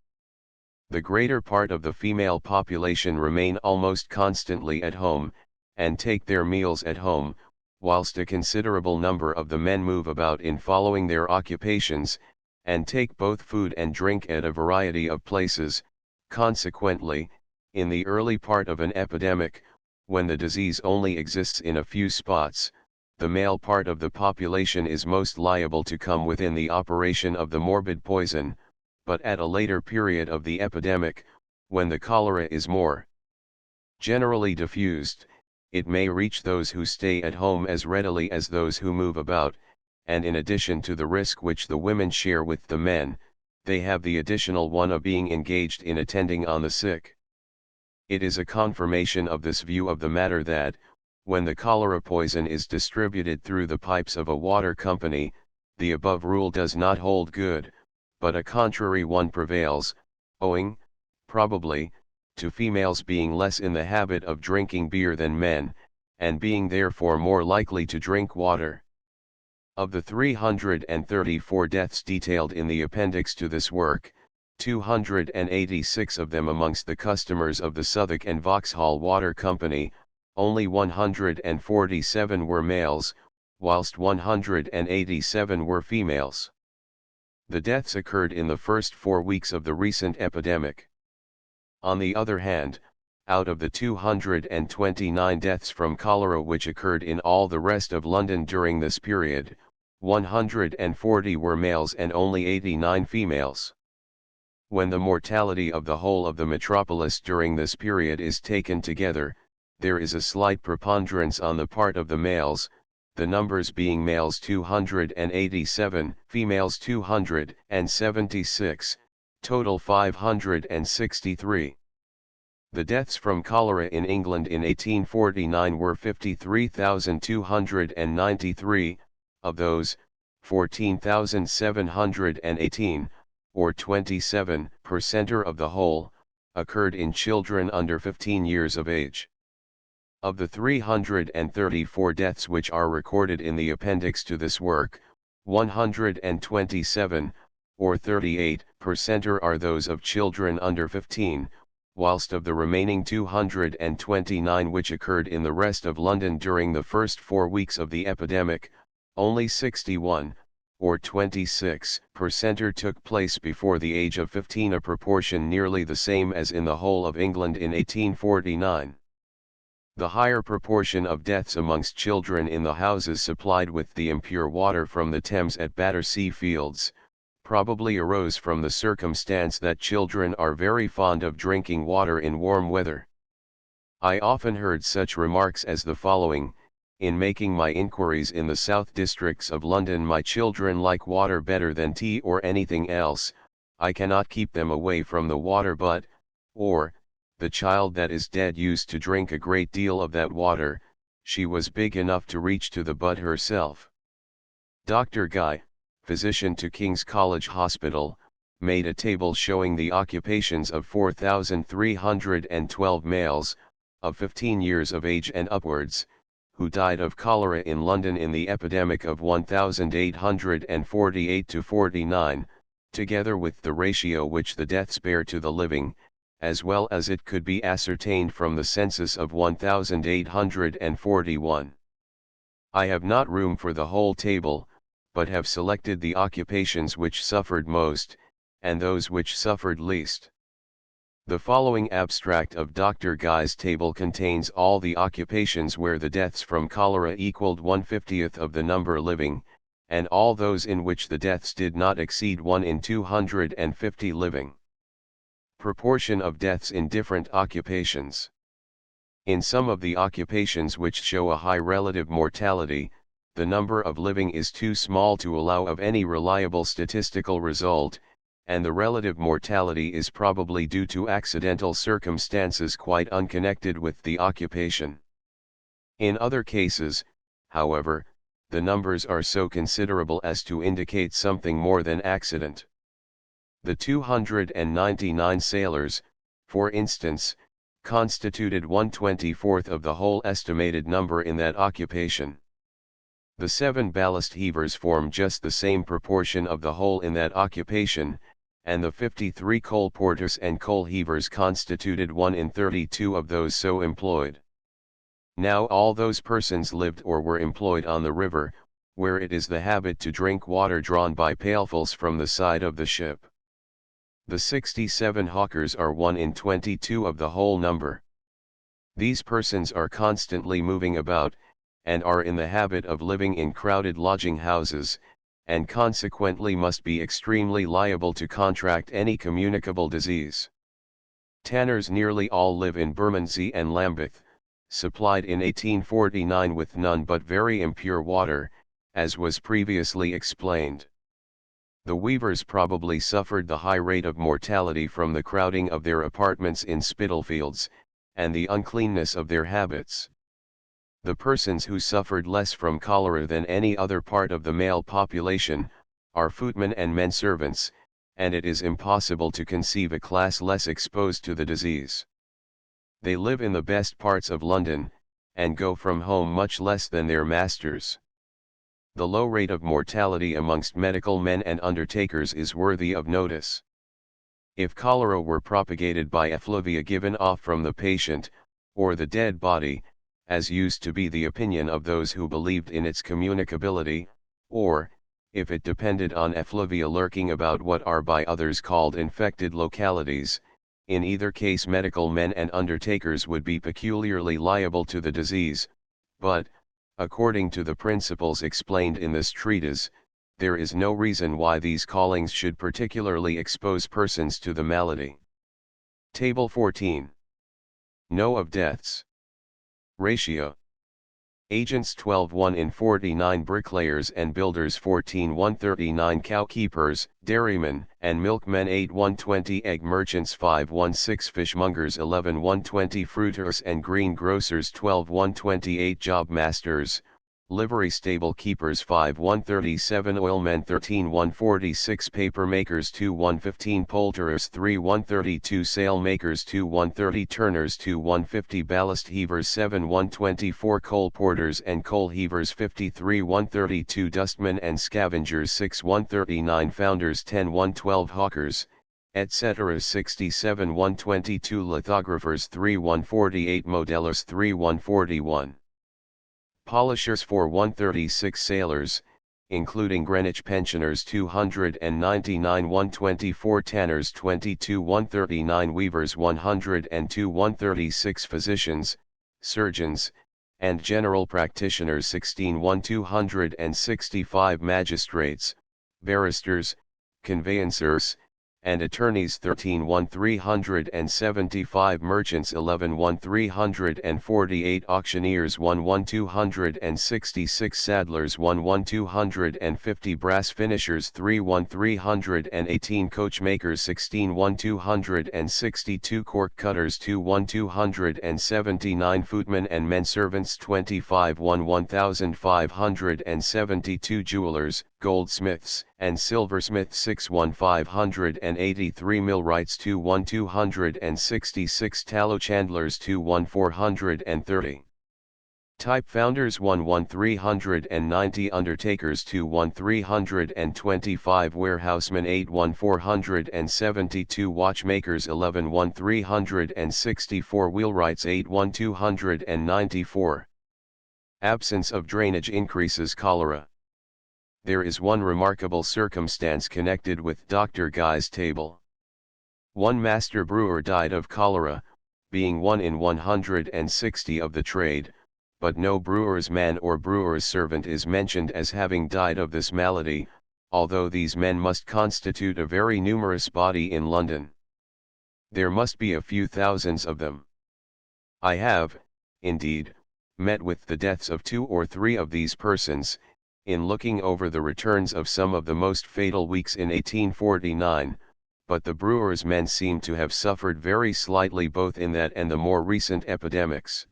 The greater part of the female population remain almost constantly at home, and take their meals at home, whilst a considerable number of the men move about in following their occupations, and take both food and drink at a variety of places. Consequently, in the early part of an epidemic, when the disease only exists in a few spots, the male part of the population is most liable to come within the operation of the morbid poison, but at a later period of the epidemic, when the cholera is more generally diffused, it may reach those who stay at home as readily as those who move about, and in addition to the risk which the women share with the men, they have the additional one of being engaged in attending on the sick. It is a confirmation of this view of the matter that, when the cholera poison is distributed through the pipes of a water company, the above rule does not hold good, but a contrary one prevails, owing, probably, to females being less in the habit of drinking beer than men, and being therefore more likely to drink water. Of the 334 deaths detailed in the appendix to this work, 286 of them amongst the customers of the Southwark and Vauxhall Water Company, only 147 were males, whilst 187 were females. The deaths occurred in the first 4 weeks of the recent epidemic. On the other hand, out of the 229 deaths from cholera which occurred in all the rest of London during this period, 140 were males and only 89 females. When the mortality of the whole of the metropolis during this period is taken together, there is a slight preponderance on the part of the males, the numbers being males 287, females 276, total 563. The deaths from cholera in England in 1849 were 53,293, of those, 14,718, or 27% of the whole, occurred in children under 15 years of age. Of the 334 deaths which are recorded in the appendix to this work, 127, or 38%, are those of children under 15, whilst of the remaining 229 which occurred in the rest of London during the first 4 weeks of the epidemic, only 61, or 26%, took place before the age of 15, a proportion nearly the same as in the whole of England in 1849. The higher proportion of deaths amongst children in the houses supplied with the impure water from the Thames at Battersea Fields, probably arose from the circumstance that children are very fond of drinking water in warm weather. I often heard such remarks as the following: in making my inquiries in the south districts of London, my children like water better than tea or anything else, I cannot keep them away from the water, but, or, the child that is dead used to drink a great deal of that water, she was big enough to reach to the butt herself. Dr. Guy, physician to King's College Hospital, made a table showing the occupations of 4,312 males, of 15 years of age and upwards, who died of cholera in London in the epidemic of 1,848 to 49, together with the ratio which the deaths bear to the living, as well as it could be ascertained from the census of 1,841. I have not room for the whole table, but have selected the occupations which suffered most, and those which suffered least. The following abstract of Dr. Guy's table contains all the occupations where the deaths from cholera equaled 1/50 of the number living, and all those in which the deaths did not exceed 1 in 250 living. Proportion of deaths in different occupations. In some of the occupations which show a high relative mortality, the number of living is too small to allow of any reliable statistical result, and the relative mortality is probably due to accidental circumstances quite unconnected with the occupation. In other cases, however, the numbers are so considerable as to indicate something more than accident. The 299 sailors, for instance, constituted 1/24 of the whole estimated number in that occupation. The 7 ballast heavers form just the same proportion of the whole in that occupation, and the 53 coal porters and coal heavers constituted 1 in 32 of those so employed. Now all those persons lived or were employed on the river, where it is the habit to drink water drawn by pailfuls from the side of the ship. The 67 hawkers are 1 in 22 of the whole number. These persons are constantly moving about, and are in the habit of living in crowded lodging houses, and consequently must be extremely liable to contract any communicable disease. Tanners nearly all live in Bermondsey and Lambeth, supplied in 1849 with none but very impure water, as was previously explained. The weavers probably suffered the high rate of mortality from the crowding of their apartments in Spitalfields, and the uncleanness of their habits. The persons who suffered less from cholera than any other part of the male population, are footmen and men servants, and it is impossible to conceive a class less exposed to the disease. They live in the best parts of London, and go from home much less than their masters. The low rate of mortality amongst medical men and undertakers is worthy of notice. If cholera were propagated by effluvia given off from the patient, or the dead body, as used to be the opinion of those who believed in its communicability, or, if it depended on effluvia lurking about what are by others called infected localities, In either case medical men and undertakers would be peculiarly liable to the disease, but, according to the principles explained in this treatise, there is no reason why these callings should particularly expose persons to the malady. Table 14. No of deaths. Ratio. Agents 12:1 in 49 bricklayers and builders 14:1 39 cowkeepers, dairymen, and milkmen 8:1 20 egg merchants 5:1 6 fishmongers 11:1 20 fruiters and greengrocers 12:1 28 job masters, livery stable keepers 5:1 37 oilmen 13:1 46 paper makers 2:1 15 poulterers 3:1 32 sail makers 2:1 30 turners 2:1 50 ballast heavers 7:1 24 coal porters and coal heavers 53:1 32 dustmen and scavengers 6:1 39 founders 10:1 12 hawkers, etc. 67:1 22 lithographers 3:1 48 modellers 3:1 41 polishers 4:1 36 sailors, including Greenwich pensioners 299 124 tanners 22 139 weavers 102 136 physicians, surgeons, and general practitioners 16 265 magistrates, barristers, conveyancers, and attorneys 13 375 merchants 11 348 auctioneers 1 266 saddlers 1 250 brass finishers 3 318 coachmakers 16 262 cork cutters 2 279 footmen and men servants 25 1572 jewelers, goldsmiths, and silversmiths 6 583 millwrights 2 266 tallow chandlers 2 430 type founders 1 390 undertakers 2 325 warehousemen 8 472 watchmakers 11 364 wheelwrights 8 294 Absence of drainage increases cholera. There is one remarkable circumstance connected with Dr. Guy's table. One master brewer died of cholera, being 1 in 160 of the trade, but no brewer's man or brewer's servant is mentioned as having died of this malady, although these men must constitute a very numerous body in London. There must be a few thousands of them. I have, indeed, met with the deaths of 2 or 3 of these persons, in looking over the returns of some of the most fatal weeks in 1849, but the brewers' men seem to have suffered very slightly both in that and the more recent epidemics.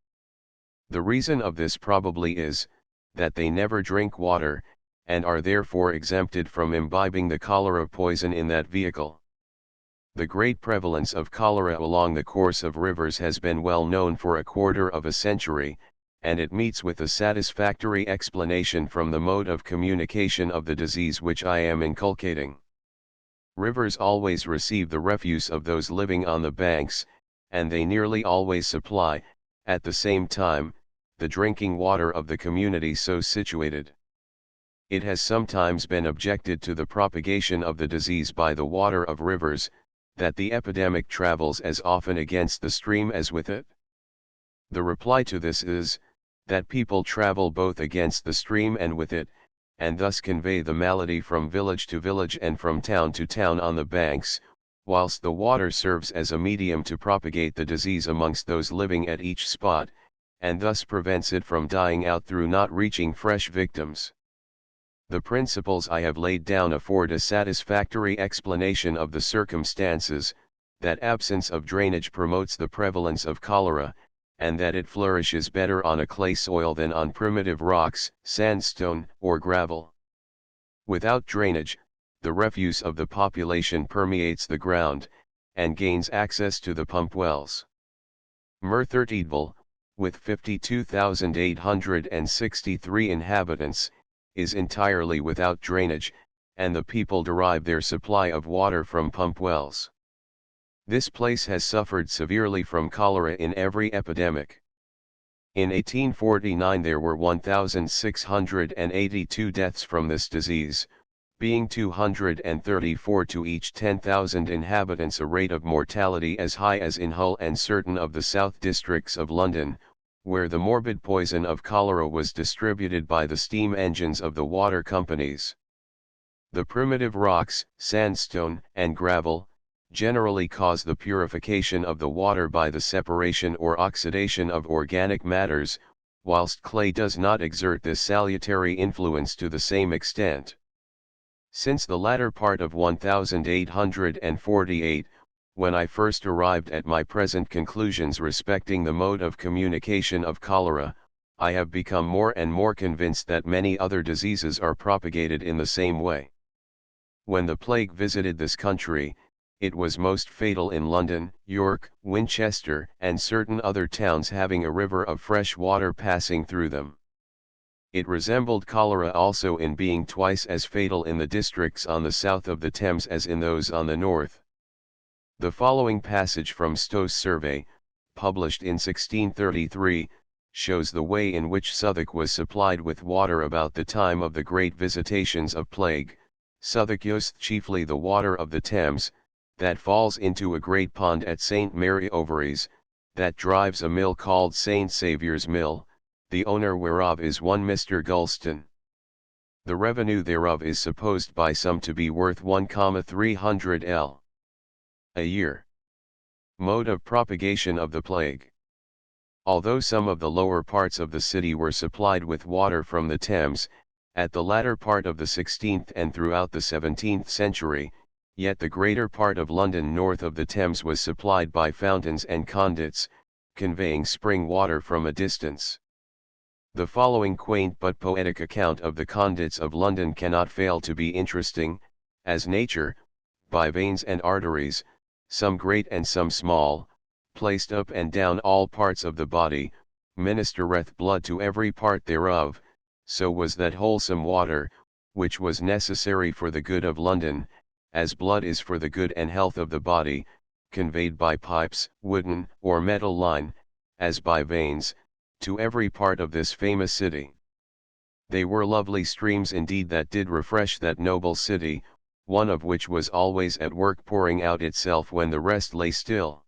The reason of this probably is, that they never drink water, and are therefore exempted from imbibing the cholera poison in that vehicle. The great prevalence of cholera along the course of rivers has been well known for a quarter of a century, and it meets with a satisfactory explanation from the mode of communication of the disease which I am inculcating. Rivers always receive the refuse of those living on the banks, and they nearly always supply, at the same time, the drinking water of the community so situated. It has sometimes been objected to the propagation of the disease by the water of rivers, that the epidemic travels as often against the stream as with it. The reply to this is, that people travel both against the stream and with it, and thus convey the malady from village to village and from town to town on the banks, whilst the water serves as a medium to propagate the disease amongst those living at each spot, and thus prevents it from dying out through not reaching fresh victims. The principles I have laid down afford a satisfactory explanation of the circumstances, that absence of drainage promotes the prevalence of cholera, and that it flourishes better on a clay soil than on primitive rocks, sandstone, or gravel. Without drainage, the refuse of the population permeates the ground, and gains access to the pump wells. Merthyrdal, with 52,863 inhabitants, is entirely without drainage, and the people derive their supply of water from pump wells. This place has suffered severely from cholera in every epidemic. In 1849 there were 1,682 deaths from this disease, being 234 to each 10,000 inhabitants, a rate of mortality as high as in Hull and certain of the south districts of London, where the morbid poison of cholera was distributed by the steam engines of the water companies. The primitive rocks, sandstone and gravel, generally cause the purification of the water by the separation or oxidation of organic matters, whilst clay does not exert this salutary influence to the same extent. Since the latter part of 1848, when I first arrived at my present conclusions respecting the mode of communication of cholera, I have become more and more convinced that many other diseases are propagated in the same way. When the plague visited this country, it was most fatal in London, York, Winchester, and certain other towns having a river of fresh water passing through them. It resembled cholera also in being twice as fatal in the districts on the south of the Thames as in those on the north. The following passage from Stowe's survey, published in 1633, shows the way in which Southwark was supplied with water about the time of the great visitations of plague. Southwark used chiefly the water of the Thames, that falls into a great pond at St. Mary Overy's, that drives a mill called St. Saviour's Mill, the owner whereof is one Mr. Gulston. The revenue thereof is supposed by some to be worth 1,300 L. a year. Mode of propagation of the plague. Although some of the lower parts of the city were supplied with water from the Thames, at the latter part of the 16th and throughout the 17th century, yet the greater part of London north of the Thames was supplied by fountains and conduits, conveying spring water from a distance. The following quaint but poetic account of the conduits of London cannot fail to be interesting, as nature, by veins and arteries, some great and some small, placed up and down all parts of the body, ministereth blood to every part thereof, so was that wholesome water, which was necessary for the good of London, as blood is for the good and health of the body, conveyed by pipes, wooden or metal line, as by veins, to every part of this famous city. They were lovely streams indeed that did refresh that noble city, one of which was always at work pouring out itself when the rest lay still.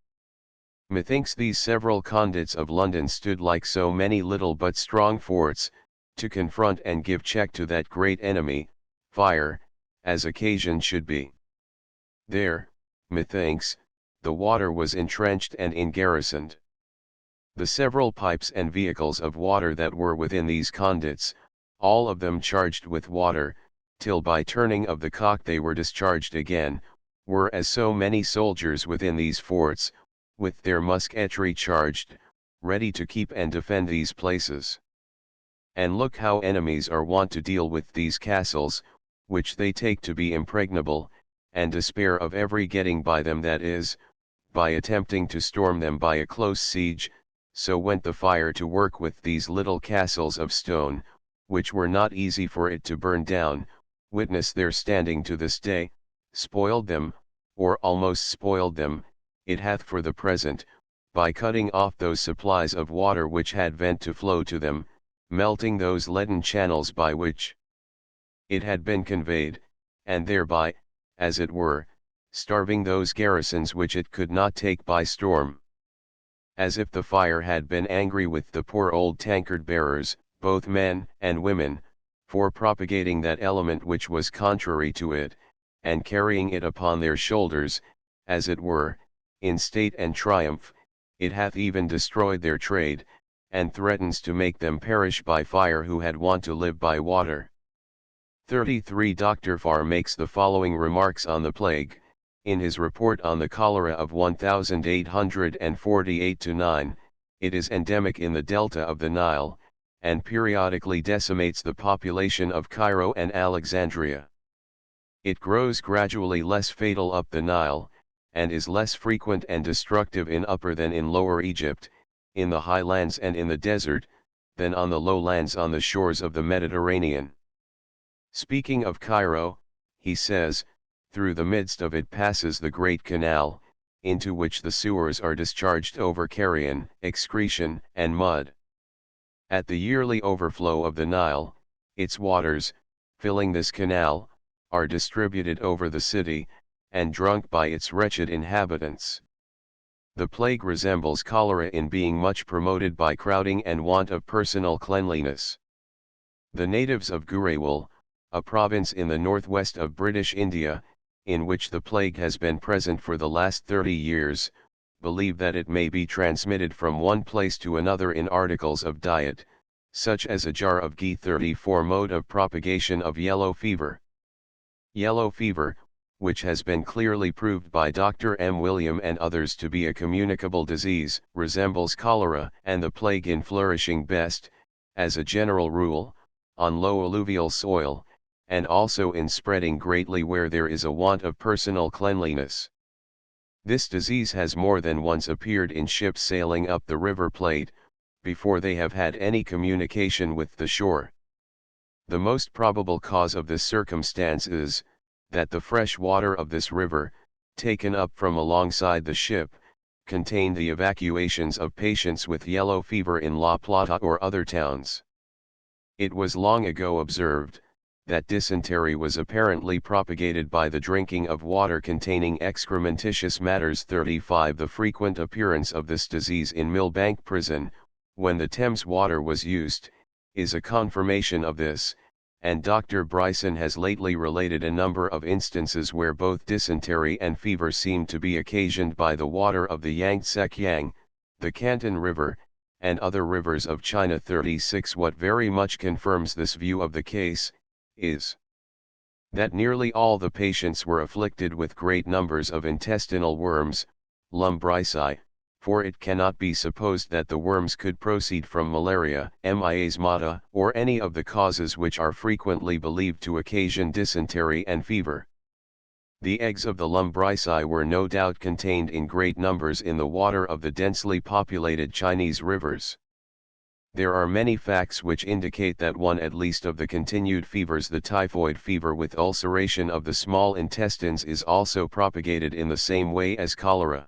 Methinks these several conduits of London stood like so many little but strong forts, to confront and give check to that great enemy, fire, as occasion should be. There, methinks, the water was entrenched and ingarrisoned. The several pipes and vehicles of water that were within these conduits, all of them charged with water, till by turning of the cock they were discharged again, were as so many soldiers within these forts, with their musketry charged, ready to keep and defend these places. And look how enemies are wont to deal with these castles, which they take to be impregnable, and despair of every getting by them, that is, by attempting to storm them by a close siege. So went the fire to work with these little castles of stone, which were not easy for it to burn down, witness their standing to this day, spoiled them, or almost spoiled them, it hath for the present, by cutting off those supplies of water which had vent to flow to them, melting those leaden channels by which it had been conveyed, and thereby, as it were, starving those garrisons which it could not take by storm. As if the fire had been angry with the poor old tankard bearers, both men and women, for propagating that element which was contrary to it, and carrying it upon their shoulders, as it were, in state and triumph. It hath even destroyed their trade, and threatens to make them perish by fire who had wont to live by water. 33. Dr. Farr makes the following remarks on the plague, in his report on the cholera of 1848-9, it is endemic in the delta of the Nile, and periodically decimates the population of Cairo and Alexandria. It grows gradually less fatal up the Nile, and is less frequent and destructive in Upper than in Lower Egypt, in the highlands and in the desert, than on the lowlands on the shores of the Mediterranean. Speaking of Cairo, he says, through the midst of it passes the great canal, into which the sewers are discharged over carrion, excretion, and mud. At the yearly overflow of the Nile, its waters, filling this canal, are distributed over the city, and drunk by its wretched inhabitants. The plague resembles cholera in being much promoted by crowding and want of personal cleanliness. The natives of Gurewal, a province in the northwest of British India, in which the plague has been present for the last 30 years, believe that it may be transmitted from one place to another in articles of diet, such as a jar of ghee. 34 Mode of propagation of yellow fever. Yellow fever, which has been clearly proved by Dr. M. William and others to be a communicable disease, resembles cholera and the plague in flourishing best, as a general rule, on low alluvial soil, and also in spreading greatly where there is a want of personal cleanliness. This disease has more than once appeared in ships sailing up the River Plate, before they have had any communication with the shore. The most probable cause of this circumstance is, that the fresh water of this river, taken up from alongside the ship, contained the evacuations of patients with yellow fever in La Plata or other towns. It was long ago observed, that dysentery was apparently propagated by the drinking of water containing excrementitious matters. 35 The frequent appearance of this disease in Millbank Prison, when the Thames water was used, is a confirmation of this, and Dr. Bryson has lately related a number of instances where both dysentery and fever seem to be occasioned by the water of the Yangtze-Kiang, the Canton River, and other rivers of China. 36 What very much confirms this view of the case, is that nearly all the patients were afflicted with great numbers of intestinal worms, lumbrici, for it cannot be supposed that the worms could proceed from malaria, miasmata, or any of the causes which are frequently believed to occasion dysentery and fever. The eggs of the lumbrici were no doubt contained in great numbers in the water of the densely populated Chinese rivers. There are many facts which indicate that one at least of the continued fevers, the typhoid fever with ulceration of the small intestines, is also propagated in the same way as cholera.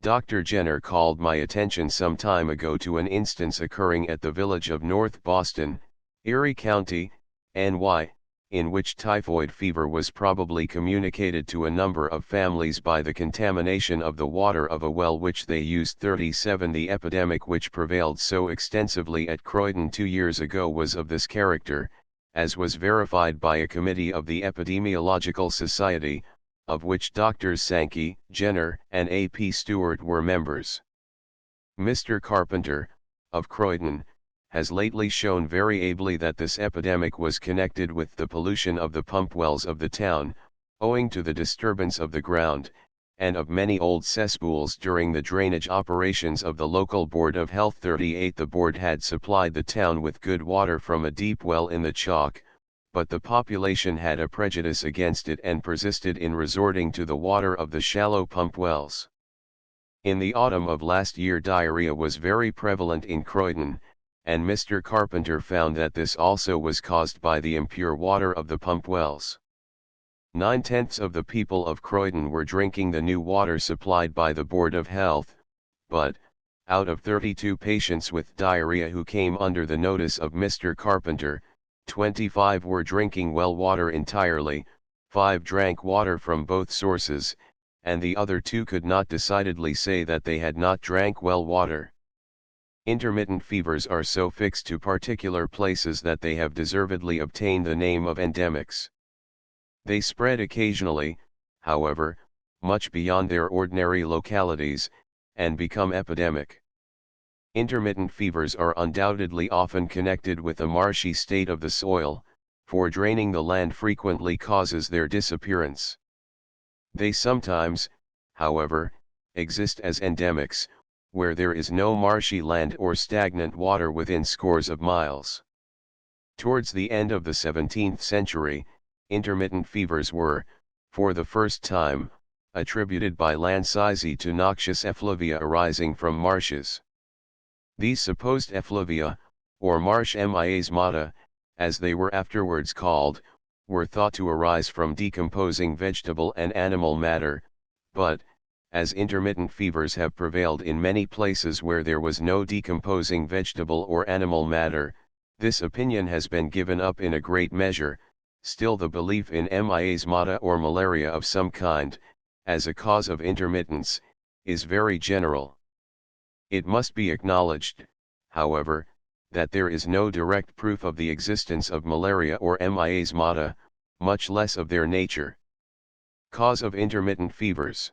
Dr. Jenner called my attention some time ago to an instance occurring at the village of North Boston, Erie County, NY, in which typhoid fever was probably communicated to a number of families by the contamination of the water of a well which they used. 37 The epidemic which prevailed so extensively at Croydon 2 years ago was of this character, as was verified by a committee of the Epidemiological Society, of which Drs. Sankey, Jenner, and A.P. Stewart were members. Mr. Carpenter, of Croydon, has lately shown very ably that this epidemic was connected with the pollution of the pump wells of the town, owing to the disturbance of the ground, and of many old cesspools during the drainage operations of the local Board of Health. 38 The board had supplied the town with good water from a deep well in the chalk, but the population had a prejudice against it and persisted in resorting to the water of the shallow pump wells. In the autumn of last year diarrhea was very prevalent in Croydon, and Mr. Carpenter found that this also was caused by the impure water of the pump wells. 9/10 of the people of Croydon were drinking the new water supplied by the Board of Health, but, out of 32 patients with diarrhea who came under the notice of Mr. Carpenter, 25 were drinking well water entirely, 5 drank water from both sources, and the other 2 could not decidedly say that they had not drank well water. Intermittent fevers are so fixed to particular places that they have deservedly obtained the name of endemics. They spread occasionally, however, much beyond their ordinary localities, and become epidemic. Intermittent fevers are undoubtedly often connected with a marshy state of the soil, for draining the land frequently causes their disappearance. They sometimes, however, exist as endemics, where there is no marshy land or stagnant water within scores of miles. Towards the end of the 17th century, intermittent fevers were, for the first time, attributed by Lancisi to noxious effluvia arising from marshes. These supposed effluvia, or marsh miasmata, as they were afterwards called, were thought to arise from decomposing vegetable and animal matter, but, as intermittent fevers have prevailed in many places where there was no decomposing vegetable or animal matter, this opinion has been given up in a great measure, Still the belief in miasmata or malaria of some kind, as a cause of intermittence, is very general. It must be acknowledged, however, that there is no direct proof of the existence of malaria or miasmata, much less of their nature. Cause of intermittent fevers.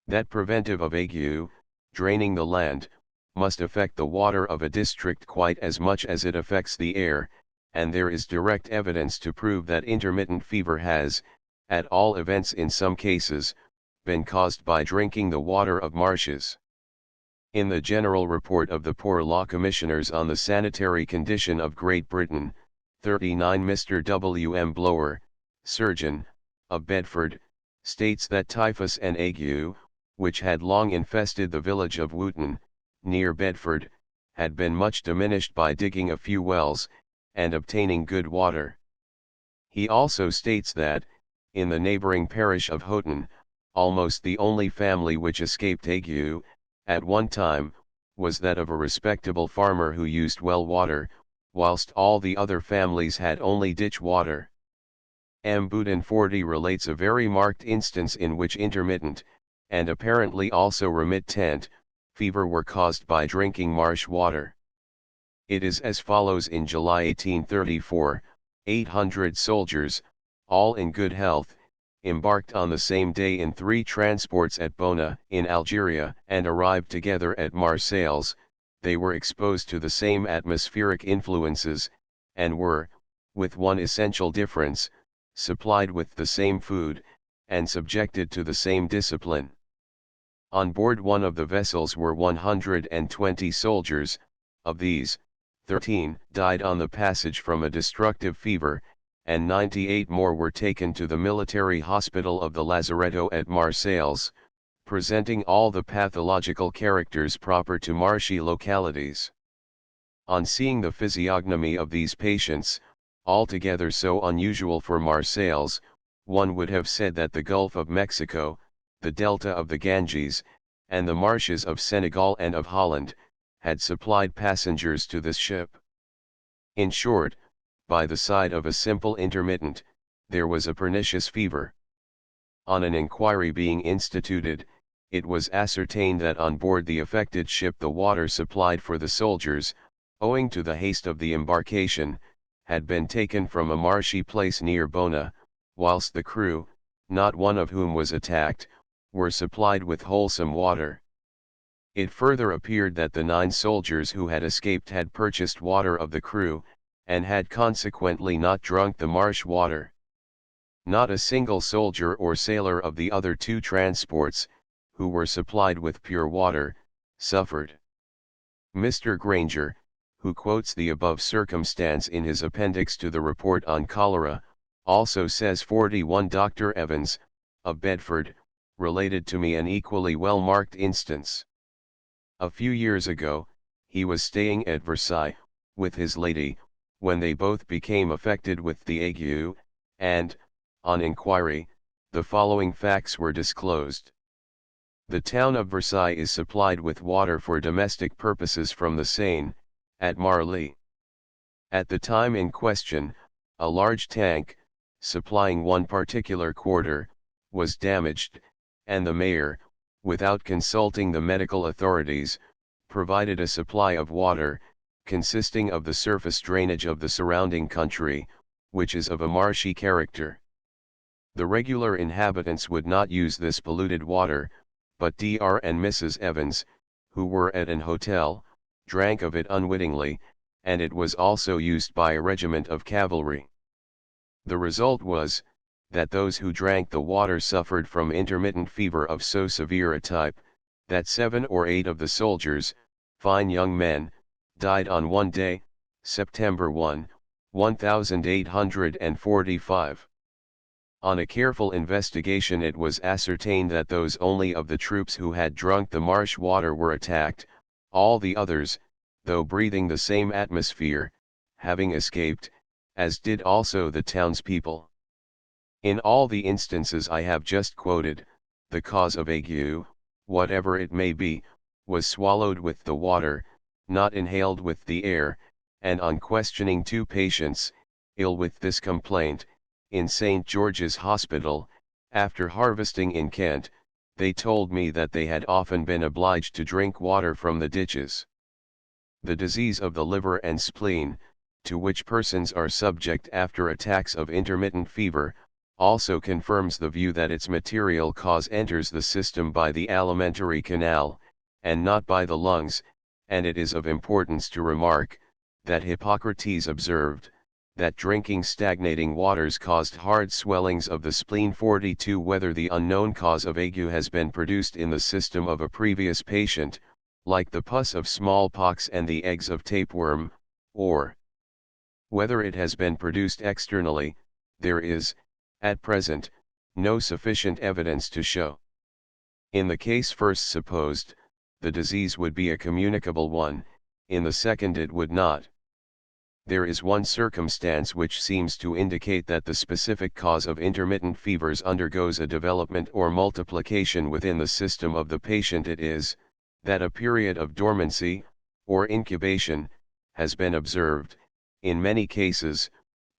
That preventive of ague, draining the land, must affect the water of a district quite as much as it affects the air, and there is direct evidence to prove that intermittent fever has, at all events in some cases, been caused by drinking the water of marshes. In the General Report of the Poor Law Commissioners on the Sanitary Condition of Great Britain, 39 Mr. W. M. Blower, surgeon, of Bedford, states that typhus and ague, which had long infested the village of Wootton, near Bedford, had been much diminished by digging a few wells, and obtaining good water. He also states that, in the neighboring parish of Houghton, almost the only family which escaped ague, at one time, was that of a respectable farmer who used well water, whilst all the other families had only ditch water. M. Boudin 40 relates a very marked instance in which intermittent, and apparently also remittent, fever were caused by drinking marsh water. It is as follows: in July 1834, 800 soldiers, all in good health, embarked on the same day in 3 transports at Bona in Algeria and arrived together at Marseilles. They were exposed to the same atmospheric influences, and were, with one essential difference, supplied with the same food, and subjected to the same discipline. On board one of the vessels were 120 soldiers. Of these, 13 died on the passage from a destructive fever, and 98 more were taken to the military hospital of the Lazaretto at Marseilles, presenting all the pathological characters proper to marshy localities. On seeing the physiognomy of these patients, altogether so unusual for Marseilles, one would have said that the Gulf of Mexico, the delta of the Ganges, and the marshes of Senegal and of Holland, had supplied passengers to this ship. In short, by the side of a simple intermittent, there was a pernicious fever. On an inquiry being instituted, it was ascertained that on board the affected ship the water supplied for the soldiers, owing to the haste of the embarkation, had been taken from a marshy place near Bona, whilst the crew, not one of whom was attacked, were supplied with wholesome water. It further appeared that the 9 soldiers who had escaped had purchased water of the crew, and had consequently not drunk the marsh water. Not a single soldier or sailor of the other 2 transports, who were supplied with pure water, suffered. Mr. Granger, who quotes the above circumstance in his appendix to the report on cholera, also says 41 Dr. Evans, of Bedford, related to me an equally well-marked instance. A few years ago, he was staying at Versailles, with his lady, when they both became affected with the ague, and, on inquiry, the following facts were disclosed. The town of Versailles is supplied with water for domestic purposes from the Seine, at Marly. At the time in question, a large tank, supplying one particular quarter, was damaged, and the mayor, without consulting the medical authorities, provided a supply of water, consisting of the surface drainage of the surrounding country, which is of a marshy character. The regular inhabitants would not use this polluted water, but Dr. and Mrs. Evans, who were at an hotel, drank of it unwittingly, and it was also used by a regiment of cavalry. The result was, that those who drank the water suffered from intermittent fever of so severe a type, that 7 or 8 of the soldiers, fine young men, died on one day, September 1, 1845. On a careful investigation it was ascertained that those only of the troops who had drunk the marsh water were attacked, all the others, though breathing the same atmosphere, having escaped, as did also the townspeople. In all the instances I have just quoted, the cause of ague, whatever it may be, was swallowed with the water, not inhaled with the air, and on questioning 2 patients, ill with this complaint, in St. George's Hospital. After harvesting in Kent, they told me that they had often been obliged to drink water from the ditches. The disease of the liver and spleen, to which persons are subject after attacks of intermittent fever, also confirms the view that its material cause enters the system by the alimentary canal, and not by the lungs, and it is of importance to remark, that Hippocrates observed, that drinking stagnating waters caused hard swellings of the spleen. 42. Whether the unknown cause of ague has been produced in the system of a previous patient, like the pus of smallpox and the eggs of tapeworm, or whether it has been produced externally, there is, at present, no sufficient evidence to show. In the case first supposed, the disease would be a communicable one, in the second it would not. There is one circumstance which seems to indicate that the specific cause of intermittent fevers undergoes a development or multiplication within the system of the patient. It is, that a period of dormancy, or incubation, has been observed, in many cases,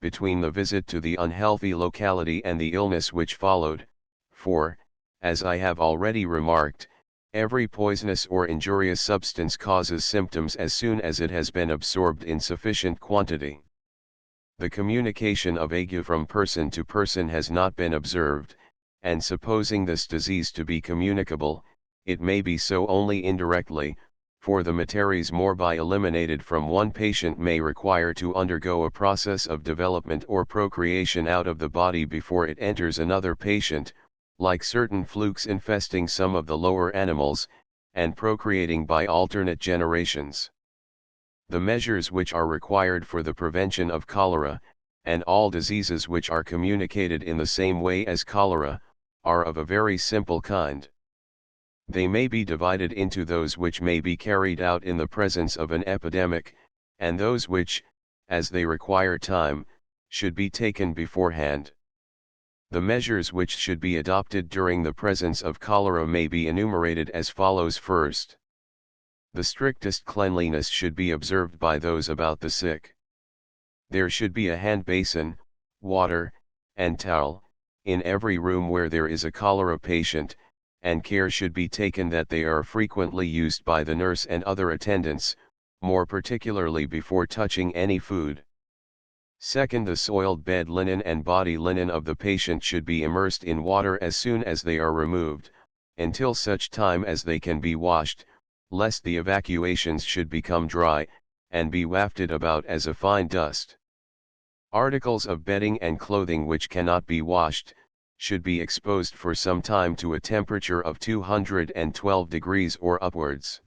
between the visit to the unhealthy locality and the illness which followed, for, as I have already remarked, every poisonous or injurious substance causes symptoms as soon as it has been absorbed in sufficient quantity. The communication of ague from person to person has not been observed, and supposing this disease to be communicable, it may be so only indirectly, for the materies morbi eliminated from one patient may require to undergo a process of development or procreation out of the body before it enters another patient, like certain flukes infesting some of the lower animals, and procreating by alternate generations. The measures which are required for the prevention of cholera, and all diseases which are communicated in the same way as cholera, are of a very simple kind. They may be divided into those which may be carried out in the presence of an epidemic, and those which, as they require time, should be taken beforehand. The measures which should be adopted during the presence of cholera may be enumerated as follows. First, the strictest cleanliness should be observed by those about the sick. There should be a hand basin, water, and towel, in every room where there is a cholera patient, and care should be taken that they are frequently used by the nurse and other attendants, more particularly before touching any food. Second, the soiled bed linen and body linen of the patient should be immersed in water as soon as they are removed, until such time as they can be washed, lest the evacuations should become dry, and be wafted about as a fine dust. Articles of bedding and clothing which cannot be washed, should be exposed for some time to a temperature of 212 degrees or upwards.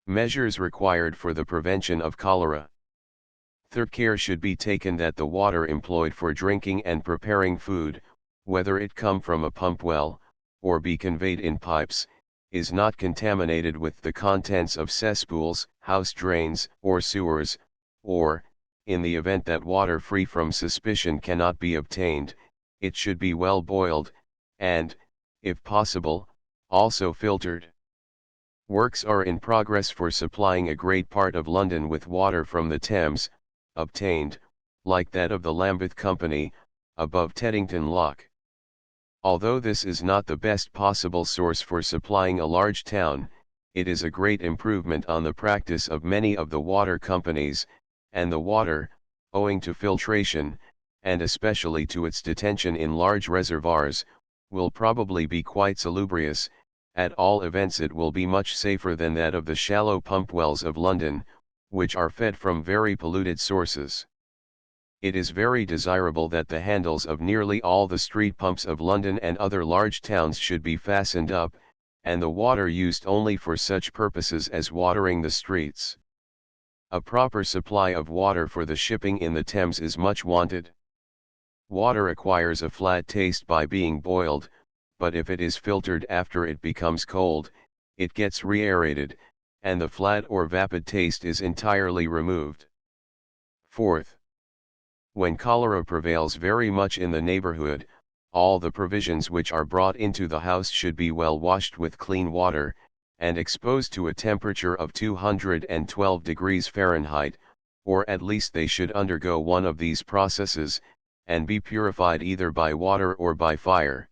Measures required for the prevention of cholera. Third, care should be taken that the water employed for drinking and preparing food, whether it come from a pump well, or be conveyed in pipes, is not contaminated with the contents of cesspools, house drains, or sewers, or, in the event that water free from suspicion cannot be obtained, it should be well boiled, and, if possible, also filtered. Works are in progress for supplying a great part of London with water from the Thames, obtained, like that of the Lambeth Company, above Teddington Lock. Although this is not the best possible source for supplying a large town, it is a great improvement on the practice of many of the water companies, and the water, owing to filtration, and especially to its detention in large reservoirs, will probably be quite salubrious. At all events it will be much safer than that of the shallow pump wells of London, which are fed from very polluted sources. It is very desirable that the handles of nearly all the street pumps of London and other large towns should be fastened up, and the water used only for such purposes as watering the streets. A proper supply of water for the shipping in the Thames is much wanted. Water acquires a flat taste by being boiled, but if it is filtered after it becomes cold, it gets re-aerated, and the flat or vapid taste is entirely removed. Fourth, when cholera prevails very much in the neighborhood, all the provisions which are brought into the house should be well washed with clean water, and exposed to a temperature of 212 degrees Fahrenheit, or at least they should undergo one of these processes, and be purified either by water or by fire.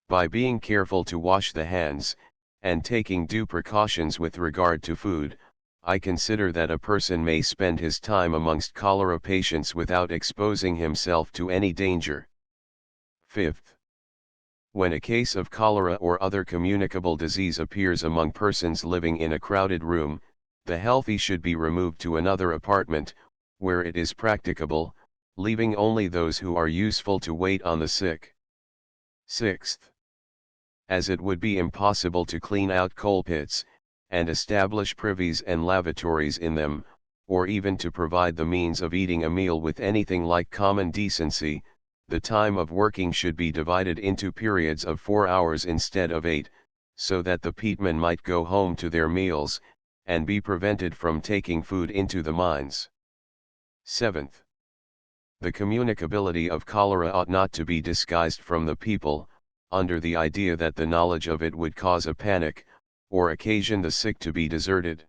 By being careful to wash the hands, and taking due precautions with regard to food, I consider that a person may spend his time amongst cholera patients without exposing himself to any danger. Fifth, when a case of cholera or other communicable disease appears among persons living in a crowded room, the healthy should be removed to another apartment, where it is practicable, leaving only those who are useful to wait on the sick. Sixth, as it would be impossible to clean out coal pits, and establish privies and lavatories in them, or even to provide the means of eating a meal with anything like common decency, the time of working should be divided into periods of 4 hours instead of 8, so that the peatmen might go home to their meals, and be prevented from taking food into the mines. Seventh, the communicability of cholera ought not to be disguised from the people, under the idea that the knowledge of it would cause a panic, or occasion the sick to be deserted.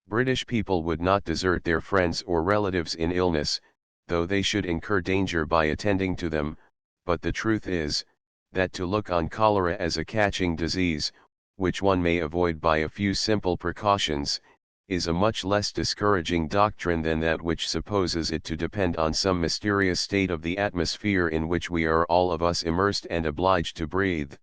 British people would not desert their friends or relatives in illness, though they should incur danger by attending to them, but the truth is, that to look on cholera as a catching disease, which one may avoid by a few simple precautions, is a much less discouraging doctrine than that which supposes it to depend on some mysterious state of the atmosphere in which we are all of us immersed and obliged to breathe.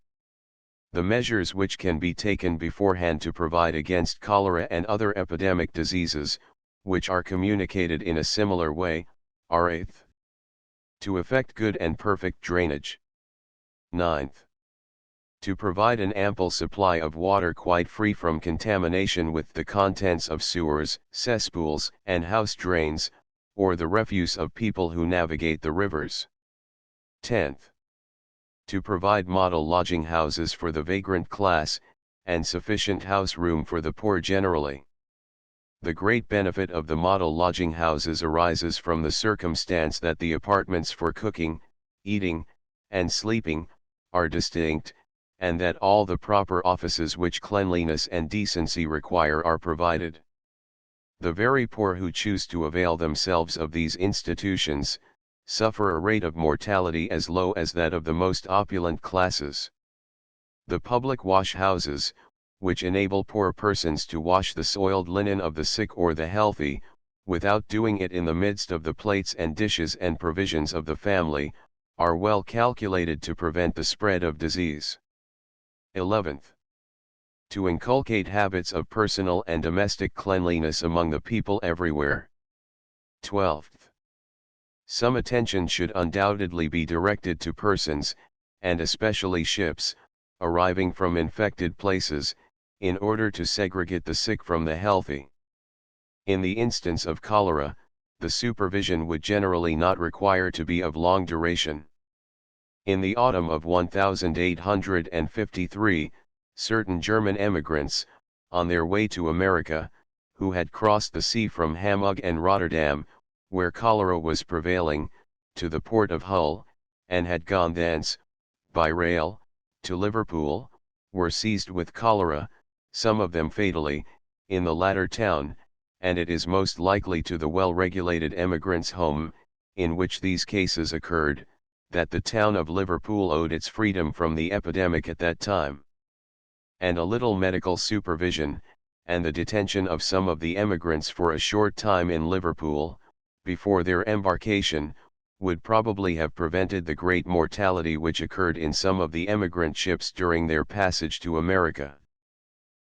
The measures which can be taken beforehand to provide against cholera and other epidemic diseases, which are communicated in a similar way, are: 8th, to effect good and perfect drainage. 9th, to provide an ample supply of water quite free from contamination with the contents of sewers, cesspools, and house drains, or the refuse of people who navigate the rivers. 10th, to provide model lodging houses for the vagrant class, and sufficient house room for the poor generally. The great benefit of the model lodging houses arises from the circumstance that the apartments for cooking, eating, and sleeping, are distinct, and that all the proper offices which cleanliness and decency require are provided. The very poor who choose to avail themselves of these institutions, suffer a rate of mortality as low as that of the most opulent classes. The public wash houses, which enable poor persons to wash the soiled linen of the sick or the healthy, without doing it in the midst of the plates and dishes and provisions of the family, are well calculated to prevent the spread of disease. 11th, to inculcate habits of personal and domestic cleanliness among the people everywhere. 12th, some attention should undoubtedly be directed to persons, and especially ships, arriving from infected places, in order to segregate the sick from the healthy. In the instance of cholera, the supervision would generally not require to be of long duration. In the autumn of 1853, certain German emigrants, on their way to America, who had crossed the sea from Hamburg and Rotterdam, where cholera was prevailing, to the port of Hull, and had gone thence, by rail, to Liverpool, were seized with cholera, some of them fatally, in the latter town, and it is most likely to the well-regulated emigrants' home, in which these cases occurred, that the town of Liverpool owed its freedom from the epidemic at that time. And a little medical supervision, and the detention of some of the emigrants for a short time in Liverpool, before their embarkation, would probably have prevented the great mortality which occurred in some of the emigrant ships during their passage to America.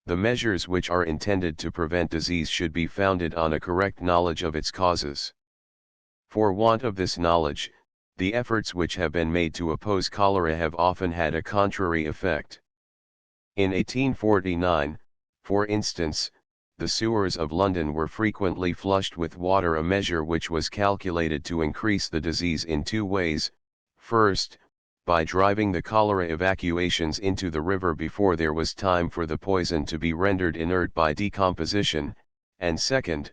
The measures which are intended to prevent disease should be founded on a correct knowledge of its causes. For want of this knowledge, the efforts which have been made to oppose cholera have often had a contrary effect. In 1849, for instance, the sewers of London were frequently flushed with water, a measure which was calculated to increase the disease in two ways: first, by driving the cholera evacuations into the river before there was time for the poison to be rendered inert by decomposition, and second,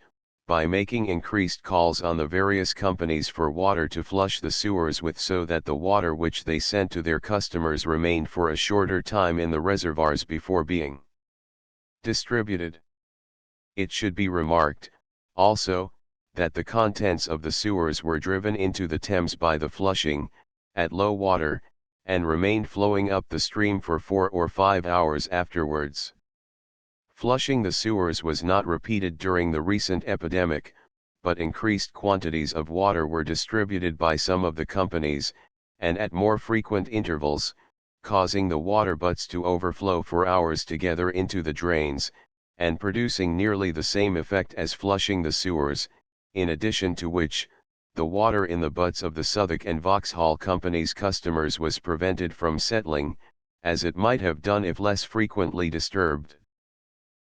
by making increased calls on the various companies for water to flush the sewers with, so that the water which they sent to their customers remained for a shorter time in the reservoirs before being distributed. It should be remarked, also, that the contents of the sewers were driven into the Thames by the flushing, at low water, and remained flowing up the stream for 4 or 5 hours afterwards. Flushing the sewers was not repeated during the recent epidemic, but increased quantities of water were distributed by some of the companies, and at more frequent intervals, causing the water butts to overflow for hours together into the drains, and producing nearly the same effect as flushing the sewers, in addition to which, the water in the butts of the Southwark and Vauxhall Company's customers was prevented from settling, as it might have done if less frequently disturbed.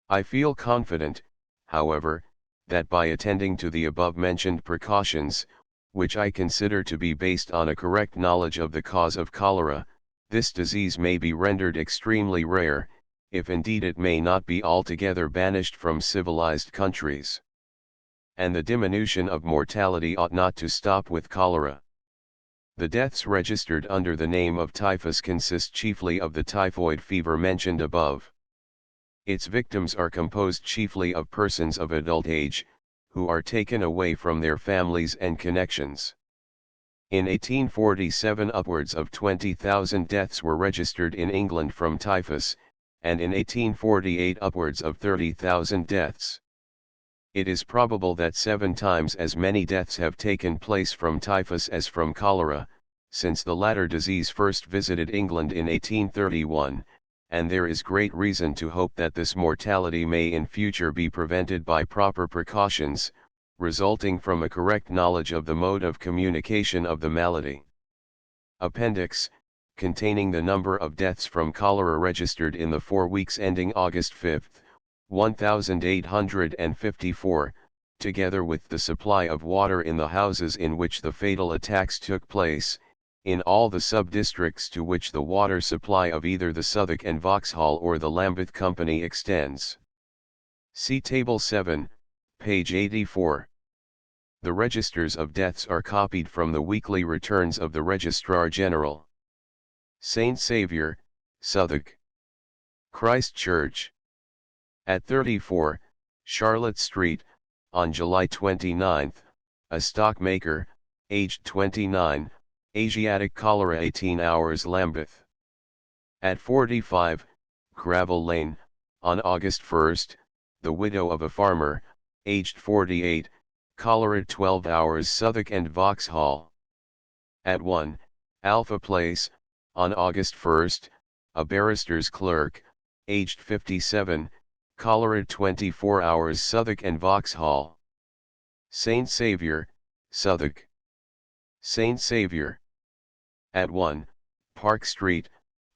I feel confident, however, that by attending to the above-mentioned precautions, which I consider to be based on a correct knowledge of the cause of cholera, this disease may be rendered extremely rare, if indeed it may not be altogether banished from civilized countries. And the diminution of mortality ought not to stop with cholera. The deaths registered under the name of typhus consist chiefly of the typhoid fever mentioned above. Its victims are composed chiefly of persons of adult age, who are taken away from their families and connections. In 1847 upwards of 20,000 deaths were registered in England from typhus, and in 1848 upwards of 30,000 deaths. It is probable that 7 times as many deaths have taken place from typhus as from cholera, since the latter disease first visited England in 1831, and there is great reason to hope that this mortality may in future be prevented by proper precautions, resulting from a correct knowledge of the mode of communication of the malady. Appendix, containing the number of deaths from cholera registered in the 4 weeks ending August 5, 1854, together with the supply of water in the houses in which the fatal attacks took place, in all the sub-districts to which the water supply of either the Southwark and Vauxhall or the Lambeth Company extends. See Table 7, page 84. The registers of deaths are copied from the weekly returns of the Registrar General. St. Saviour, Southwark. Christ Church. At 34, Charlotte Street, on July 29, a stockmaker, aged 29, Asiatic cholera 18 hours Lambeth. At 45, Gravel Lane, on August 1, the widow of a farmer, aged 48, cholera 12 hours Southwark and Vauxhall. At 1, Alpha Place, on August 1, a barrister's clerk, aged 57, cholera 24 hours Southwark and Vauxhall. St. Saviour, Southwark. St. Saviour. At 1, Park Street,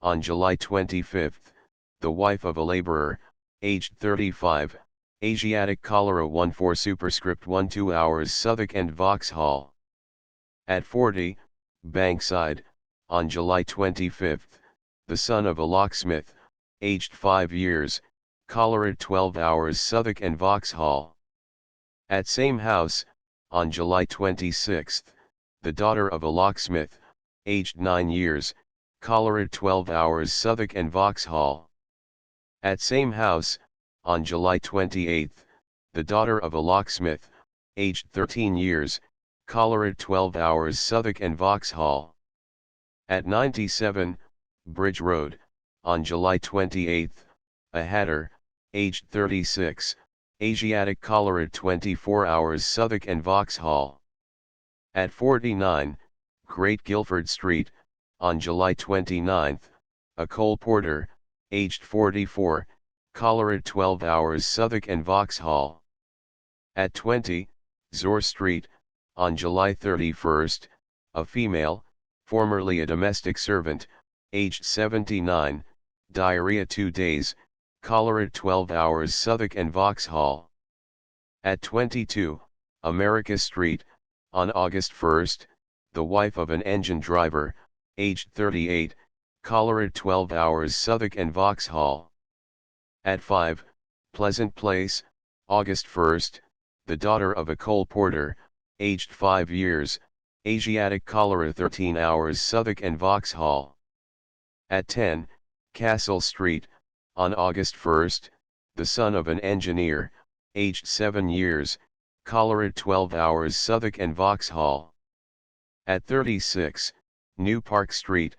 on July 25, the wife of a labourer, aged 35, Asiatic cholera 14 superscript 12 hours Southwark and Vauxhall. At 40, Bankside, on July 25, the son of a locksmith, aged 5 years, cholera 12 hours Southwark and Vauxhall. At same house, on July 26, the daughter of a locksmith, aged 9 years, cholera 12 hours Southwark and Vauxhall. At same house, on July 28, the daughter of a locksmith, aged 13 years, cholera 12 hours Southwark and Vauxhall. At 97, Bridge Road, on July 28, a hatter, aged 36, Asiatic cholera 24 hours Southwark and Vauxhall. At 49, Great Guildford Street, on July 29, a coal porter, aged 44, cholera 12 hours Southwark and Vauxhall. At 20, Zor Street, on July 31, a female, formerly a domestic servant, aged 79, diarrhea 2 days, cholera 12 hours Southwark and Vauxhall. At 22, America Street, on August 1, the wife of an engine driver, aged 38, cholera 12 hours Southwark and Vauxhall. At 5, Pleasant Place, August 1, the daughter of a coal porter, aged 5 years, Asiatic cholera 13 hours Southwark and Vauxhall. At 10, Castle Street, on August 1, the son of an engineer, aged 7 years, cholera 12 hours Southwark and Vauxhall. At 36, New Park Street,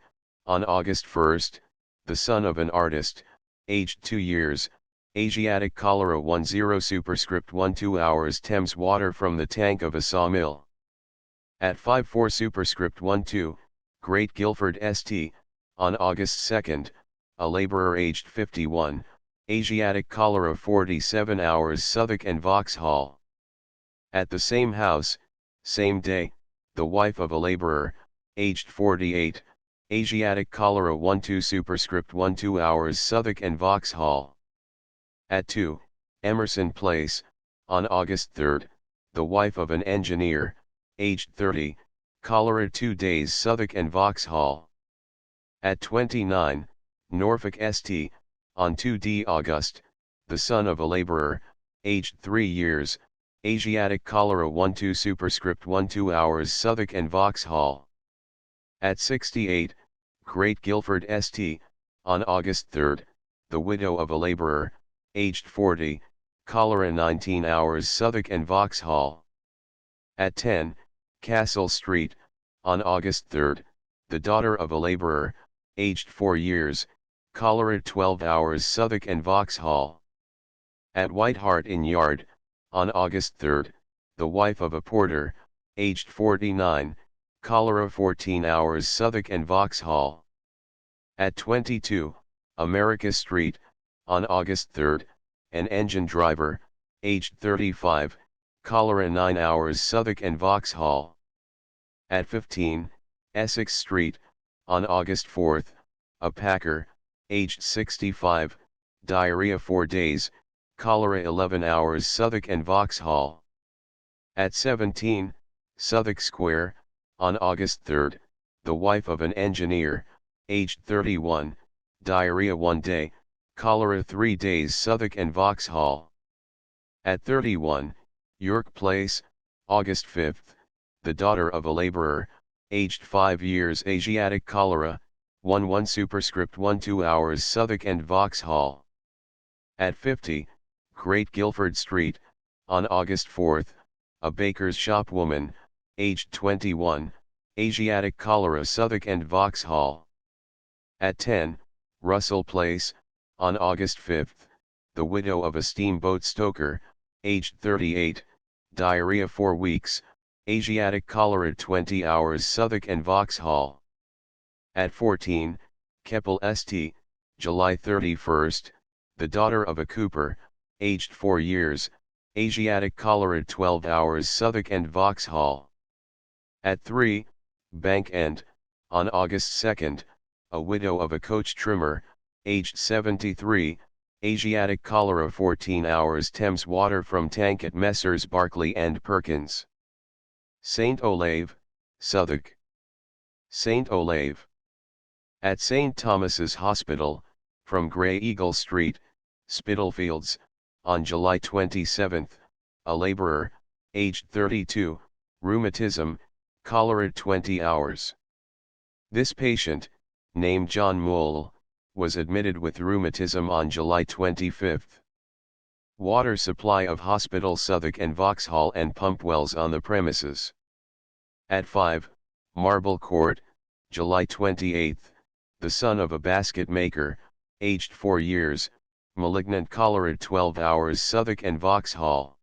on August 1st, the son of an artist, aged 2 years, Asiatic cholera 10 superscript 12 hours Thames water from the tank of a sawmill. At 54 superscript 12, Great Guildford St, on August 2nd, a labourer aged 51, Asiatic cholera 47 hours Southwark and Vauxhall. At the same house, same day, the wife of a labourer, aged 48, Asiatic cholera 12 superscript 12 hours Southwark and Vauxhall. At 2, Emerson Place, on August 3rd, the wife of an engineer, aged 30, cholera 2 days Southwark and Vauxhall. At 29, Norfolk St, on 2 August, the son of a labourer, aged 3 years, Asiatic cholera 12 superscript 12 hours Southwark and Vauxhall. At 68, Great Guildford St, on August 3rd, the widow of a labourer, aged 40, cholera 19 hours Southwark and Vauxhall. At 10, Castle Street, on August 3rd, the daughter of a labourer, aged 4 years, cholera 12 hours Southwark and Vauxhall. At White Hart Inn Yard, on August 3rd, the wife of a porter, aged 49, cholera 14 hours Southwark and Vauxhall. At 22, America Street, on August 3rd, an engine driver, aged 35, cholera 9 hours Southwark and Vauxhall. At 15, Essex Street, on August 4th, a packer, aged 65, diarrhea 4 days, cholera 11 hours Southwark and Vauxhall. At 17, Southwark Square, on August 3rd, the wife of an engineer, aged 31, diarrhea 1 day, cholera 3 days Southwark and Vauxhall. At 31, York Place, August 5th, the daughter of a labourer, aged 5 years Asiatic cholera, 11 superscript 12 hours Southwark and Vauxhall. At 50, Great Guildford Street, on August 4th, a baker's shop woman, aged 21, Asiatic cholera Southwark and Vauxhall. At 10, Russell Place, on August 5th, the widow of a steamboat stoker, aged 38, diarrhea 4 weeks, Asiatic cholera 20 hours Southwark and Vauxhall. At 14, Keppel St, July 31st, the daughter of a cooper, aged 4 years, Asiatic cholera 12 hours Southwark and Vauxhall. At 3, Bank End, on August 2nd, a widow of a coach trimmer, aged 73, Asiatic cholera 14 hours Thames water from tank at Messrs Barclay and Perkins. St Olave, Southwark. St Olave. At St Thomas's Hospital, from Grey Eagle Street, Spitalfields, on July 27, a labourer, aged 32, rheumatism, cholera 20 hours. This patient, named John Moole, was admitted with rheumatism on July 25. Water supply of Hospital Southwark and Vauxhall and pump wells on the premises. At 5, Marble Court, July 28, the son of a basket maker, aged 4 years, malignant cholera 12 hours Southwark and Vauxhall.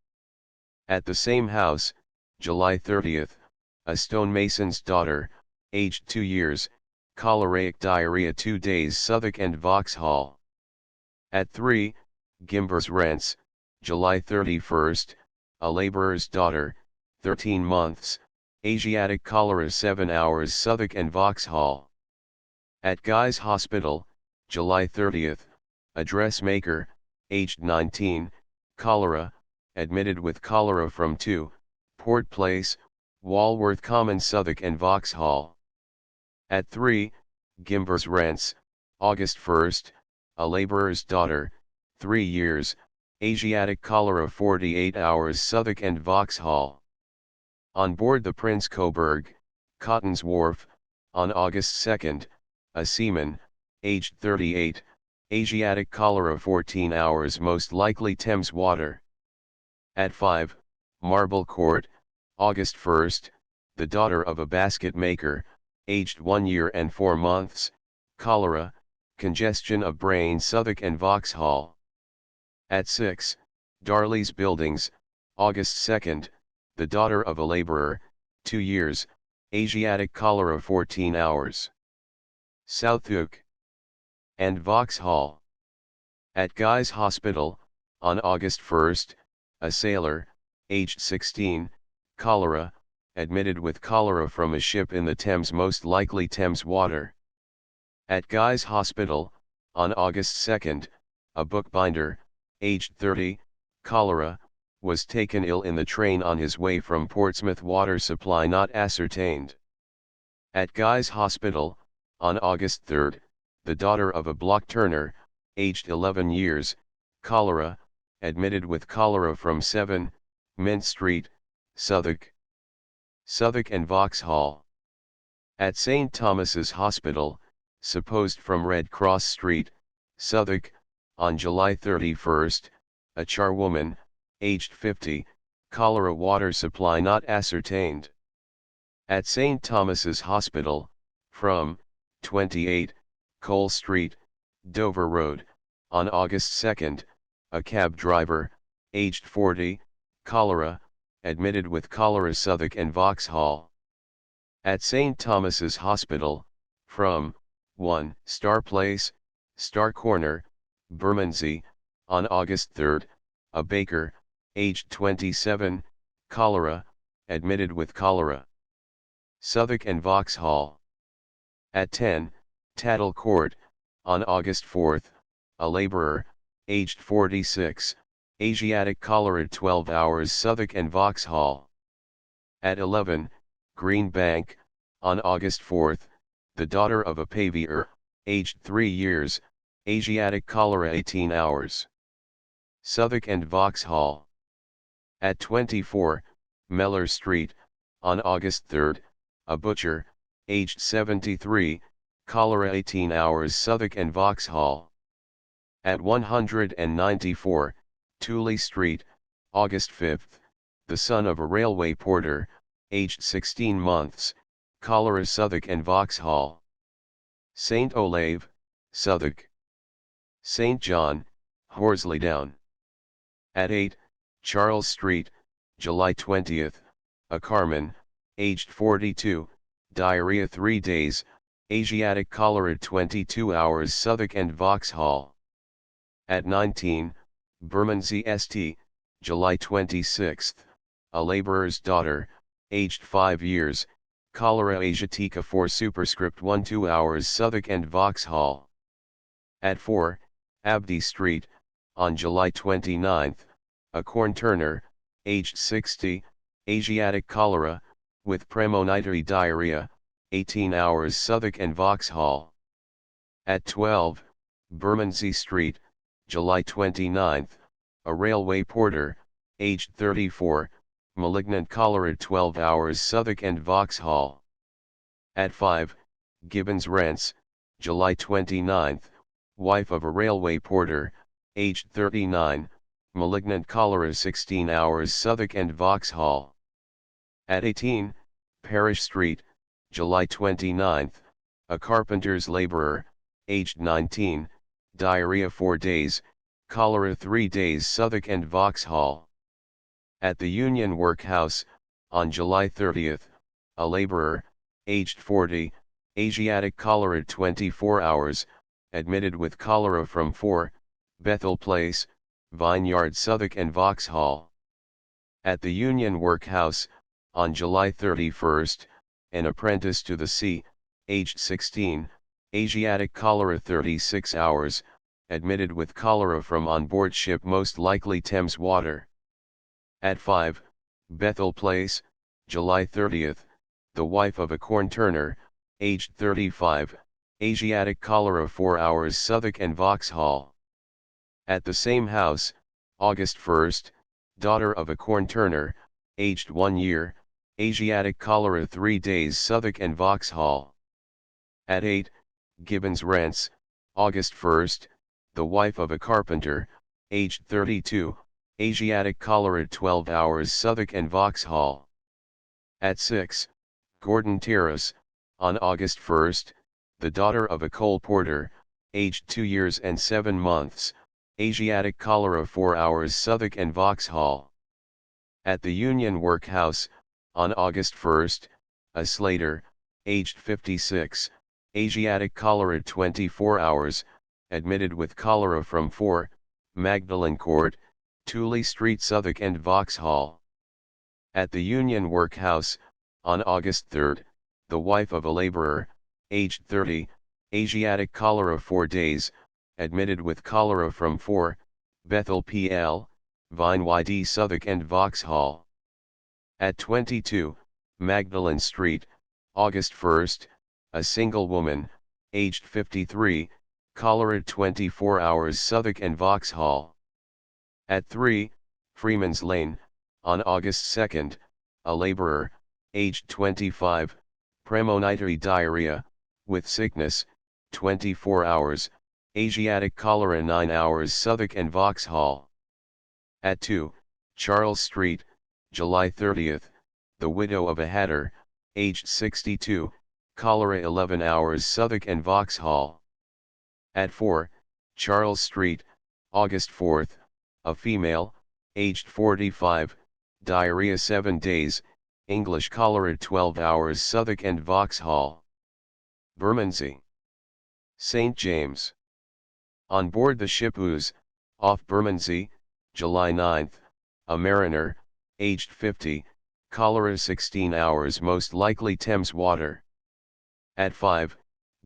At the same house, July 30, a stonemason's daughter, aged 2 years, choleric diarrhea 2 days Southwark and Vauxhall. At 3, Gimbers Rents, July 31, a labourer's daughter, 13 months, Asiatic cholera 7 hours Southwark and Vauxhall. At Guy's Hospital, July 30, a dressmaker, aged 19, cholera, admitted with cholera from 2, Port Place, Walworth Common Southwark and Vauxhall. At 3, Gimbers Rents, August 1, a labourer's daughter, 3 years, Asiatic cholera 48 hours Southwark and Vauxhall. On board the Prince Coburg, Cotton's Wharf, on August 2, a seaman, aged 38, Asiatic cholera 14 hours most likely Thames water. At 5, Marble Court, August 1st, the daughter of a basket maker, aged 1 year and 4 months, cholera, congestion of brain, Southwark and Vauxhall. At 6, Darley's Buildings, August 2nd, the daughter of a laborer, 2 years, Asiatic cholera 14 hours. Southwark and Vauxhall. At Guy's Hospital, on August 1st, a sailor, aged 16, cholera, admitted with cholera from a ship in the Thames, most likely Thames water. At Guy's Hospital, on August 2nd, a bookbinder, aged 30, cholera, was taken ill in the train on his way from Portsmouth, water supply not ascertained. At Guy's Hospital, on August 3rd, the daughter of a block turner, aged 11 years, cholera, admitted with cholera from 7, Mint Street, Southwark. Southwark and Vauxhall. At St. Thomas's Hospital, supposed from Red Cross Street, Southwark, on July 31st, a charwoman, aged 50, cholera, water supply not ascertained. At St. Thomas's Hospital, from 28, Cole Street, Dover Road, on August 2nd, a cab driver, aged 40, cholera, admitted with cholera, Southwark and Vauxhall. At St. Thomas's Hospital, from 1, Star Place, Star Corner, Bermondsey, on August 3rd, a baker, aged 27, cholera, admitted with cholera. Southwark and Vauxhall. At 10, Tattle Court, on August 4th, a laborer, aged 46, Asiatic cholera 12 hours, Southwark and Vauxhall. At 11, Green Bank, on August 4th, the daughter of a pavior, aged 3 years, Asiatic cholera 18 hours. Southwark and Vauxhall. At 24, Mellor Street, on August 3rd, a butcher, aged 73, cholera 18 hours, Southwark and Vauxhall. At 194, Tooley Street, August 5th, the son of a railway porter, aged 16 months, cholera, Southwark and Vauxhall. St. Olave, Southwark. St. John, Horselydown. At 8, Charles Street, July 20th, a carman, aged 42, diarrhea 3 days, Asiatic cholera 22 hours, Southwark and Vauxhall. At 19, Bermondsey St, July 26th, a labourer's daughter, aged 5 years, cholera Asiatica 4 superscript 1 2 hours, Southwark and Vauxhall. At 4, Abdy Street, on July 29th, a corn turner, aged 60, Asiatic cholera, with premonitory diarrhea, 18 hours, Southwark and Vauxhall. At 12, Bermondsey Street, July 29th, a railway porter, aged 34, malignant cholera 12 hours, Southwark and Vauxhall. At 5, Gibbons Rents, July 29th, wife of a railway porter, aged 39, malignant cholera 16 hours, Southwark and Vauxhall. At 18, Parish Street, July 29th, a carpenter's laborer, aged 19, diarrhea 4 days, cholera 3 days, Southwark and Vauxhall. At the Union Workhouse, on July 30th, a laborer, aged 40, Asiatic cholera 24 hours, admitted with cholera from 4, Bethel Place, Vineyard, Southwark and Vauxhall. At the Union Workhouse, on July 31st, an apprentice to the sea, aged 16, Asiatic cholera 36 hours, admitted with cholera from on board ship, most likely Thames water. At 5, Bethel Place, July 30th, the wife of a corn turner, aged 35, Asiatic cholera 4 hours, Southwark and Vauxhall. At the same house, August 1st, daughter of a corn turner, aged 1 year, Asiatic cholera 3 days, Southwark and Vauxhall. At 8, Gibbons Rents, August 1st, the wife of a carpenter, aged 32, Asiatic cholera 12 hours Southwark and Vauxhall. At 6, Gordon Terrace, on August 1, the daughter of a coal porter, aged 2 years and 7 months, Asiatic cholera 4 hours Southwark and Vauxhall. At the Union Workhouse, on August 1, a slater, aged 56, Asiatic cholera 24 hours, admitted with cholera from 4, Magdalen Court, Tooley Street Southwark and Vauxhall. At the Union Workhouse, on August 3, the wife of a laborer, aged 30, Asiatic cholera 4 days, admitted with cholera from 4, Bethel PL, Vine YD Southwark and Vauxhall. At 22, Magdalen Street, August 1, a single woman, aged 53, cholera 24 hours Southwark and Vauxhall. At 3, Freeman's Lane, on August 2, a laborer, aged 25, premonitory diarrhea, with sickness, 24 hours, Asiatic cholera 9 hours Southwark and Vauxhall. At 2, Charles Street, July 30, the widow of a hatter, aged 62, cholera 11 hours Southwark and Vauxhall. At 4, Charles Street, August 4, a female, aged 45, diarrhea 7 days, English cholera 12 hours Southwark and Vauxhall. Bermondsey. St. James. On board the ship Ouse, off Bermondsey, July 9, a mariner, aged 50, cholera 16 hours most likely Thames water. At 5,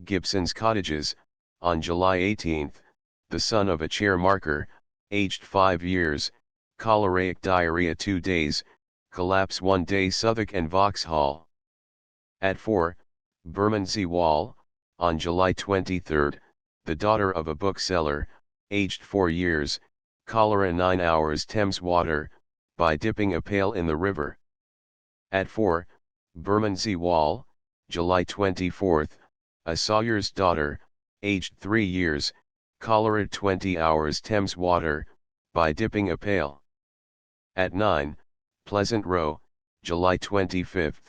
Gibson's Cottages, on July 18, the son of a chairmarker, aged 5 years, choleric diarrhea 2 days, collapse 1 day Southwark and Vauxhall. At 4, Bermondsey Wall, on July 23, the daughter of a bookseller, aged 4 years, cholera 9 hours Thames water, by dipping a pail in the river. At 4, Bermondsey Wall, July 24, a sawyer's daughter, aged 3 years, cholera 20 hours Thames water, by dipping a pail. At 9, Pleasant Row, July 25,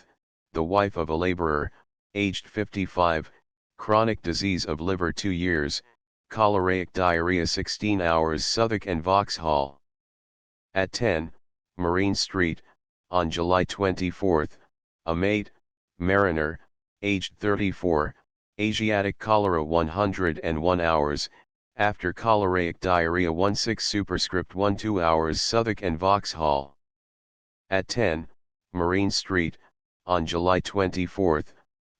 the wife of a laborer, aged 55, chronic disease of liver 2 years, choleric diarrhea 16 hours Southwark and Vauxhall. At 10, Marine Street, on July 24, a mate, mariner, aged 34, Asiatic cholera 101 hours, after choleric diarrhea 16 superscript 12 hours Southwark and Vauxhall. At 10, Marine Street, on July 24,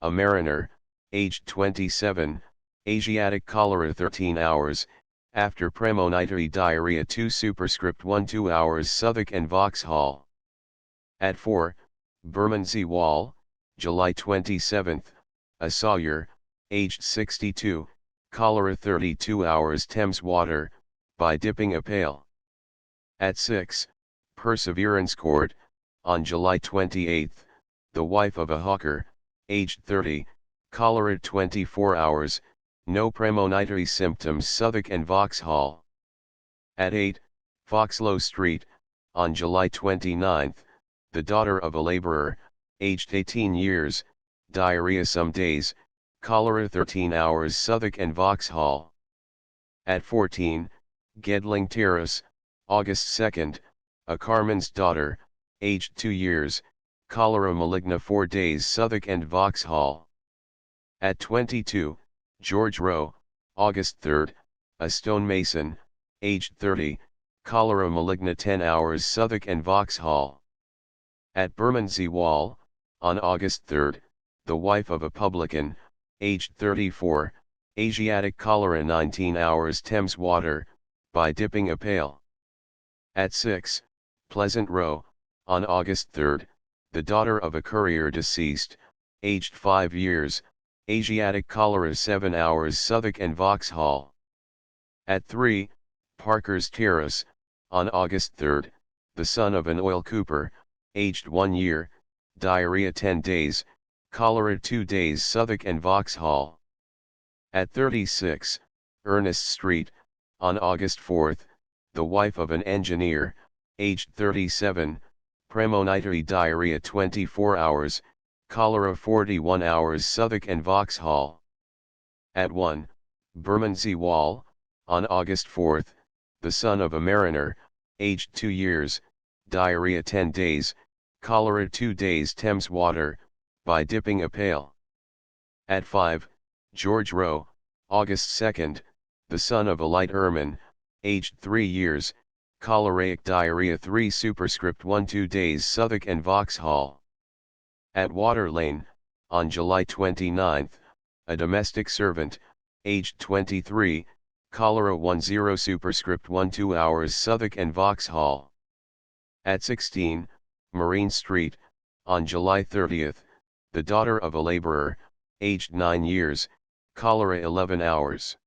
a mariner, aged 27, Asiatic cholera 13 hours, after premonitory diarrhea 2 superscript 12 hours Southwark and Vauxhall. At 4, Bermondsey Wall, July 27, a sawyer, aged 62, cholera 32 hours Thames water, by dipping a pail. At 6, Perseverance Court, on July 28, the wife of a hawker, aged 30, cholera 24 hours, no premonitory symptoms Southwark and Vauxhall. At 8, Foxlow Street, on July 29, the daughter of a laborer, aged 18 years, diarrhea some days, cholera 13 hours Southwark and Vauxhall. At 14, Gedling Terrace, August 2, a carman's daughter, aged 2 years, cholera maligna 4 days Southwark and Vauxhall. At 22, George Row, August 3, a stonemason, aged 30, cholera maligna 10 hours Southwark and Vauxhall. At Bermondsey Wall, on August 3, the wife of a publican, aged 34, Asiatic cholera 19 hours Thames water, by dipping a pail. At 6, Pleasant Row, on August 3, the daughter of a courier deceased, aged 5 years, Asiatic cholera 7 hours Southwark and Vauxhall. At 3, Parker's Terrace, on August 3, the son of an oil cooper, aged 1 year, diarrhea 10 days, cholera 2 days Southwark and Vauxhall. At 36, Ernest Street, on August 4, the wife of an engineer, aged 37, premonitory diarrhea 24 hours, cholera 41 hours Southwark and Vauxhall. At 1, Bermondsey Wall, on August 4, the son of a mariner, aged 2 years, diarrhea 10 days, cholera 2 days Thames water, by dipping a pail. At 5, George Rowe, August 2, the son of a light ermine, aged 3 years, choleric diarrhea 3 superscript 1 2 days Southwark and Vauxhall. At Water Lane, on July 29, a domestic servant, aged 23, cholera 10 superscript 1 2 hours Southwark and Vauxhall. At 16, Marine Street, on July 30, the daughter of a laborer, aged 9 years, cholera 11 hours.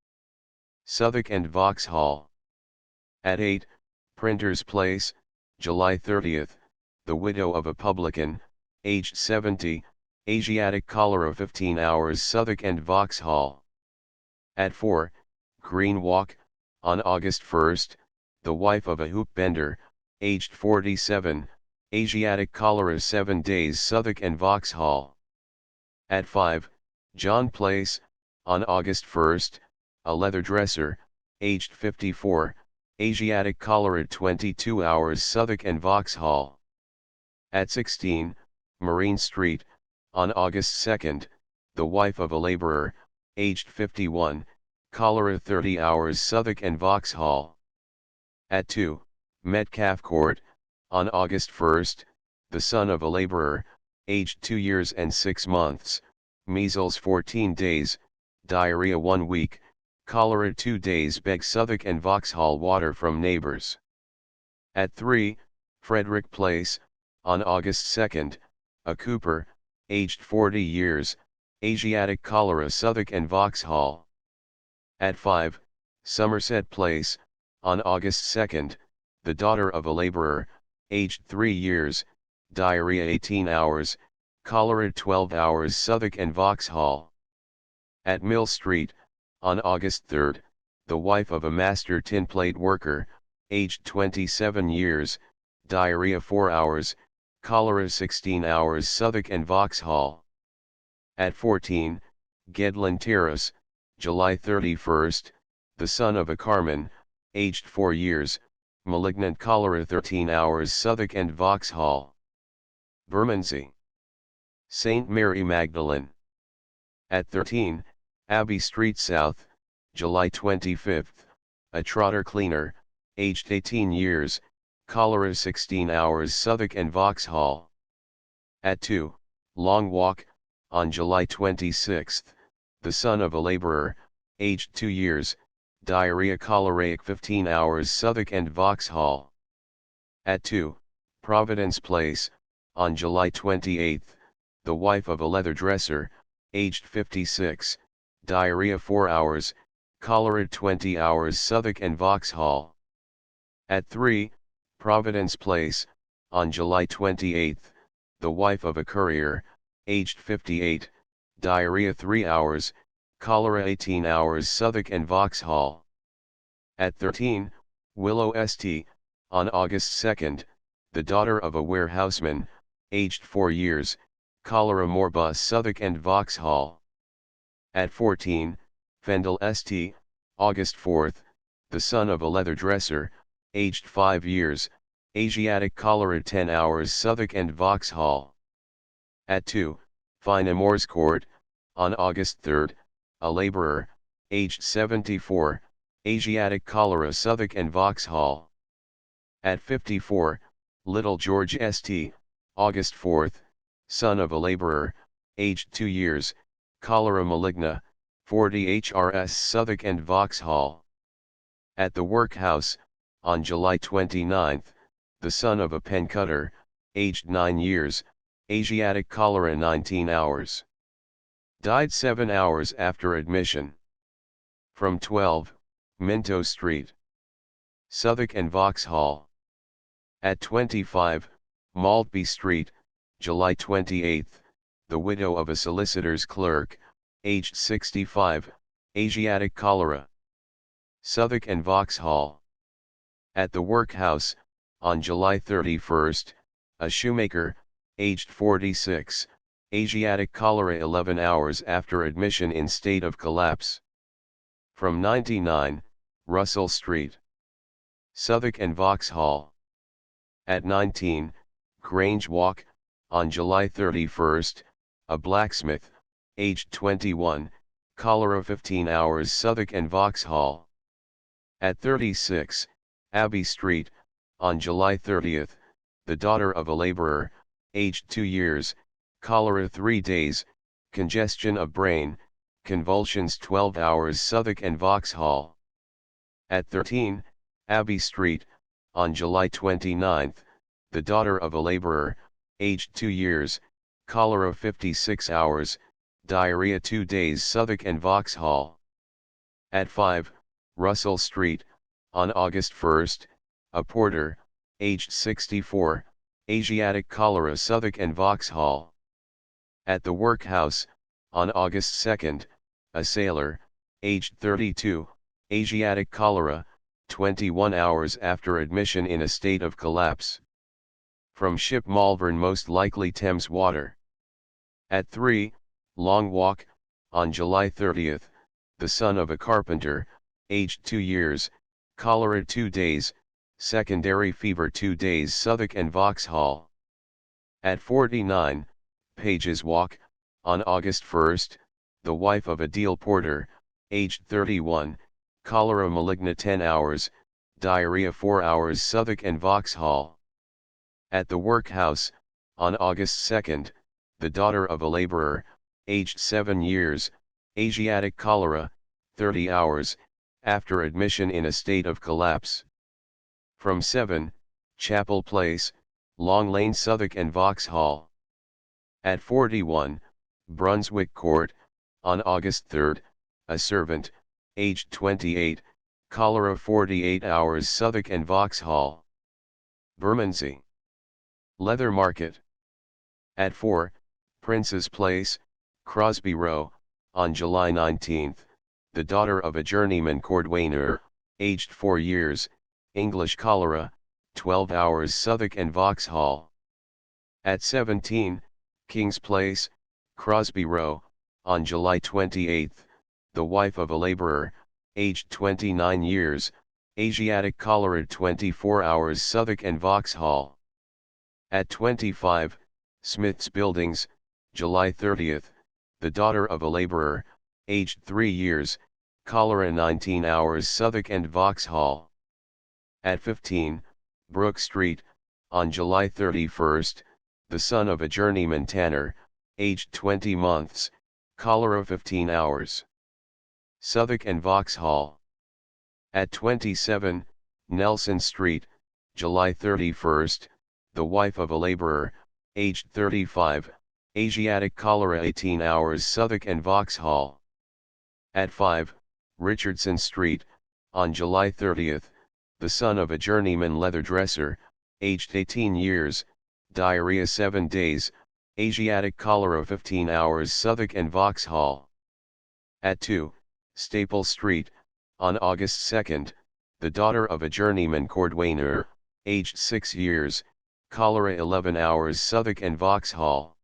Southwark and Vauxhall. At 8, Printer's Place, July 30, the widow of a publican, aged 70, Asiatic cholera 15 hours Southwark and Vauxhall. At 4, Green Walk, on August 1, the wife of a hoop bender, aged 47, Asiatic cholera 7 days Southwark and Vauxhall. At 5, John Place, on August 1, a leather dresser, aged 54, Asiatic cholera 22 hours Southwark and Vauxhall. At 16, Marine Street, on August 2, the wife of a laborer, aged 51, cholera 30 hours Southwark and Vauxhall. At 2, Metcalfe Court, on August 1, the son of a laborer, aged 2 years and 6 months, measles 14 days, diarrhea 1 week, cholera 2 days beg Southwark and Vauxhall water from neighbors. At 3, Frederick Place, on August 2, a cooper, aged 40 years, Asiatic cholera Southwark and Vauxhall. At 5, Somerset Place, on August 2, the daughter of a laborer, aged 3 years, diarrhea 18 hours, cholera 12 hours Southwark and Vauxhall. At Mill Street, on August 3, the wife of a master tinplate worker, aged 27 years, diarrhea 4 hours, cholera 16 hours Southwark and Vauxhall. At 14, Gedland Terrace, July 31, the son of a carman, aged 4 years, malignant cholera 13 hours Southwark and Vauxhall. Bermondsey. St. Mary Magdalene. At 13, Abbey Street South, July 25, a trotter cleaner, aged 18 years, cholera 16 hours Southwark and Vauxhall. At 2, Long Walk, on July 26, the son of a laborer, aged 2 years, diarrhea choleric 15 hours Southwark and Vauxhall. At 2, Providence Place, on July 28, the wife of a leather dresser, aged 56, diarrhea 4 hours, cholera 20 hours Southwark and Vauxhall. At 3, Providence Place, on July 28, the wife of a courier, aged 58, diarrhea 3 hours, cholera 18 hours Southwark and Vauxhall. At 13, Willow St, on August 2, the daughter of a warehouseman, aged 4 years, cholera morbus Southwark and Vauxhall. At 14, Fendel St, August 4, the son of a leather dresser, aged 5 years, Asiatic cholera 10 hours Southwark and Vauxhall. At 2, Fine Court, on August 3, a laborer, aged 74, Asiatic cholera Southwark and Vauxhall. At 54, Little George St, August 4, son of a laborer, aged 2 years, cholera maligna, 40 HRS Southwark and Vauxhall. At the workhouse, on July 29, the son of a pen cutter, aged 9 years, Asiatic cholera 19 hours. Died 7 hours after admission. From 12, Minto Street, Southwark and Vauxhall. At 25, Maltby Street, July 28, the widow of a solicitor's clerk, aged 65, Asiatic cholera. Southwark and Vauxhall. At the workhouse, on July 31st, a shoemaker, aged 46, Asiatic cholera 11 hours after admission in state of collapse. From 99, Russell Street, Southwark and Vauxhall. At 19, Grange Walk, on July 31st, a blacksmith, aged 21, cholera 15 hours Southwark and Vauxhall. At 36, Abbey Street, on July 30th, the daughter of a laborer, aged 2 years, cholera 3 days, congestion of brain, convulsions 12 hours Southwark and Vauxhall. At 13, Abbey Street, on July 29th, the daughter of a laborer, aged 2 years, cholera 56 hours, diarrhea 2 days Southwark and Vauxhall. At 5, Russell Street, on August 1st, a porter, aged 64, Asiatic cholera Southwark and Vauxhall. At the workhouse, on August 2nd, a sailor, aged 32, Asiatic cholera, 21 hours after admission in a state of collapse. From ship Malvern most likely Thames water. At 3, Long Walk, on July 30th, the son of a carpenter, aged 2 years, cholera 2 days, secondary fever 2 days Southwark and Vauxhall. At 49, Page's Walk, on August 1st, the wife of a deal porter, aged 31, cholera maligna 10 hours, diarrhea 4 hours Southwark and Vauxhall. At the workhouse, on August 2nd, the daughter of a laborer, aged 7 years, Asiatic cholera, 30 hours, after admission in a state of collapse. From 7, Chapel Place, Long Lane Southwark and Vauxhall. At 41, Brunswick Court, on August 3rd, a servant, aged 28, cholera 48 hours Southwark and Vauxhall. Bermondsey Leather Market. At 4, Prince's Place, Crosby Row, on July 19th, the daughter of a journeyman cordwainer, aged 4 years, English cholera, 12 hours Southwark and Vauxhall. At 17, King's Place, Crosby Row, on July 28th, the wife of a laborer, aged 29 years, Asiatic cholera 24 hours Southwark and Vauxhall. At 25, Smith's Buildings, July 30th, the daughter of a laborer, aged 3 years, cholera 19 hours Southwark and Vauxhall. At 15, Brook Street, on July 31st, the son of a journeyman tanner, aged 20 months, cholera 15 hours. Southwark and Vauxhall. At 27, Nelson Street, July 31st, the wife of a laborer, aged 35, Asiatic cholera 18 hours Southwark and Vauxhall. At 5, Richardson Street, on July 30th, the son of a journeyman leather dresser, aged 18 years, diarrhea 7 days, Asiatic cholera 15 hours Southwark and Vauxhall. At 2, Staple Street, on August 2nd, the daughter of a journeyman cordwainer, aged 6 years, cholera 11 hours Southwark and Vauxhall.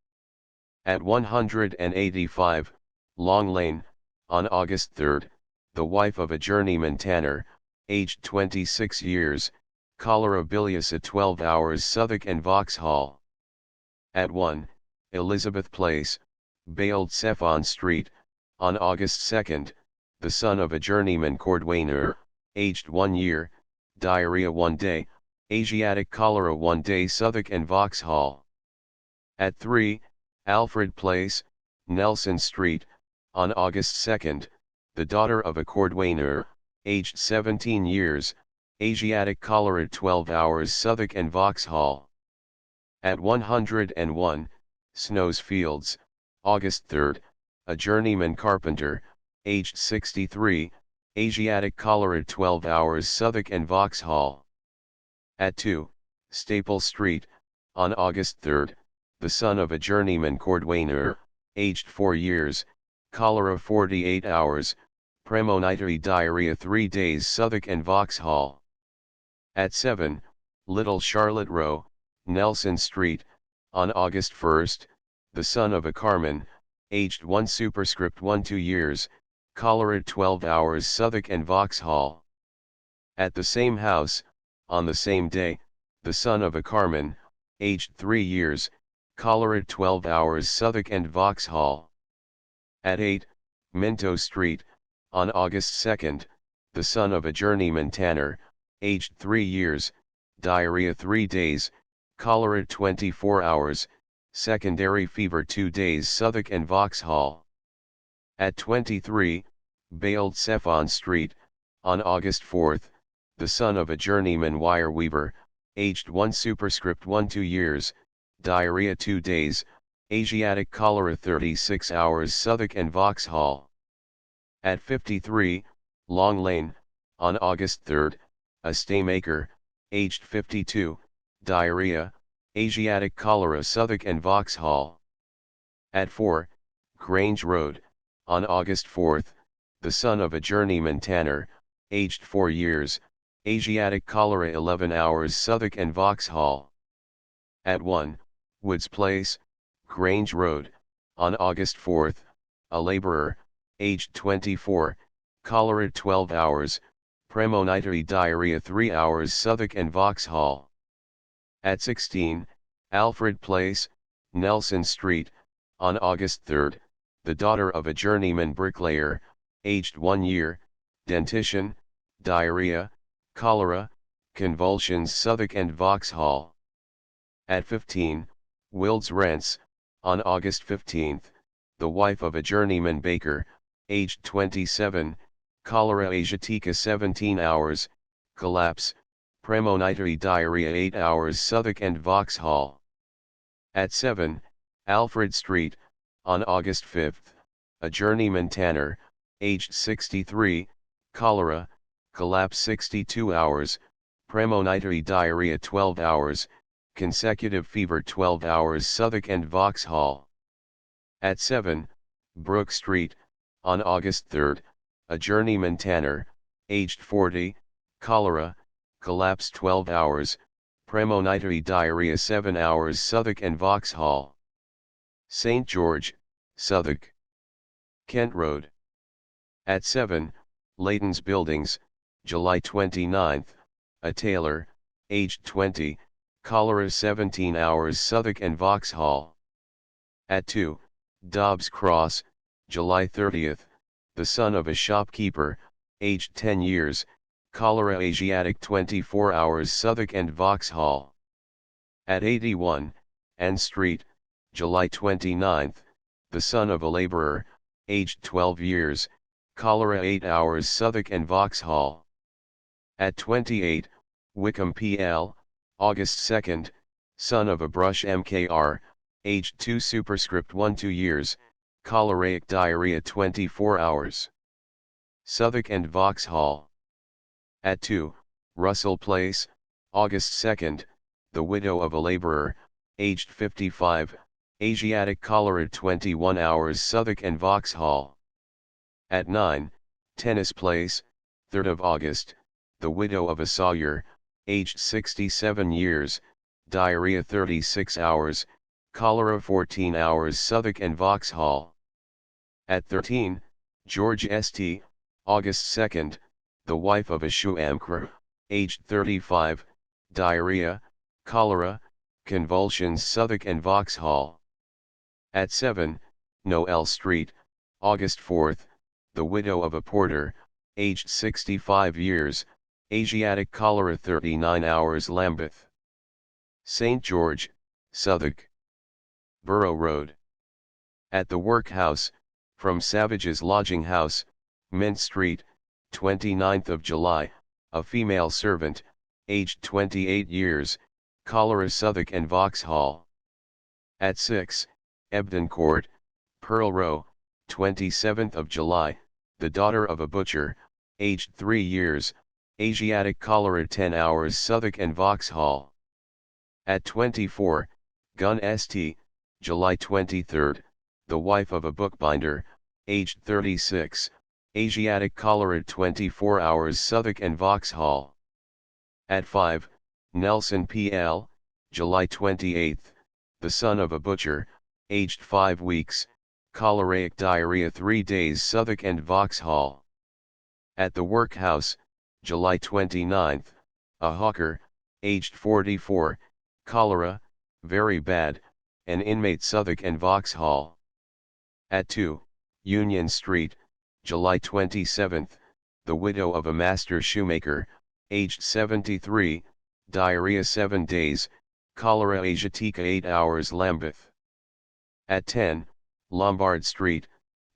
At 185, Long Lane, on August 3rd, the wife of a journeyman tanner, aged 26 years, cholera biliosa 12 hours Southwark and Vauxhall. At 1, Elizabeth Place, Bailed Cephon Street, on August 2nd, the son of a journeyman cordwainer, aged 1 year, diarrhea 1 day, Asiatic cholera 1 day Southwark and Vauxhall. At 3, Alfred Place, Nelson Street, on August 2nd, the daughter of a cordwainer, aged 17 years, Asiatic cholera 12 hours Southwark and Vauxhall. At 101, Snow's Fields, August 3rd, a journeyman carpenter, aged 63, Asiatic cholera 12 hours Southwark and Vauxhall. At 2, Staple Street, on August 3rd, the son of a journeyman cordwainer, aged 4 years, cholera 48 hours, premonitory diarrhea 3 days Southwark and Vauxhall. At 7, Little Charlotte Row, Nelson Street, on August 1st, the son of a carman, aged 1 superscript 1 2 years, cholera 12 hours Southwark and Vauxhall. At the same house, on the same day, the son of a carman, aged 3 years, cholera 12 hours Southwark and Vauxhall. At 8, Minto Street, on August 2nd, the son of a journeyman tanner, aged 3 years, diarrhea 3 days, cholera 24 hours, secondary fever 2 days Southwark and Vauxhall. At 23, Bailed Cephon Street, on August 4th, the son of a journeyman wire weaver, aged 1 superscript 1 2 years, diarrhea 2 days, Asiatic cholera 36 hours Southwark and Vauxhall. At 53, Long Lane, on August 3rd, a staymaker, aged 52, diarrhea, Asiatic cholera Southwark and Vauxhall. At 4, Grange Road, on August 4th, the son of a journeyman tanner, aged 4 years, Asiatic cholera 11 hours Southwark and Vauxhall. At 1, Woods Place, Grange Road, on August 4th, a labourer, aged 24, cholera 12 hours, premonitory diarrhea 3 hours Southwark and Vauxhall. At 16, Alfred Place, Nelson Street, on August 3rd, the daughter of a journeyman bricklayer, aged 1 year, dentition, diarrhea, cholera, convulsions Southwark and Vauxhall. At 15, Wilds Rents, on August 15th, the wife of a journeyman baker, aged 27, cholera asiatica 17 hours, collapse, premonitory diarrhea 8 hours Southwark and Vauxhall. At 7, Alfred Street, on August 5th, a journeyman tanner, aged 63, cholera, collapse 62 hours, premonitory diarrhea 12 hours, consecutive fever 12 hours Southwark and Vauxhall. At 7, Brook Street, on August 3rd, a journeyman tanner, aged 40, cholera, collapse 12 hours, premonitory diarrhea 7 hours Southwark and Vauxhall. St. George, Southwark. Kent Road. At 7, Leighton's Buildings, July 29th, a tailor, aged 20, cholera 17 hours Southwark and Vauxhall. At 2, Dobbs Cross, July 30th, the son of a shopkeeper, aged 10 years, cholera Asiatic 24 hours Southwark and Vauxhall. At 81, Ann Street, July 29th, the son of a labourer, aged 12 years, cholera 8 hours Southwark and Vauxhall. At 28, Wickham PL, August 2nd, son of a brush MKR, aged 2 superscript 1 2 years, choleric diarrhea 24 hours. Southwark and Vauxhall. At 2, Russell Place, August 2nd, the widow of a labourer, aged 55, Asiatic cholera 21 hours Southwark and Vauxhall. At 9, Tennis Place, 3rd of August, the widow of a sawyer, aged 67 years, diarrhea 36 hours, cholera 14 hours Southwark and Vauxhall. At 13, George St., August 2nd, the wife of a shoemaker, aged 35, diarrhea, cholera, convulsions Southwark and Vauxhall. At 7, Noel Street, August 4th, the widow of a porter, aged 65 years, Asiatic cholera 39 hours Lambeth. St. George, Southwark. Borough Road. At the workhouse, from Savage's Lodging House, Mint Street, 29th of July, a female servant, aged 28 years, cholera Southwark and Vauxhall. At 6, Ebden Court, Pearl Row, 27th of July, the daughter of a butcher, aged 3 years, Asiatic cholera 10 hours Southwark and Vauxhall. At 24, Gun St., July 23rd, the wife of a bookbinder, aged 36, Asiatic cholera 24 hours Southwark and Vauxhall. At 5, Nelson P.L., July 28, the son of a butcher, aged 5 weeks, choleric diarrhea 3 days Southwark and Vauxhall. At the workhouse, July 29, a hawker, aged 44, cholera, very bad, an inmate Southwark and Vauxhall. At 2, Union Street, July 27, the widow of a master shoemaker, aged 73, diarrhea 7 days, cholera asiatica 8 hours Lambeth. At 10, Lombard Street,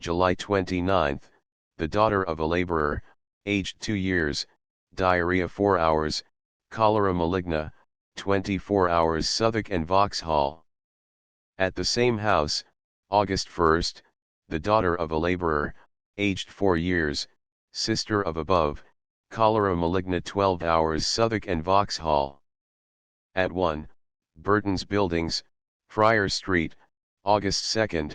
July 29, the daughter of a laborer, aged 2 years, diarrhea 4 hours, cholera maligna, 24 hours Southwark and Vauxhall. At the same house, August 1, the daughter of a laborer, aged 4 years, sister of above, cholera maligna 12 hours Southwark and Vauxhall. At 1, Burton's Buildings, Friar Street, August 2,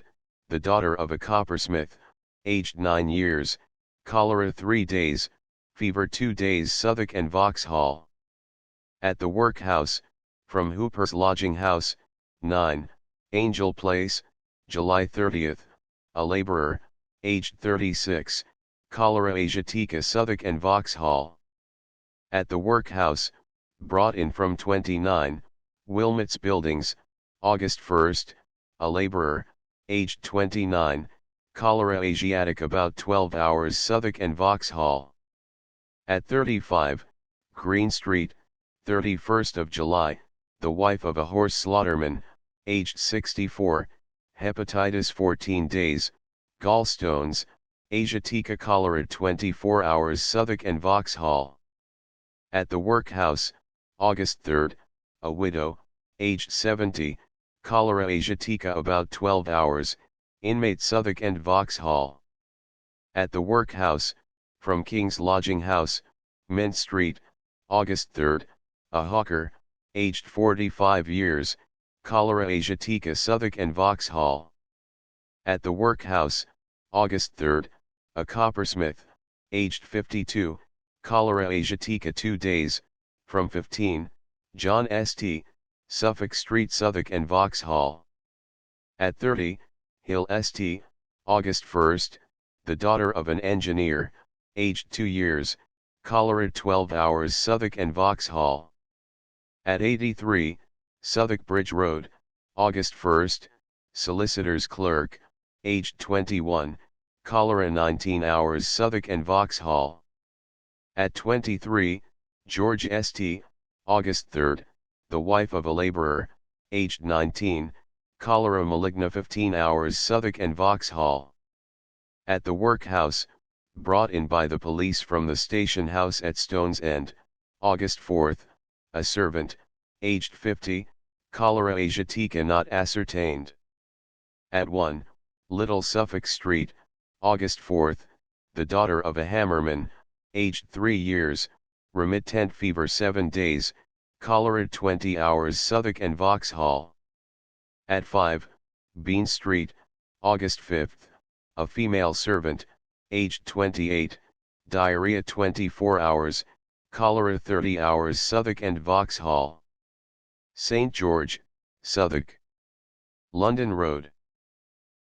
the daughter of a coppersmith, aged 9 years, cholera 3 days, fever 2 days Southwark and Vauxhall. At the workhouse, from Hooper's Lodging House, 9, Angel Place, July 30, a laborer, aged 36, cholera asiatica Southwark and Vauxhall. At the workhouse, brought in from 29, Wilmot's Buildings, August 1, a laborer, aged 29, cholera asiatic about 12 hours Southwark and Vauxhall. At 35, Green Street, 31st of July, the wife of a horse slaughterman, aged 64, hepatitis 14 days, gallstones, asiatica cholera 24 hours Southwark and Vauxhall. At the workhouse, August 3, a widow, aged 70, cholera asiatica about 12 hours, inmate Southwark and Vauxhall. At the workhouse, from King's Lodging House, Mint Street, August 3, a hawker, aged 45 years, cholera asiatica Southwark and Vauxhall. At the workhouse, August 3, a coppersmith, aged 52, cholera asiatica 2 days, from 15, John St., Suffolk Street Southwark and Vauxhall. At 30, Hill St., August 1, the daughter of an engineer, aged 2 years, cholera 12 hours Southwark and Vauxhall. At 83, Southwark Bridge Road, August 1, solicitor's clerk, aged 21, cholera 19 hours Southwark and Vauxhall. At 23, George St., August 3, the wife of a laborer, aged 19, cholera maligna 15 hours Southwark and Vauxhall. At the workhouse, brought in by the police from the station house at Stones End, August 4, a servant, aged 50, cholera asiatica not ascertained. At 1, Little Suffolk Street, August 4, the daughter of a hammerman, aged 3 years, remittent fever 7 days, cholera 20 hours Southwark and Vauxhall. At 5, Bean Street, August 5, a female servant, aged 28, diarrhea 24 hours, cholera 30 hours Southwark and Vauxhall. St. George, Southwark. London Road.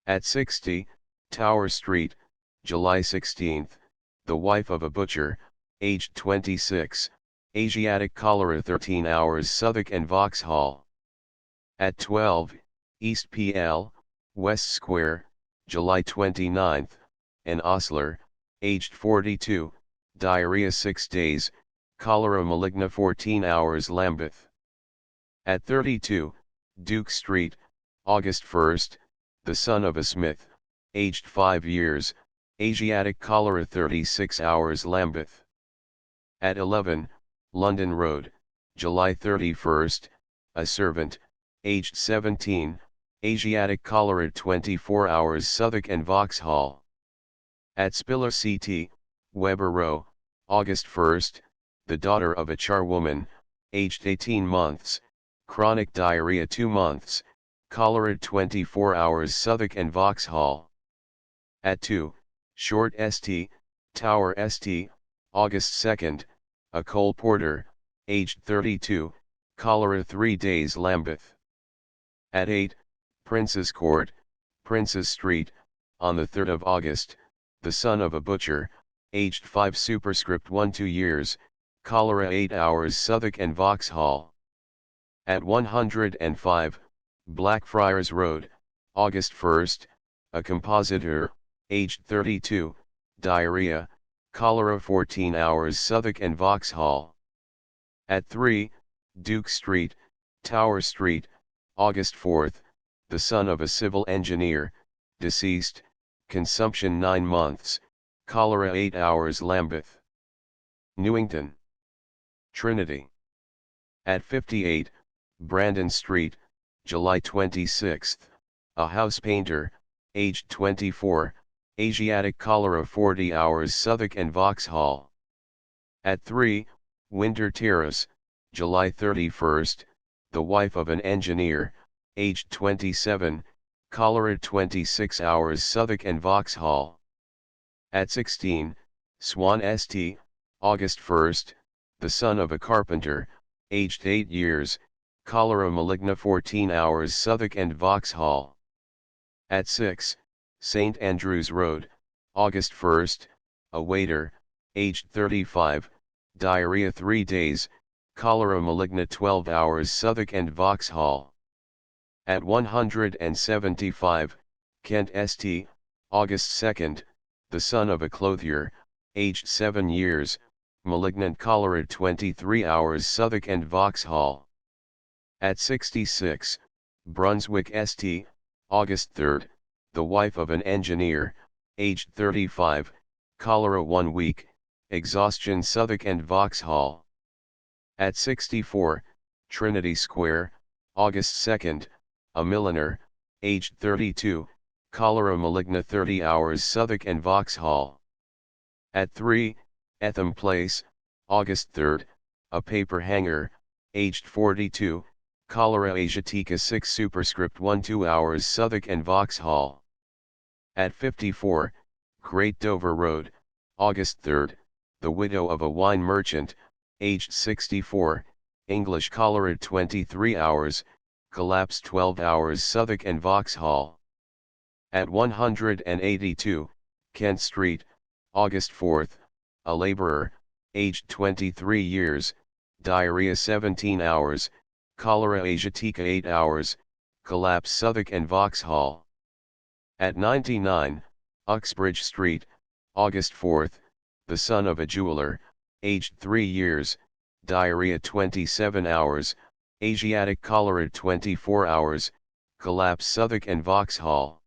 At 60, Tower Street, July 16, the wife of a butcher, aged 26, Asiatic cholera 13 hours Southwark and Vauxhall. At 12, East PL, West Square, July 29, an ostler, aged 42, diarrhea 6 days, cholera maligna 14 hours Lambeth. At 32, Duke Street, August 1, the son of a smith, aged 5 years, Asiatic cholera 36 hours Lambeth. At 11, London Road, July 31, a servant, aged 17, Asiatic cholera 24 hours Southwark and Vauxhall. At Spiller CT, Weber Row, August 1, the daughter of a charwoman, aged 18 months, chronic diarrhea 2 months, cholera 24 hours Southwark and Vauxhall. At 2, Short St., Tower St., August 2, a coal porter, aged 32, cholera 3 days Lambeth. At 8, Prince's Court, Prince's Street, on the 3rd of August, the son of a butcher, aged 5 superscript 1 2 years, cholera 8 hours Southwark and Vauxhall. At 105, Blackfriars Road, August 1st, a compositor, aged 32, diarrhea, cholera 14 hours Southwark and Vauxhall. At 3, Duke Street, Tower Street, August 4th, the son of a civil engineer, deceased, consumption 9 months, cholera 8 hours Lambeth. Newington. Trinity. At 58, Brandon Street, July 26th, a house painter, aged 24, Asiatic cholera 40 hours Southwark and Vauxhall. At 3, Winter Terrace, July 31st, the wife of an engineer, aged 27, cholera 26 hours Southwark and Vauxhall. At 16, Swan St, August 1st, the son of a carpenter, aged 8 years, cholera maligna 14 hours Southwark and Vauxhall. At 6, St. Andrew's Road, August 1st, a waiter, aged 35, diarrhea 3 days, cholera maligna 12 hours Southwark and Vauxhall. At 175, Kent St, August 2nd, the son of a clothier, aged 7 years, malignant cholera 23 hours Southwark and Vauxhall. At 66, Brunswick St, August 3rd, the wife of an engineer, aged 35, cholera 1 week, exhaustion Southwark and Vauxhall. At 64, Trinity Square, August 2nd, a milliner, aged 32, cholera maligna 30 hours Southwark and Vauxhall. At 3, Etham Place, August 3rd, a paper hanger, aged 42, cholera asiatica 6 superscript 1 2 hours Southwark and Vauxhall. At 54, Great Dover Road, August 3rd, the widow of a wine merchant, aged 64, English cholera 23 hours, collapse 12 hours Southwark and Vauxhall. At 182, Kent Street, August 4th, a laborer, aged 23 years, diarrhea 17 hours, cholera asiatica 8 hours, collapse Southwark and Vauxhall. At 99, Uxbridge Street, August 4th, the son of a jeweler, aged 3 years, diarrhea 27 hours, Asiatic cholera 24 hours, collapse Southwark and Vauxhall.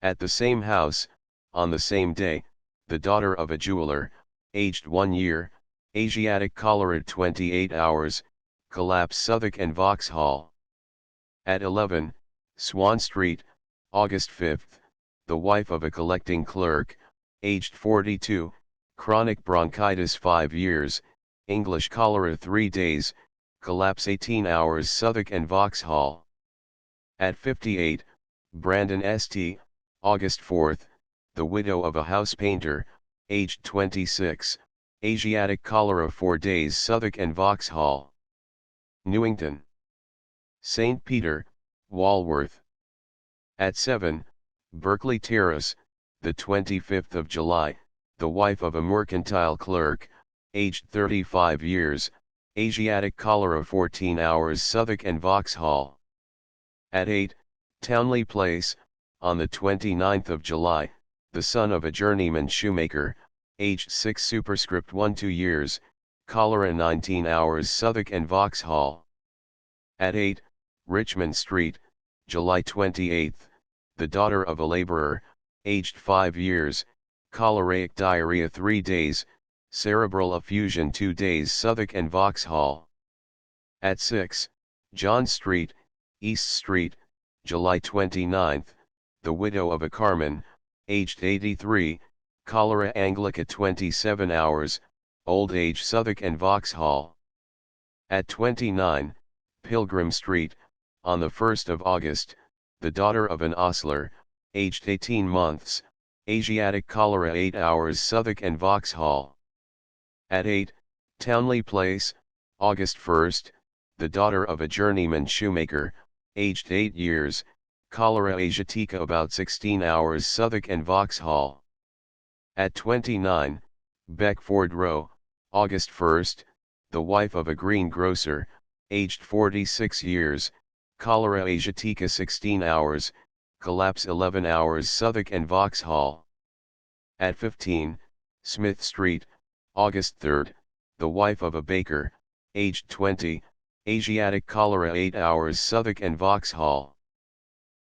At the same house, on the same day, the daughter of a jeweler, aged 1 year, Asiatic cholera 28 hours, collapse Southwark and Vauxhall. At 11, Swan Street, August 5th, the wife of a collecting clerk, aged 42, chronic bronchitis 5 years, English cholera 3 days, collapse 18 hours Southwark and Vauxhall. At 58, Brandon St, August 4th, the widow of a house painter, aged 26, Asiatic cholera 4 days Southwark and Vauxhall. Newington. St. Peter, Walworth. At 7, Berkeley Terrace, the 25th of July, the wife of a mercantile clerk, aged 35 years, Asiatic cholera 14 hours Southwark and Vauxhall. At 8, Townley Place, on the 29th of July, the son of a journeyman shoemaker, aged 6 superscript 1 2 years, cholera 19 hours Southwark and Vauxhall. At 8, Richmond Street, July 28th, the daughter of a laborer, aged 5 years, choleric diarrhea 3 days, cerebral effusion 2 days Southwark and Vauxhall. At 6, John Street, East Street, July 29th, the widow of a carman, aged 83, cholera anglica 27 hours, old age Southwark and Vauxhall. At 29, Pilgrim Street, on the 1st of August, the daughter of an ostler, aged 18 months, Asiatic cholera 8 hours Southwark and Vauxhall. At 8, Townley Place, August 1st, the daughter of a journeyman shoemaker, aged 8 years, cholera asiatica about 16 hours Southwark and Vauxhall. At 29, Beckford Row, August 1st, the wife of a greengrocer, aged 46 years, cholera asiatica 16 hours, collapse 11 hours Southwark and Vauxhall. At 15, Smith Street, August 3rd, the wife of a baker, aged 20, Asiatic cholera 8 hours Southwark and Vauxhall.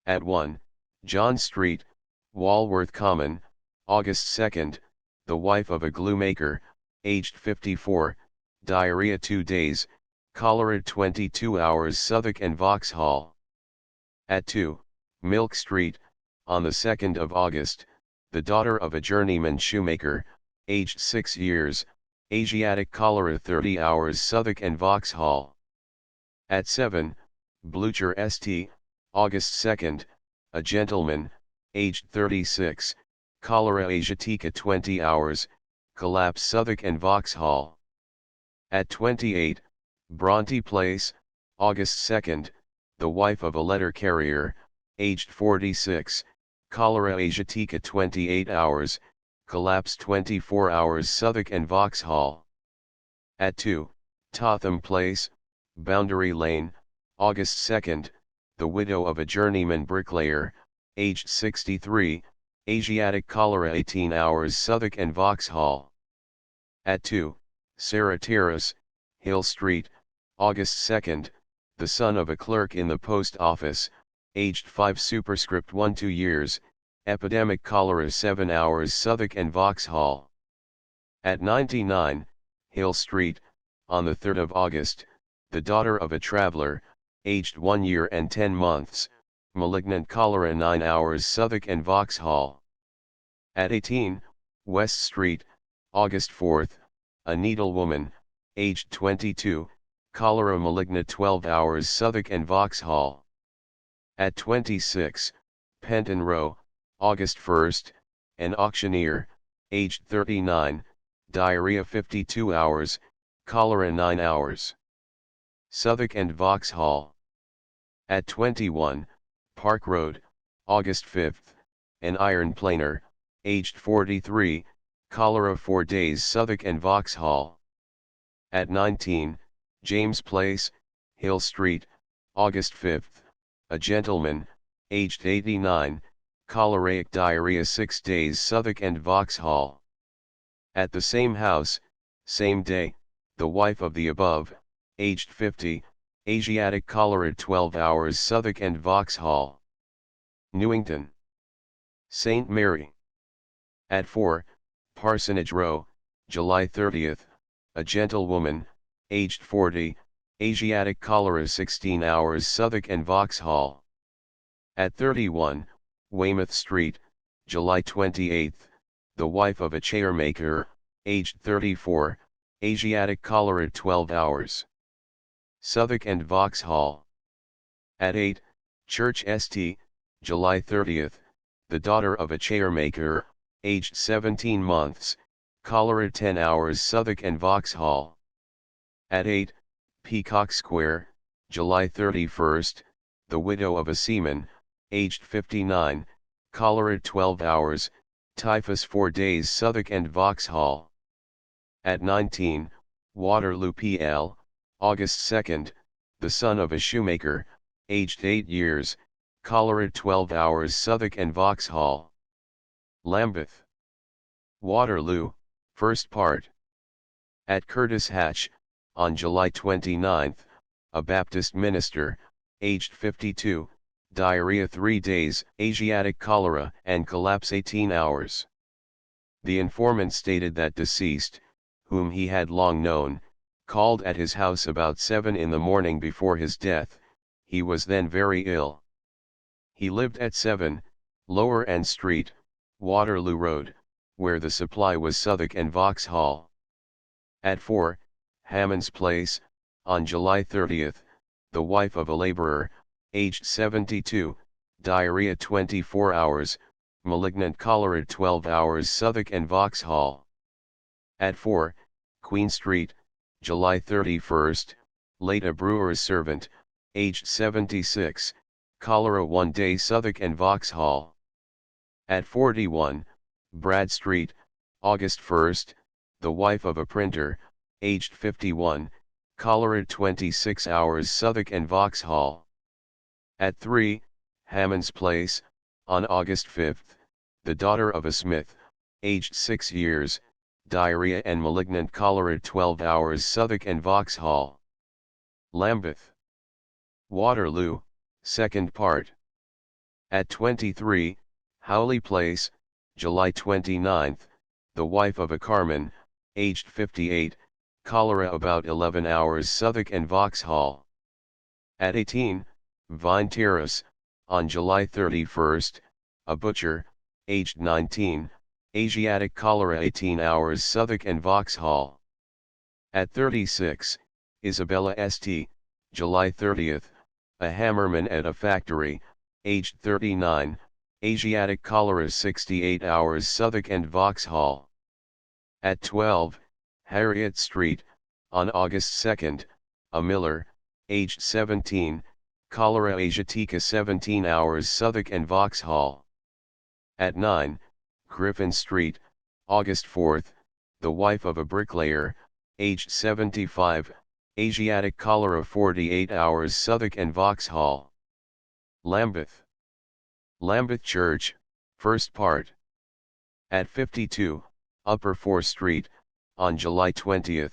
At 1, John Street, Walworth Common, August 2nd, the wife of a glue maker, aged 54, diarrhea 2 days, cholera 22 hours Southwark and Vauxhall. At 2, Milk Street, on the 2nd of August, the daughter of a journeyman shoemaker, aged 6 years, Asiatic cholera 30 hours Southwark and Vauxhall. At 7, Blucher St, August 2nd, a gentleman, aged 36, cholera asiatica 20 hours, collapse Southwark and Vauxhall. At 28, Bronte Place, August 2nd, the wife of a letter carrier, aged 46, cholera asiatica 28 hours, collapse 24 hours Southwark and Vauxhall. At 2, Totham Place, Boundary Lane, August 2nd, the widow of a journeyman bricklayer, aged 63, Asiatic cholera 18 hours Southwark and Vauxhall. At 2, Sarah Terrace, Hill Street, August 2nd, the son of a clerk in the post office, aged 5 superscript 1 2 years, epidemic cholera 7 hours Southwark and Vauxhall. At 99, Hill Street, on the 3rd of August, the daughter of a traveller, aged 1 year and 10 months, malignant cholera 9 hours Southwark and Vauxhall. At 18, West Street, August 4th, a needlewoman, aged 22, cholera malignant 12 hours Southwark and Vauxhall. At 26, Penton Row, August 1st, an auctioneer, aged 39, diarrhea 52 hours, cholera 9 hours. Southwark and Vauxhall. At 21, Park Road, August 5th, an iron planer, aged 43, cholera 4 days Southwark and Vauxhall. At 19, James Place, Hill Street, August 5th, a gentleman, aged 89, choleric diarrhea 6 days Southwark and Vauxhall. At the same house, same day, the wife of the above, aged 50, Asiatic cholera 12 hours Southwark and Vauxhall. Newington. St. Mary. At 4, Parsonage Row, July 30th, a gentlewoman, aged 40, Asiatic cholera 16 hours Southwark and Vauxhall. At 31, Weymouth Street, July 28th, the wife of a chairmaker, aged 34, Asiatic cholera 12 hours. Southwark and Vauxhall. At 8, Church St, July 30th, the daughter of a chairmaker, aged 17 months, cholera 10 hours Southwark and Vauxhall. At 8, Peacock Square, July 31st, the widow of a seaman, aged 59, cholera 12 hours, typhus 4 days Southwark and Vauxhall. At 19, Waterloo PL, August 2nd, the son of a shoemaker, aged 8 years, cholera 12 hours Southwark and Vauxhall. Lambeth. Waterloo, first part. At Curtis Hatch, on July 29th, a Baptist minister, aged 52, diarrhea 3 days, Asiatic cholera and collapse 18 hours. The informant stated that deceased, whom he had long known, called at his house about 7 in the morning before his death. He was then very ill. He lived at 7, Lower End Street, Waterloo Road, where the supply was Southwark and Vauxhall. At 4, Hammond's Place, on July 30th, the wife of a labourer, aged 72, diarrhea 24 hours, malignant cholera 12 hours Southwark and Vauxhall. At 4, Queen Street, July 31st, late a brewer's servant, aged 76, cholera 1 day Southwark and Vauxhall. At 41, Brad Street, August 1st, the wife of a printer, aged 51, cholera 26 hours Southwark and Vauxhall. At 3, Hammond's Place, on August 5th, the daughter of a smith, aged 6 years, diarrhea and malignant cholera 12 hours Southwark and Vauxhall. Lambeth. Waterloo, second part. At 23, Howley Place, July 29th, the wife of a carman, aged 58, cholera about 11 hours Southwark and Vauxhall. At 18, Vine Terrace, on July 31st, a butcher, aged 19, Asiatic cholera 18 hours Southwark and Vauxhall. At 36, Isabella St., July 30th, a hammerman at a factory, aged 39, Asiatic cholera 68 hours Southwark and Vauxhall. At 12, Harriet Street, on August 2nd, a miller, aged 17, cholera asiatica 17 hours Southwark and Vauxhall. At 9, Griffin Street, August 4th, the wife of a bricklayer, aged 75, Asiatic cholera 48 hours Southwark and Vauxhall. Lambeth. Lambeth Church, first part. At 52, Upper 4th Street, on July 20th,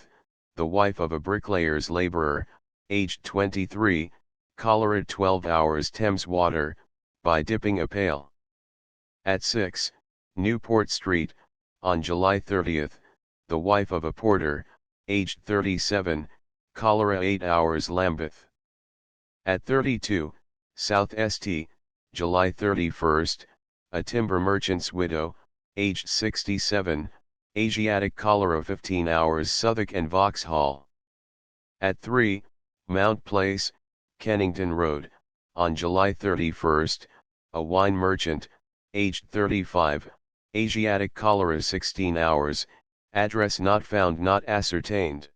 the wife of a bricklayer's laborer, aged 23, cholera 12 hours Thames water, by dipping a pail. At 6, Newport Street, on July 30th, the wife of a porter, aged 37, cholera 8 hours Lambeth. At 32, South St., July 31st, a timber merchant's widow, aged 67, Asiatic cholera 15 hours Southwark and Vauxhall. At 3, Mount Place, Kennington Road, on July 31st, a wine merchant, aged 35, Asiatic cholera 16 hours, address not found not ascertained.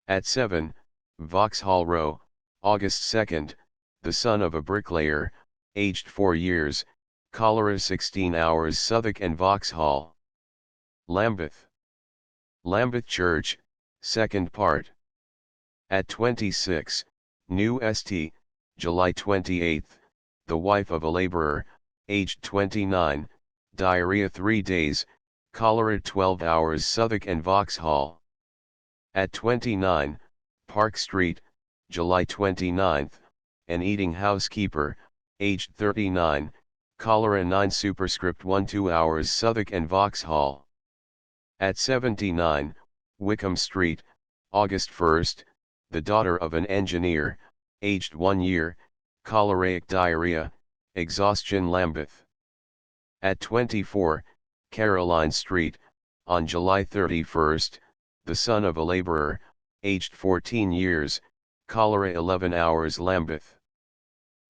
At 7, Vauxhall Row, August 2nd, the son of a bricklayer, aged 4 years, cholera 16 hours Southwark and Vauxhall. Lambeth. Lambeth Church, second part. At 26, New St., July 28th, the wife of a laborer, aged 29, diarrhea 3 days, cholera 12 hours Southwark and Vauxhall. At 29, Park Street, July 29th, an eating housekeeper, aged 39, cholera 9 superscript 1 2 hours Southwark and Vauxhall. At 79, Wickham Street, August 1st, the daughter of an engineer, aged 1 year, choleric diarrhea, exhaustion Lambeth. At 24, Caroline Street, on July 31st, the son of a laborer, aged 14 years, cholera 11 hours Lambeth.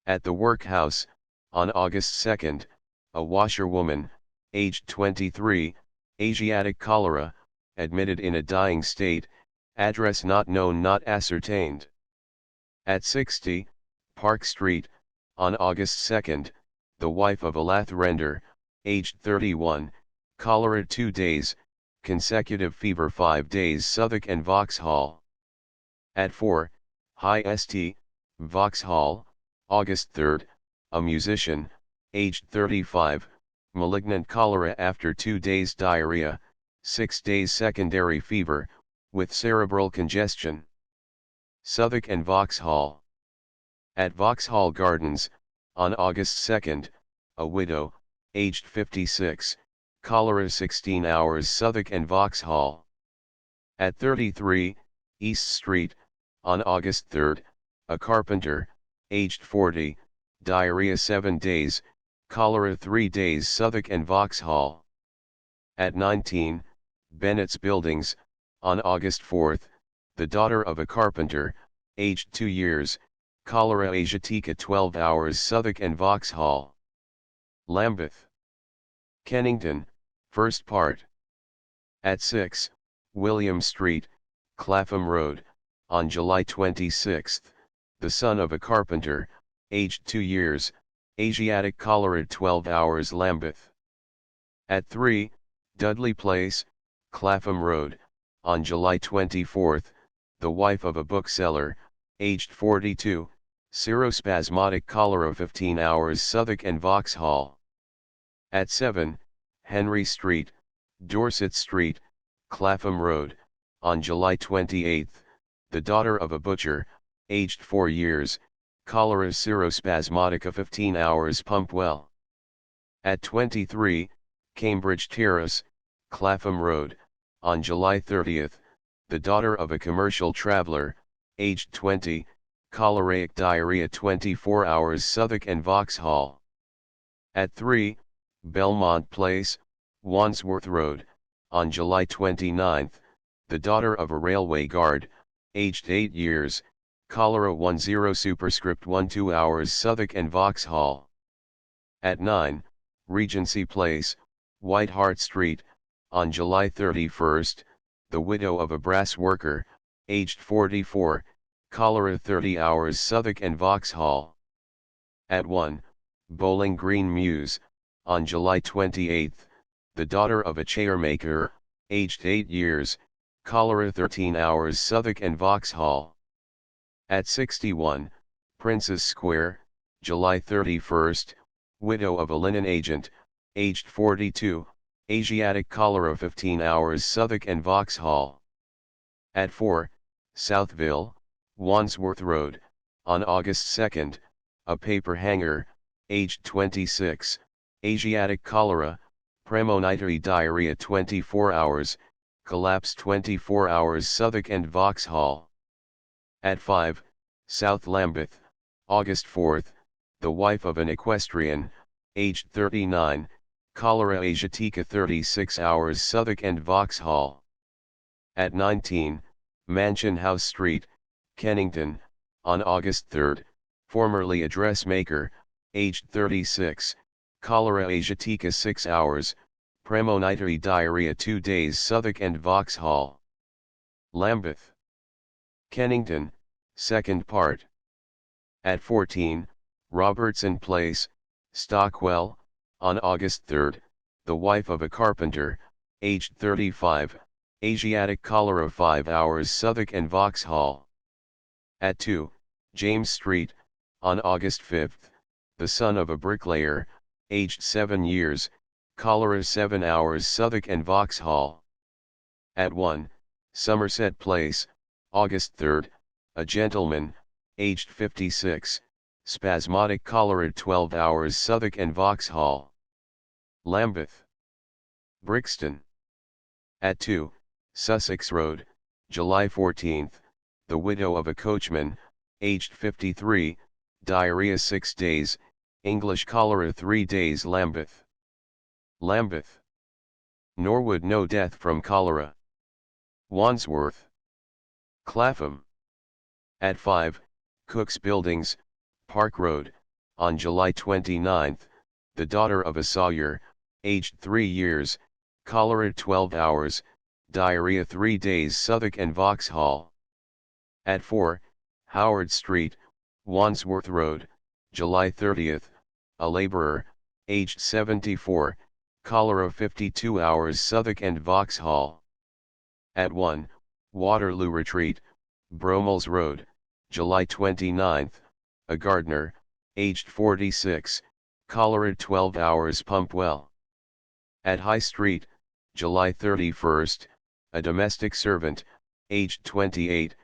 At the workhouse, on August 2nd, a washerwoman, aged 23, Asiatic cholera, admitted in a dying state, address not known not ascertained. At 60, Park Street, on August 2nd, the wife of a lath render, aged 31, cholera 2 days, consecutive fever 5 days Southwark and Vauxhall. At 4, High St., Vauxhall, August 3rd, a musician, aged 35, malignant cholera after 2 days diarrhea, 6 days secondary fever, with cerebral congestion. Southwark and Vauxhall. At Vauxhall Gardens, on August 2nd, a widow, aged 56, cholera 16 hours Southwark and Vauxhall. At 33, East Street, on August 3rd, a carpenter, aged 40, diarrhea 7 days, cholera 3 days Southwark and Vauxhall. At 19, Bennett's Buildings, on August 4th, the daughter of a carpenter, aged 2 years, cholera asiatica 12 hours Southwark and Vauxhall. Lambeth. Kennington, first part. At 6, William Street, Clapham Road, on July 26, the son of a carpenter, aged 2 years, Asiatic cholera 12 hours Lambeth. At 3, Dudley Place, Clapham Road, on July 24, the wife of a bookseller, aged 42, serospasmodic cholera 15 hours Southwark and Vauxhall. At 7, Henry Street, Dorset Street, Clapham Road, on July 28, the daughter of a butcher, aged 4 years, cholera serospasmodica 15 hours Pumpwell. At 23, Cambridge Terrace, Clapham Road, on July 30, the daughter of a commercial traveller, aged 20, choleric diarrhea 24 hours Southwark and Vauxhall. At 3, Belmont Place, Wandsworth Road, on July 29, the daughter of a railway guard, aged 8 years, cholera 10 superscript 12 hours Southwark and Vauxhall. At 9, Regency Place, White Hart Street, on July 31, the widow of a brass worker, aged 44, cholera 30 hours Southwark and Vauxhall. At 1, Bowling Green Mews, on July 28, the daughter of a chairmaker, aged 8 years, cholera 13 hours Southwark and Vauxhall. At 61, Princes Square, July 31, widow of a linen agent, aged 42, Asiatic cholera 15 hours Southwark and Vauxhall. At 4, Southville, Wandsworth Road, on August 2, a paper hanger, aged 26, Asiatic cholera, premonitory diarrhea 24 hours, collapse 24 hours Southwark and Vauxhall. At 5, South Lambeth, August 4, the wife of an equestrian, aged 39, cholera asiatica 36 hours Southwark and Vauxhall. At 19, Mansion House Street, Kennington, on August 3, formerly a dressmaker, aged 36, cholera asiatica 6 hours, premonitory diarrhea 2 days Southwark and Vauxhall. Lambeth. Kennington, second part. At 14, Robertson Place, Stockwell, on August 3, the wife of a carpenter, aged 35, Asiatic cholera 5 hours Southwark and Vauxhall. At 2, James Street, on August 5, the son of a bricklayer, aged 7 years, cholera 7 hours Southwark and Vauxhall. At 1, Somerset Place, August 3, a gentleman, aged 56, spasmodic cholera 12 hours Southwark and Vauxhall. Lambeth. Brixton. At 2, Sussex Road, July 14, the widow of a coachman, aged 53, diarrhea 6 days, English cholera 3 days Lambeth. Lambeth. Norwood no death from cholera. Wandsworth. Clapham. At 5, Cook's Buildings, Park Road, on July 29, the daughter of a sawyer, aged 3 years, cholera 12 hours, diarrhea 3 days Southwark and Vauxhall. At 4, Howard Street, Wandsworth Road, July 30, a laborer, aged 74, cholera 52 hours Southwark and Vauxhall. At 1, Waterloo Retreat, Bromel's Road, July 29, a gardener, aged 46, cholera 12 hours Pumpwell. At High Street, July 31, a domestic servant, aged 28,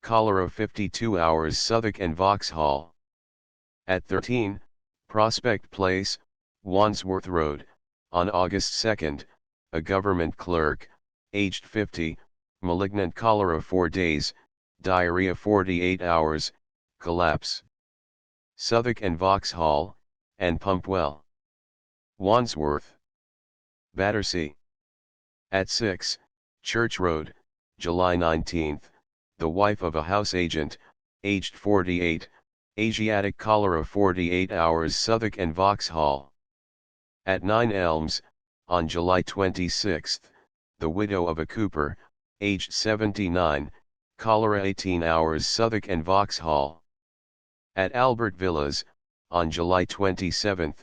cholera 52 hours Southwark and Vauxhall. At 13, Prospect Place, Wandsworth Road, on August 2, a government clerk, aged 50, malignant cholera 4 days, diarrhea 48 hours, collapse. Southwark and Vauxhall, and Pumpwell. Wandsworth. Battersea. At 6, Church Road, July 19, the wife of a house agent, aged 48, Asiatic cholera 48 hours Southwark and Vauxhall. At 9 Elms, on July 26, the widow of a cooper, aged 79, cholera 18 hours Southwark and Vauxhall. At Albert Villas, on July 27,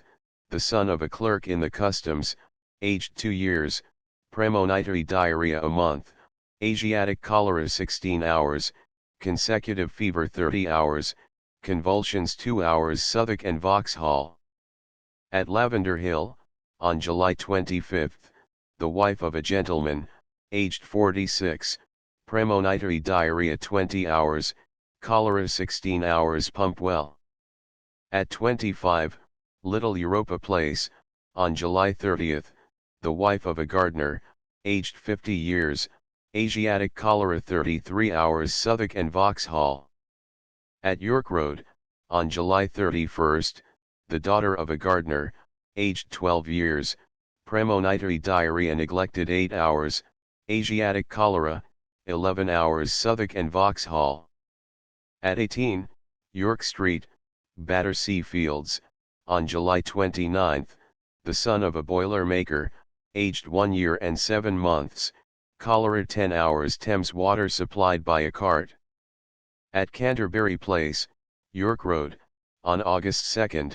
the son of a clerk in the customs, aged 2 years, premonitory diarrhea a month, Asiatic cholera 16 hours, consecutive fever 30 hours, convulsions 2 hours Southwark and Vauxhall. At Lavender Hill, on July 25, the wife of a gentleman, aged 46, premonitory diarrhea 20 hours, cholera 16 hours Pumpwell. At 25, Little Europa Place, on July 30, the wife of a gardener, aged 50 years, Asiatic cholera 33 hours Southwark and Vauxhall. At York Road, on July 31, the daughter of a gardener, aged 12 years, premonitory diarrhea neglected 8 hours, Asiatic cholera, 11 hours Southwark and Vauxhall. At 18, York Street, Battersea Fields, on July 29, the son of a boiler maker, aged 1 year and 7 months, cholera 10 hours Thames water supplied by a cart. At Canterbury Place, York Road, on August 2,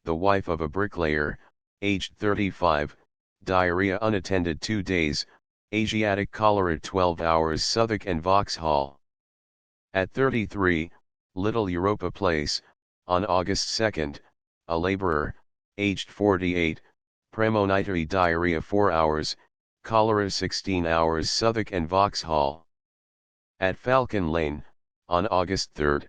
the wife of a bricklayer, aged 35, diarrhea unattended 2 days, Asiatic cholera 12 hours Southwark and Vauxhall. At 33, Little Europa Place, on August 2, a laborer, aged 48, premonitory diarrhea 4 hours, cholera 16 hours Southwark and Vauxhall. At Falcon Lane, on August 3,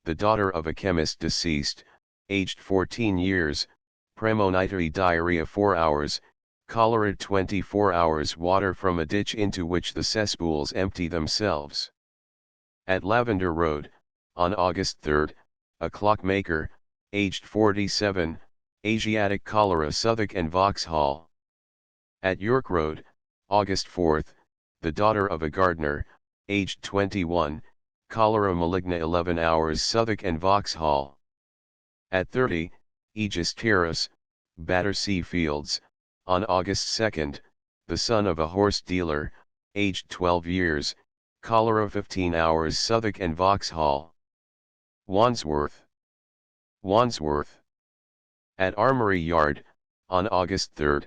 the daughter of a chemist deceased, aged 14 years, premonitory diarrhea 4 hours, cholera 24 hours water from a ditch into which the cesspools empty themselves. At Lavender Road, on August 3, a clockmaker, aged 47, Asiatic cholera Southwark and Vauxhall. At York Road, August 4, the daughter of a gardener, aged 21, cholera maligna 11 hours Southwark and Vauxhall. At 30, Aegis Terrace, Battersea Fields, on August 2, the son of a horse dealer, aged 12 years, cholera 15 hours Southwark and Vauxhall. Wandsworth. At Armory Yard, on August 3,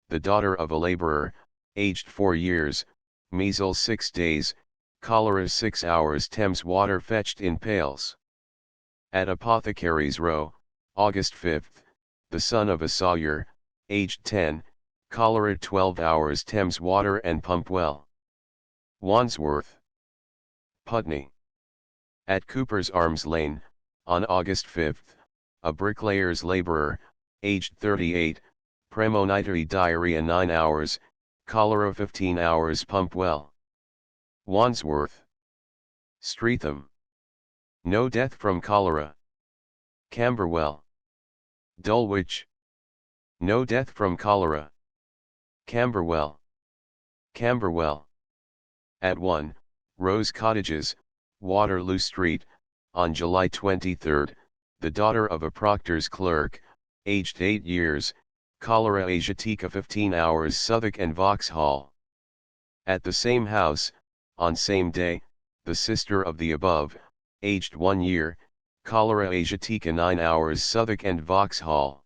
the daughter of a laborer, aged 4 years, measles 6 days, cholera 6 hours Thames water fetched in pails. At Apothecaries Row, August 5, the son of a sawyer, aged 10, cholera 12 hours Thames water and Pumpwell. Wandsworth. Putney. At Cooper's Arms Lane, on August 5, a bricklayer's laborer, aged 38, premonitory diarrhea 9 hours, cholera 15 hours Pumpwell. Wandsworth. Streatham. No death from cholera. Camberwell. Dulwich. No death from cholera. Camberwell. At 1, Rose Cottages, Waterloo Street, on July 23, the daughter of a proctor's clerk, aged 8 years, cholera asiatica 15 hours Southwark and Vauxhall. At the same house, on same day, the sister of the above, aged 1 year, cholera asiatica 9 hours Southwark and Vauxhall.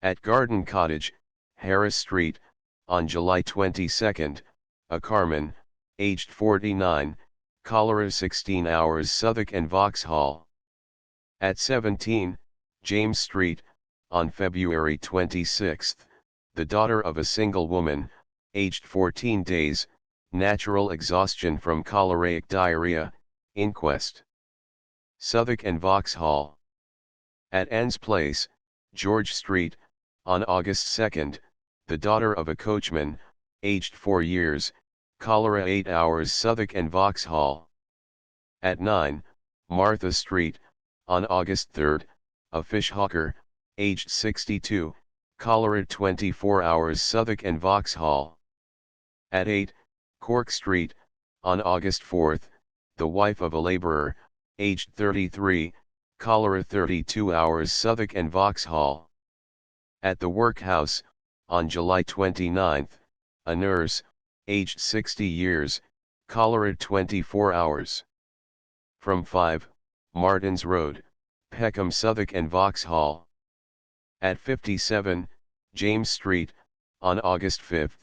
At Garden Cottage, Harris Street, on July 22, a carman, aged 49, cholera 16 hours Southwark and Vauxhall. At 17, James Street, on February 26, the daughter of a single woman, aged 14 days, natural exhaustion from choleric diarrhea, inquest. Southwark and Vauxhall. At Ann's Place, George Street, on August 2, the daughter of a coachman, aged 4 years, cholera 8 hours Southwark and Vauxhall. At 9, Martha Street, on August 3, a fishhawker, aged 62, cholera 24 hours Southwark and Vauxhall. At 8, Cork Street, on August 4, the wife of a laborer, aged 33, cholera 32 hours Southwark and Vauxhall. At the workhouse, on July 29, a nurse, aged 60 years, cholera 24 hours. from 5, Martins Road, Peckham, Southwark and Vauxhall. At 57, James Street, on August 5,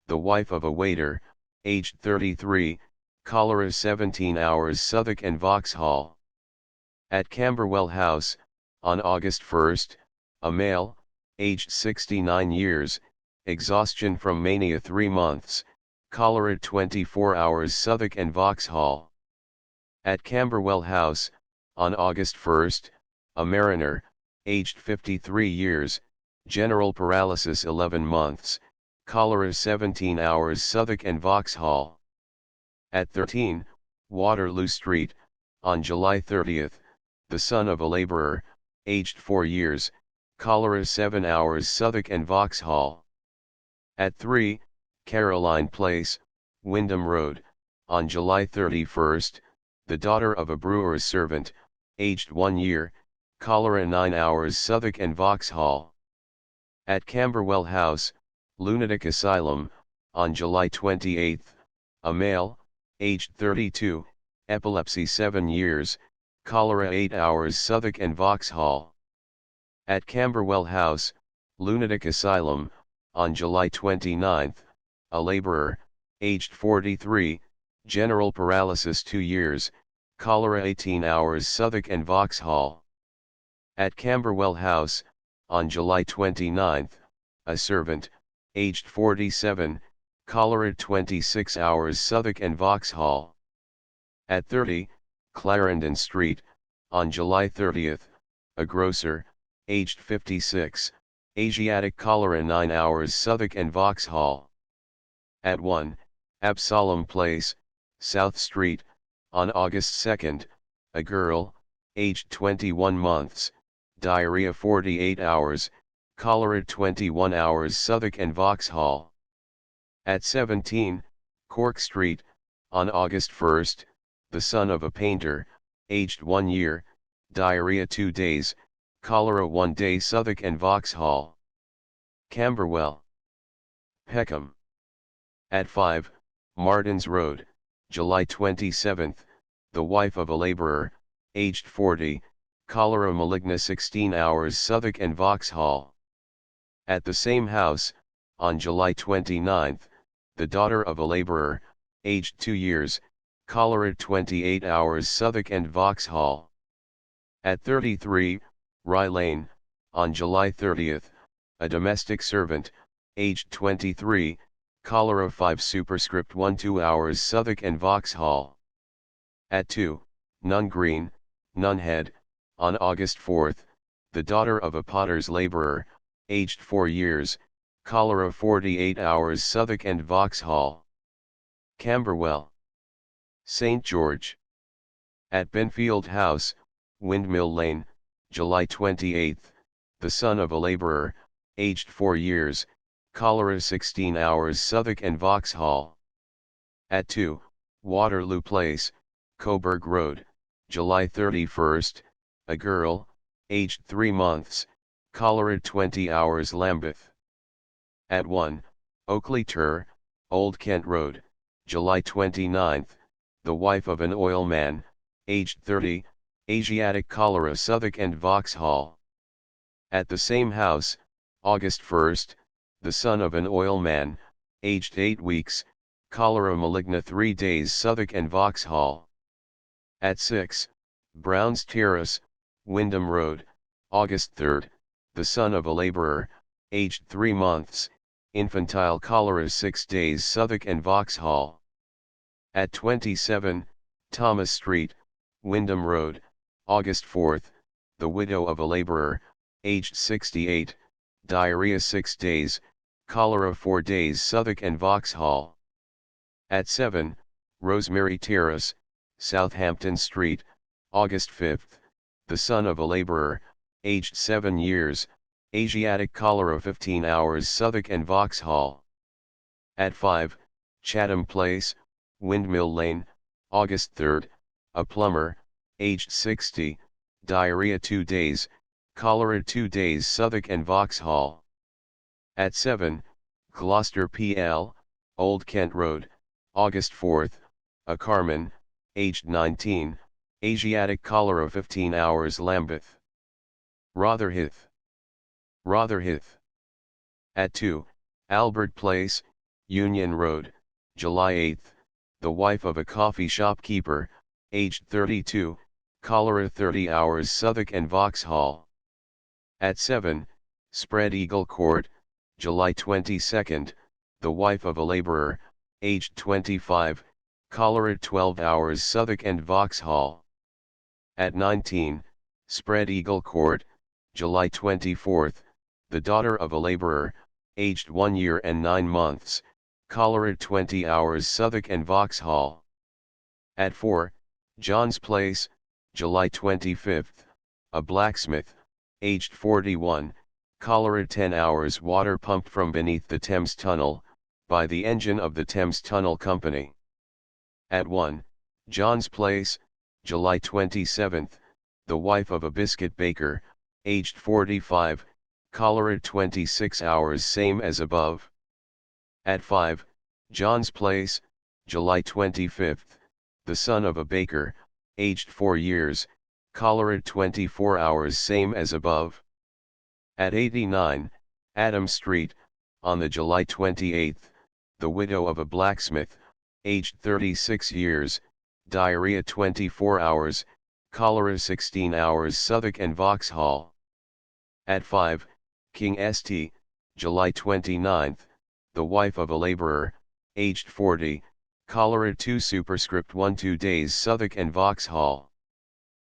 the wife of a waiter, aged 33, cholera 17 hours, Southwark and Vauxhall. At Camberwell House, on August 1, a male, aged 69 years, exhaustion from mania 3 months, cholera 24 hours, Southwark and Vauxhall. At Camberwell House, on August 1, a mariner, aged 53 years, general paralysis 11 months, cholera 17 hours, Southwark and Vauxhall. At 13, Waterloo Street, on July 30, the son of a labourer, aged 4 years, cholera 7 hours, Southwark and Vauxhall. At 3, Caroline Place, Wyndham Road, on July 31, the daughter of a brewer's servant, aged 1 year, cholera 9 hours, Southwark and Vauxhall. At Camberwell House, Lunatic Asylum, on July 28, a male, aged 32, epilepsy 7 years, cholera 8 hours, Southwark and Vauxhall. At Camberwell House, Lunatic Asylum, on July 29, a labourer, aged 43, general paralysis 2 years, cholera 18 hours, Southwark and Vauxhall. At Camberwell House, on July 29, a servant, aged 47, cholera 26 hours, Southwark and Vauxhall. At 30, Clarendon Street, on July 30, a grocer, aged 56, Asiatic cholera 9 hours, Southwark and Vauxhall. At 1, Absalom Place, South Street, on August 2, a girl, aged 21 months, diarrhea 48 hours, cholera 21 hours, Southwark and Vauxhall. At 17, Cork Street, on August 1, the son of a painter, aged 1 year, diarrhea 2 days, cholera 1 day, Southwark and Vauxhall. Camberwell. Peckham. At 5, Martins Road, July 27, the wife of a labourer, aged 40, cholera maligna 16 hours, Southwark and Vauxhall. At the same house, on July 29, the daughter of a labourer, aged 2 years, cholera 28 hours, Southwark and Vauxhall. At 33, Rye Lane, on July 30, a domestic servant, aged 23, cholera 5 superscript 1 2 hours, Southwark and Vauxhall. At 2, Nun Green, Nunhead, on August 4, the daughter of a potter's labourer, aged 4 years, cholera 48 hours, Southwark and Vauxhall. Camberwell. St. George. At Benfield House, Windmill Lane, July 28, the son of a labourer, aged 4 years, cholera 16 hours, Southwark and Vauxhall. At 2, Waterloo Place, Coburg Road, July 31, a girl, aged 3 months, cholera 20 hours, Lambeth. At 1, Oakley Tur, Old Kent Road, July 29, the wife of an oilman, aged 30, Asiatic cholera, Southwark and Vauxhall. At the same house, August 1, the son of an oilman, aged 8 weeks, cholera maligna 3 days, Southwark and Vauxhall. At 6, Brown's Terrace, Wyndham Road, August 3, the son of a labourer, aged 3 months, infantile cholera 6 days, Southwark and Vauxhall. At 27, Thomas Street, Wyndham Road, August 4, the widow of a labourer, aged 68, diarrhea 6 days, cholera 4 days, Southwark and Vauxhall. At 7, Rosemary Terrace, Southampton Street, August 5, the son of a labourer, aged 7 years, Asiatic cholera 15 hours, Southwark and Vauxhall. At 5, Chatham Place, Windmill Lane, August 3, a plumber, aged 60, diarrhea 2 days, cholera 2 days, Southwark and Vauxhall. At 7, Gloucester PL, Old Kent Road, August 4, a carman, aged 19, Asiatic cholera 15 hours Lambeth. Rotherhithe. Rotherhithe. At 2, Albert Place, Union Road, July 8, the wife of a coffee shop keeper, aged 32, cholera 30 hours Southwark and Vauxhall. At 7, Spread Eagle Court, July 22, the wife of a labourer, aged 25, cholera 12 hours Southwark and Vauxhall. At 19, Spread Eagle Court, July 24, the daughter of a labourer, aged 1 year and 9 months, cholera 20 hours Southwark and Vauxhall. At 4, John's Place, July 25, a blacksmith, aged 41, cholera 10 hours water pumped from beneath the Thames Tunnel, by the engine of the Thames Tunnel Company. At 1, John's Place, July 27, the wife of a biscuit baker, aged 45, cholera 26 hours same as above. At 5, John's Place, July 25, the son of a baker, aged 4 years, cholera 24 hours same as above. At 89, Adam Street, on the July 28, the widow of a blacksmith, aged 36 years, diarrhea 24 hours, cholera 16 hours Southwark and Vauxhall. At 5, King St, July 29, the wife of a labourer, aged 40, cholera 2 superscript 1 2 days Southwark and Vauxhall.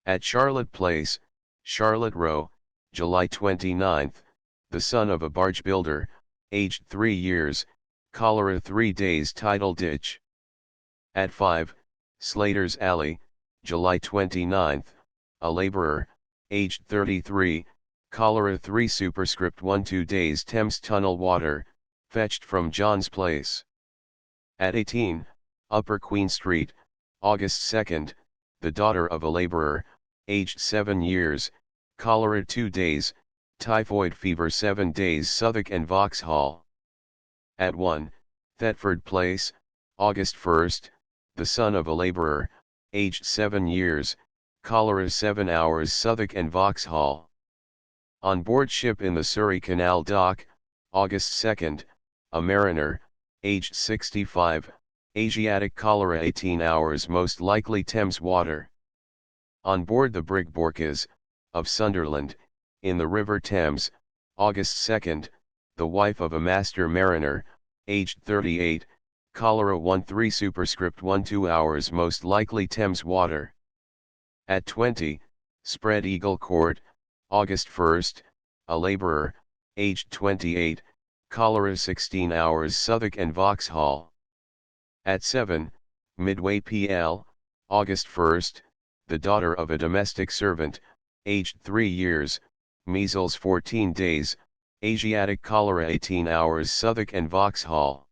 At Charlotte Place, Charlotte Row, July 29, the son of a barge builder, aged 3 years, cholera 3 days Tidal Ditch. At 5, Slater's Alley, July 29, a labourer, aged 33, cholera 3 superscript 1 2 days Thames Tunnel water, fetched from John's Place. At 18, Upper Queen Street, August 2, the daughter of a labourer, aged 7 years, cholera 2 days, typhoid fever 7 days Southwark and Vauxhall. At 1, Thetford Place, August 1, the son of a labourer, aged 7 years, cholera 7 hours Southwark and Vauxhall. On board ship in the Surrey Canal dock, August 2, a mariner, aged 65, Asiatic cholera 18 hours most likely Thames water. On board the brig Borkas, of Sunderland, in the River Thames, August 2, the wife of a master mariner, aged 38, cholera 13 superscript 1 2 hours most likely Thames water. At 20, Spread Eagle Court, August 1, a labourer, aged 28, cholera 16 hours Southwark and Vauxhall. At 7, Midway PL, August 1, the daughter of a domestic servant, aged 3 years, measles 14 days, Asiatic cholera 18 hours Southwark and Vauxhall.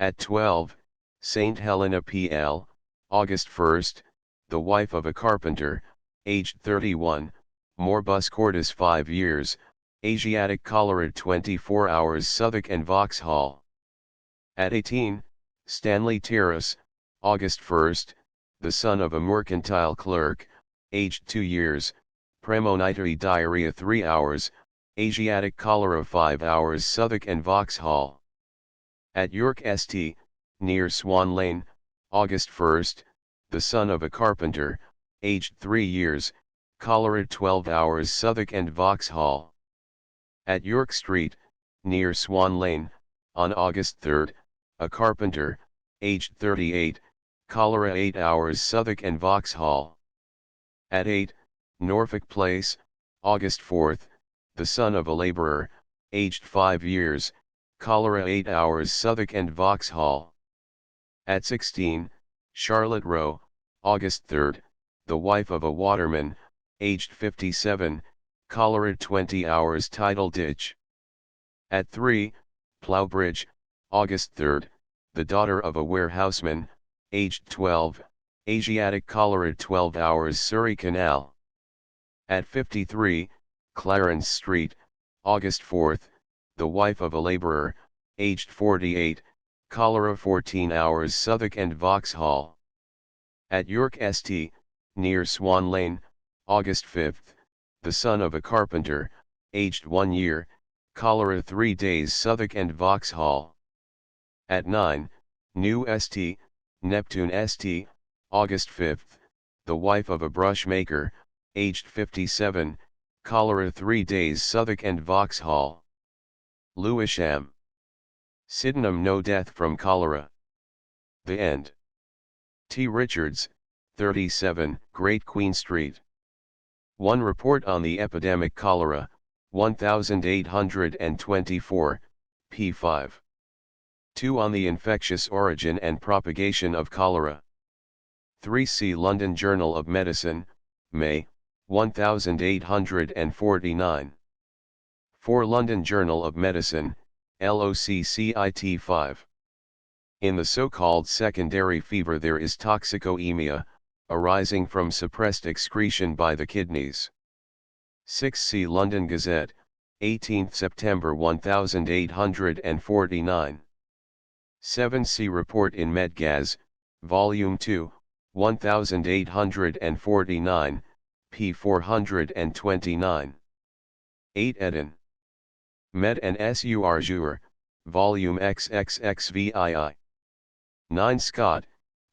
At 12, St. Helena PL, August 1, the wife of a carpenter, aged 31, morbus cordis 5 years, Asiatic cholera 24 hours Southwark and Vauxhall. At 18, Stanley Terrace, August 1, the son of a mercantile clerk, aged 2 years, premonitory diarrhea 3 hours, Asiatic cholera 5 hours Southwark and Vauxhall. At York St, near Swan Lane, August 1, the son of a carpenter, aged 3 years, cholera 12 hours Southwark and Vauxhall. At York Street, near Swan Lane, on August 3, a carpenter, aged 38, cholera 8 hours Southwark and Vauxhall. At 8, Norfolk Place, August 4, the son of a labourer, aged 5 years, cholera 8 hours Southwark and Vauxhall. At 16, Charlotte Row, August 3, the wife of a waterman, aged 57, cholera 20 hours Tidal Ditch. At 3, Plowbridge, August 3, the daughter of a warehouseman, aged 12, Asiatic cholera 12 hours Surrey Canal. At 53, Clarence Street, August 4, the wife of a labourer, aged 48, cholera 14 hours Southwark and Vauxhall. At York St, near Swan Lane, August 5, the son of a carpenter, aged 1 year, cholera 3 days Southwark and Vauxhall. At 9, New St, Neptune St, August 5, the wife of a brush maker, aged 57, cholera 3 days Southwark and Vauxhall. Lewisham. Sydenham, no death from cholera. The End. T. Richards, 37, Great Queen Street. 1 Report on the Epidemic Cholera, 1824, p. 5. 2 On the Infectious Origin and Propagation of Cholera. 3 See London Journal of Medicine, May, 1849. 4 London Journal of Medicine, LOCCIT 5. In the so-called secondary fever there is toxicoemia, arising from suppressed excretion by the kidneys. 6 See London Gazette, 18th September 1849. 7 See Report in Medgaz, Volume 2, 1849, p. 429. 8 Eden. Med and Sur Jour, Volume XXXVII. 9 Scott,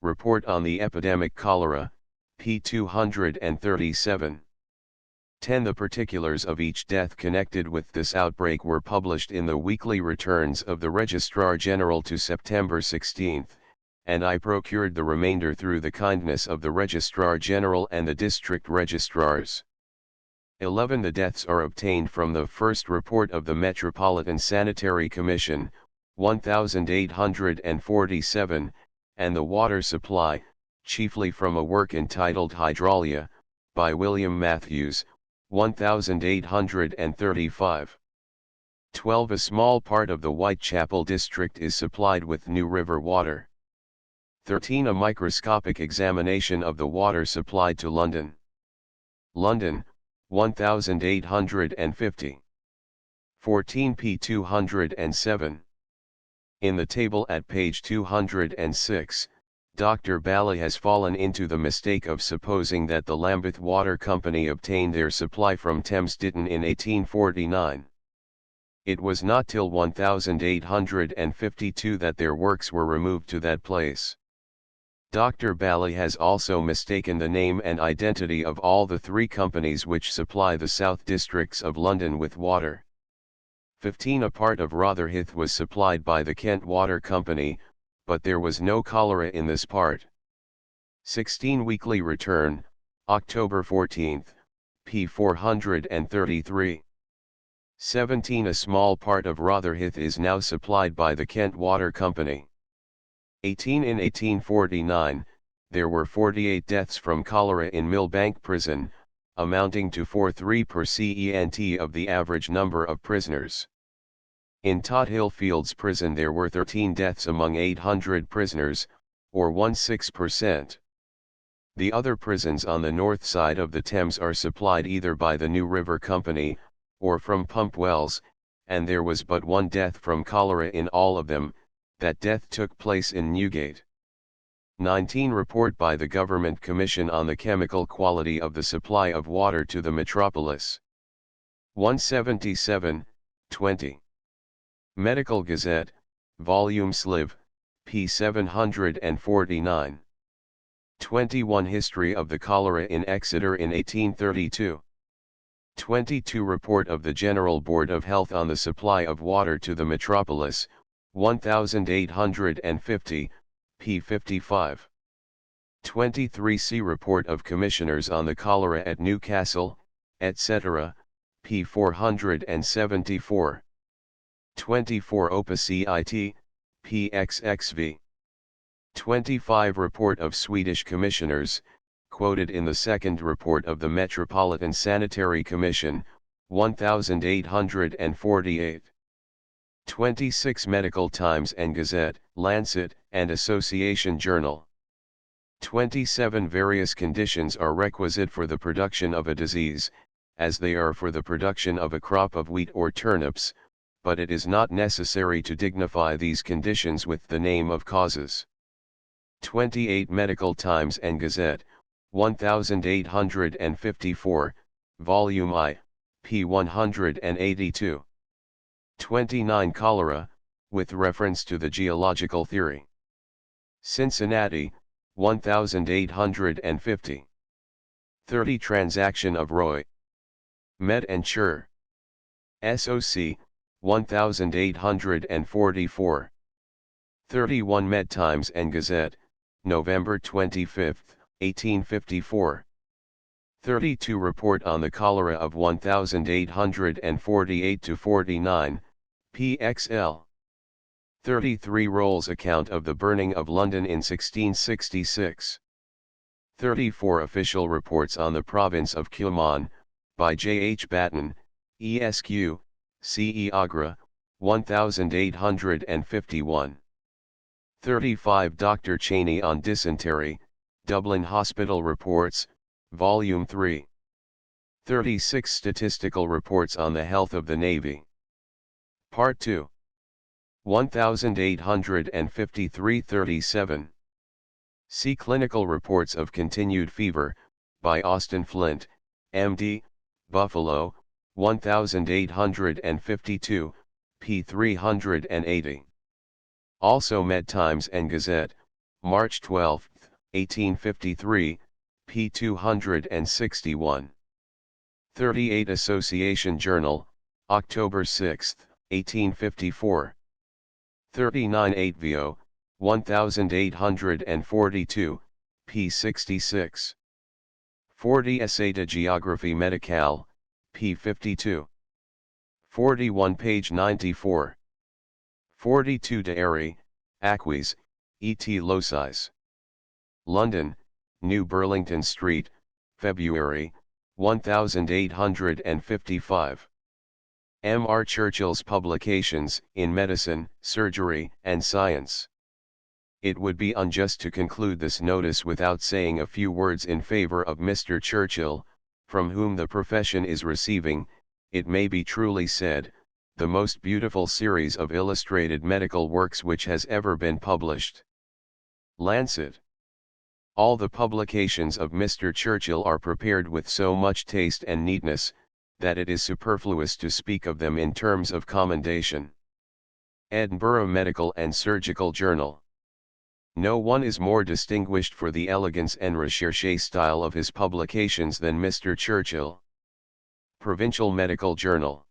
Report on the Epidemic Cholera, p. 237. 10 The particulars of each death connected with this outbreak were published in the weekly returns of the Registrar General to September 16, and I procured the remainder through the kindness of the Registrar General and the District Registrars. 11 The deaths are obtained from the first report of the Metropolitan Sanitary Commission, 1847, and the water supply, chiefly from a work entitled Hydraulia, by William Matthews, 1835. 12 A small part of the Whitechapel district is supplied with New River water. 13 A microscopic examination of the water supplied to London. London, 1850. 14 p. 207. In the table at page 206, Dr. Bally has fallen into the mistake of supposing that the Lambeth Water Company obtained their supply from Thames Ditton in 1849. It was not till 1852 that their works were removed to that place. Dr. Bally has also mistaken the name and identity of all the 3 companies which supply the south districts of London with water. 15 A part of Rotherhithe was supplied by the Kent Water Company, but there was no cholera in this part. 16 Weekly Return, October 14, p. 433. 17 A small part of Rotherhithe is now supplied by the Kent Water Company. 18 In 1849, there were 48 deaths from cholera in Millbank Prison, amounting to 4.3 per cent of the average number of prisoners. In Tothill Fields Prison there were 13 deaths among 800 prisoners, or 1.6%. The other prisons on the north side of the Thames are supplied either by the New River Company, or from pump wells, and there was but 1 death from cholera in all of them. That death took place in Newgate. 19 Report by the Government Commission on the chemical quality of the supply of water to the metropolis. 177, 20. Medical Gazette, Volume Sliv, p. 749. 21 History of the Cholera in Exeter in 1832. 22 Report of the General Board of Health on the supply of water to the metropolis, 1850, p. 55. 23 See Report of Commissioners on the Cholera at Newcastle, etc., p. 474. 24 Opus CIT, PXXV. 25 Report of Swedish Commissioners, quoted in the second report of the Metropolitan Sanitary Commission, 1848. 26 Medical Times and Gazette, Lancet, and Association Journal. 27 Various conditions are requisite for the production of a disease, as they are for the production of a crop of wheat or turnips, but it is not necessary to dignify these conditions with the name of causes. 28 Medical Times and Gazette, 1854, Volume I, p. 182. 29 Cholera, with reference to the geological theory. Cincinnati, 1850. 30 Transaction of Roy. Med and Chur. SOC, 1844. 31 Med Times and Gazette, November 25, 1854. 32 Report on the Cholera of 1848-49, PXL. 33 Rolls Account of the Burning of London in 1666. 34 Official Reports on the Province of Kumaon, by J. H. Batten, ESQ, CE Agra, 1851. 35 Dr. Cheney on Dysentery, Dublin Hospital Reports, Volume 3. 36 Statistical Reports on the Health of the Navy. Part 2. 1853-37. See Clinical Reports of Continued Fever, by Austin Flint, M.D., Buffalo, 1852, p. 380. Also Med Times and Gazette, March 12, 1853, p. 261. 38 Association Journal, October 6, 1854. 39 8 1842, p. 66. 40 Essai de Géographie Médicale, p. 52. 41 page 94. 42 De Airy, Aquis, et Locis. London, New Burlington Street, February, 1855. M. R. Churchill's Publications in Medicine, Surgery, and Science. It would be unjust to conclude this notice without saying a few words in favor of Mr. Churchill, from whom the profession is receiving, it may be truly said, the most beautiful series of illustrated medical works which has ever been published. Lancet. All the publications of Mr. Churchill are prepared with so much taste and neatness, that it is superfluous to speak of them in terms of commendation. Edinburgh Medical and Surgical Journal. No one is more distinguished for the elegance and recherche style of his publications than Mr. Churchill. Provincial Medical Journal.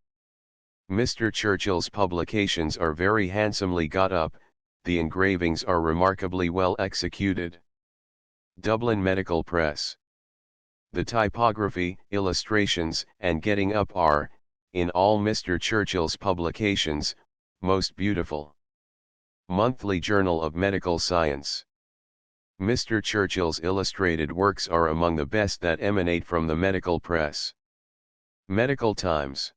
Mr. Churchill's publications are very handsomely got up, the engravings are remarkably well executed. Dublin Medical Press. The typography, illustrations, and getting up are, in all Mr. Churchill's publications, most beautiful. Monthly Journal of Medical Science. Mr. Churchill's illustrated works are among the best that emanate from the medical press. Medical Times.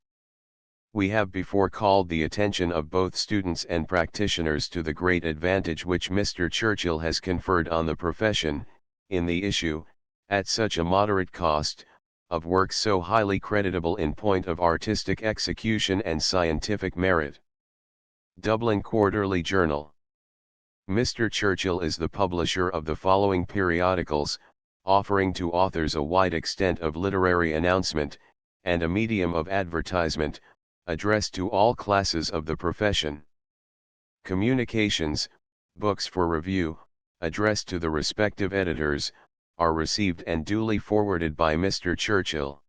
We have before called the attention of both students and practitioners to the great advantage which Mr. Churchill has conferred on the profession, in the issue, at such a moderate cost, of works so highly creditable in point of artistic execution and scientific merit. Dublin Quarterly Journal. Mr. Churchill is the publisher of the following periodicals, offering to authors a wide extent of literary announcement, and a medium of advertisement, addressed to all classes of the profession. Communications, books for review, addressed to the respective editors, are received and duly forwarded by Mr. Churchill.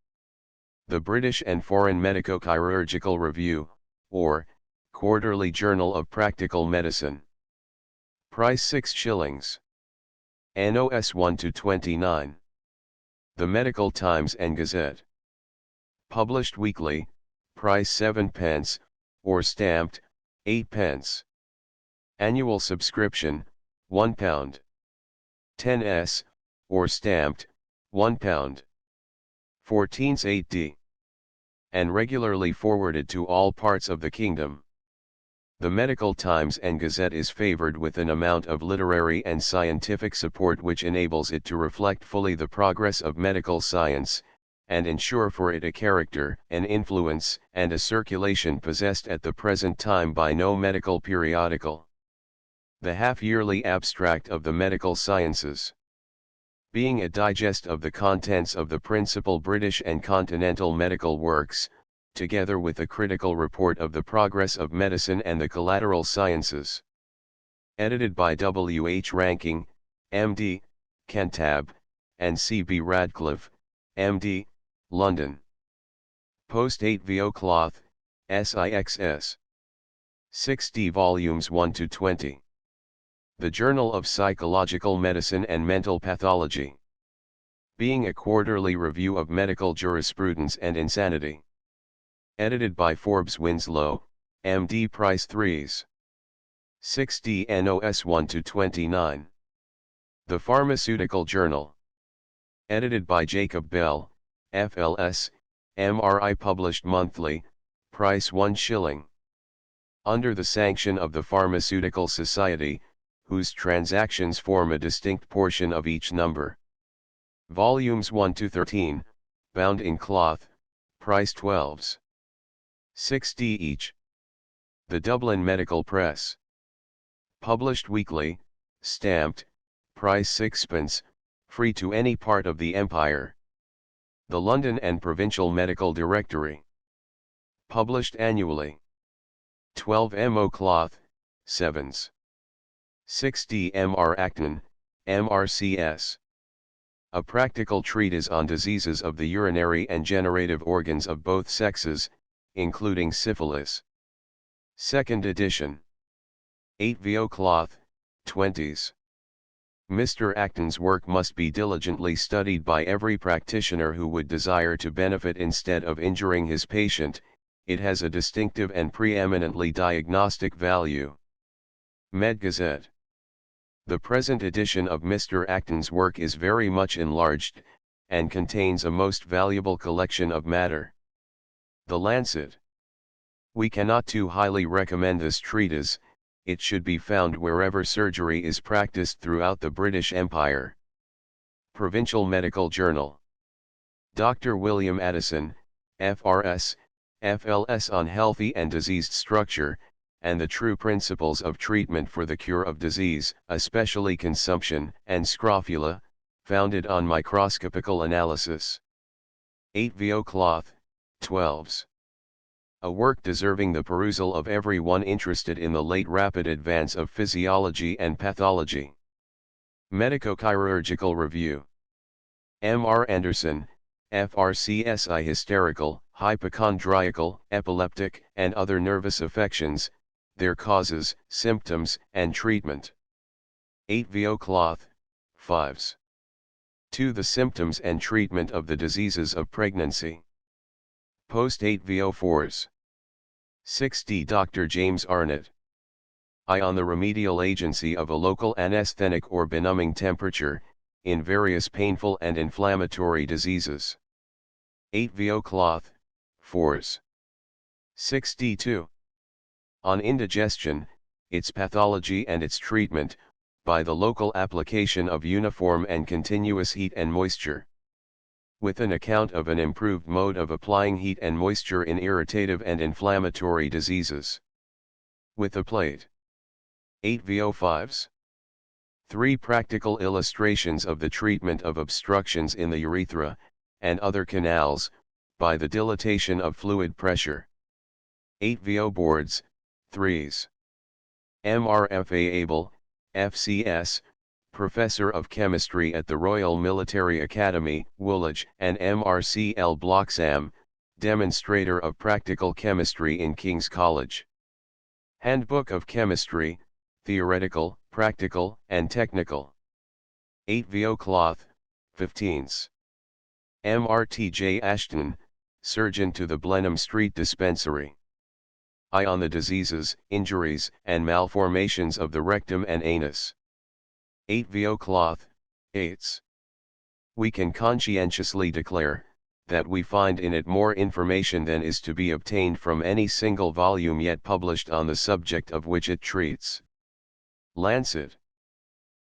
The British and Foreign Medico-Chirurgical Review, or, Quarterly Journal of Practical Medicine. Price 6 shillings. NOS 1-29. The Medical Times and Gazette. Published weekly, price 7 pence, or stamped, 8 pence. Annual subscription, £1. 10s, or stamped, £1. 14s 8d. And regularly forwarded to all parts of the kingdom. The Medical Times and Gazette is favored with an amount of literary and scientific support which enables it to reflect fully the progress of medical science, and ensure for it a character, an influence, and a circulation possessed at the present time by no medical periodical. The half-yearly abstract of the medical sciences. being a digest of the contents of the principal British and continental medical works, together with a critical report of the progress of medicine and the collateral sciences. Edited by W. H. Ranking, M.D., Cantab, and C. B. Radcliffe, M.D., London. Post 8 VO Cloth, SIXS. 6D Volumes 1-20. The Journal of Psychological Medicine and Mental Pathology. Being a quarterly review of medical jurisprudence and insanity. Edited by Forbes Winslow, M.D. Price 3s. 6D NOS 1-29. The Pharmaceutical Journal. Edited by Jacob Bell, FLS, MRI, published monthly, price 1 shilling. Under the sanction of the Pharmaceutical Society, whose transactions form a distinct portion of each number. Volumes 1-13, bound in cloth, price 12s. 6d each. The Dublin Medical Press. Published weekly, stamped, price 6d, free to any part of the Empire. The London and Provincial Medical Directory. Published annually. 12 mo cloth, 7s. 6d Mr. Acton, MRCS. A practical treatise on diseases of the urinary and generative organs of both sexes, including syphilis. 2nd edition. 8 VO cloth, 20s. Mr. Acton's work must be diligently studied by every practitioner who would desire to benefit instead of injuring his patient. It has a distinctive and preeminently diagnostic value. Med Gazette. The present edition of Mr. Acton's work is very much enlarged, and contains a most valuable collection of matter. The Lancet. We cannot too highly recommend this treatise. It should be found wherever surgery is practiced throughout the British Empire. Provincial Medical Journal. Dr. William Addison, FRS, FLS, on healthy and diseased structure, and the true principles of treatment for the cure of disease, especially consumption and scrofula, founded on microscopical analysis. 8 VO cloth, 12s. A work deserving the perusal of everyone interested in the late rapid advance of physiology and pathology. Medico-Chirurgical Review. M.R. Anderson, FRCSI. Hysterical, hypochondriacal, epileptic, and other nervous affections, their causes, symptoms, and treatment. 8 VO cloth, 5s. 2. The symptoms and treatment of the diseases of pregnancy. Post 8 VO 4s. 6d Dr. James Arnott. I. On the remedial agency of a local anesthetic or benumbing temperature, in various painful and inflammatory diseases. 8 VO cloth, 4s. 6d 2. On indigestion, its pathology and its treatment, by the local application of uniform and continuous heat and moisture. With an account of an improved mode of applying heat and moisture in irritative and inflammatory diseases. With a plate. 8 VO 5s. 3 practical illustrations of the treatment of obstructions in the urethra, and other canals, by the dilatation of fluid pressure. 8 VO boards, 3s. MRFA Abel, FCS, Professor of Chemistry at the Royal Military Academy, Woolwich, and MRCL Bloxham, Demonstrator of Practical Chemistry in King's College. Handbook of Chemistry, Theoretical, Practical, and Technical. 8 VO cloth, 15s. MRTJ Ashton, Surgeon to the Blenheim Street Dispensary. I. On the diseases, injuries, and malformations of the rectum and anus. 8 VO cloth, 8s. We can conscientiously declare, that we find in it more information than is to be obtained from any single volume yet published on the subject of which it treats. Lancet.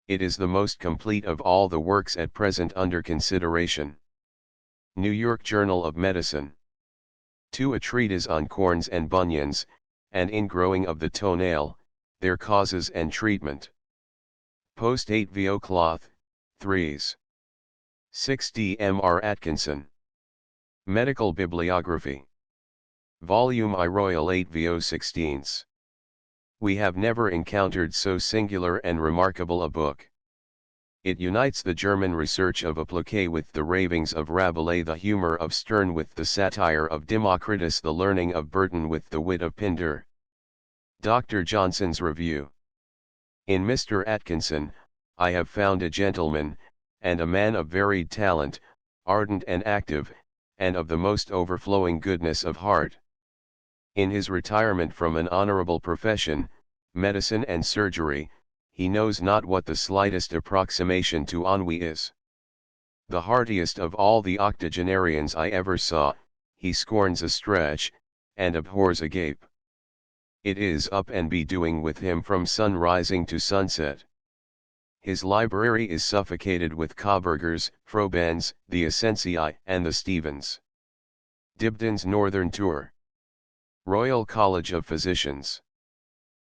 It is the most complete of all the works at present under consideration. New York Journal of Medicine. 2. A treatise on corns and bunions, and ingrowing of the toenail, their causes and treatment. Post 8 VO cloth, 3s. 6D M. R. Atkinson. Medical Bibliography. Volume I Royal 8 VO 16. We have never encountered so singular and remarkable a book. It unites the German research of appliqué with the ravings of Rabelais, the humor of Sterne with the satire of Democritus, the learning of Burton with the wit of Pindar. Dr. Johnson's Review. In Mr. Atkinson, I have found a gentleman, and a man of varied talent, ardent and active, and of the most overflowing goodness of heart. In his retirement from an honorable profession, medicine and surgery, he knows not what the slightest approximation to ennui is. The heartiest of all the octogenarians I ever saw, he scorns a stretch, and abhors a gape. It is up and be doing with him from sun rising to sunset. His library is suffocated with Coburgers, Frobens, the Essencii, and the Stevens. Dibdin's Northern Tour. Royal College of Physicians.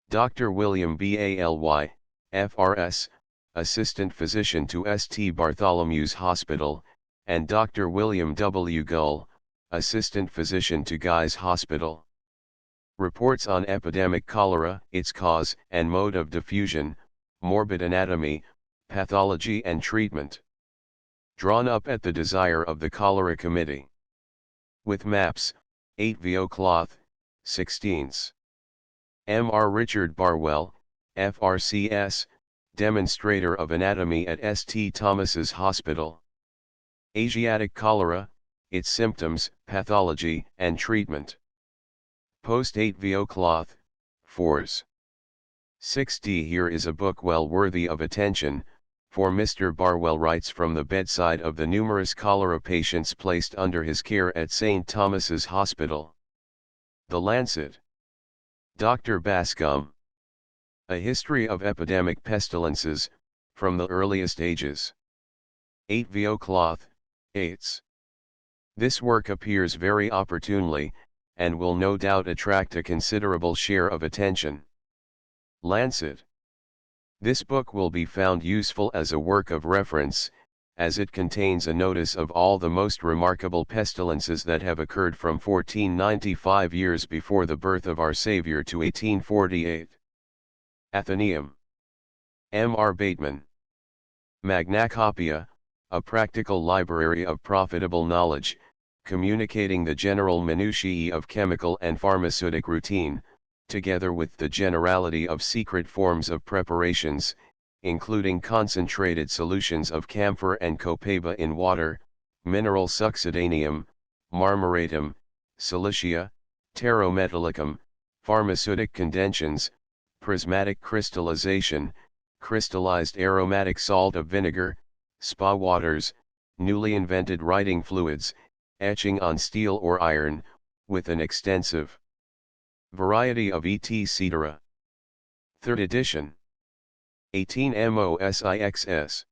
Dr. William Baly, FRS, Assistant Physician to St. Bartholomew's Hospital, and Dr. William W. Gull, Assistant Physician to Guy's Hospital. Reports on epidemic cholera, its cause and mode of diffusion, morbid anatomy, pathology and treatment. Drawn up at the desire of the Cholera Committee. With maps, 8 VO cloth, 16s. M. R. Richard Barwell, FRCS, Demonstrator of Anatomy at St. Thomas's Hospital. Asiatic cholera, its symptoms, pathology, and treatment. Post 8 VO cloth, 4s. 6d. Here is a book well worthy of attention, for Mr. Barwell writes from the bedside of the numerous cholera patients placed under his care at St. Thomas's Hospital. The Lancet. Dr. Bascom. A History of Epidemic Pestilences, from the Earliest Ages. 8 VO cloth, 8s. This work appears very opportunely, and will no doubt attract a considerable share of attention. Lancet. This book will be found useful as a work of reference, as it contains a notice of all the most remarkable pestilences that have occurred from 1495 years before the birth of our Savior to 1848. Athenaeum. M. R. Bateman. Magnacopia, a practical library of profitable knowledge, communicating the general minutiae of chemical and pharmaceutic routine, together with the generality of secret forms of preparations, including concentrated solutions of camphor and copaiba in water, mineral succedaneum, marmoratum, silicia, pterometallicum, pharmaceutic condensions, prismatic crystallization, crystallized aromatic salt of vinegar, spa waters, newly invented writing fluids, etching on steel or iron, with an extensive variety of etc. 3rd edition. 18 MOSIXS.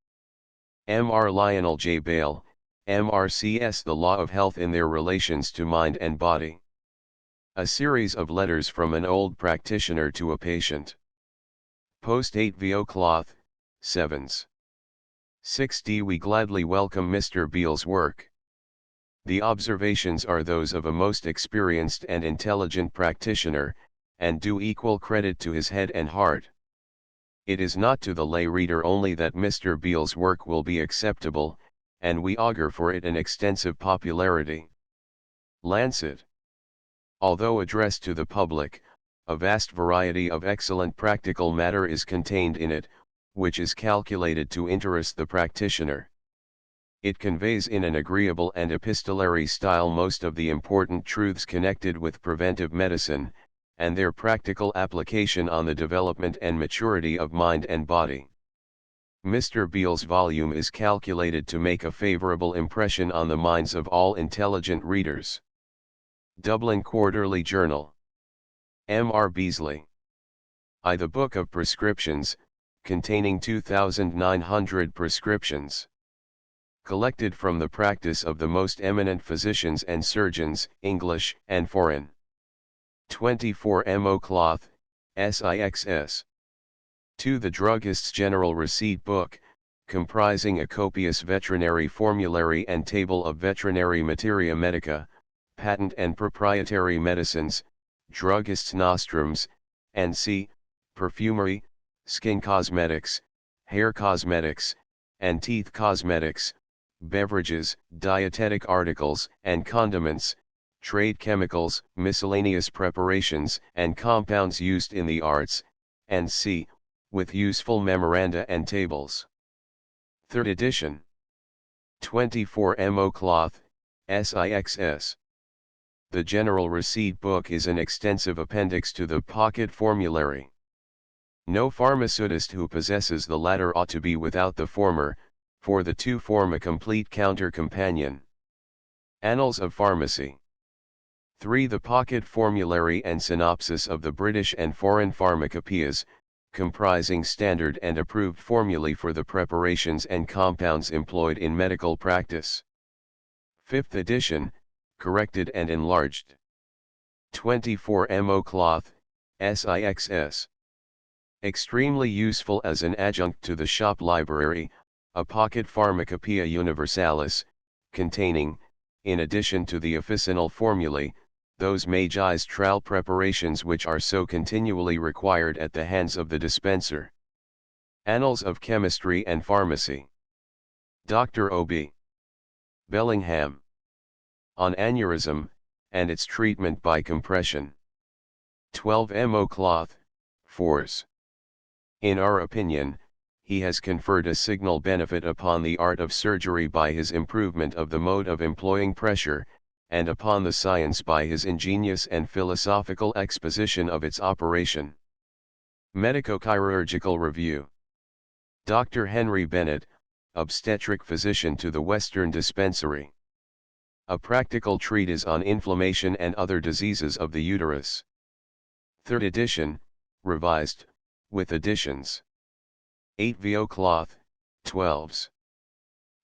M. R. Lionel J. Bale, MRCS. The Law of Health in Their Relations to Mind and Body. A series of letters from an old practitioner to a patient. Post 8 VO cloth, 7s. 6d. We gladly welcome Mr. Beale's work. The observations are those of a most experienced and intelligent practitioner, and do equal credit to his head and heart. It is not to the lay reader only that Mr. Beale's work will be acceptable, and we augur for it an extensive popularity. Lancet. Although addressed to the public, a vast variety of excellent practical matter is contained in it, which is calculated to interest the practitioner. It conveys in an agreeable and epistolary style most of the important truths connected with preventive medicine, and their practical application on the development and maturity of mind and body. Mr. Beale's volume is calculated to make a favorable impression on the minds of all intelligent readers. Dublin Quarterly Journal. M. R. Beasley. I. The Book of Prescriptions, containing 2,900 prescriptions. Collected from the practice of the most eminent physicians and surgeons, English and foreign. 24 MO cloth, SIXS. 2. The Druggist's General Receipt Book, comprising a copious veterinary formulary and table of veterinary materia medica, patent and proprietary medicines, druggists' nostrums, and c. perfumery, skin cosmetics, hair cosmetics, and teeth cosmetics, beverages, dietetic articles, and condiments, trade chemicals, miscellaneous preparations and compounds used in the arts, and c. with useful memoranda and tables. 3rd edition. 24 Mo cloth, SIXS. The General Receipt Book is an extensive appendix to the Pocket Formulary. No pharmaceutist who possesses the latter ought to be without the former, for the two form a complete counter-companion. Annals of Pharmacy. 3. The Pocket Formulary and Synopsis of the British and Foreign Pharmacopoeias, comprising standard and approved formulae for the preparations and compounds employed in medical practice. 5th edition, corrected and enlarged. 24 Mo cloth, SIXS. Extremely useful as an adjunct to the shop library, a pocket pharmacopoeia universalis, containing, in addition to the officinal formulae, those magistral preparations which are so continually required at the hands of the dispenser. Annals of Chemistry and Pharmacy. Dr. O.B. Bellingham. On aneurysm, and its treatment by compression. 12 Mo cloth, Force. In our opinion, he has conferred a signal benefit upon the art of surgery by his improvement of the mode of employing pressure, and upon the science by his ingenious and philosophical exposition of its operation. Medico-Chirurgical Review. Dr. Henry Bennett, obstetric physician to the Western Dispensary. A practical treatise on inflammation and other diseases of the uterus. 3rd edition, revised, with additions. 8 VO cloth, 12s.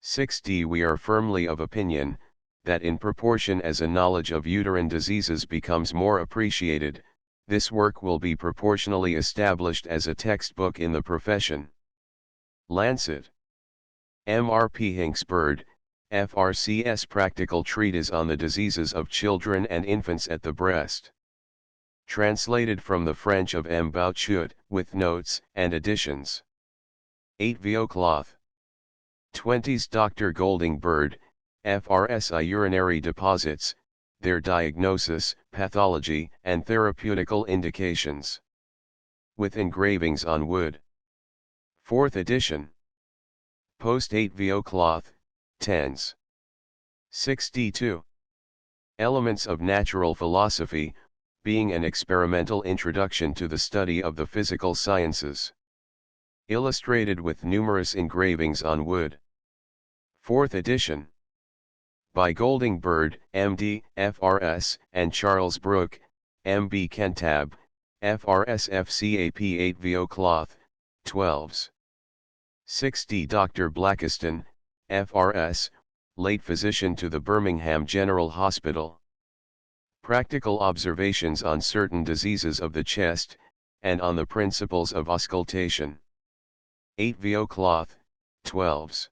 6d. We are firmly of opinion, that in proportion as a knowledge of uterine diseases becomes more appreciated, this work will be proportionally established as a textbook in the profession. Lancet. M.R.P. Hinksbird, FRCS Practical Treatise on the Diseases of Children and Infants at the Breast. Translated from the French of M. Bouchut, with notes and additions. 8 VO cloth. 20s. Dr. Golding Bird, FRSI Urinary Deposits, Their Diagnosis, Pathology, and Therapeutical Indications. With engravings on wood. 4th edition. Post 8 VO cloth, 10s. 62. Elements of Natural Philosophy, being an experimental introduction to the study of the physical sciences. Illustrated with numerous engravings on wood. 4th edition. By Golding Bird, M.D., F.R.S., and Charles Brooke, M.B. Kentab, F.R.S. F.C.A.P. 8 VO cloth, 12s. 6d. Dr. Blackiston, F.R.S., late physician to the Birmingham General Hospital. Practical observations on certain diseases of the chest, and on the principles of auscultation. 8 VO cloth, 12s.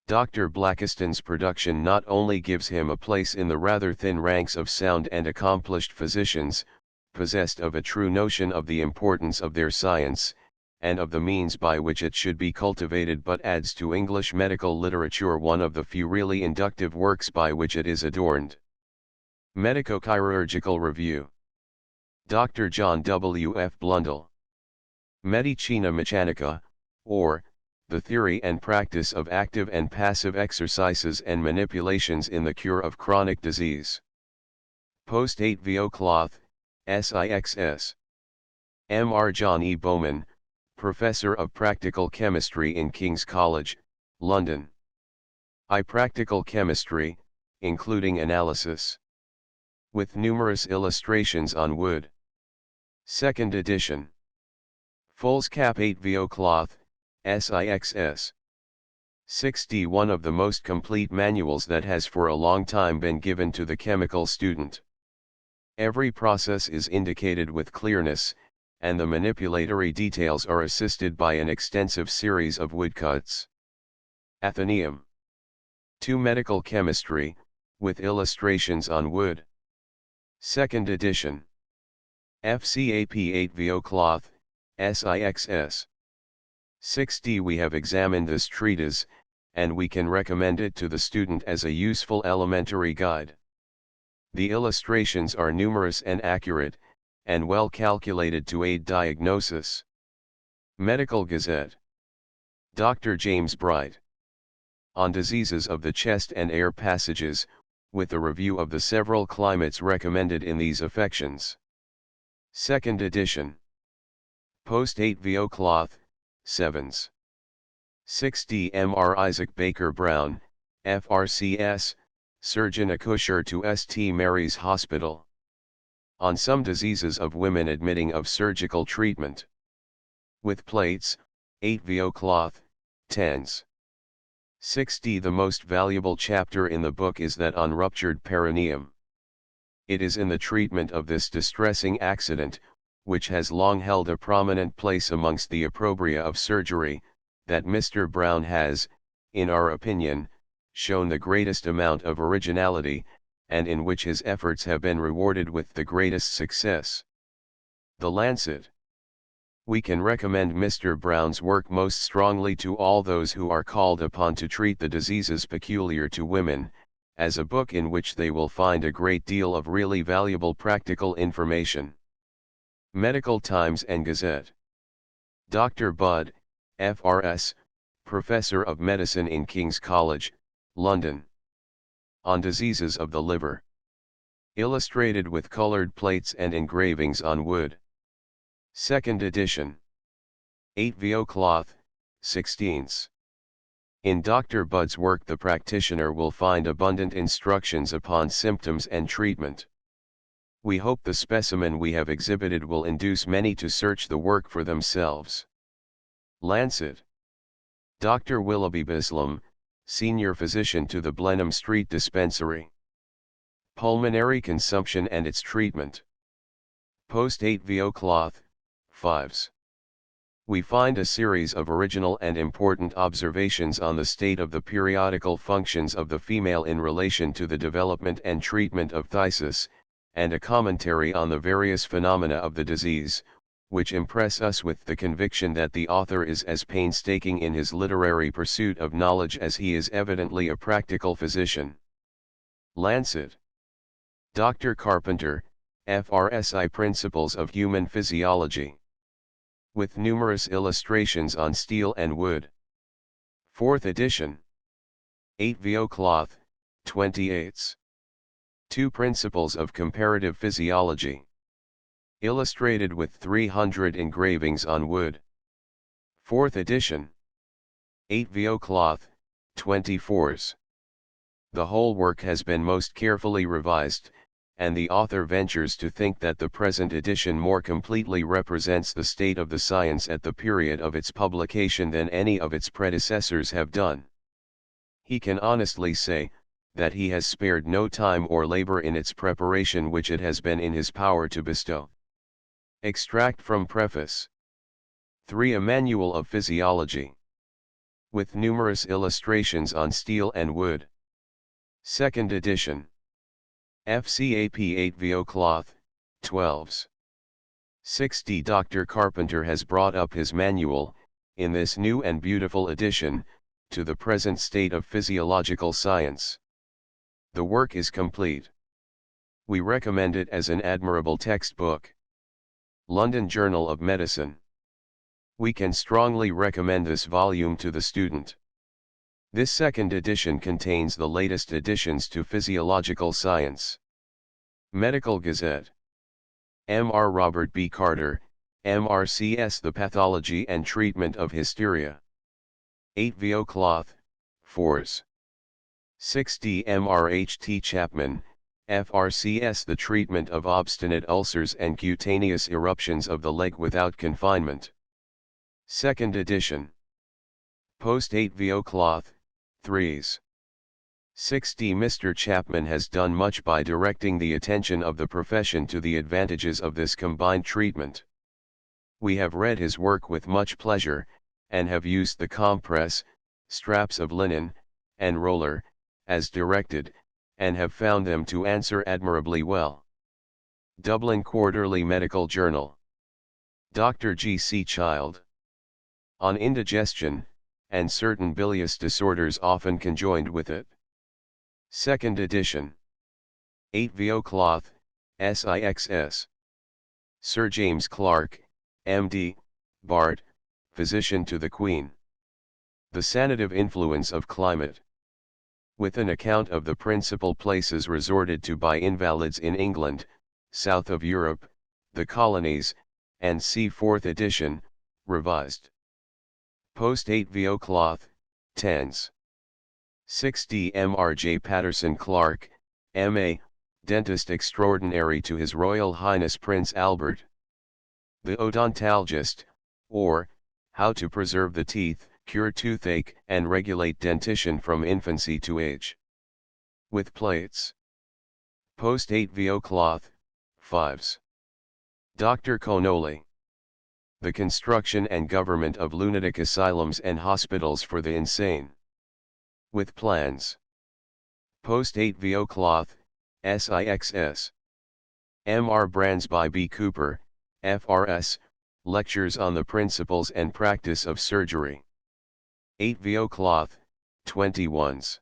Dr. Blackiston's production not only gives him a place in the rather thin ranks of sound and accomplished physicians, possessed of a true notion of the importance of their science, and of the means by which it should be cultivated, but adds to English medical literature one of the few really inductive works by which it is adorned. Medico-Chirurgical Review. Dr. John W. F. Blundell. Medicina Mechanica, or, The Theory and Practice of Active and Passive Exercises and Manipulations in the Cure of Chronic Disease. Post 8 VO cloth, SIXS. M.R. John E. Bowman, Professor of Practical Chemistry in King's College, London. I Practical Chemistry, including analysis. With numerous illustrations on wood. 2nd edition. Foolscap 8 VO cloth, SIXS. 6d. One of the most complete manuals that has for a long time been given to the chemical student. Every process is indicated with clearness, and the manipulatory details are assisted by an extensive series of woodcuts. Athenaeum. 2 Medical Chemistry, with illustrations on wood. 2nd edition. FCAP 8 VO Cloth, SIXS. 6d. We have examined this treatise, and we can recommend it to the student as a useful elementary guide. The illustrations are numerous and accurate, and well calculated to aid diagnosis. Medical Gazette. Dr. James Bright. On diseases of the chest and air passages, with a review of the several climates recommended in these affections. 2nd edition. Post 8 VO Cloth, 7s. 6d. Mr. Isaac Baker Brown, FRCS, Surgeon Accoucheur to St. Mary's Hospital. On some diseases of women admitting of surgical treatment. With plates, 8 VO Cloth, 10s. 6d. The most valuable chapter in the book is that on ruptured perineum. It is in the treatment of this distressing accident, which has long held a prominent place amongst the opprobria of surgery, that Mr. Brown has, in our opinion, shown the greatest amount of originality, and in which his efforts have been rewarded with the greatest success. The Lancet. We can recommend Mr. Brown's work most strongly to all those who are called upon to treat the diseases peculiar to women, as a book in which they will find a great deal of really valuable practical information. Medical Times and Gazette. Dr. Budd, FRS, Professor of Medicine in King's College, London. On diseases of the liver. Illustrated with colored plates and engravings on wood. 2nd edition. 8 VO Cloth, 16s. In Dr. Budd's work the practitioner will find abundant instructions upon symptoms and treatment. We hope the specimen we have exhibited will induce many to search the work for themselves. Lancet. Dr. Willoughby Bislam, Senior Physician to the Blenheim Street Dispensary. Pulmonary consumption and its treatment. Post 8 VO Cloth, 5s. We find a series of original and important observations on the state of the periodical functions of the female in relation to the development and treatment of phthisis, and a commentary on the various phenomena of the disease, which impress us with the conviction that the author is as painstaking in his literary pursuit of knowledge as he is evidently a practical physician. Lancet. Dr. Carpenter, FRSI Principles of Human Physiology. With numerous illustrations on steel and wood. 4th edition. 8 VO Cloth, 28s. 2 Principles of Comparative Physiology. Illustrated with 300 engravings on wood. 4th edition. 8 VO Cloth, 24s. The whole work has been most carefully revised, and the author ventures to think that the present edition more completely represents the state of the science at the period of its publication than any of its predecessors have done. He can honestly say, that he has spared no time or labor in its preparation which it has been in his power to bestow. Extract from Preface. 3. A Manual of Physiology. With numerous illustrations on steel and wood. 2nd edition. FCAP 8 VO Cloth, 12s. 6d. Dr. Carpenter has brought up his manual, in this new and beautiful edition, to the present state of physiological science. The work is complete. We recommend it as an admirable textbook. London Journal of Medicine. We can strongly recommend this volume to the student. This 2nd edition contains the latest additions to physiological science. Medical Gazette. Mr. Robert B. Carter, MRCS. The Pathology and Treatment of Hysteria. 8 VO Cloth, 4s. 6d. Mr. H. T. Chapman, FRCS. The Treatment of Obstinate Ulcers and Cutaneous Eruptions of the Leg Without Confinement. 2nd edition. Post 8 VO Cloth, 3s. 6d. Mr. Chapman has done much by directing the attention of the profession to the advantages of this combined treatment. We have read his work with much pleasure, and have used the compress, straps of linen, and roller, as directed, and have found them to answer admirably well. Dublin Quarterly Medical Journal. Dr. G. C. Child. On indigestion, and certain bilious disorders often conjoined with it. 2nd edition. 8vo Cloth, SIXS. Sir James Clark, M.D., Bart., Physician to the Queen. The sanative influence of climate. With an account of the principal places resorted to by invalids in England, south of Europe, the colonies, and c. 4th edition, revised. Post 8vo Cloth, Tens. 6d Mr. J. Patterson Clark, M.A., Dentist Extraordinary to His Royal Highness Prince Albert. The Odontologist, or, How to Preserve the Teeth, Cure Toothache and Regulate Dentition from Infancy to Age. With plates. Post 8vo Cloth, Fives. Dr. Connolly. The Construction and Government of Lunatic Asylums and Hospitals for the Insane. With plans. Post 8vo Cloth, SIXS. Mr. Bransby B. Cooper, FRS, Lectures on the Principles and Practice of Surgery. 8vo Cloth, 21s.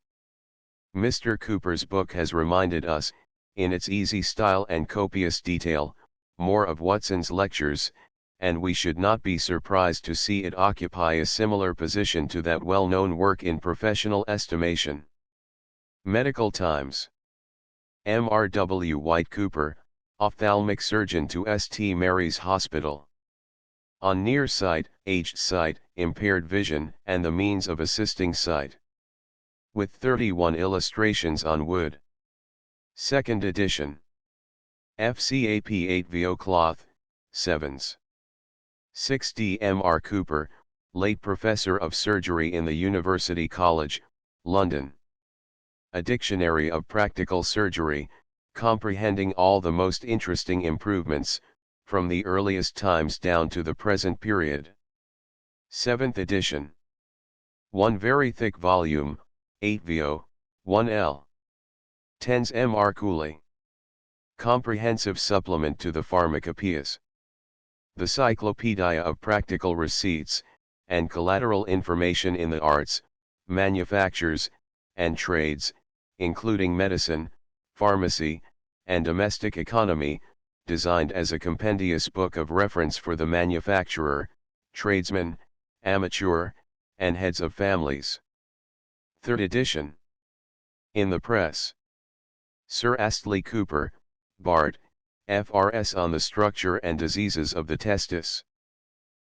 Mr. Cooper's book has reminded us, in its easy style and copious detail, more of Watson's lectures, and we should not be surprised to see it occupy a similar position to that well-known work in professional estimation. Medical Times. Mr. W. White Cooper, Ophthalmic Surgeon to St. Mary's Hospital. On nearsight, aged sight, impaired vision, and the means of assisting sight. With 31 illustrations on wood. 2nd edition. FCAP 8vo Cloth, 7s. 6d Mr. Cooper, late Professor of Surgery in the University College, London. A Dictionary of Practical Surgery, comprehending all the most interesting improvements, from the earliest times down to the present period. 7th edition. One very thick volume, 8vo, 1l. 10s Mr. Cooley. Comprehensive supplement to the Pharmacopoeias. The Cyclopedia of Practical Receipts, and Collateral Information in the Arts, Manufactures, and Trades, including medicine, pharmacy, and domestic economy, designed as a compendious book of reference for the manufacturer, tradesman, amateur, and heads of families. 3rd edition. In the Press. Sir Astley Cooper, Bart., FRS on the Structure and Diseases of the Testis.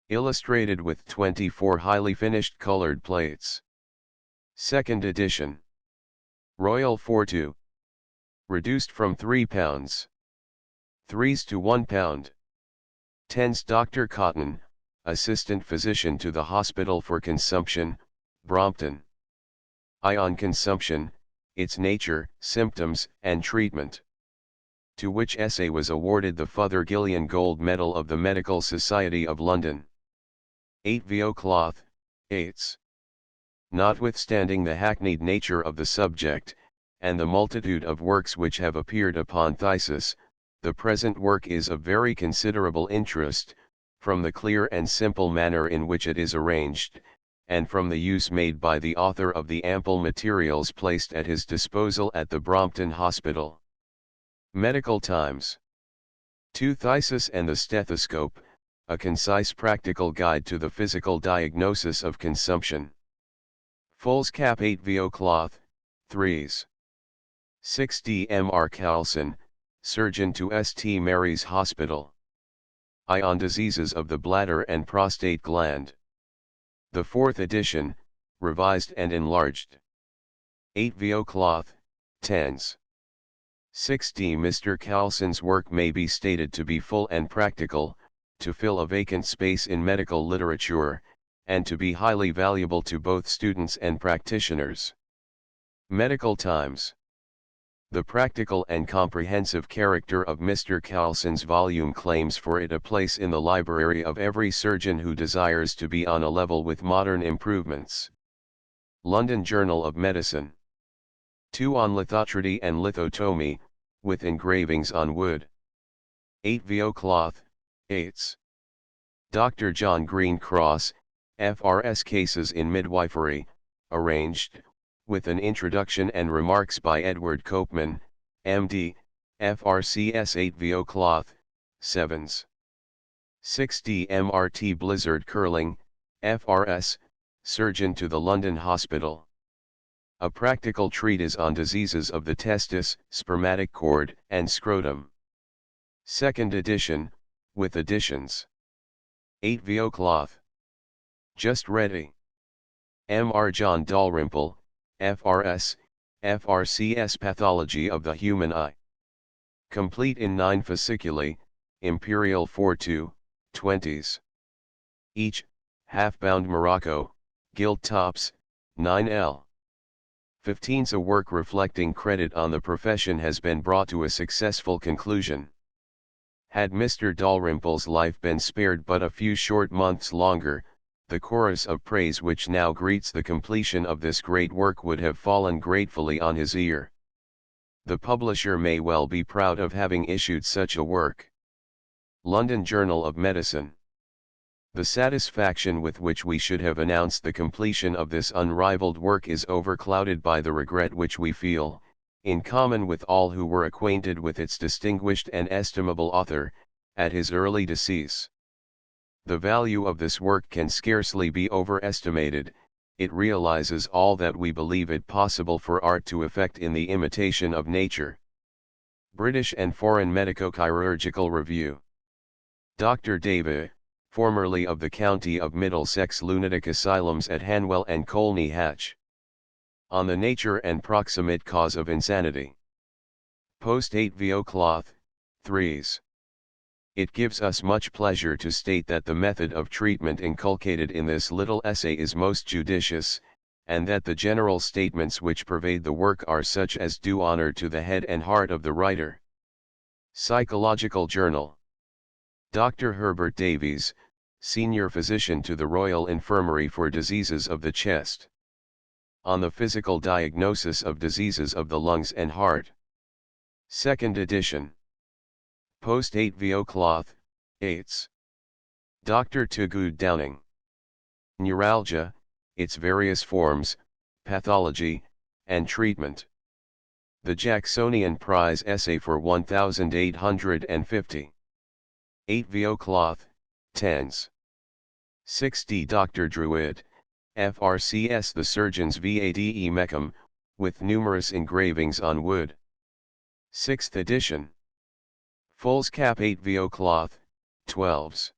Illustrated with 24 highly finished colored plates. 2nd edition. Royal Fortu. Reduced from £3. 3s to £1. 10s Dr. Cotton, Assistant Physician to the Hospital for Consumption, Brompton. I on Consumption, Its Nature, Symptoms, and Treatment. To which essay was awarded the Fothergillian Gold Medal of the Medical Society of London. 8vo Cloth, 8s. Notwithstanding the hackneyed nature of the subject, and the multitude of works which have appeared upon phthisis, the present work is of very considerable interest, from the clear and simple manner in which it is arranged, and from the use made by the author of the ample materials placed at his disposal at the Brompton Hospital. Medical Times. To Phthisis and the Stethoscope, a concise practical guide to the physical diagnosis of consumption. Foolscap 8vo Cloth, 3s. 6d Mr. Carlson, Surgeon to St. Mary's Hospital. I on Diseases of the Bladder and Prostate Gland. The 4th edition, revised and enlarged. 8vo Cloth, 10s. 6d Mr. Carlson's work may be stated to be full and practical, to fill a vacant space in medical literature, and to be highly valuable to both students and practitioners. Medical Times. The practical and comprehensive character of Mr. Carlson's volume claims for it a place in the library of every surgeon who desires to be on a level with modern improvements. London Journal of Medicine. 2 on lithotrity and lithotomy, with engravings on wood. 8 VO cloth, 8s. Dr. John Green Cross, FRS Cases in Midwifery, arranged, with an introduction and remarks by Edward Copeman, MD, FRCS 8 VO cloth, 7s. 6D MRT Blizzard Curling, FRS, surgeon to the London Hospital. A practical treatise on diseases of the testis, spermatic cord, and scrotum. 2nd edition, with additions. 8 VO cloth. Just ready. Mr. John Dalrymple, FRS, FRCS Pathology of the Human Eye. Complete in 9 fasciculi, Imperial 4-2, 20s. Each, half-bound Morocco, gilt tops, 9L. 15s. A work reflecting credit on the profession has been brought to a successful conclusion. Had Mr. Dalrymple's life been spared but a few short months longer, the chorus of praise which now greets the completion of this great work would have fallen gratefully on his ear. The publisher may well be proud of having issued such a work. London Journal of Medicine. The satisfaction with which we should have announced the completion of this unrivaled work is overclouded by the regret which we feel, in common with all who were acquainted with its distinguished and estimable author, at his early decease. The value of this work can scarcely be overestimated. It realizes all that we believe it possible for art to effect in the imitation of nature. British and Foreign Medico-Chirurgical Review. Dr. Davey, formerly of the County of Middlesex Lunatic Asylums at Hanwell and Colney Hatch. On the nature and proximate cause of insanity. Post 8 VO cloth, 3s. It gives us much pleasure to state that the method of treatment inculcated in this little essay is most judicious, and that the general statements which pervade the work are such as do honor to the head and heart of the writer. Psychological Journal. Dr. Herbert Davies, Senior Physician to the Royal Infirmary for Diseases of the Chest. On the Physical Diagnosis of Diseases of the Lungs and Heart. 2nd edition. Post 8 VO cloth, 8s. Dr. Toogood Downing. Neuralgia, its various forms, pathology, and treatment. The Jacksonian Prize Essay for 1850. 8 VO cloth, 10s. 6D Dr. Druid, FRCS The Surgeon's VADE Mecum, with numerous engravings on wood. 6th edition. Foolscap 8 VO cloth, 12s.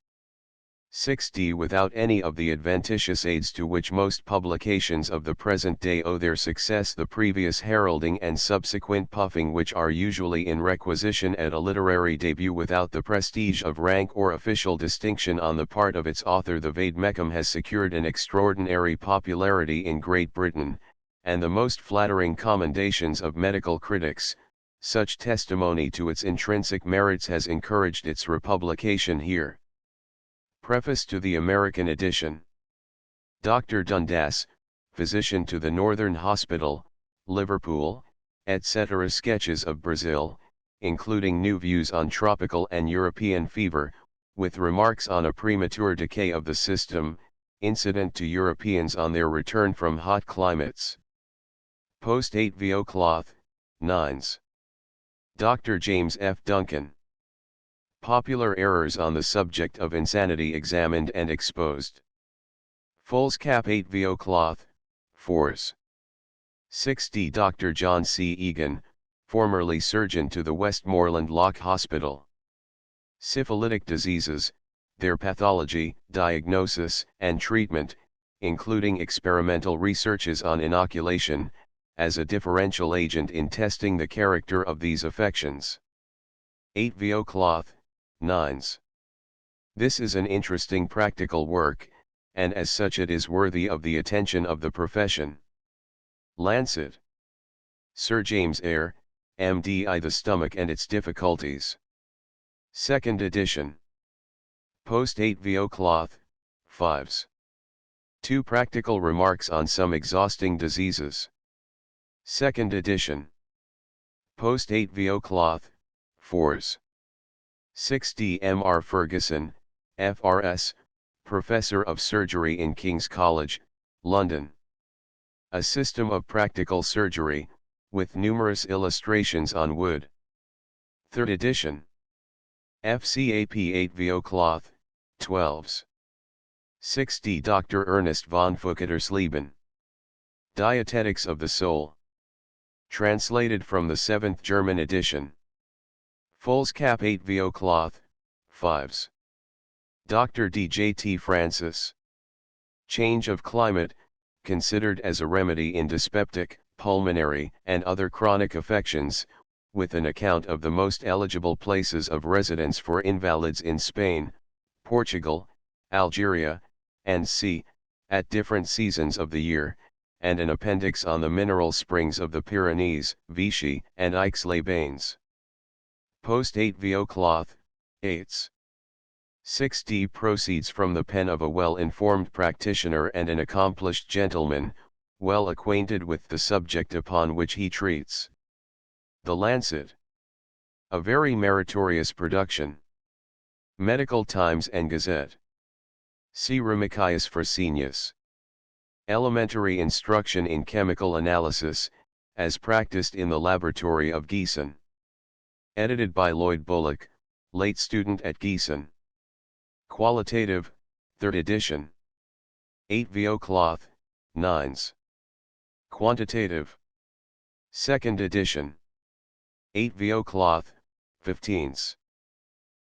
6D without any of the adventitious aids to which most publications of the present day owe their success, the previous heralding and subsequent puffing which are usually in requisition at a literary debut without the prestige of rank or official distinction on the part of its author. The Vade Mecum has secured an extraordinary popularity in Great Britain, and the most flattering commendations of medical critics. Such testimony to its intrinsic merits has encouraged its republication here. Preface to the American edition. Dr. Dundas, physician to the Northern Hospital, Liverpool, etc. Sketches of Brazil, including new views on tropical and European fever, with remarks on a premature decay of the system, incident to Europeans on their return from hot climates. Post 8 VO cloth, 9s. Dr. James F. Duncan. Popular errors on the subject of insanity examined and exposed. Foolscap 8 VO cloth, 4s. 6D Dr. John C. Egan, formerly surgeon to the Westmoreland Lock Hospital. Syphilitic diseases, their pathology, diagnosis, and treatment, including experimental researches on inoculation, as a differential agent in testing the character of these affections. 8 VO cloth, 9s. This is an interesting practical work, and as such it is worthy of the attention of the profession. Lancet. Sir James Eyre, MD. The Stomach and its Difficulties. 2nd edition. Post 8 VO cloth, 5s. 2 Practical Remarks on Some Exhausting Diseases. 2nd edition. Post 8 VO Cloth, 4s. 6d Mr. Ferguson, FRS, Professor of Surgery in King's College, London. A System of Practical Surgery, with numerous illustrations on wood. 3rd edition. FCAP 8 VO Cloth, 12s. 6d Dr. Ernest von Fuchtersleben. Dietetics of the Soul. Translated from the 7th German edition. Foolscap 8 VO Cloth, 5s. Dr. D.J.T. Francis. Change of climate, considered as a remedy in dyspeptic, pulmonary, and other chronic affections, with an account of the most eligible places of residence for invalids in Spain, Portugal, Algeria, and c. at different seasons of the year, and an appendix on the mineral springs of the Pyrenees, Vichy, and Aix-les-Bains. Post 8 VO Cloth, 8s. 6d proceeds from the pen of a well-informed practitioner and an accomplished gentleman, well acquainted with the subject upon which he treats. The Lancet. A very meritorious production. Medical Times and Gazette. C. Remichius Fresenius. Elementary Instruction in Chemical Analysis, as practiced in the laboratory of Gießen. Edited by Lloyd Bullock, late student at Gießen. Qualitative, 3rd edition. 8 VO Cloth, 9s. Quantitative. 2nd edition. 8 VO Cloth, 15s.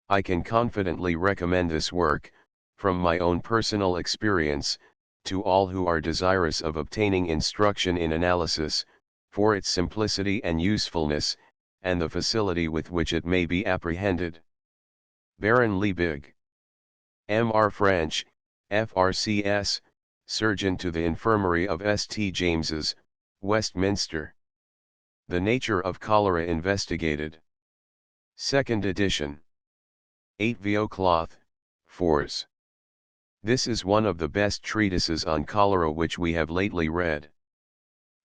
I can confidently recommend this work, from my own personal experience, to all who are desirous of obtaining instruction in analysis, for its simplicity and usefulness, and the facility with which it may be apprehended. Baron Liebig. M.R. French, FRCS, Surgeon to the Infirmary of St. James's, Westminster. The Nature of Cholera Investigated. 2nd edition. 8 VO Cloth, 4s. This is one of the best treatises on cholera which we have lately read.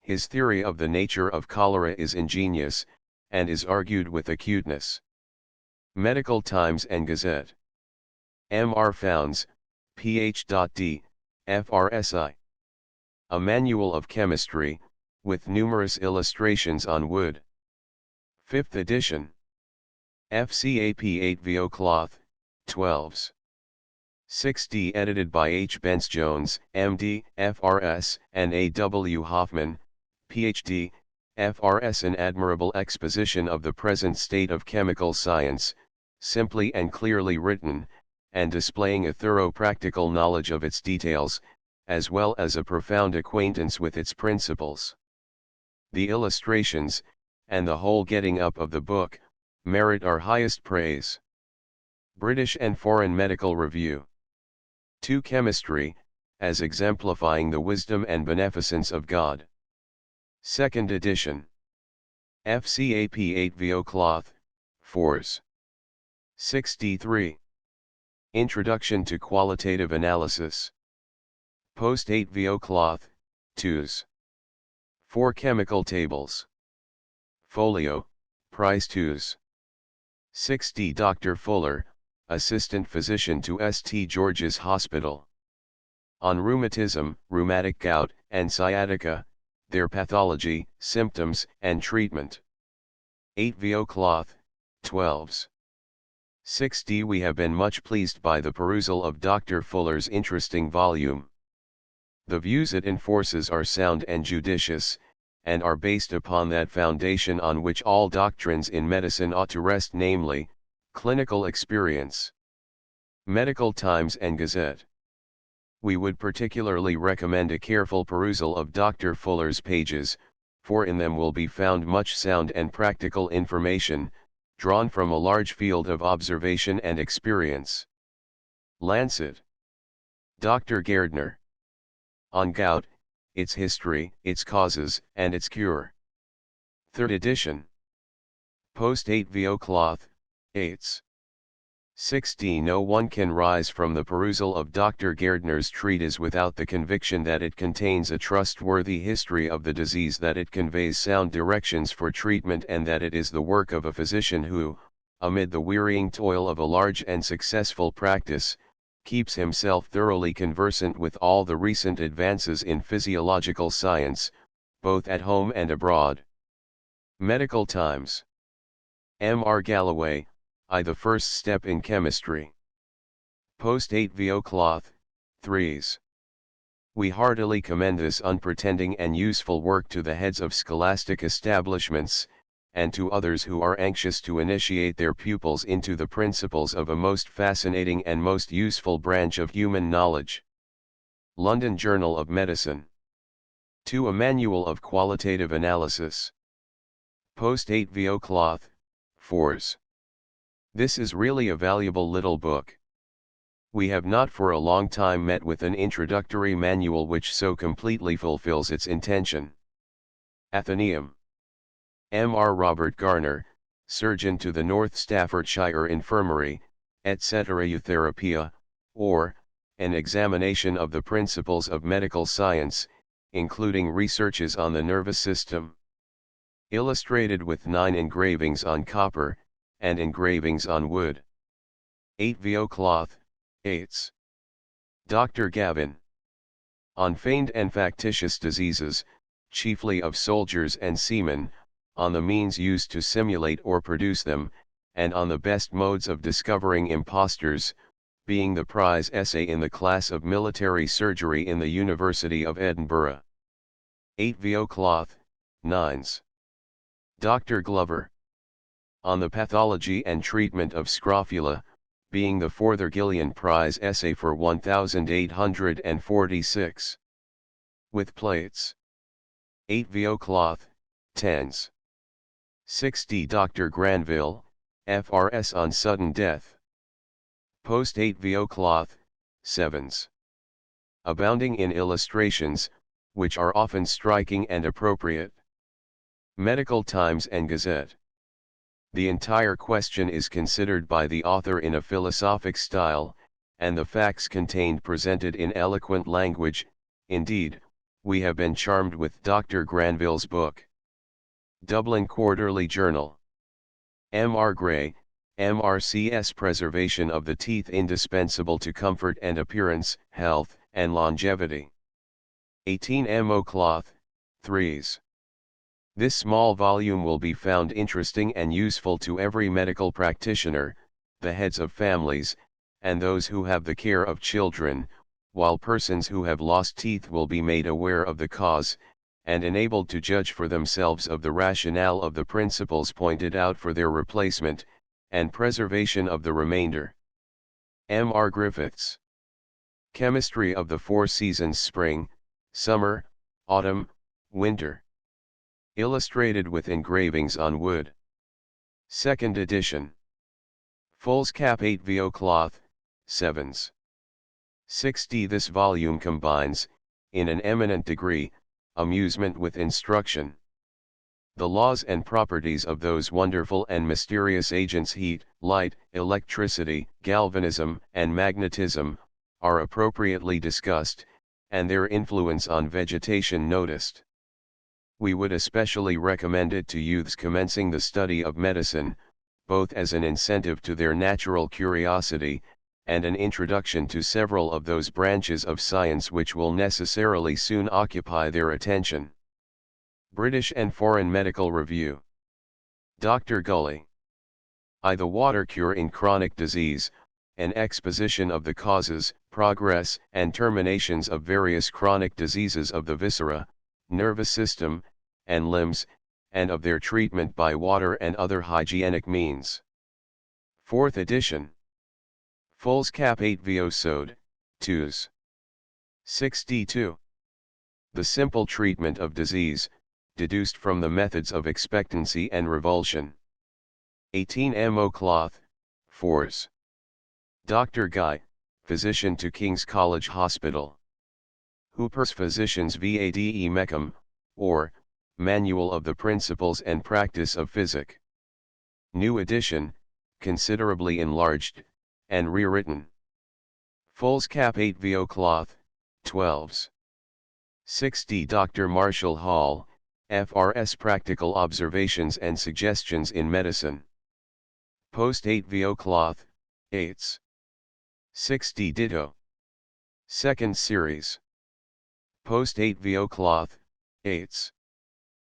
His theory of the nature of cholera is ingenious, and is argued with acuteness. Medical Times and Gazette. M.R. Founds, Ph.D., FRSI. A Manual of Chemistry, with numerous illustrations on wood. 5th edition. FCAP 8 VO Cloth, 12s. 6d edited by H. Bence Jones, M.D., FRS, and A. W. Hoffman, Ph.D., FRS. An admirable exposition of the present state of chemical science, simply and clearly written, and displaying a thorough practical knowledge of its details, as well as a profound acquaintance with its principles. The illustrations, and the whole getting up of the book, merit our highest praise. British and Foreign Medical Review. 2 Chemistry, as exemplifying the wisdom and beneficence of God. 2nd edition. FCAP 8 VO Cloth, 4s. 6d3. Introduction to Qualitative Analysis. Post 8 VO Cloth, 2s. 4 Chemical Tables. Folio, Price 2s. 6d Dr. Fuller, Assistant Physician to St. George's Hospital. On rheumatism, rheumatic gout, and sciatica, their pathology, symptoms, and treatment. 8 VO Cloth, 12s. 6d We have been much pleased by the perusal of Dr. Fuller's interesting volume. The views it enforces are sound and judicious, and are based upon that foundation on which all doctrines in medicine ought to rest, namely, clinical experience. Medical Times and Gazette. We would particularly recommend a careful perusal of Dr. Fuller's pages, for in them will be found much sound and practical information, drawn from a large field of observation and experience. Lancet. Dr. Gairdner. On Gout, Its History, Its Causes, and Its Cure. 3rd edition. Post 8 VO Cloth, 8s. 60. No one can rise from the perusal of Dr. Gairdner's treatise without the conviction that it contains a trustworthy history of the disease, that it conveys sound directions for treatment, and that it is the work of a physician who, amid the wearying toil of a large and successful practice, keeps himself thoroughly conversant with all the recent advances in physiological science, both at home and abroad. Medical Times. M. R. Galloway, I. The First Step in Chemistry. Post 8 VO Cloth, 3s. We heartily commend this unpretending and useful work to the heads of scholastic establishments, and to others who are anxious to initiate their pupils into the principles of a most fascinating and most useful branch of human knowledge. London Journal of Medicine. 2. A Manual of Qualitative Analysis. Post 8 VO Cloth, 4s. This is really a valuable little book. We have not for a long time met with an introductory manual which so completely fulfills its intention. Athenaeum. M. R. Robert Garner, surgeon to the North Staffordshire Infirmary, etc. Eutherapia, or, an examination of the principles of medical science, including researches on the nervous system. Illustrated with 9 engravings on copper, and engravings on wood. 8 VO Cloth, 8s. Dr. Gavin. On feigned and factitious diseases, chiefly of soldiers and seamen, on the means used to simulate or produce them, and on the best modes of discovering impostors, being the prize essay in the class of military surgery in the University of Edinburgh. 8 VO Cloth, 9s. Dr. Glover. On the pathology and treatment of scrofula, being the Fothergillian prize essay for 1846. With plates. 8 VO Cloth, 10s. 60. Dr. Granville, FRS on sudden death. Post 8 VO Cloth, 7s. Abounding in illustrations, which are often striking and appropriate. Medical Times and Gazette. The entire question is considered by the author in a philosophic style, and the facts contained presented in eloquent language. Indeed, we have been charmed with Dr. Granville's book. Dublin Quarterly Journal. M. R. Gray, MRCS. Preservation of the teeth indispensable to comfort and appearance, health, and longevity. 18 MO Cloth, 3s. This small volume will be found interesting and useful to every medical practitioner, the heads of families, and those who have the care of children, while persons who have lost teeth will be made aware of the cause, and enabled to judge for themselves of the rationale of the principles pointed out for their replacement, and preservation of the remainder. M. R. Griffiths. Chemistry of the Four Seasons: Spring, Summer, Autumn, Winter. Illustrated with engravings on wood. 2nd edition. Foolscap 8 VO Cloth, 7s. 60. This volume combines, in an eminent degree, amusement with instruction. The laws and properties of those wonderful and mysterious agents heat, light, electricity, galvanism, and magnetism, are appropriately discussed, and their influence on vegetation noticed. We would especially recommend it to youths commencing the study of medicine, both as an incentive to their natural curiosity, and an introduction to several of those branches of science which will necessarily soon occupy their attention. British and Foreign Medical Review. Dr. Gully. I. The Water Cure in Chronic Disease, an exposition of the causes, progress, and terminations of various chronic diseases of the viscera, nervous system, and limbs, and of their treatment by water and other hygienic means. 4th edition. Foolscap 8 VO Sode, 2s. 62. The simple treatment of disease, deduced from the methods of expectancy and revulsion. 18 MO Cloth, 4s. Dr. Guy, physician to King's College Hospital. Hooper's Physicians Vade Mecum, or, Manual of the Principles and Practice of Physic. New edition, considerably enlarged, and rewritten. Foolscap 8 VO Cloth, 12s. 60 Dr. Marshall Hall, FRS Practical Observations and Suggestions in Medicine. Post 8 VO Cloth, 8s. 60 Ditto. Second Series. Post 8 VO Cloth, 8s.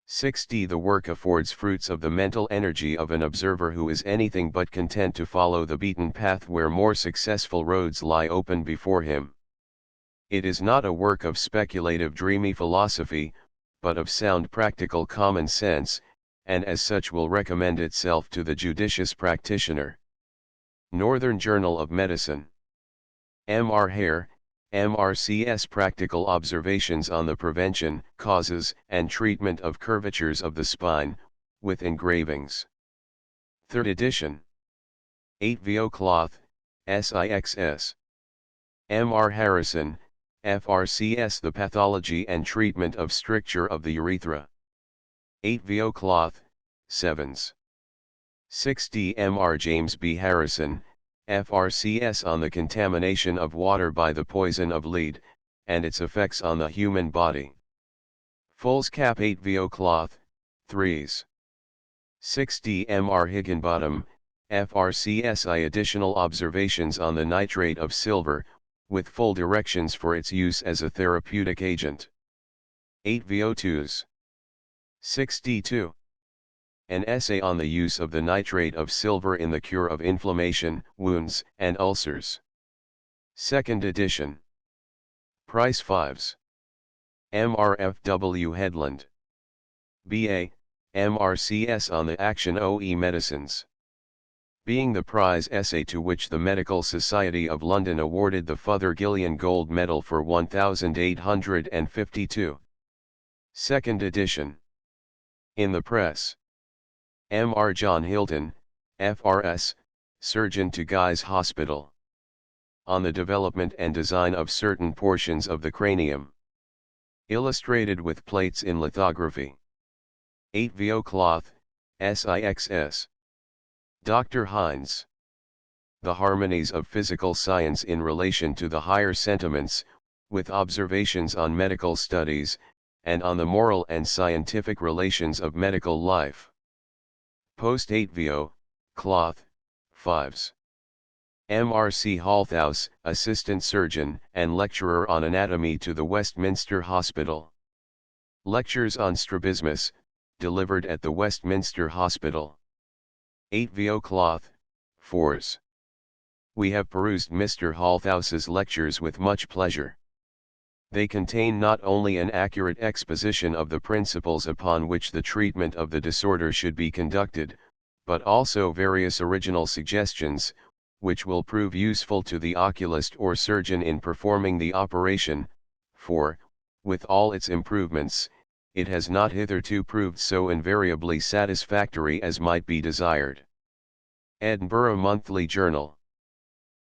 60 The work affords fruits of the mental energy of an observer who is anything but content to follow the beaten path where more successful roads lie open before him. It is not a work of speculative dreamy philosophy, but of sound practical common sense, and as such will recommend itself to the judicious practitioner. Northern Journal of Medicine. M.R. Hare, MRCS Practical Observations on the Prevention, Causes, and Treatment of Curvatures of the Spine, with engravings. 3rd edition. 8 VO Cloth, SIXS. M.R. Harrison, FRCS The Pathology and Treatment of Stricture of the Urethra. 8 VO Cloth, 7s. 60 M.R. James B. Harrison, FRCS on the contamination of water by the poison of lead, and its effects on the human body. Foolscap 8 VO Cloth, 3s. 60 M.R. Higginbottom, FRCSI Additional Observations on the Nitrate of Silver, with full directions for its use as a therapeutic agent. 8 VO2s. 62. An essay on the use of the nitrate of silver in the cure of inflammation, wounds, and ulcers. 2nd edition. Price 5s. MRFW Headland. B.A., MRCS on the Action OE Medicines. Being the prize essay to which the Medical Society of London awarded the Fothergillian Gold Medal for 1852. 2nd edition. In the press. M.R. John Hilton, F.R.S., Surgeon to Guy's Hospital. On the development and design of certain portions of the cranium. Illustrated with plates in lithography. 8 VO Cloth, SIXS. Dr. Hines. The Harmonies of Physical Science in Relation to the Higher Sentiments, with observations on medical studies, and on the moral and scientific relations of medical life. Post 8 VO, Cloth, 5s. M.R.C. Halthouse, Assistant Surgeon and Lecturer on Anatomy to the Westminster Hospital. Lectures on Strabismus, delivered at the Westminster Hospital. 8 VO Cloth, 4s. We have perused Mr. Halthouse's lectures with much pleasure. They contain not only an accurate exposition of the principles upon which the treatment of the disorder should be conducted, but also various original suggestions, which will prove useful to the oculist or surgeon in performing the operation, for, with all its improvements, it has not hitherto proved so invariably satisfactory as might be desired. Edinburgh Monthly Journal.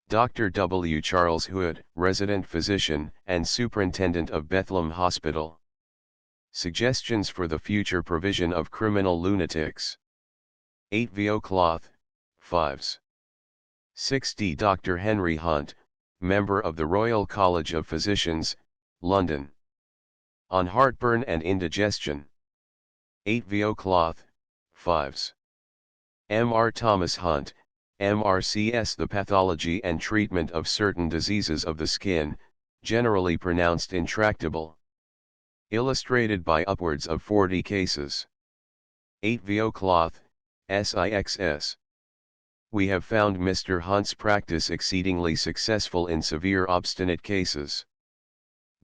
Dr. W. Charles Hood, Resident Physician and Superintendent of Bethlehem Hospital. Suggestions for the future provision of criminal lunatics. 8 VO Cloth, 5s. 60 Dr. Henry Hunt, Member of the Royal College of Physicians, London. On heartburn and indigestion. 8 VO Cloth, 5s. M.R. Thomas Hunt, MRCS The Pathology and Treatment of Certain Diseases of the Skin, generally pronounced intractable. Illustrated by upwards of 40 cases. 8 VO Cloth, SIXS. We have found Mr. Hunt's practice exceedingly successful in severe obstinate cases.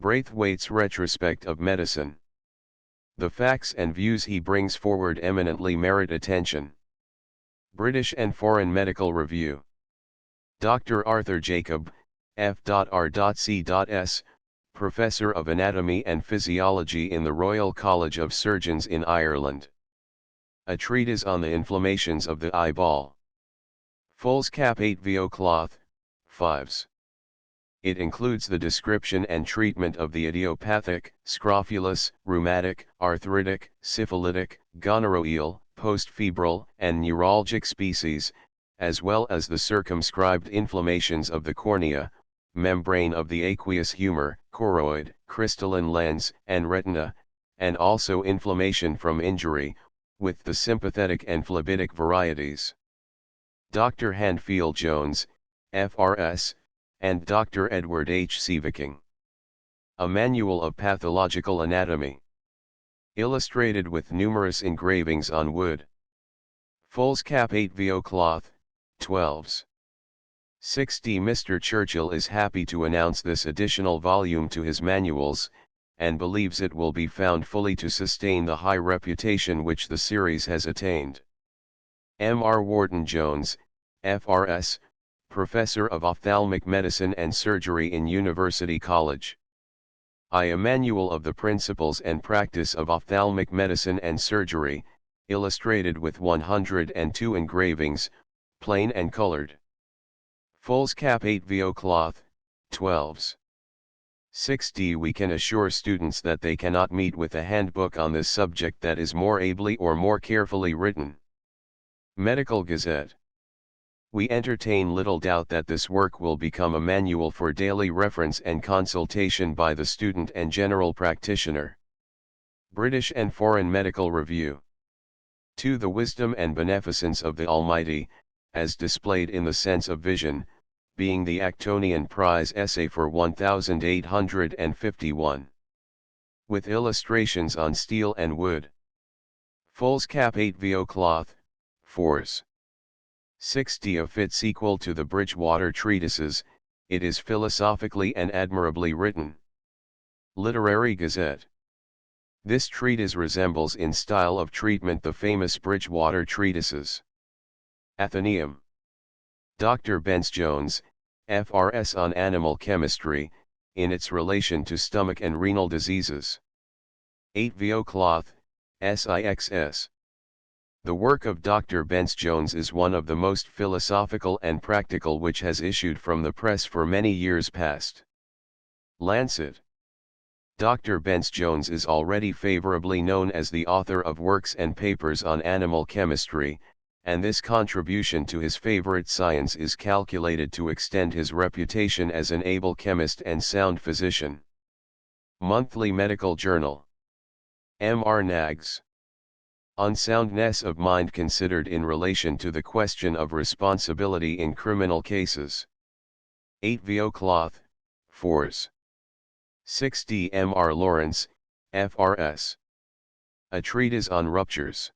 Braithwaite's Retrospect of Medicine. The facts and views he brings forward eminently merit attention. British and Foreign Medical Review. Dr. Arthur Jacob, F.R.C.S., Professor of Anatomy and Physiology in the Royal College of Surgeons in Ireland. A treatise on the inflammations of the eyeball. Foolscap 8 VO Cloth, 5s. It includes the description and treatment of the idiopathic, scrofulous, rheumatic, arthritic, syphilitic, gonorrhoeal, postfebrile, and neuralgic species, as well as the circumscribed inflammations of the cornea, membrane of the aqueous humor, choroid, crystalline lens, and retina, and also inflammation from injury, with the sympathetic and phlebitic varieties. Dr. Handfield Jones, FRS, and Dr. Edward H. Sieviking. A Manual of Pathological Anatomy. Illustrated with numerous engravings on wood. Foolscap 8vo cloth, 12s. 6d. Mr. Churchill is happy to announce this additional volume to his manuals, and believes it will be found fully to sustain the high reputation which the series has attained. M. R. Wharton Jones, FRS, Professor of Ophthalmic Medicine and Surgery in University College. A Manual of the Principles and Practice of Ophthalmic Medicine and Surgery, illustrated with 102 engravings, plain and colored. Foolscap 8vo cloth, 12s. 6d. We can assure students that they cannot meet with a handbook on this subject that is more ably or more carefully written. Medical Gazette. We entertain little doubt that this work will become a manual for daily reference and consultation by the student and general practitioner. British and Foreign Medical Review. To the wisdom and beneficence of the Almighty, as displayed in the sense of vision, being the Actonian Prize Essay for 1851. With illustrations on steel and wood. Foolscap 8vo cloth, 4s. 6d. A fit sequel to the Bridgewater treatises, it is philosophically and admirably written. Literary Gazette. This treatise resembles in style of treatment the famous Bridgewater treatises. Athenaeum. Dr. Bence Jones, FRS, on animal chemistry, in its relation to stomach and renal diseases. 8vo cloth, SIXS. The work of Dr. Bence Jones is one of the most philosophical and practical which has issued from the press for many years past. Lancet. Dr. Bence Jones is already favorably known as the author of works and papers on animal chemistry, and this contribution to his favorite science is calculated to extend his reputation as an able chemist and sound physician. Monthly Medical Journal. M. R. Nags. On soundness of mind considered in relation to the question of responsibility in criminal cases. 8vo cloth, 4s. 6d. M. R. Lawrence, FRS. A Treatise on Ruptures.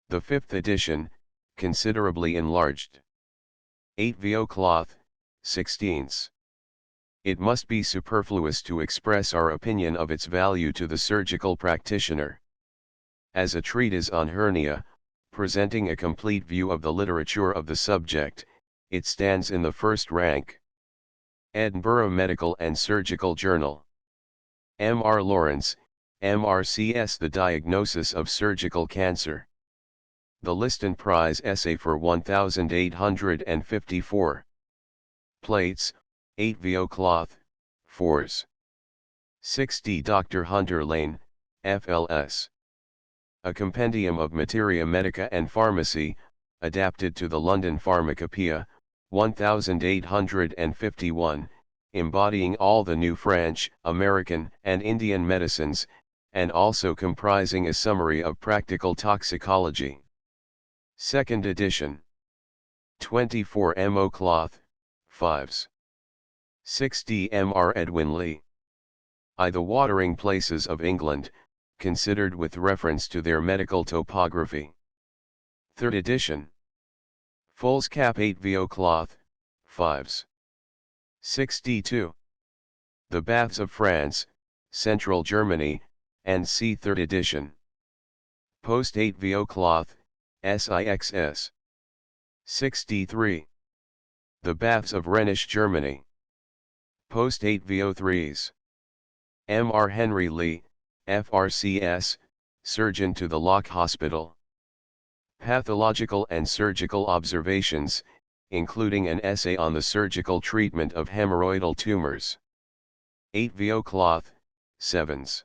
The 5th edition, considerably enlarged. 8vo cloth, 16s. It must be superfluous to express our opinion of its value to the surgical practitioner. As a treatise on hernia, presenting a complete view of the literature of the subject, it stands in the first rank. Edinburgh Medical and Surgical Journal. M. R. Lawrence, MRCS. The Diagnosis of Surgical Cancer. The Liston Prize Essay for 1854. Plates, 8vo cloth, 4s. 6d. Dr. Hunter Lane, FLS. A Compendium of Materia Medica and Pharmacy, adapted to the London Pharmacopoeia, 1851, embodying all the new French, American, and Indian medicines, and also comprising a summary of practical toxicology. 2nd edition. 24mo cloth, 5s. 6d. M. R. Edwin Lee. The Watering Places of England, considered with reference to their medical topography. 3rd edition. Foolscap 8vo cloth, 5s. 6d. The Baths of France, Central Germany, and c. 3rd edition. Post 8vo cloth, SIXS. 6d. The Baths of Rhenish Germany. Post 8vo 3s. M. R. Henry Lee, FRCS, Surgeon to the Lock Hospital. Pathological and Surgical Observations, including an essay on the surgical treatment of hemorrhoidal tumors. 8vo cloth, 7s.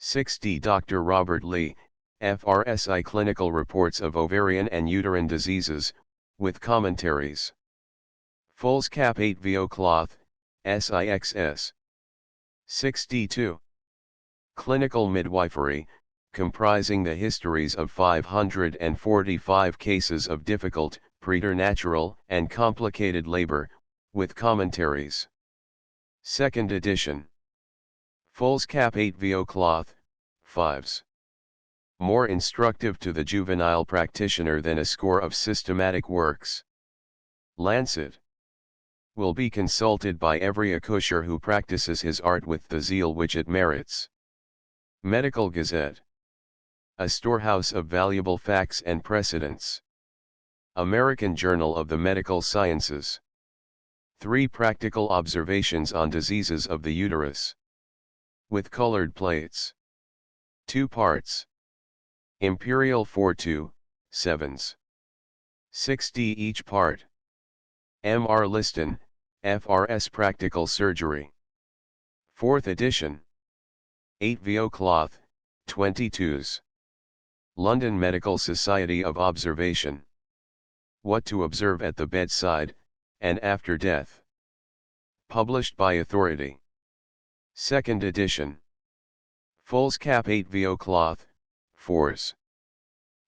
6d. Dr. Robert Lee, FRSI. Clinical Reports of Ovarian and Uterine Diseases, with commentaries. Foolscap 8vo cloth, SIXS. 62. Clinical midwifery, comprising the histories of 545 cases of difficult, preternatural, and complicated labor, with commentaries. 2nd edition. Foolscap 8vo cloth, 5s. More instructive to the juvenile practitioner than a score of systematic works. Lancet. Will be consulted by every accoucheur who practices his art with the zeal which it merits. Medical Gazette. A storehouse of valuable facts and precedents. American Journal of the Medical Sciences. 3 practical observations on diseases of the uterus. With colored plates. 2 parts. Imperial 4 7s. 60 each part. M.R. Liston, FRS Practical Surgery. 4th edition. 8vo cloth, 22s. London Medical Society of Observation. What to observe at the bedside, and after death. Published by authority. 2nd edition. Foolscap 8vo cloth, 4s.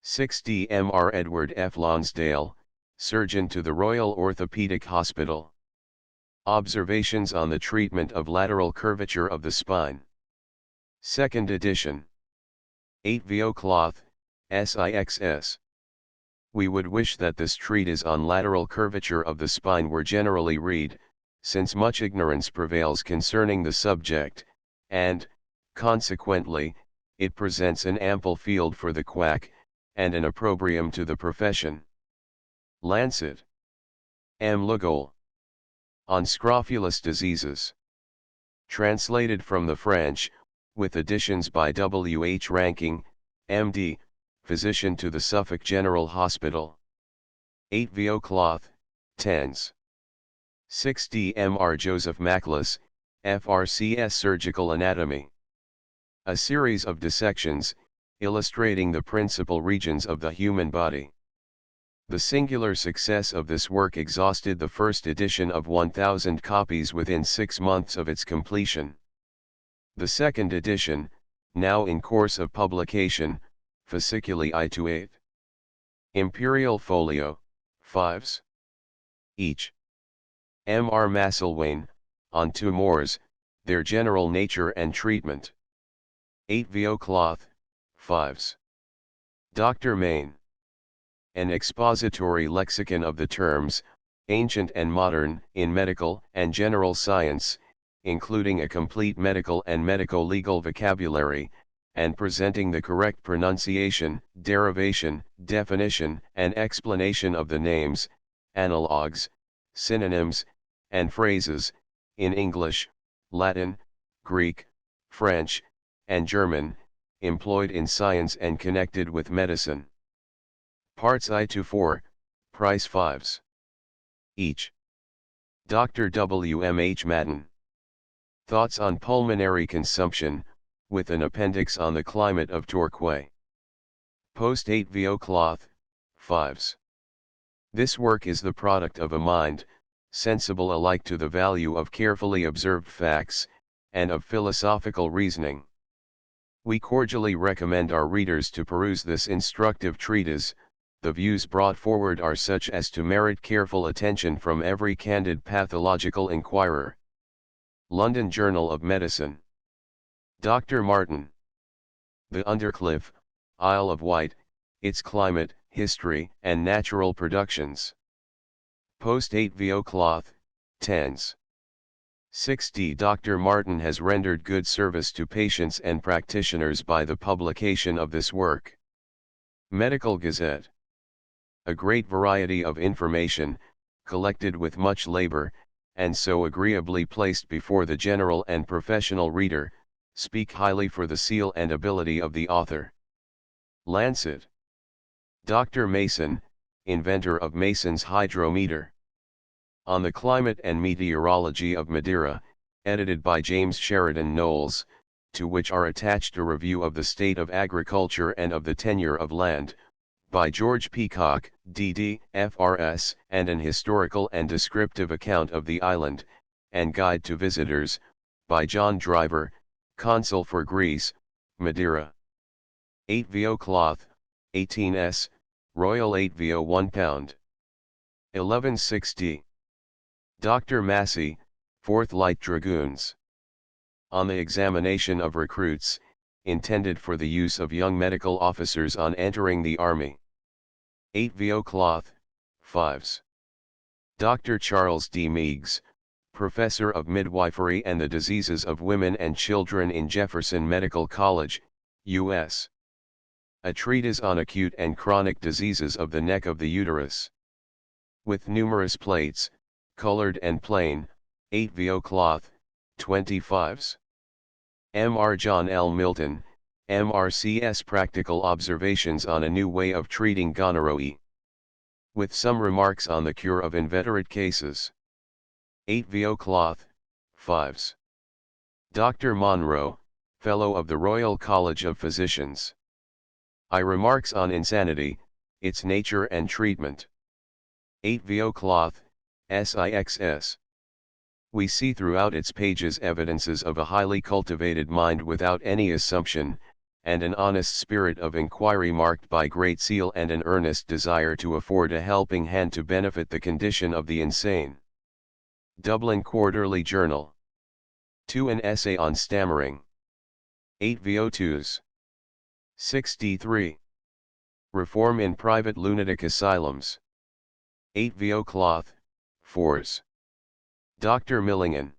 60 Mr. Edward F. Lonsdale, surgeon to the Royal Orthopaedic Hospital. Observations on the treatment of lateral curvature of the spine. 2nd edition. 8vo cloth, SIXS. We would wish that this treatise on lateral curvature of the spine were generally read, since much ignorance prevails concerning the subject, and, consequently, it presents an ample field for the quack, and an opprobrium to the profession. Lancet. M. Legault. On Scrofulous Diseases. Translated from the French, with additions by W. H. Ranking, M.D., physician to the Suffolk General Hospital. 8vo cloth, 10s. 60 Mr. Joseph Mackless, FRCS Surgical Anatomy. A series of dissections, illustrating the principal regions of the human body. The singular success of this work exhausted the first edition of 1,000 copies within 6 months of its completion. The 2nd edition, now in course of publication, fasciculi I to 8. Imperial folio, 5s. Each. Mr. Maselwain, on tumors, their general nature and treatment. 8vo cloth, 5s. Dr. Main. An expository lexicon of the terms, ancient and modern, in medical and general science, including a complete medical and medico-legal vocabulary, and presenting the correct pronunciation, derivation, definition, and explanation of the names, analogues, synonyms, and phrases, in English, Latin, Greek, French, and German, employed in science and connected with medicine. Parts I to 4, price 5s. Each. Dr. W. M. H. Madden. Thoughts on Pulmonary Consumption, with an appendix on the climate of Torquay. Post 8vo cloth, 5s. This work is the product of a mind, sensible alike to the value of carefully observed facts, and of philosophical reasoning. We cordially recommend our readers to peruse this instructive treatise. The views brought forward are such as to merit careful attention from every candid pathological inquirer. London Journal of Medicine. Dr. Martin. The Undercliff, Isle of Wight, its climate, history, and natural productions. Post 8vo cloth, 10s. 60 Dr. Martin has rendered good service to patients and practitioners by the publication of this work. Medical Gazette. A great variety of information, collected with much labor, and so agreeably placed before the general and professional reader, speak highly for the seal and ability of the author. Lancet. Dr. Mason, inventor of Mason's hydrometer. On the Climate and Meteorology of Madeira, edited by James Sheridan Knowles, to which are attached a review of the state of agriculture and of the tenure of land, by George Peacock, D.D., F.R.S., and an historical and descriptive account of the island, and guide to visitors, by John Driver, Consul for Greece, Madeira. 8 VO cloth, 18s, Royal 8 VO 1 pound. 1160. Dr. Massey, 4th Light Dragoons. On the examination of recruits, intended for the use of young medical officers on entering the Army. 8 VO cloth, 5s. Dr. Charles D. Meigs, Professor of Midwifery and the Diseases of Women and Children in Jefferson Medical College, U.S. A treatise on acute and chronic diseases of the neck of the uterus. With numerous plates, colored and plain, 8 VO cloth, 25s. Mr. John L. Milton, MRCS Practical Observations on a New Way of Treating Gonorrhea. With some remarks on the cure of inveterate cases. 8 VO cloth, 5s. Dr. Monroe, Fellow of the Royal College of Physicians. I remarks on insanity, its nature and treatment. 8 VO cloth, SIXS. We see throughout its pages evidences of a highly cultivated mind without any assumption, and an honest spirit of inquiry marked by great zeal and an earnest desire to afford a helping hand to benefit the condition of the insane. Dublin Quarterly Journal. 2. An essay on stammering. 8 VO2s. 63. Reform in private lunatic asylums. 8 VO cloth, 4s. Dr. Millingen.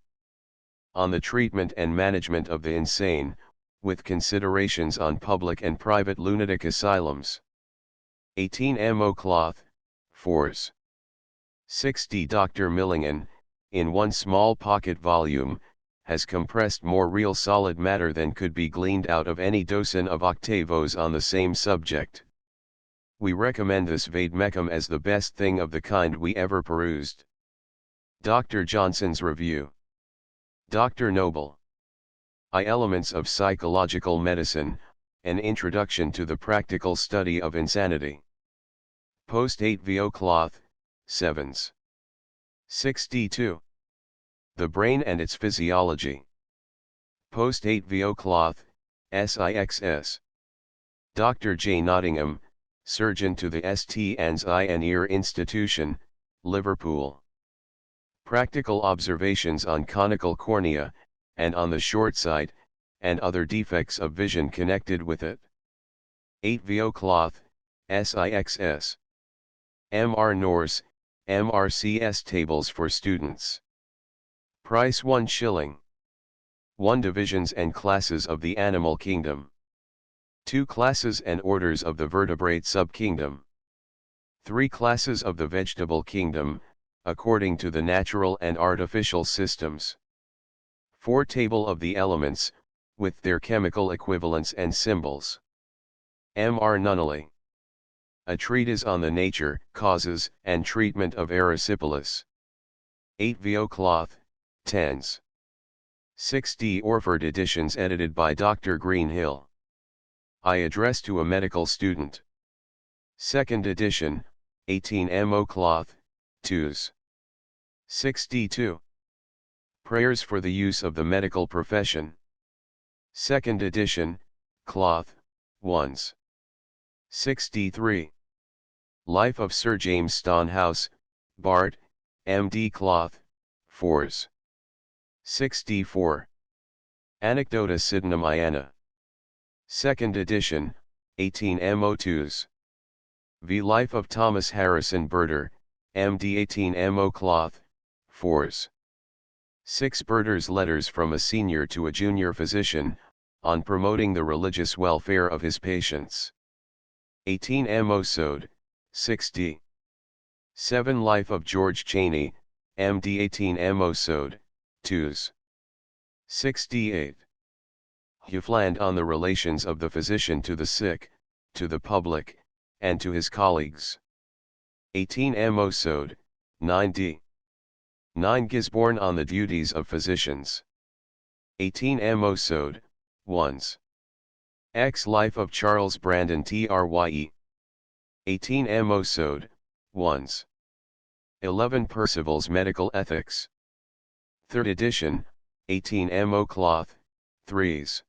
On the treatment and management of the insane, with considerations on public and private lunatic asylums. 18 MO cloth, 4s. 60. Dr. Millingen, in one small pocket volume, has compressed more real solid matter than could be gleaned out of any dozen of octavos on the same subject. We recommend this vade-mecum as the best thing of the kind we ever perused. Dr. Johnson's Review. Dr. Noble. I. Elements of Psychological Medicine, An Introduction to the Practical Study of Insanity. Post 8 VO cloth, 7s. 62. The Brain and Its Physiology. Post 8 VO cloth, SIXS. Dr. J. Nottingham, Surgeon to the St. Anne's Eye and Ear Institution, Liverpool. Practical Observations on Conical Cornea, and on the Short Sight, and Other Defects of Vision Connected with it. 8 VO cloth, SIXS. Mr. Norse, MRCS Tables for Students. Price 1 shilling. 1 Divisions and Classes of the Animal Kingdom. 2 Classes and Orders of the Vertebrate Subkingdom. 3 Classes of the Vegetable Kingdom, according to the natural and artificial systems. 4 Table of the Elements, with their chemical equivalents and symbols. Mr. Nunnally. A Treatise on the Nature, Causes, and Treatment of Erysipelas. 8 VO cloth, 10s. 60 Orford editions edited by Dr. Greenhill. I Address to a Medical Student. 2nd edition, 18 MO cloth, 2s. 62. Prayers for the Use of the Medical Profession. 2nd edition, cloth, 1s. 63. Life of Sir James Stonehouse, Bart., M.D. cloth, 4s. 64. Anecdota Sydenhamiana. 2nd edition, 18 MO2s. V. Life of Thomas Harrison Birder, M.D. 18 MO cloth, 4s. 6 Birder's Letters from a Senior to a Junior Physician, on promoting the religious welfare of his patients. 18 MO Sode, 6d. 7 Life of George Cheney, M.D. 18 MO Sode, 2s. 68. Huffland on the relations of the physician to the sick, to the public, and to his colleagues. 18 MO Sode, 9d. 9 Gisborne on the duties of physicians. 18 MO Sode, 1s. X Life of Charles Brandon Trye. 18 Mo Sode, 1s. 11 Percival's Medical Ethics. 3rd edition, 18 Mo Cloth, 3s.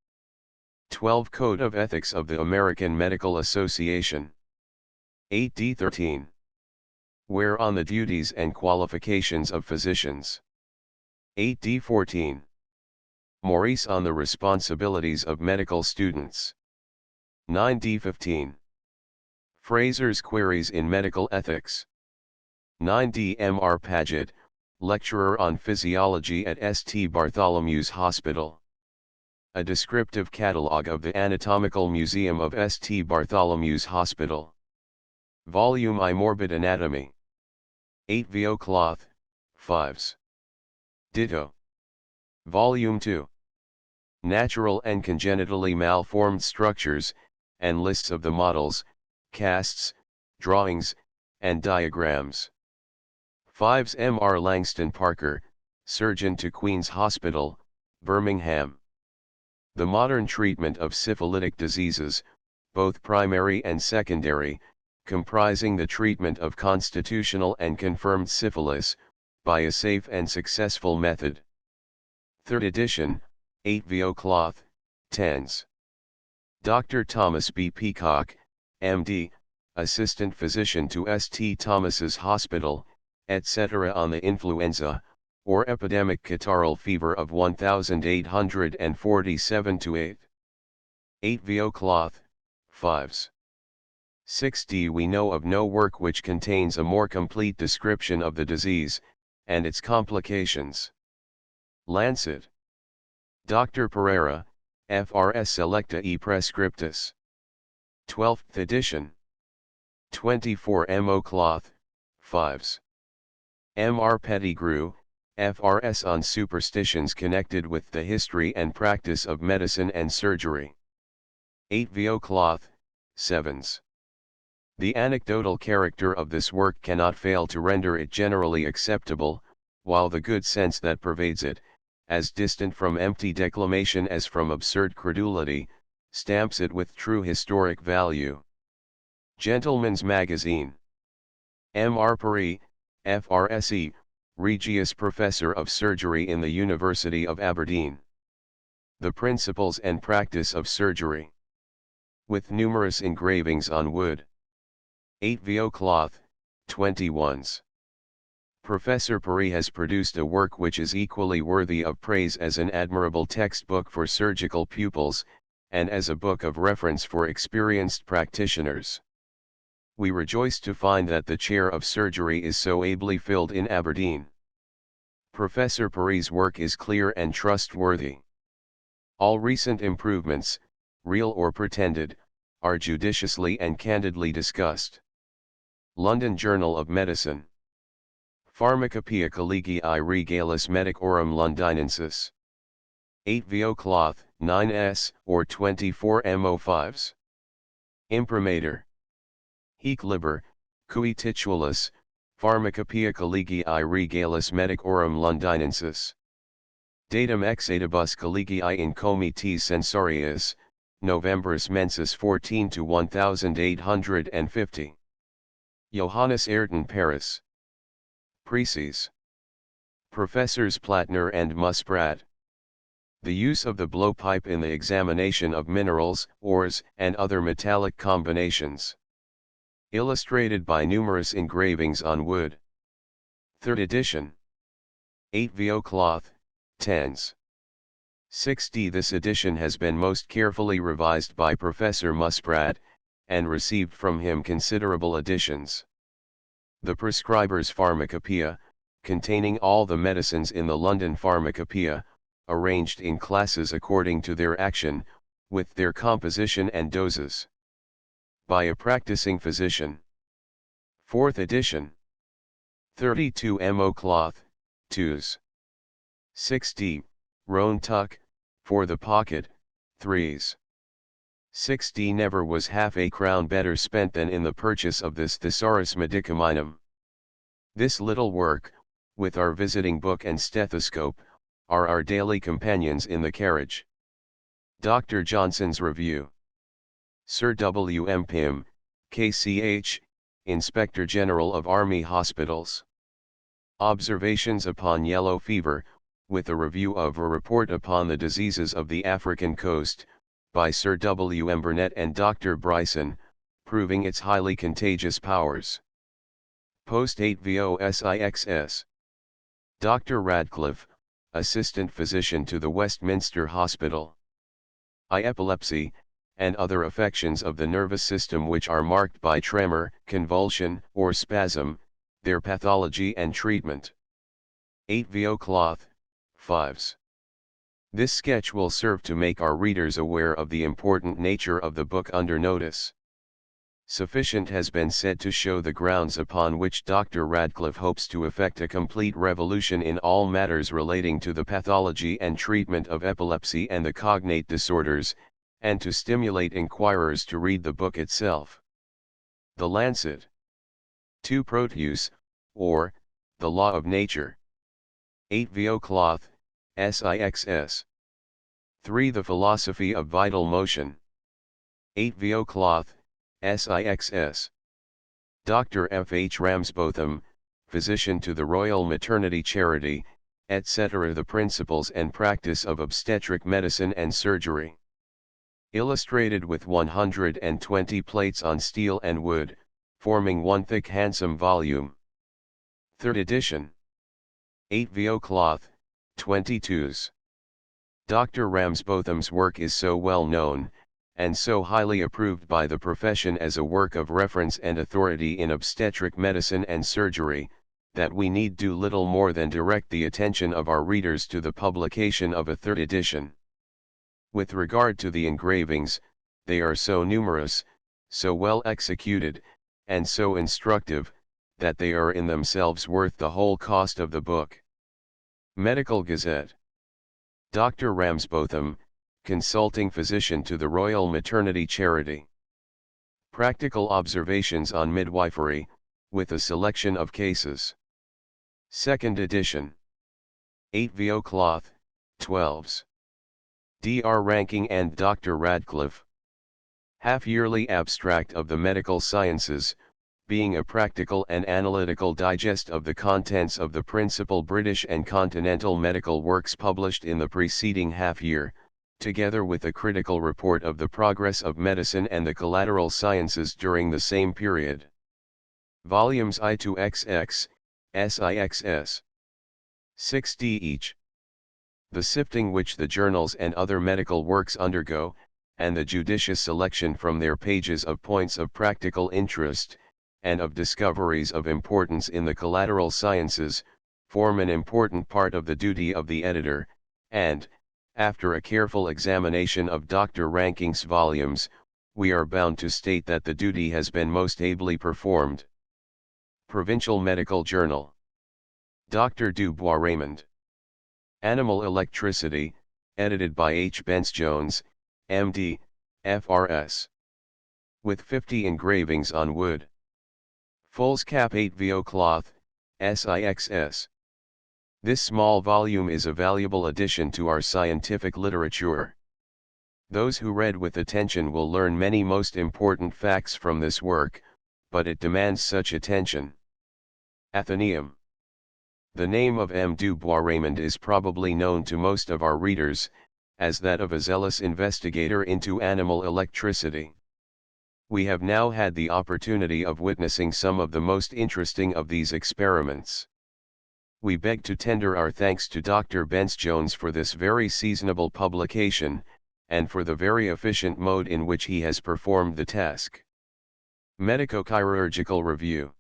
12 Code of Ethics of the American Medical Association. 8D13. Where on the Duties and Qualifications of Physicians. 8D14. Maurice on the Responsibilities of Medical Students. 9D15. Fraser's Queries in Medical Ethics. 9D Mr. Paget, Lecturer on Physiology at St. Bartholomew's Hospital. A descriptive catalogue of the Anatomical Museum of St. Bartholomew's Hospital. Volume I Morbid Anatomy. 8 VO Cloth, 5s. Ditto. Volume 2. Natural and congenitally malformed structures, and lists of the models, casts, drawings, and diagrams. 5s Mr. Langston Parker, Surgeon to Queen's Hospital, Birmingham. The modern treatment of syphilitic diseases, both primary and secondary, comprising the treatment of constitutional and confirmed syphilis, by a safe and successful method. 3rd edition, 8 VO Cloth, 10s. Dr. Thomas B. Peacock, MD, Assistant Physician to St. Thomas's Hospital, etc. on the influenza, or epidemic catarrhal fever of 1847 to 8. 8 VO Cloth, 5s. 6d We know of no work which contains a more complete description of the disease, and its complications. Lancet. Dr. Pereira, FRS Selecta e Prescriptus. 12th edition. 24 Mo Cloth, 5s. Mr. Pettigrew, FRS on Superstitions connected with the history and practice of medicine and surgery. 8 VO Cloth, 7s. The anecdotal character of this work cannot fail to render it generally acceptable, while the good sense that pervades it, as distant from empty declamation as from absurd credulity, stamps it with true historic value. Gentleman's Magazine. Mr. Parry, FRSE, Regius Professor of Surgery in the University of Aberdeen. The Principles and Practice of Surgery. With numerous engravings on wood. 8 VO Cloth, 21s. Professor Parry has produced a work which is equally worthy of praise as an admirable textbook for surgical pupils, and as a book of reference for experienced practitioners. We rejoice to find that the chair of surgery is so ably filled in Aberdeen. Professor Parry's work is clear and trustworthy. All recent improvements, real or pretended, are judiciously and candidly discussed. London Journal of Medicine. Pharmacopoeia Collegii Regalis Medicorum Londinensis. 8 VO Cloth, 9s, or 24 Mo5s. Imprimatur. Hic liber, cui titulus, Pharmacopoeia Collegii Regalis Medicorum Londinensis. Datum exedibus collegii in comites censorius, Novembris mensis 14 to 1850. Johannes Ayrton Paris. Preces. Professors Plattner and Muspratt. The use of the blowpipe in the examination of minerals, ores, and other metallic combinations. Illustrated by numerous engravings on wood. 3rd edition. 8 VO Cloth, 10s. 6d This edition has been most carefully revised by Professor Muspratt, and received from him considerable additions. The Prescriber's Pharmacopoeia, containing all the medicines in the London Pharmacopoeia, arranged in classes according to their action, with their composition and doses. By a practicing physician. 4th edition. 32 Mo Cloth, 2s. 6d, Roan Tuck, for the pocket, 3s. 6d Never was half a crown better spent than in the purchase of this Thesaurus Medicaminum. This little work, with our visiting book and stethoscope, are our daily companions in the carriage. Dr. Johnson's Review. Sir W. M. Pym, K.C.H., Inspector General of Army Hospitals. Observations upon yellow fever, with a review of a report upon the diseases of the African coast, by Sir W. M. Burnett and Dr. Bryson, proving its highly contagious powers. Post 8 VOSIXS. Dr. Radcliffe, Assistant Physician to the Westminster Hospital. Epilepsy, and other affections of the nervous system which are marked by tremor, convulsion, or spasm, their pathology and treatment. 8 VO Cloth, Fives. This sketch will serve to make our readers aware of the important nature of the book under notice. Sufficient has been said to show the grounds upon which Dr. Radcliffe hopes to effect a complete revolution in all matters relating to the pathology and treatment of epilepsy and the cognate disorders, and to stimulate inquirers to read the book itself. The Lancet. 2 Proteus, or, The Law of Nature. 8 VO Cloth, SIXS. 3 The Philosophy of Vital Motion. 8 VO Cloth, SIXS. Dr. F. H. Ramsbotham, Physician to the Royal Maternity Charity, etc. The Principles and Practice of Obstetric Medicine and Surgery. Illustrated with 120 plates on steel and wood, forming one thick handsome volume. 3rd edition. 8 VO Cloth, 22s. Dr. Ramsbotham's work is so well known, and so highly approved by the profession as a work of reference and authority in obstetric medicine and surgery, that we need do little more than direct the attention of our readers to the publication of a 3rd edition. With regard to the engravings, they are so numerous, so well executed, and so instructive, that they are in themselves worth the whole cost of the book. Medical Gazette. Dr. Ramsbotham, Consulting Physician to the Royal Maternity Charity. Practical Observations on Midwifery, with a selection of cases. 2nd edition. 8 VO Cloth, 12s. Dr. Ranking and Dr. Radcliffe. Half-yearly Abstract of the Medical Sciences, being a practical and analytical digest of the contents of the principal British and continental medical works published in the preceding half-year, together with a critical report of the progress of medicine and the collateral sciences during the same period. Volumes I2XX, SIXS. 6d each. The sifting which the journals and other medical works undergo, and the judicious selection from their pages of points of practical interest, and of discoveries of importance in the collateral sciences, form an important part of the duty of the editor, and, after a careful examination of Dr. Ranking's volumes, we are bound to state that the duty has been most ably performed. Provincial Medical Journal. Dr. Dubois Raymond. Animal Electricity, edited by H. Bence Jones, M.D., F.R.S. With 50 engravings on wood. Foolscap 8 VO Cloth, SIXS. This small volume is a valuable addition to our scientific literature. Those who read with attention will learn many most important facts from this work, but it demands such attention. Athenaeum. The name of M. Dubois Raymond is probably known to most of our readers, as that of a zealous investigator into animal electricity. We have now had the opportunity of witnessing some of the most interesting of these experiments. We beg to tender our thanks to Dr. Bence Jones for this very seasonable publication, and for the very efficient mode in which he has performed the task. Medico-Chirurgical Review.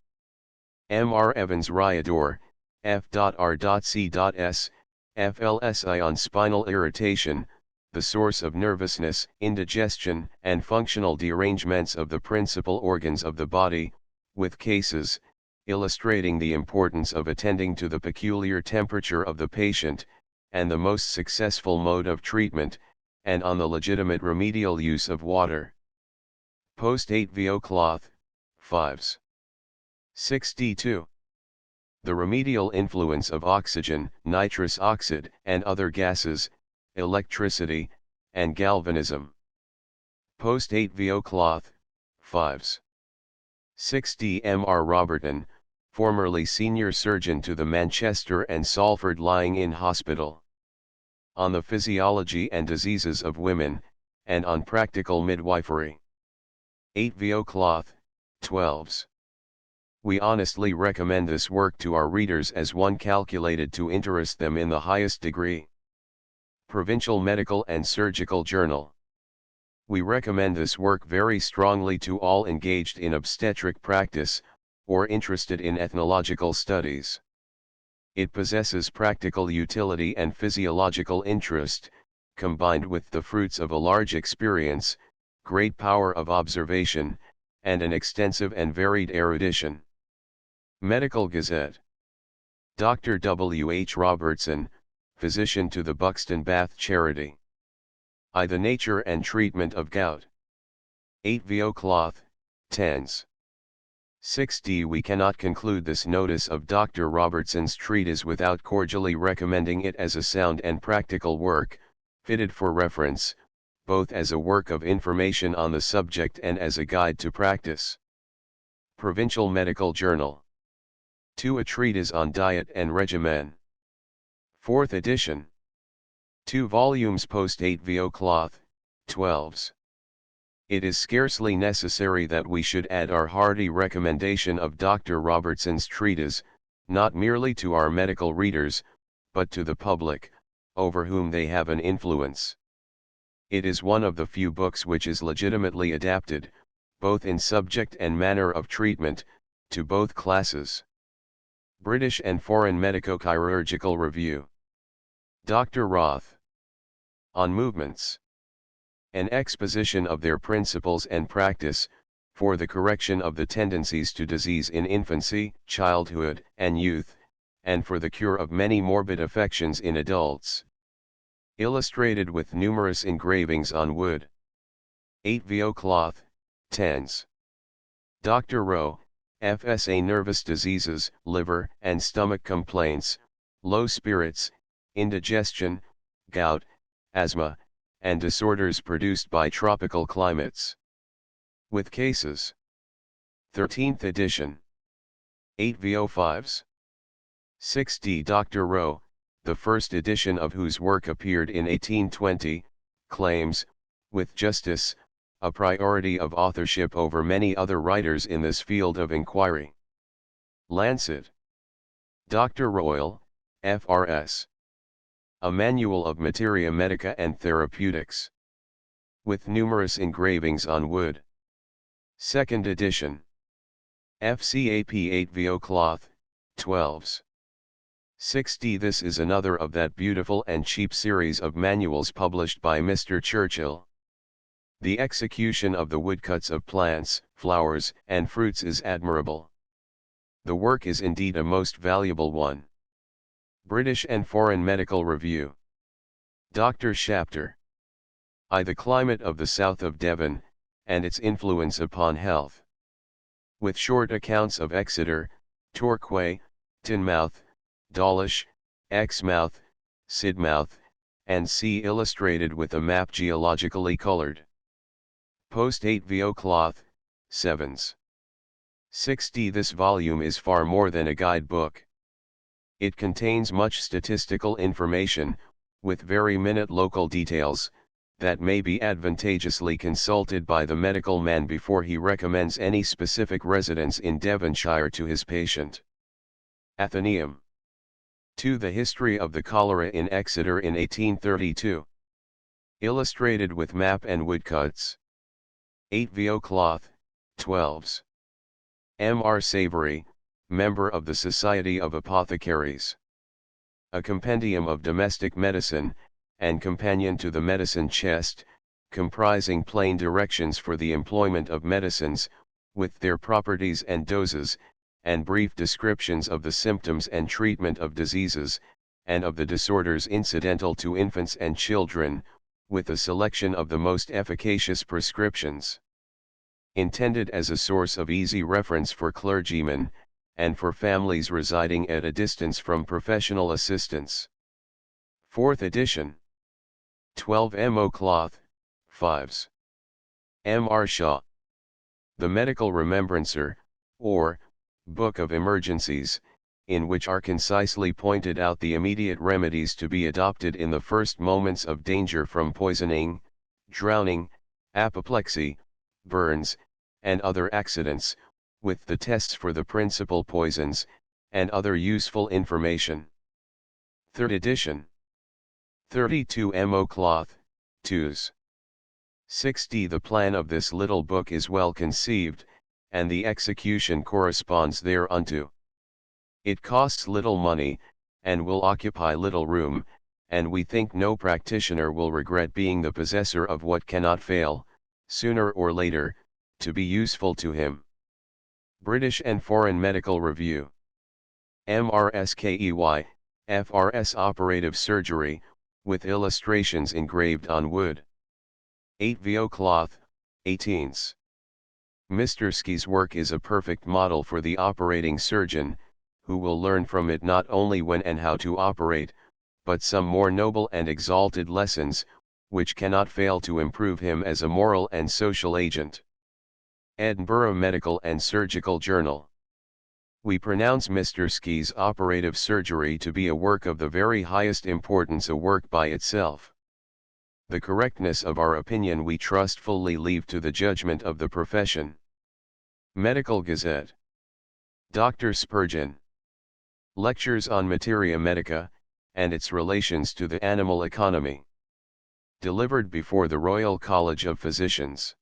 M. R. Evans Ryador, F.R.C.S., FLSI on spinal irritation, the source of nervousness, indigestion, and functional derangements of the principal organs of the body, with cases, illustrating the importance of attending to the peculiar temperature of the patient, and the most successful mode of treatment, and on the legitimate remedial use of water. Post 8 VO Cloth, 5s. 6d2. The remedial influence of oxygen, nitrous oxide, and other gases, electricity, and galvanism. Post 8 VO Cloth, 5s. 6d Mr. Roberton, formerly senior surgeon to the Manchester and Salford Lying-in Hospital. On the physiology and diseases of women, and on practical midwifery. 8vo Cloth, 12s. We honestly recommend this work to our readers as one calculated to interest them in the highest degree. Provincial Medical and Surgical Journal. We recommend this work very strongly to all engaged in obstetric practice, or interested in ethnological studies. It possesses practical utility and physiological interest, combined with the fruits of a large experience, great power of observation, and an extensive and varied erudition. Medical Gazette. Dr. W. H. Robertson, physician to the Buxton Bath Charity. I. The Nature and Treatment of Gout. 8vo Cloth, 10s. 6d We cannot conclude this notice of Dr. Robertson's treatise without cordially recommending it as a sound and practical work, fitted for reference, both as a work of information on the subject and as a guide to practice. Provincial Medical Journal. 2. A treatise on diet and regimen. 4th edition. 2 volumes post 8vo Cloth, 12s. It is scarcely necessary that we should add our hearty recommendation of Dr. Robertson's treatise, not merely to our medical readers, but to the public, over whom they have an influence. It is one of the few books which is legitimately adapted, both in subject and manner of treatment, to both classes. British and Foreign Medico-Chirurgical Review. Dr. Roth. On Movements. An exposition of their principles and practice, for the correction of the tendencies to disease in infancy, childhood, and youth, and for the cure of many morbid affections in adults. Illustrated with numerous engravings on wood. 8vo Cloth, 10s. Dr. Rowe, FSA Nervous diseases, liver and stomach complaints, low spirits, indigestion, gout, asthma, and disorders produced by tropical climates. With cases. 13th edition. 8vo 5s. 6d Dr. Rowe, the first edition of whose work appeared in 1820, claims, with justice, a priority of authorship over many other writers in this field of inquiry. Lancet. Dr. Royle, F.R.S. A Manual of Materia Medica and Therapeutics. With numerous engravings on wood. 2nd edition. FCAP 8vo Cloth, 12s. 6d This is another of that beautiful and cheap series of manuals published by Mr. Churchill. The execution of the woodcuts of plants, flowers, and fruits is admirable. The work is indeed a most valuable one. British and Foreign Medical Review. Dr. Shapter. I. The Climate of the South of Devon, and its Influence upon Health. With short accounts of Exeter, Torquay, Teignmouth, Dawlish, Exmouth, Sidmouth, and C. illustrated with a map geologically colored. Post 8vo Cloth, 7s. 6d This volume is far more than a guidebook. It contains much statistical information, with very minute local details, that may be advantageously consulted by the medical man before he recommends any specific residence in Devonshire to his patient. Athenaeum. 2. The History of the Cholera in Exeter in 1832. Illustrated with map and woodcuts. 8vo Cloth, 12s. M.R. Savory, member of the Society of Apothecaries. A Compendium of Domestic Medicine, and companion to the Medicine Chest, comprising plain directions for the employment of medicines, with their properties and doses, and brief descriptions of the symptoms and treatment of diseases, and of the disorders incidental to infants and children, with a selection of the most efficacious prescriptions. Intended as a source of easy reference for clergymen, and for families residing at a distance from professional assistance. 4th edition. 12mo Cloth, 5s. M. R. Shaw. The Medical Remembrancer, or Book of Emergencies, in which are concisely pointed out the immediate remedies to be adopted in the first moments of danger from poisoning, drowning, apoplexy, burns, and other accidents, with the tests for the principal poisons, and other useful information. 3rd edition. 32 mo cloth, 2s. 60. The plan of this little book is well conceived, and the execution corresponds thereunto. It costs little money, and will occupy little room, and we think no practitioner will regret being the possessor of what cannot fail, sooner or later, to be useful to him. British and Foreign Medical Review. MRSKEY, FRS Operative Surgery, with illustrations engraved on wood. 8 VO cloth, 18s. Mr. Ski's work is a perfect model for the operating surgeon, who will learn from it not only when and how to operate, but some more noble and exalted lessons, which cannot fail to improve him as a moral and social agent. Edinburgh Medical and Surgical Journal. We pronounce Mr. Ski's operative surgery to be a work of the very highest importance, a work by itself. The correctness of our opinion we trustfully leave to the judgment of the profession. Medical Gazette. Dr. Spurgeon. Lectures on Materia Medica, and its relations to the animal economy. Delivered before the Royal College of Physicians.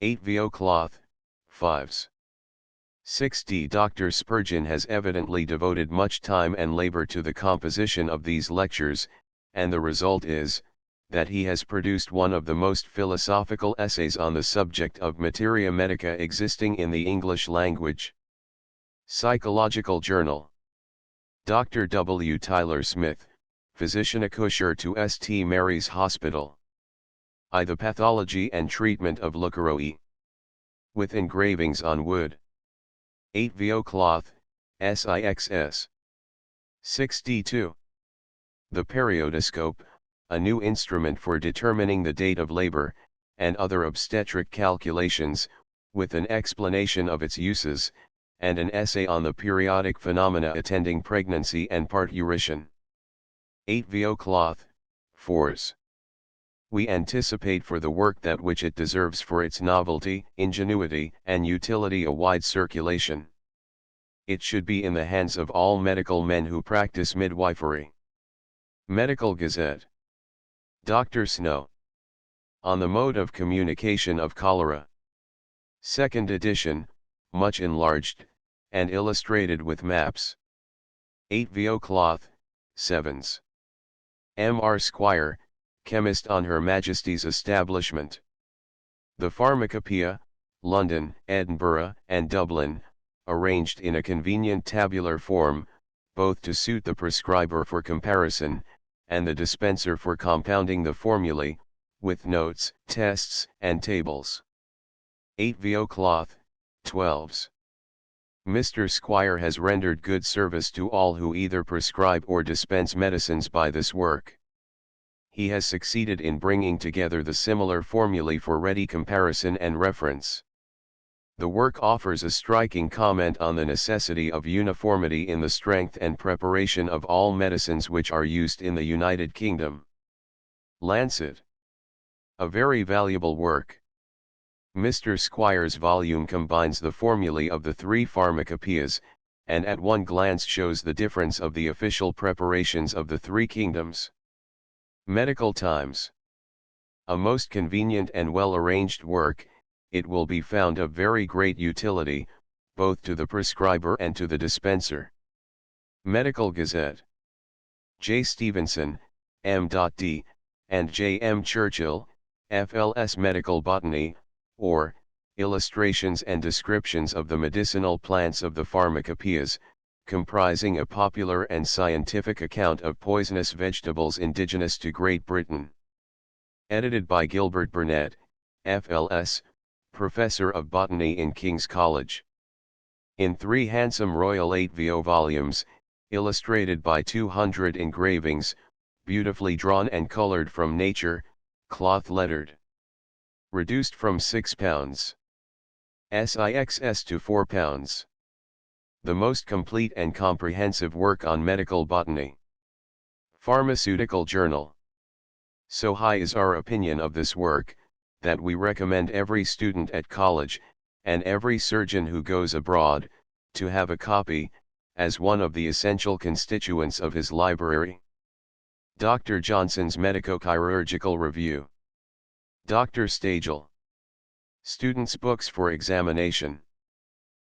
8 VO cloth, 5s. 60. Dr. Spurgeon has evidently devoted much time and labor to the composition of these lectures, and the result is, that he has produced one of the most philosophical essays on the subject of materia medica existing in the English language. Psychological Journal. Dr. W. Tyler Smith, physician accoucheur to St. Mary's Hospital. I. The Pathology and Treatment of Leukorrhoea. With engravings on wood. 8 VO cloth, SIXS. 62. The Periodoscope, a new instrument for determining the date of labor, and other obstetric calculations, with an explanation of its uses, and an essay on the periodic phenomena attending pregnancy and parturition. 8 VO cloth, 4s. We anticipate for the work that which it deserves for its novelty, ingenuity, and utility a wide circulation. It should be in the hands of all medical men who practice midwifery. Medical Gazette. Dr. Snow. On the Mode of Communication of Cholera. 2nd edition, much enlarged, and illustrated with maps. 8 VO cloth, 7s. M.R. Squire, Chemist on Her Majesty's Establishment. The Pharmacopoeia, London, Edinburgh, and Dublin, arranged in a convenient tabular form, both to suit the prescriber for comparison, and the dispenser for compounding the formulae, with notes, tests, and tables. 8 VO cloth, 12s. Mr. Squire has rendered good service to all who either prescribe or dispense medicines by this work. He has succeeded in bringing together the similar formulae for ready comparison and reference. The work offers a striking comment on the necessity of uniformity in the strength and preparation of all medicines which are used in the United Kingdom. Lancet. A very valuable work. Mr. Squire's volume combines the formulae of the three pharmacopoeias, and at one glance shows the difference of the official preparations of the three kingdoms. Medical Times. A most convenient and well-arranged work, it will be found of very great utility, both to the prescriber and to the dispenser. Medical Gazette. J. Stevenson, M.D., and J. M. Churchill, FLS Medical Botany, or, Illustrations and Descriptions of the Medicinal Plants of the Pharmacopoeias, comprising a popular and scientific account of poisonous vegetables indigenous to Great Britain. Edited by Gilbert Burnett, FLS, Professor of Botany in King's College. In 3 handsome Royal 8 VO volumes, illustrated by 200 engravings, beautifully drawn and colored from nature, cloth lettered. Reduced from £6. 6 to 4 pounds. The most complete and comprehensive work on medical botany. Pharmaceutical Journal. So high is our opinion of this work, that we recommend every student at college, and every surgeon who goes abroad, to have a copy, as one of the essential constituents of his library. Dr. Johnson's Medico-Chirurgical Review. Dr. Stagel. Students' Books for Examination.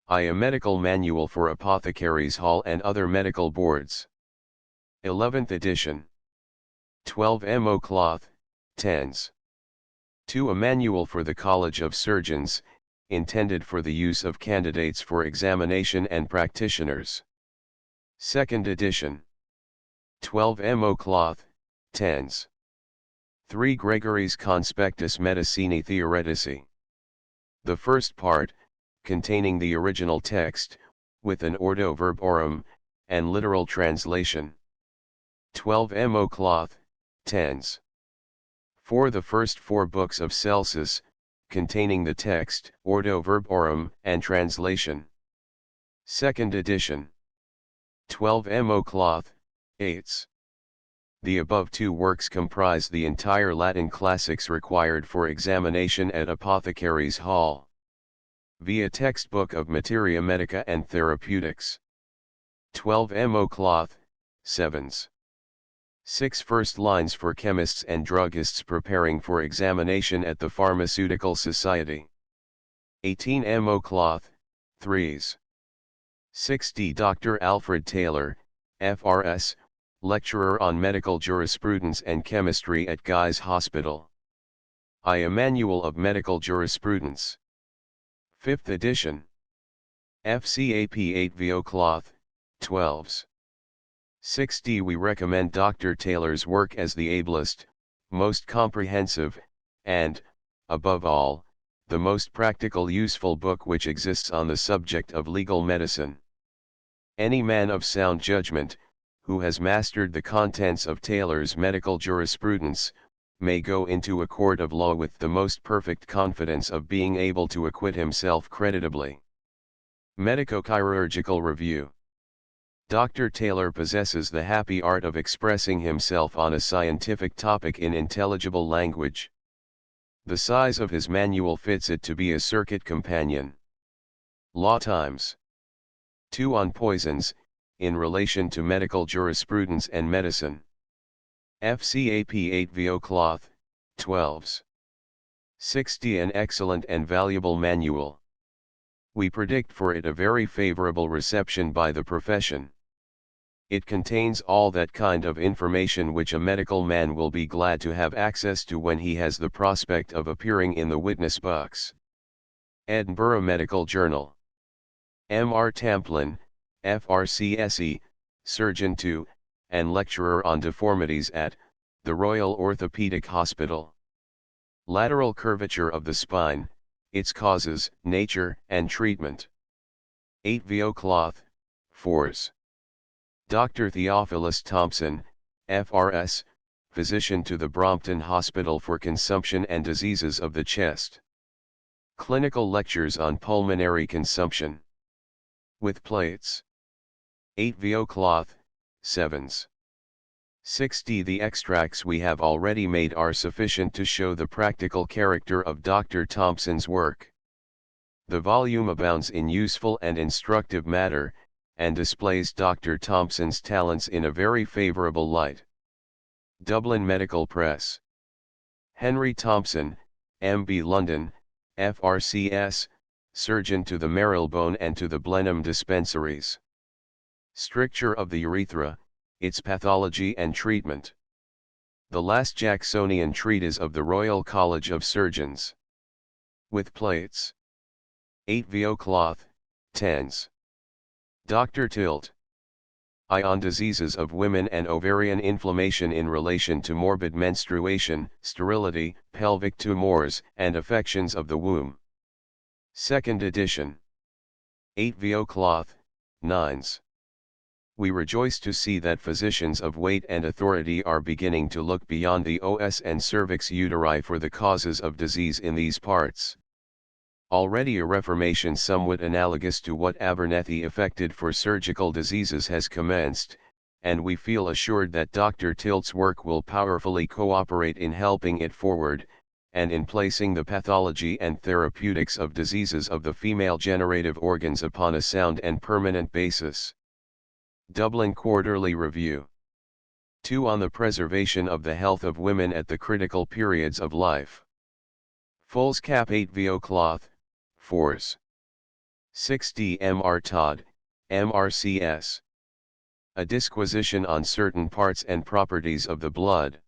A Medical Manual for Apothecaries Hall and Other Medical Boards. 11th edition. 12 mo cloth, 10s. 2. A Manual for the College of Surgeons, intended for the use of candidates for examination and practitioners. 2nd edition. 12 mo cloth, 10s. 3. Gregory's Conspectus Medicinae Theoretici. The first part, containing the original text, with an ordo verborum, and literal translation. 12 mo cloth, 10s. 4. The first 4 books of Celsus, containing the text, ordo verborum, and translation. 2nd edition. 12 mo cloth, 8s. The above 2 works comprise the entire Latin classics required for examination at Apothecaries Hall. Via Textbook of Materia Medica and Therapeutics. 12 mo cloth, 7s. 6 First lines for chemists and druggists preparing for examination at the Pharmaceutical Society. 18 mo cloth, 3s. 6d Dr. Alfred Taylor, FRS, Lecturer on Medical Jurisprudence and Chemistry at Guy's Hospital. A Manual of Medical Jurisprudence. 5th edition. FCAP 8 VO cloth, 12s. 6d We recommend Dr. Taylor's work as the ablest, most comprehensive, and, above all, the most practical useful book which exists on the subject of legal medicine. Any man of sound judgment, who has mastered the contents of Taylor's medical jurisprudence, may go into a court of law with the most perfect confidence of being able to acquit himself creditably. Medico-Chirurgical Review. Dr. Taylor possesses the happy art of expressing himself on a scientific topic in intelligible language. The size of his manual fits it to be a circuit companion. Law Times. 2 On Poisons, in relation to medical jurisprudence and medicine. FCAP 8 VO cloth, 12s. 6d An excellent and valuable manual. We predict for it a very favorable reception by the profession. It contains all that kind of information which a medical man will be glad to have access to when he has the prospect of appearing in the witness box. Edinburgh Medical Journal. M.R. Tamplin, FRCSE, Surgeon to, and Lecturer on Deformities at, the Royal Orthopaedic Hospital. Lateral curvature of the spine, its causes, nature, and treatment. 8 VO cloth, 4s. Dr. Theophilus Thompson, FRS, Physician to the Brompton Hospital for Consumption and Diseases of the Chest. Clinical Lectures on Pulmonary Consumption. With plates. 8 VO cloth, 7s. 6d The extracts we have already made are sufficient to show the practical character of Dr. Thompson's work. The volume abounds in useful and instructive matter, and displays Dr. Thompson's talents in a very favorable light. Dublin Medical Press. Henry Thompson, M.B. London, FRCS, Surgeon to the Marylebone and to the Blenheim Dispensaries. Stricture of the Urethra, its Pathology and Treatment. The Last Jacksonian Treatise of the Royal College of Surgeons. With plates. 8 VO cloth, 10s. Dr. Tilt. On Diseases of Women and Ovarian Inflammation in relation to morbid menstruation, sterility, pelvic tumors, and affections of the womb. 2nd edition. 8 VO cloth, 9s. We rejoice to see that physicians of weight and authority are beginning to look beyond the os and cervix uteri for the causes of disease in these parts. Already a reformation somewhat analogous to what Abernethy effected for surgical diseases has commenced, and we feel assured that Dr. Tilt's work will powerfully cooperate in helping it forward, and in placing the pathology and therapeutics of diseases of the female generative organs upon a sound and permanent basis. Dublin Quarterly Review. 2. On the preservation of the health of women at the critical periods of life. Foolscap 8 VO Cloth, Fors. 6d Mr. Todd, MRCS. A disquisition on certain parts and properties of the blood.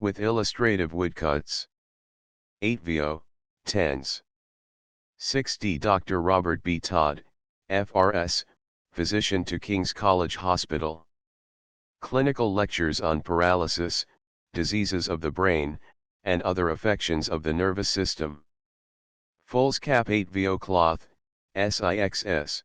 With illustrative woodcuts. 8 VO, Tens. 6d Dr. Robert B. Todd, FRS, Physician to King's College Hospital. Clinical lectures on paralysis, diseases of the brain, and other affections of the nervous system. Foolscap 8 VO Cloth, SIXS.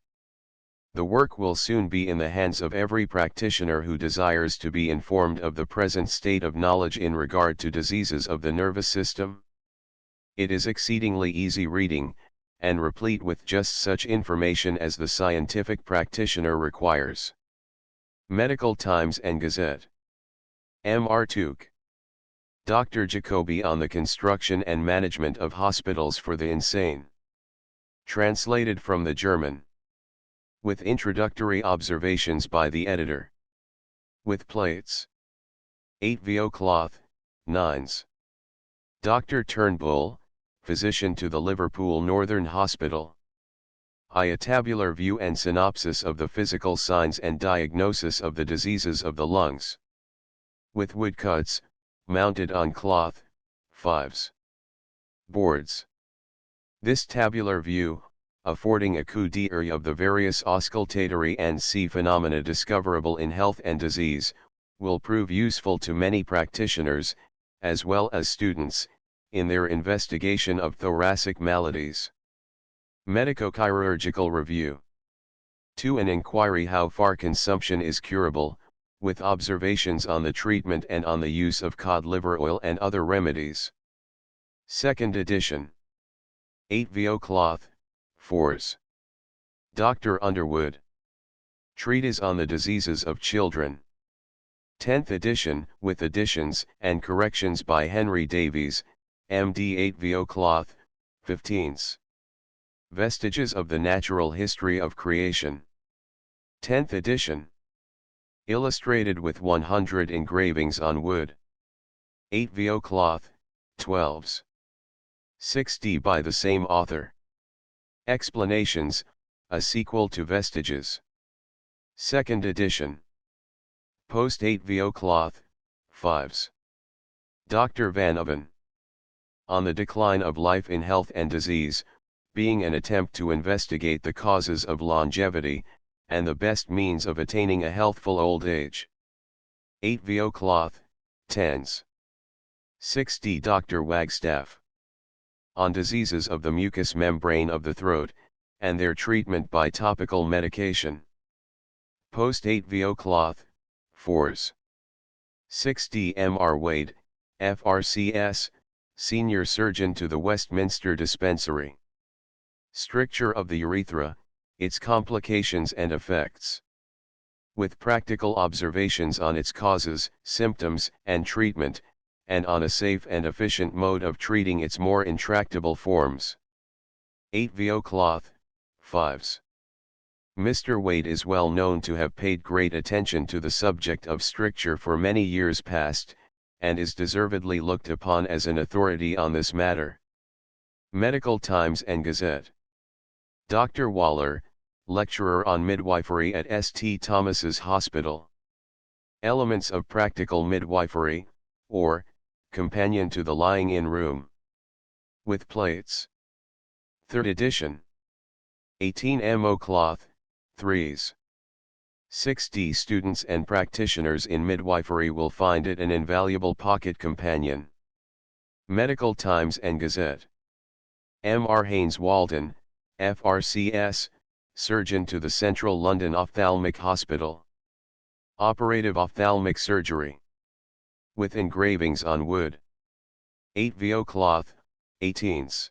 The work will soon be in the hands of every practitioner who desires to be informed of the present state of knowledge in regard to diseases of the nervous system. It is exceedingly easy reading, and replete with just such information as the scientific practitioner requires. Medical Times and Gazette. Mr. Tuke. Dr. Jacobi on the construction and management of hospitals for the insane. Translated from the German. With introductory observations by the editor. With plates. 8 VO Cloth, 9s. Dr. Turnbull, physician to the Liverpool Northern Hospital. A tabular view and synopsis of the physical signs and diagnosis of the diseases of the lungs. With woodcuts, mounted on cloth, 5s. Boards. This tabular view, affording a coup d'œil of the various auscultatory and see phenomena discoverable in health and disease, will prove useful to many practitioners, as well as students, in their investigation of thoracic maladies. Medico-Chirurgical Review. 2. An inquiry how far consumption is curable, with observations on the treatment and on the use of cod liver oil and other remedies. 2nd edition. 8 VO Cloth, 4s. Dr. Underwood. Treatise on the Diseases of Children. 10th edition, with additions and corrections by Henry Davies, MD. 8 VO Cloth, 15s. Vestiges of the Natural History of Creation. 10th edition. Illustrated with 100 engravings on wood. 8 VO Cloth, 12s. 6d by the same author. Explanations, a sequel to Vestiges. 2nd edition. Post 8 VO Cloth, 5s. Dr. Van Oven. On the Decline of Life in Health and Disease, being an attempt to investigate the causes of longevity, and the best means of attaining a healthful old age. 8 VO Cloth, 10s. 6d Dr. Wagstaff. On diseases of the mucous membrane of the throat, and their treatment by topical medication. Post 8 VO Cloth, 4s. 6d Mr. Wade, FRCS, Senior Surgeon to the Westminster Dispensary. Stricture of the urethra, its complications and effects. With practical observations on its causes, symptoms, and treatment, and on a safe and efficient mode of treating its more intractable forms. 8 VO Cloth, 5s. Mr. Wade is well known to have paid great attention to the subject of stricture for many years past, and is deservedly looked upon as an authority on this matter. Medical Times and Gazette. Dr. Waller, lecturer on midwifery at St. Thomas's Hospital. Elements of Practical Midwifery, or, Companion to the Lying-in Room. With plates. 3rd edition. 18 MO Cloth, 3s. 6d Students and practitioners in midwifery will find it an invaluable pocket companion. Medical Times and Gazette. Mr. Haynes Walden, FRCS, Surgeon to the Central London Ophthalmic Hospital. Operative Ophthalmic Surgery. With engravings on wood. 8 VO Cloth, 18s.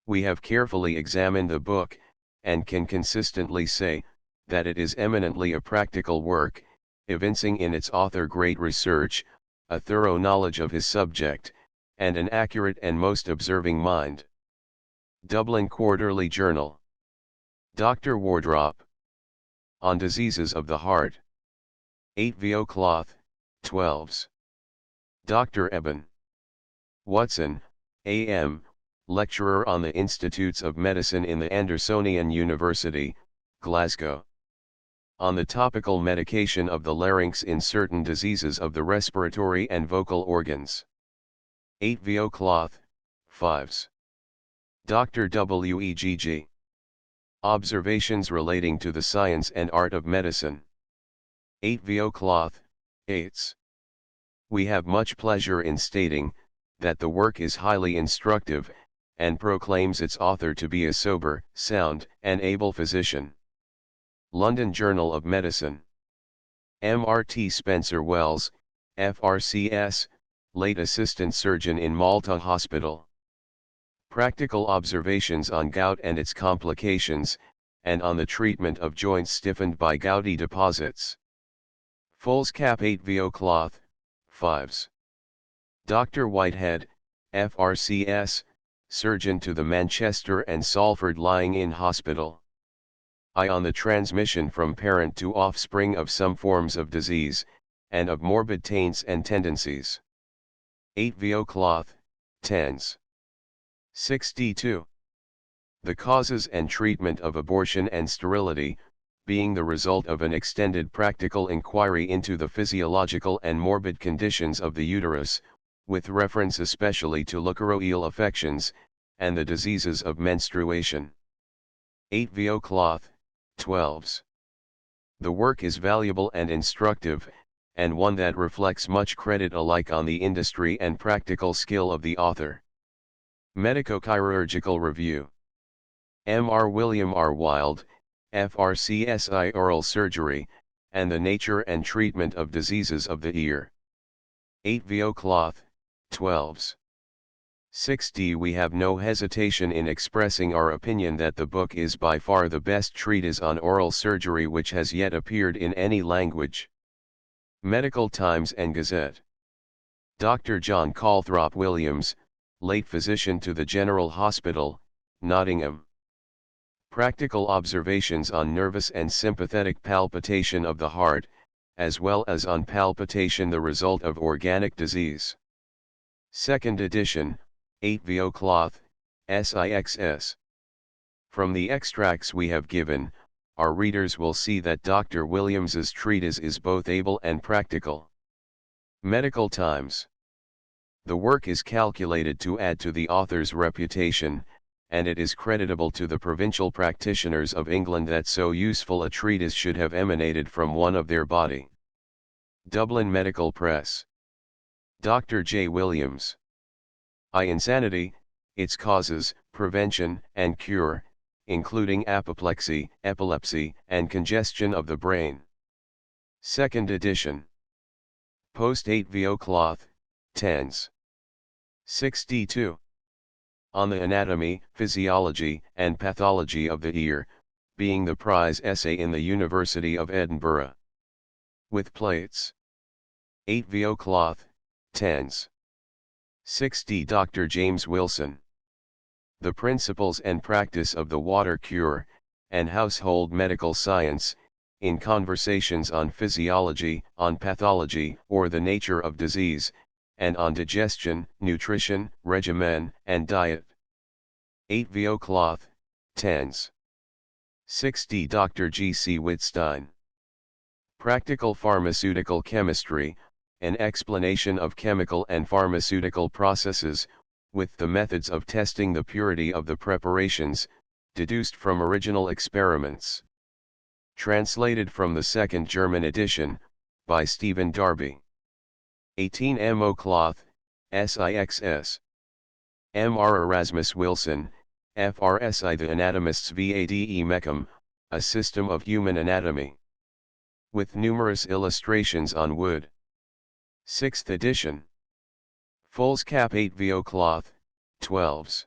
We have carefully examined the book, and can consistently say, that it is eminently a practical work, evincing in its author great research, a thorough knowledge of his subject, and an accurate and most observing mind. Dublin Quarterly Journal. Dr. Wardrop. On Diseases of the Heart. 8 VO Cloth, 12s. Dr. Eben Watson, A.M., lecturer on the Institutes of Medicine in the Andersonian University, Glasgow. On the topical medication of the larynx in certain diseases of the respiratory and vocal organs. 8 VO Cloth, 5s. Dr. W.E.G.G. Observations relating to the science and art of medicine. 8 VO Cloth, 8s. We have much pleasure in stating, that the work is highly instructive, and proclaims its author to be a sober, sound, and able physician. London Journal of Medicine. M.R.T. Spencer Wells, F.R.C.S., late Assistant Surgeon in Malta Hospital. Practical observations on gout and its complications, and on the treatment of joints stiffened by gouty deposits. Foolscap 8 VO Cloth, 5s. Dr. Whitehead, F.R.C.S., surgeon to the Manchester and Salford Lying-in Hospital. I on the transmission from parent to offspring of some forms of disease, and of morbid taints and tendencies. 8 VO Cloth, 10s. 62. The causes and treatment of abortion and sterility, being the result of an extended practical inquiry into the physiological and morbid conditions of the uterus, with reference especially to leucoroial affections, and the diseases of menstruation. 8 VO Cloth, 12s. The work is valuable and instructive, and one that reflects much credit alike on the industry and practical skill of the author. Medico-Chirurgical Review. M.R. William R. Wild, F.R.C.S.I. Oral Surgery, and the Nature and Treatment of Diseases of the Ear. 8 VO Cloth, 12s. 60. We have no hesitation in expressing our opinion that the book is by far the best treatise on oral surgery which has yet appeared in any language. Medical Times and Gazette. Dr. John Calthrop Williams, late physician to the General Hospital, Nottingham. Practical observations on nervous and sympathetic palpitation of the heart, as well as on palpitation the result of organic disease. Second edition, 8 VO Cloth, SIXS. From the extracts we have given, our readers will see that Dr. Williams's treatise is both able and practical. Medical Times. The work is calculated to add to the author's reputation, and it is creditable to the provincial practitioners of England that so useful a treatise should have emanated from one of their body. Dublin Medical Press. Dr. J. Williams. I Insanity, Its Causes, Prevention, and Cure, including apoplexy, epilepsy, and congestion of the brain. Second edition. Post 8 VO Cloth, 10s. 62. On the Anatomy, Physiology, and Pathology of the Ear, being the prize essay in the University of Edinburgh. With plates. 8 VO Cloth, 10s. 60. Dr. James Wilson. The Principles and Practice of the Water Cure, and Household Medical Science, in Conversations on Physiology, on Pathology, or the Nature of Disease, and on Digestion, Nutrition, Regimen, and Diet. 8 VO Cloth, 10s. 60. Dr. G. C. Wittstein. Practical Pharmaceutical Chemistry, an explanation of chemical and pharmaceutical processes, with the methods of testing the purity of the preparations, deduced from original experiments. Translated from the second German edition, by Stephen Darby. 18 MO Cloth, SIXS. M.R. Erasmus Wilson, FRSI The Anatomists Vade Mecum, A System of Human Anatomy. With numerous illustrations on wood. 6th edition. Foolscap 8 VO Cloth, 12s.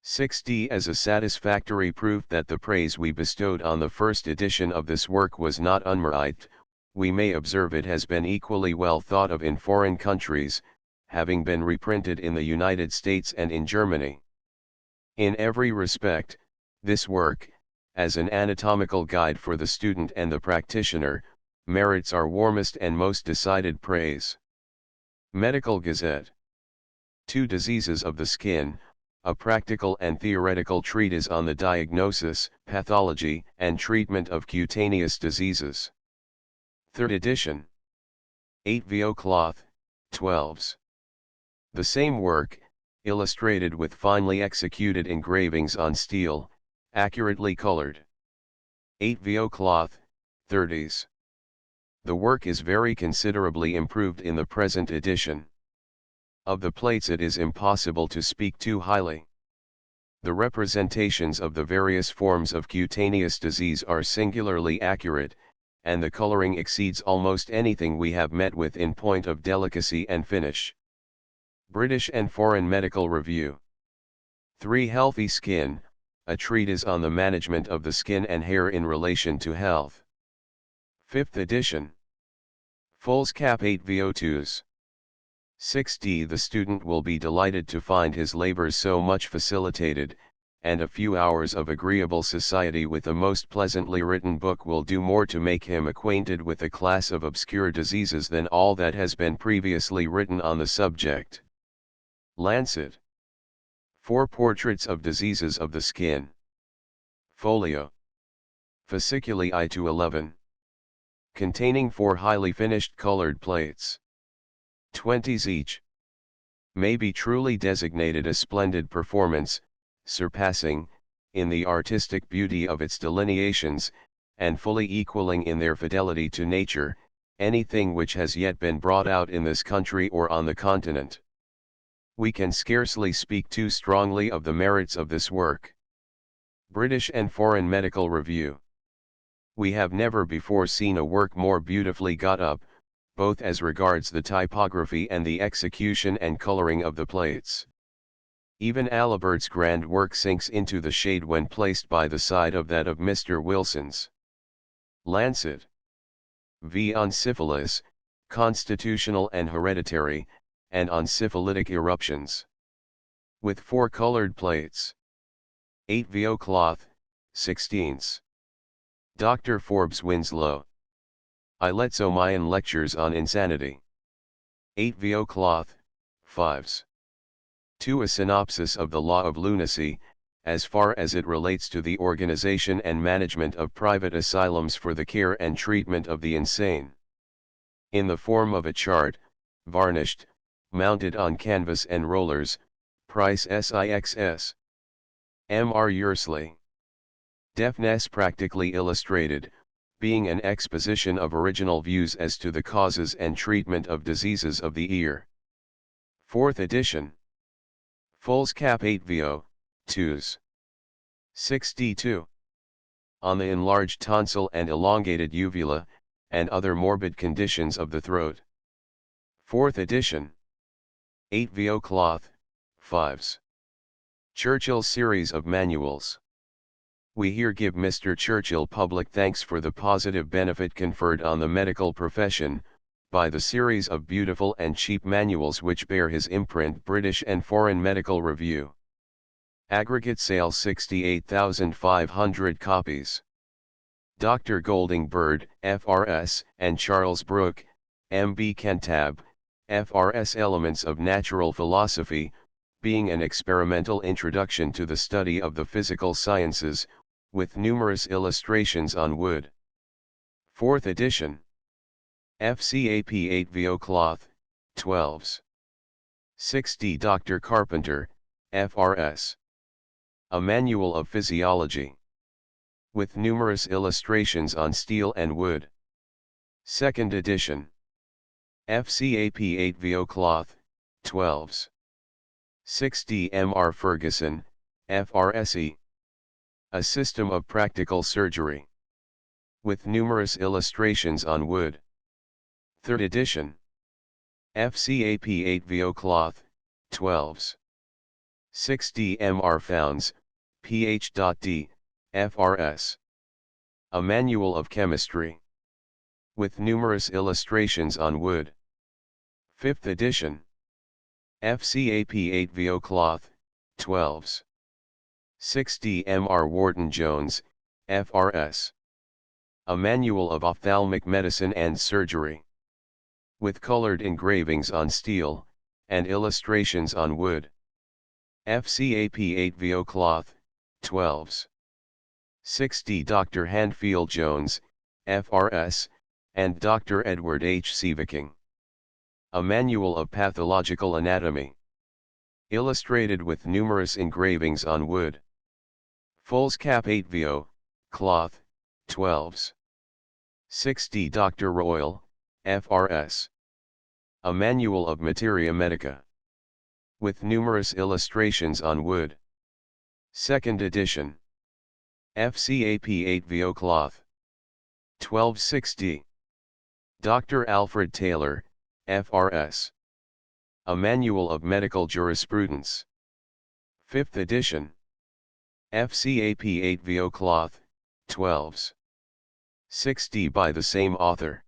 6d as a satisfactory proof that the praise we bestowed on the first edition of this work was not unmerit, we may observe it has been equally well thought of in foreign countries, having been reprinted in the United States and in Germany. In every respect, this work, as an anatomical guide for the student and the practitioner, merits our warmest and most decided praise. Medical Gazette. 2 Diseases of the Skin, a practical and theoretical treatise on the diagnosis, pathology, and treatment of cutaneous diseases. 3rd edition. 8 VO cloth, 12s. The same work, illustrated with finely executed engravings on steel, accurately colored. 8 VO cloth, 30s. The work is very considerably improved in the present edition. Of the plates it is impossible to speak too highly. The representations of the various forms of cutaneous disease are singularly accurate, and the coloring exceeds almost anything we have met with in point of delicacy and finish. British and Foreign Medical Review. 3 Healthy Skin, a treatise on the management of the skin and hair in relation to health. 5th edition. Foolscap 8 VO2s. 6d The student will be delighted to find his labors so much facilitated, and a few hours of agreeable society with a most pleasantly written book will do more to make him acquainted with a class of obscure diseases than all that has been previously written on the subject. Lancet. 4 Portraits of Diseases of the Skin. Folio. Fasciculi I-11. Containing 4 highly finished colored plates. 20s each. May be truly designated a splendid performance, surpassing, in the artistic beauty of its delineations, and fully equaling in their fidelity to nature, anything which has yet been brought out in this country or on the continent. We can scarcely speak too strongly of the merits of this work. British and Foreign Medical Review. We have never before seen a work more beautifully got up, both as regards the typography and the execution and coloring of the plates. Even Alibert's grand work sinks into the shade when placed by the side of that of Mr. Wilson's. Lancet. V. On syphilis, constitutional and hereditary, and on syphilitic eruptions. With 4 colored plates. 8 VO cloth, 16s. Dr. Forbes Winslow. Iletzomayan Lectures on Insanity. 8 VO cloth, 5s. 2 A synopsis of the law of lunacy, as far as it relates to the organization and management of private asylums for the care and treatment of the insane. In the form of a chart, varnished, mounted on canvas and rollers, price SIXS. M.R. Yersley. Deafness practically illustrated, being an exposition of original views as to the causes and treatment of diseases of the ear. 4th edition. Foolscap 8 VO, 2s. 6d2. On the enlarged tonsil and elongated uvula, and other morbid conditions of the throat. 4th edition. 8 VO cloth, 5s. Churchill's series of manuals. We here give Mr. Churchill public thanks for the positive benefit conferred on the medical profession, by the series of beautiful and cheap manuals which bear his imprint. British and Foreign Medical Review. Aggregate sale 68,500 copies. Dr. Golding Bird, FRS, and Charles Brooke, M.B. Cantab, FRS Elements of Natural Philosophy, being an experimental introduction to the study of the physical sciences, with numerous illustrations on wood. 4th edition. FCAP 8 VO cloth, 12s. 6d Dr. Carpenter, FRS. A Manual of Physiology. With numerous illustrations on steel and wood. 2nd edition. FCAP 8 VO cloth, 12s. 6d Mr. Ferguson, FRSE. A System of Practical Surgery. With numerous illustrations on wood. 3rd edition. FCAP 8 VO cloth, 12s. 6D MR Founds, pH.D, FRS. A Manual of Chemistry. With numerous illustrations on wood. 5th edition. FCAP8VO Cloth, 12s. 6D MR Wharton Jones, FRS. A Manual of Ophthalmic Medicine and Surgery. With colored engravings on steel, and illustrations on wood. FCAP8VO Cloth, 12s. 6D Dr. Handfield Jones, FRS, and Dr. Edward H. Sieviking. A Manual of Pathological Anatomy. Illustrated with numerous engravings on wood. Foolscap 8VO, Cloth, 12s. 6D Dr. Royal, FRS. A Manual of Materia Medica. With numerous illustrations on wood. 2nd edition. FCAP8VO Cloth. 1260. Dr. Alfred Taylor, FRS. A Manual of Medical Jurisprudence. 5th edition. FCAP8VO Cloth, 12s. 6D by the same author.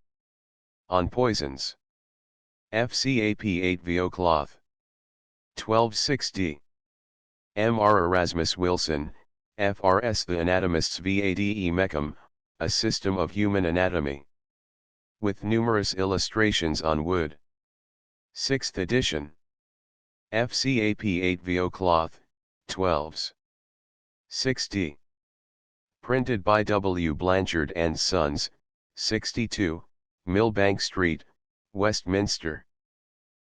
On Poisons. FCAP8VO Cloth. 1260. Mr. Erasmus Wilson, FRS. The Anatomists Vade Mecum, A System of Human Anatomy. With numerous illustrations on wood. 6th edition. FCAP8VO Cloth, 12s. 6D. Printed by W. Blanchard and Sons, 62, Millbank Street, Westminster.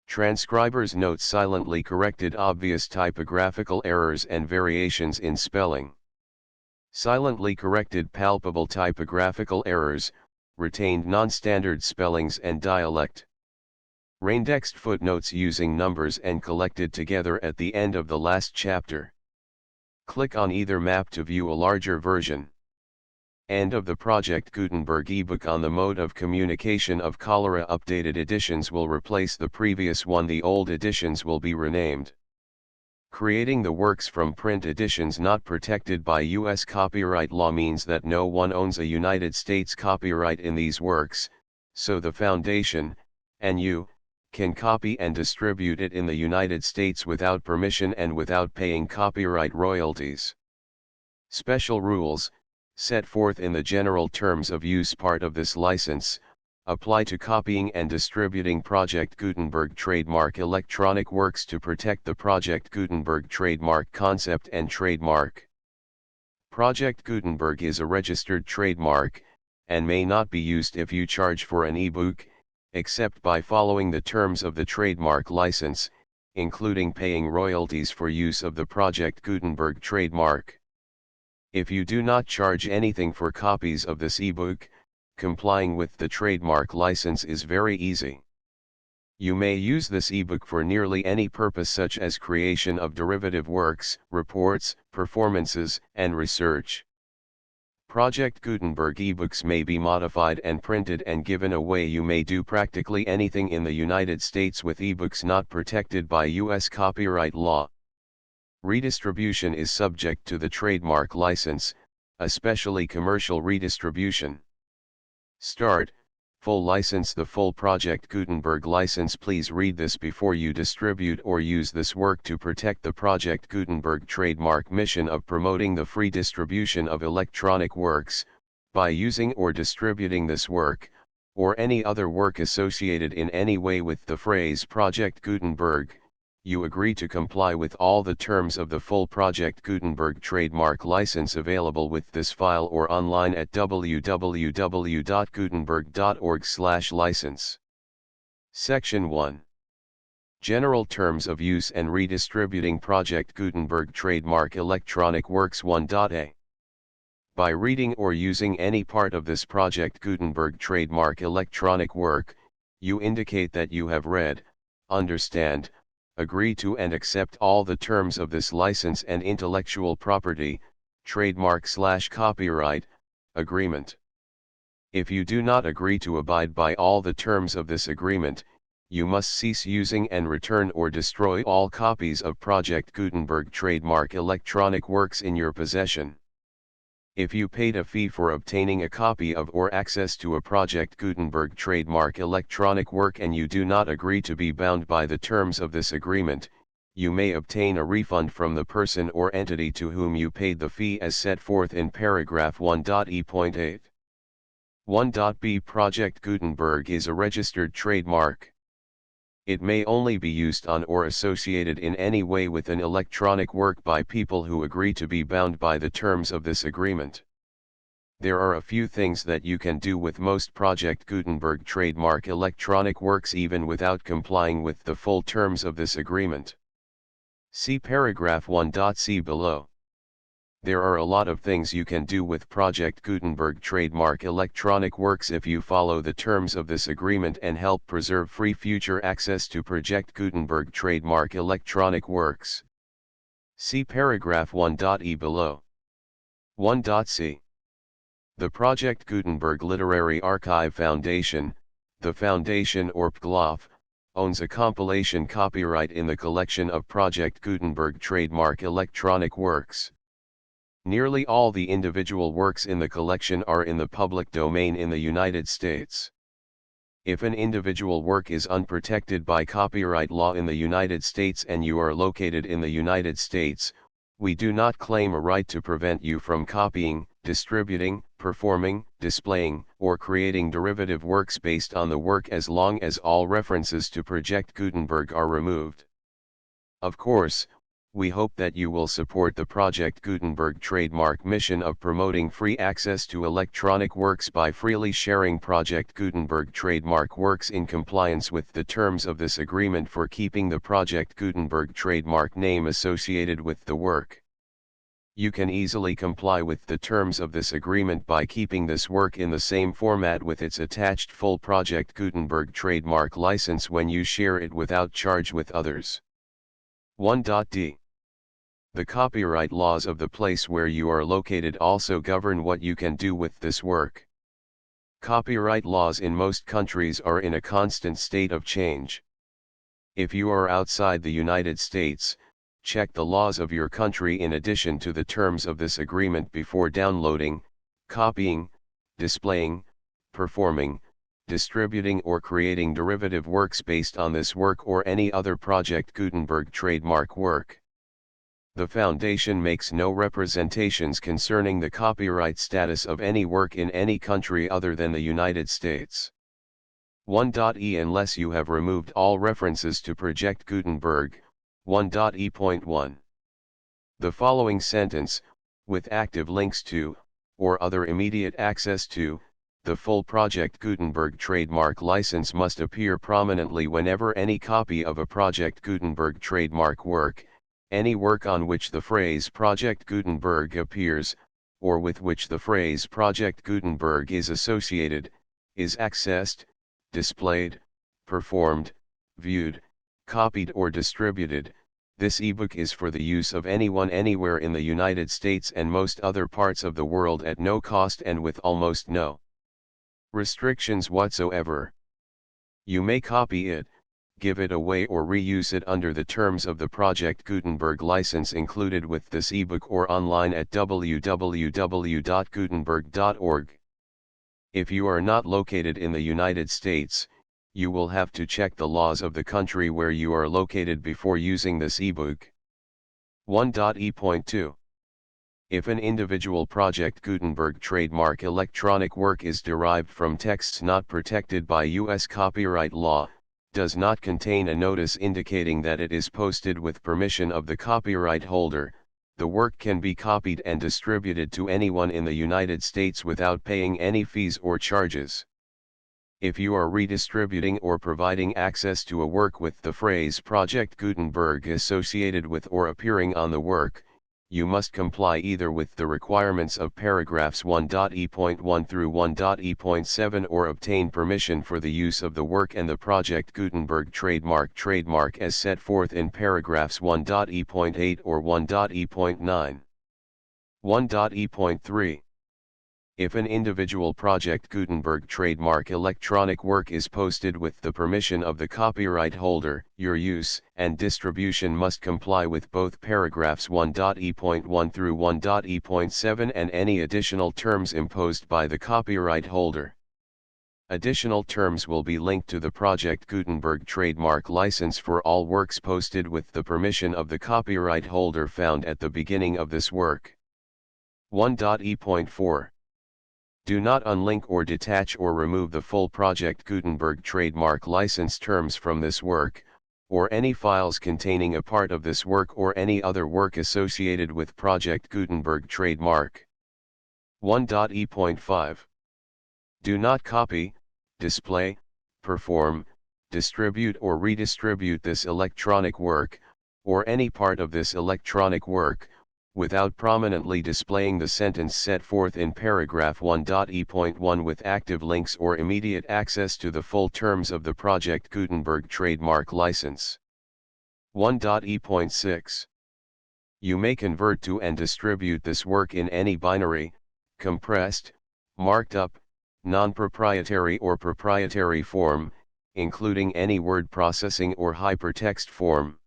Transcriber's note silently corrected obvious typographical errors and variations in spelling. Silently corrected palpable typographical errors, retained non-standard spellings and dialect. Reindexed footnotes using numbers and collected together at the end of the last chapter. Click on either map to view a larger version. End of the Project Gutenberg ebook on the mode of communication of cholera. Updated editions will replace the previous one. The old editions will be renamed. Creating the works from print editions not protected by U.S. copyright law means that no one owns a United States copyright in these works, so the Foundation, and you, can copy and distribute it in the United States without permission and without paying copyright royalties. Special rules, set forth in the general terms of use part of this license, apply to copying and distributing Project Gutenberg trademark electronic works to protect the Project Gutenberg trademark concept and trademark. Project Gutenberg is a registered trademark, and may not be used if you charge for an ebook, except by following the terms of the trademark license, including paying royalties for use of the Project Gutenberg trademark. If you do not charge anything for copies of this ebook, complying with the trademark license is very easy. You may use this ebook for nearly any purpose, such as creation of derivative works, reports, performances, and research. Project Gutenberg ebooks may be modified and printed and given away. You may do practically anything in the United States with ebooks not protected by U.S. copyright law. Redistribution is subject to the trademark license, especially commercial redistribution. Start, full license. The full Project Gutenberg license. Please read this before you distribute or use this work to protect the Project Gutenberg trademark mission of promoting the free distribution of electronic works, by using or distributing this work, or any other work associated in any way with the phrase Project Gutenberg. You agree to comply with all the terms of the full Project Gutenberg trademark license available with this file or online at www.gutenberg.org/license. Section 1. General Terms of Use and Redistributing Project Gutenberg Trademark Electronic Works 1.a. By reading or using any part of this Project Gutenberg trademark electronic work, you indicate that you have read, understand, agree to and accept all the terms of this license and intellectual property, trademark/copyright, agreement. If you do not agree to abide by all the terms of this agreement, you must cease using and return or destroy all copies of Project Gutenberg trademark electronic works in your possession. If you paid a fee for obtaining a copy of or access to a Project Gutenberg trademark electronic work and you do not agree to be bound by the terms of this agreement, you may obtain a refund from the person or entity to whom you paid the fee as set forth in paragraph 1.e.8. 1.b Project Gutenberg is a registered trademark. It may only be used on or associated in any way with an electronic work by people who agree to be bound by the terms of this agreement. There are a few things that you can do with most Project Gutenberg trademark electronic works even without complying with the full terms of this agreement. See paragraph 1.c below. There are a lot of things you can do with Project Gutenberg trademark electronic works if you follow the terms of this agreement and help preserve free future access to Project Gutenberg trademark electronic works. See paragraph 1.e below. 1.c. The Project Gutenberg Literary Archive Foundation, the Foundation or PGLOF, owns a compilation copyright in the collection of Project Gutenberg trademark electronic works. Nearly all the individual works in the collection are in the public domain in the United States. If an individual work is unprotected by copyright law in the United States and you are located in the United States, we do not claim a right to prevent you from copying, distributing, performing, displaying, or creating derivative works based on the work as long as all references to Project Gutenberg are removed. Of course, we hope that you will support the Project Gutenberg trademark mission of promoting free access to electronic works by freely sharing Project Gutenberg trademark works in compliance with the terms of this agreement for keeping the Project Gutenberg trademark name associated with the work. You can easily comply with the terms of this agreement by keeping this work in the same format with its attached full Project Gutenberg trademark license when you share it without charge with others. 1.d. The copyright laws of the place where you are located also govern what you can do with this work. Copyright laws in most countries are in a constant state of change. If you are outside the United States, check the laws of your country in addition to the terms of this agreement before downloading, copying, displaying, performing, distributing or creating derivative works based on this work or any other Project Gutenberg trademark work. The Foundation makes no representations concerning the copyright status of any work in any country other than the United States. 1.e Unless you have removed all references to Project Gutenberg, 1.e.1. The following sentence, with active links to, or other immediate access to, the full Project Gutenberg trademark license must appear prominently whenever any copy of a Project Gutenberg trademark work, any work on which the phrase Project Gutenberg appears, or with which the phrase Project Gutenberg is associated, is accessed, displayed, performed, viewed, copied or distributed. This ebook is for the use of anyone anywhere in the United States and most other parts of the world at no cost and with almost no restrictions whatsoever. You may copy it, give it away or reuse it under the terms of the Project Gutenberg license included with this ebook or online at www.gutenberg.org. If you are not located in the United States, you will have to check the laws of the country where you are located before using this ebook. 1.e.2. If an individual Project Gutenberg trademark electronic work is derived from texts not protected by U.S. copyright law, does not contain a notice indicating that it is posted with permission of the copyright holder, the work can be copied and distributed to anyone in the United States without paying any fees or charges. If you are redistributing or providing access to a work with the phrase Project Gutenberg associated with or appearing on the work, you must comply either with the requirements of paragraphs 1.e.1 through 1.e.7 or obtain permission for the use of the work and the Project Gutenberg trademark as set forth in paragraphs 1.e.8 or 1.e.9. 1.e.3. If an individual Project Gutenberg trademark electronic work is posted with the permission of the copyright holder, your use and distribution must comply with both paragraphs 1.e.1 through 1.e.7 and any additional terms imposed by the copyright holder. Additional terms will be linked to the Project Gutenberg trademark license for all works posted with the permission of the copyright holder found at the beginning of this work. 1.e.4 Do not unlink or detach or remove the full Project Gutenberg trademark license terms from this work, or any files containing a part of this work or any other work associated with Project Gutenberg trademark. 1.e.5 Do not copy, display, perform, distribute or redistribute this electronic work, or any part of this electronic work, without prominently displaying the sentence set forth in paragraph 1.e.1 with active links or immediate access to the full terms of the Project Gutenberg trademark license. 1.e.6 You may convert to and distribute this work in any binary, compressed, marked up, non-proprietary or proprietary form, including any word processing or hypertext form.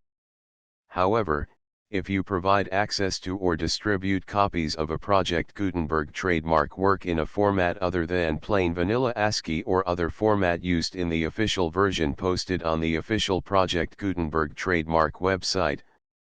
However, if you provide access to or distribute copies of a Project Gutenberg trademark work in a format other than plain vanilla ASCII or other format used in the official version posted on the official Project Gutenberg trademark website,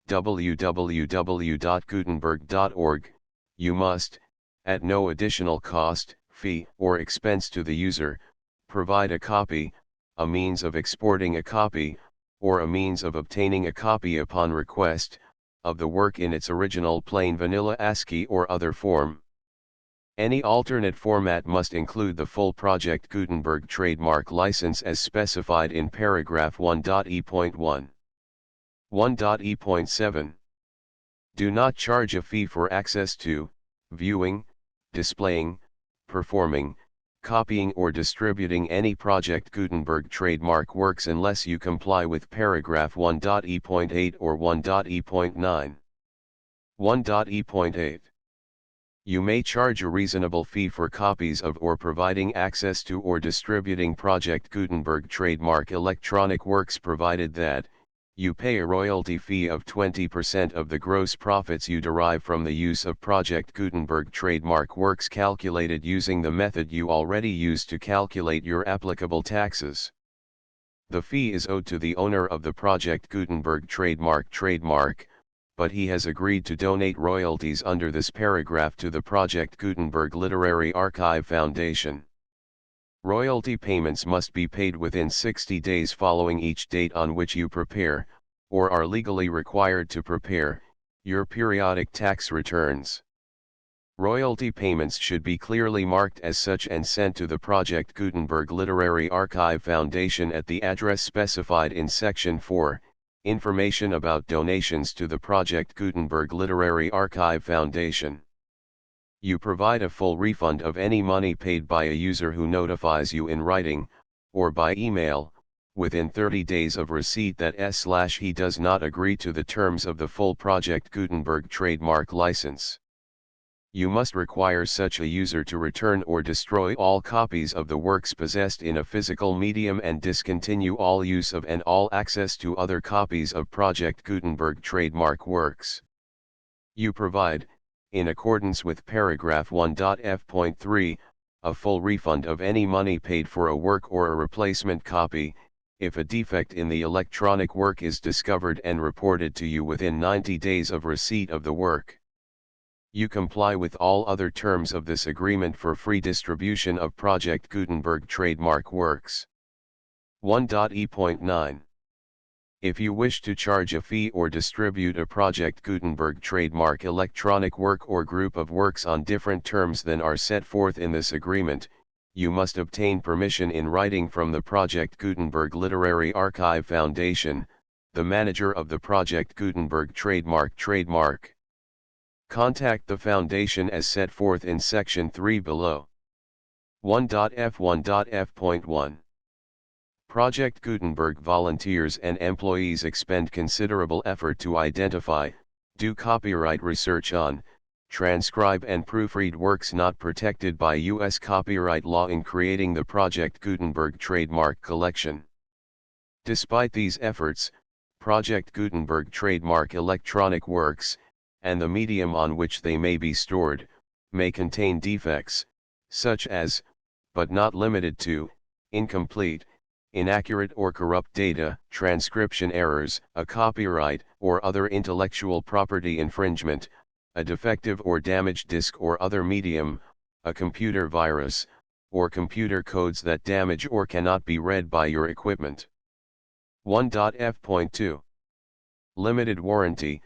www.gutenberg.org, you must, at no additional cost, fee, or expense to the user, provide a copy, a means of exporting a copy, or a means of obtaining a copy upon request, of the work in its original plain vanilla ASCII or other form. Any alternate format must include the full Project Gutenberg trademark license as specified in paragraph 1.e.1. 1.e.7 Do not charge a fee for access to, viewing, displaying, performing, copying or distributing any Project Gutenberg trademark works unless you comply with paragraph 1.e.8 or 1.e.9. 1.e.8 You may charge a reasonable fee for copies of or providing access to or distributing Project Gutenberg trademark electronic works provided that, you pay a royalty fee of 20% of the gross profits you derive from the use of Project Gutenberg trademark works calculated using the method you already use to calculate your applicable taxes. The fee is owed to the owner of the Project Gutenberg trademark, but he has agreed to donate royalties under this paragraph to the Project Gutenberg Literary Archive Foundation. Royalty payments must be paid within 60 days following each date on which you prepare, or are legally required to prepare, your periodic tax returns. Royalty payments should be clearly marked as such and sent to the Project Gutenberg Literary Archive Foundation at the address specified in Section 4, Information about donations to the Project Gutenberg Literary Archive Foundation. You provide a full refund of any money paid by a user who notifies you in writing, or by email, within 30 days of receipt that he does not agree to the terms of the full Project Gutenberg trademark license. You must require such a user to return or destroy all copies of the works possessed in a physical medium and discontinue all use of and all access to other copies of Project Gutenberg trademark works. You provide, in accordance with paragraph 1.f.3, a full refund of any money paid for a work or a replacement copy, if a defect in the electronic work is discovered and reported to you within 90 days of receipt of the work. You comply with all other terms of this agreement for free distribution of Project Gutenberg trademark works. 1.e.9 If you wish to charge a fee or distribute a Project Gutenberg trademark electronic work or group of works on different terms than are set forth in this agreement, you must obtain permission in writing from the Project Gutenberg Literary Archive Foundation, the manager of the Project Gutenberg trademark. Contact the Foundation as set forth in Section 3 below. 1.f.1.f.1 Project Gutenberg volunteers and employees expend considerable effort to identify, do copyright research on, transcribe and proofread works not protected by U.S. copyright law in creating the Project Gutenberg trademark collection. Despite these efforts, Project Gutenberg trademark electronic works, and the medium on which they may be stored, may contain defects, such as, but not limited to, incomplete, inaccurate or corrupt data, transcription errors, a copyright or other intellectual property infringement, a defective or damaged disk or other medium, a computer virus, or computer codes that damage or cannot be read by your equipment. 1.f.2 Limited warranty,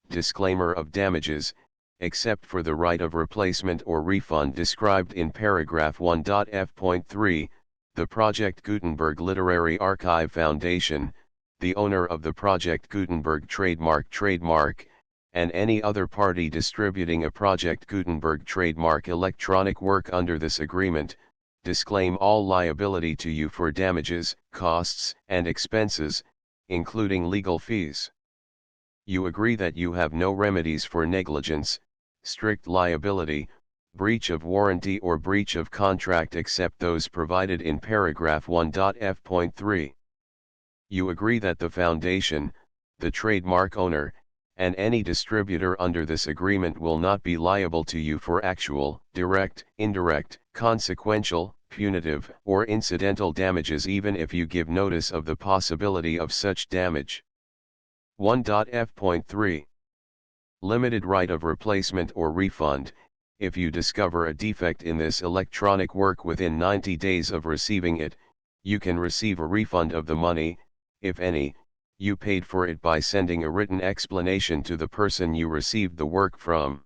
disclaimer of damages, except for the right of replacement or refund described in paragraph 1.f.3, the Project Gutenberg Literary Archive Foundation, the owner of the Project Gutenberg trademark, and any other party distributing a Project Gutenberg trademark electronic work under this agreement, disclaim all liability to you for damages, costs, and expenses, including legal fees. You agree that you have no remedies for negligence, strict liability, breach of warranty or breach of contract except those provided in paragraph 1.f.3. You agree that the foundation, the trademark owner, and any distributor under this agreement will not be liable to you for actual, direct, indirect, consequential, punitive, or incidental damages even if you give notice of the possibility of such damage. 1.f.3 Limited right of replacement or refund. If you discover a defect in this electronic work within 90 days of receiving it, you can receive a refund of the money, if any, you paid for it by sending a written explanation to the person you received the work from.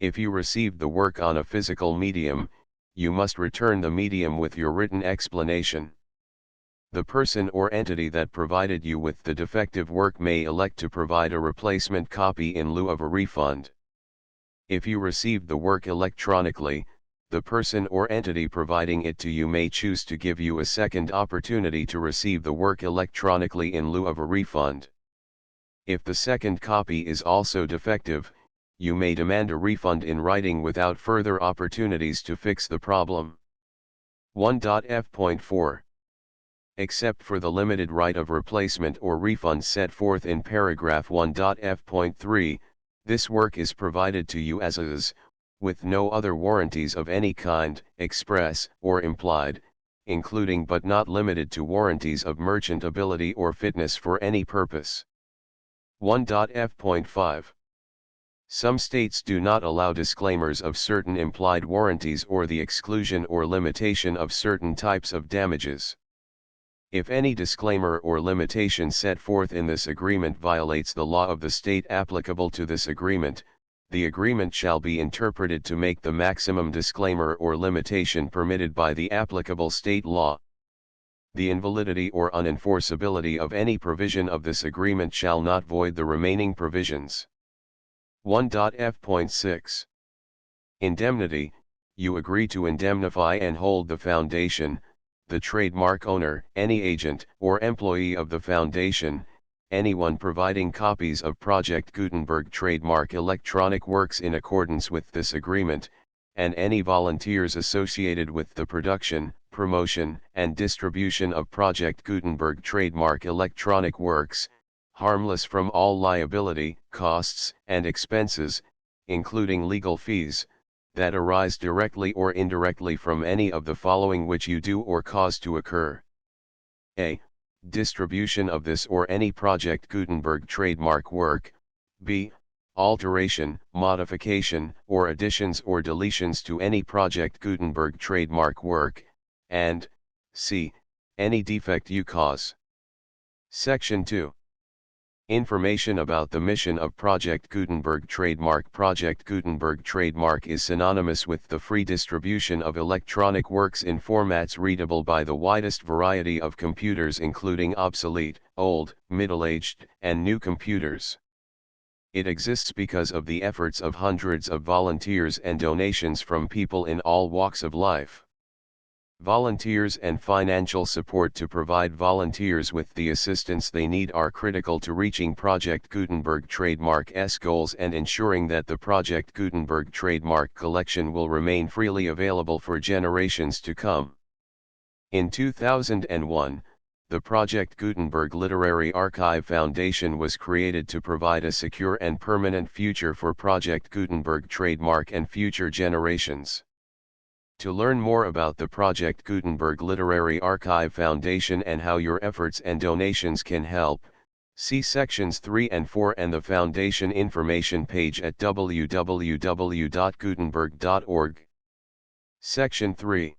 If you received the work on a physical medium, you must return the medium with your written explanation. The person or entity that provided you with the defective work may elect to provide a replacement copy in lieu of a refund. If you received the work electronically, the person or entity providing it to you may choose to give you a second opportunity to receive the work electronically in lieu of a refund. If the second copy is also defective, you may demand a refund in writing without further opportunities to fix the problem. 1.f.4 Except for the limited right of replacement or refund set forth in paragraph 1.f.3, this work is provided to you as is, with no other warranties of any kind, express or implied, including but not limited to warranties of merchantability or fitness for any purpose. 1.f.5 Some states do not allow disclaimers of certain implied warranties or the exclusion or limitation of certain types of damages. If any disclaimer or limitation set forth in this agreement violates the law of the state applicable to this agreement, the agreement shall be interpreted to make the maximum disclaimer or limitation permitted by the applicable state law. The invalidity or unenforceability of any provision of this agreement shall not void the remaining provisions. 1.f.6 Indemnity. You agree to indemnify and hold the foundation, the trademark owner, any agent or employee of the foundation, anyone providing copies of Project Gutenberg trademark electronic works in accordance with this agreement, and any volunteers associated with the production, promotion, and distribution of Project Gutenberg trademark electronic works, harmless from all liability, costs, and expenses, including legal fees, that arise directly or indirectly from any of the following which you do or cause to occur. A. Distribution of this or any Project Gutenberg trademark work. B. Alteration, modification, or additions or deletions to any Project Gutenberg trademark work, and C. Any defect you cause. Section 2. Information about the mission of Project Gutenberg trademark. Project Gutenberg trademark is synonymous with the free distribution of electronic works in formats readable by the widest variety of computers including obsolete, old, middle-aged, and new computers. It exists because of the efforts of hundreds of volunteers and donations from people in all walks of life. Volunteers and financial support to provide volunteers with the assistance they need are critical to reaching Project Gutenberg Trademark's goals and ensuring that the Project Gutenberg trademark collection will remain freely available for generations to come. In 2001, the Project Gutenberg Literary Archive Foundation was created to provide a secure and permanent future for Project Gutenberg trademark and future generations. To learn more about the Project Gutenberg Literary Archive Foundation and how your efforts and donations can help, see sections 3 and 4 and the Foundation information page at www.gutenberg.org. Section 3.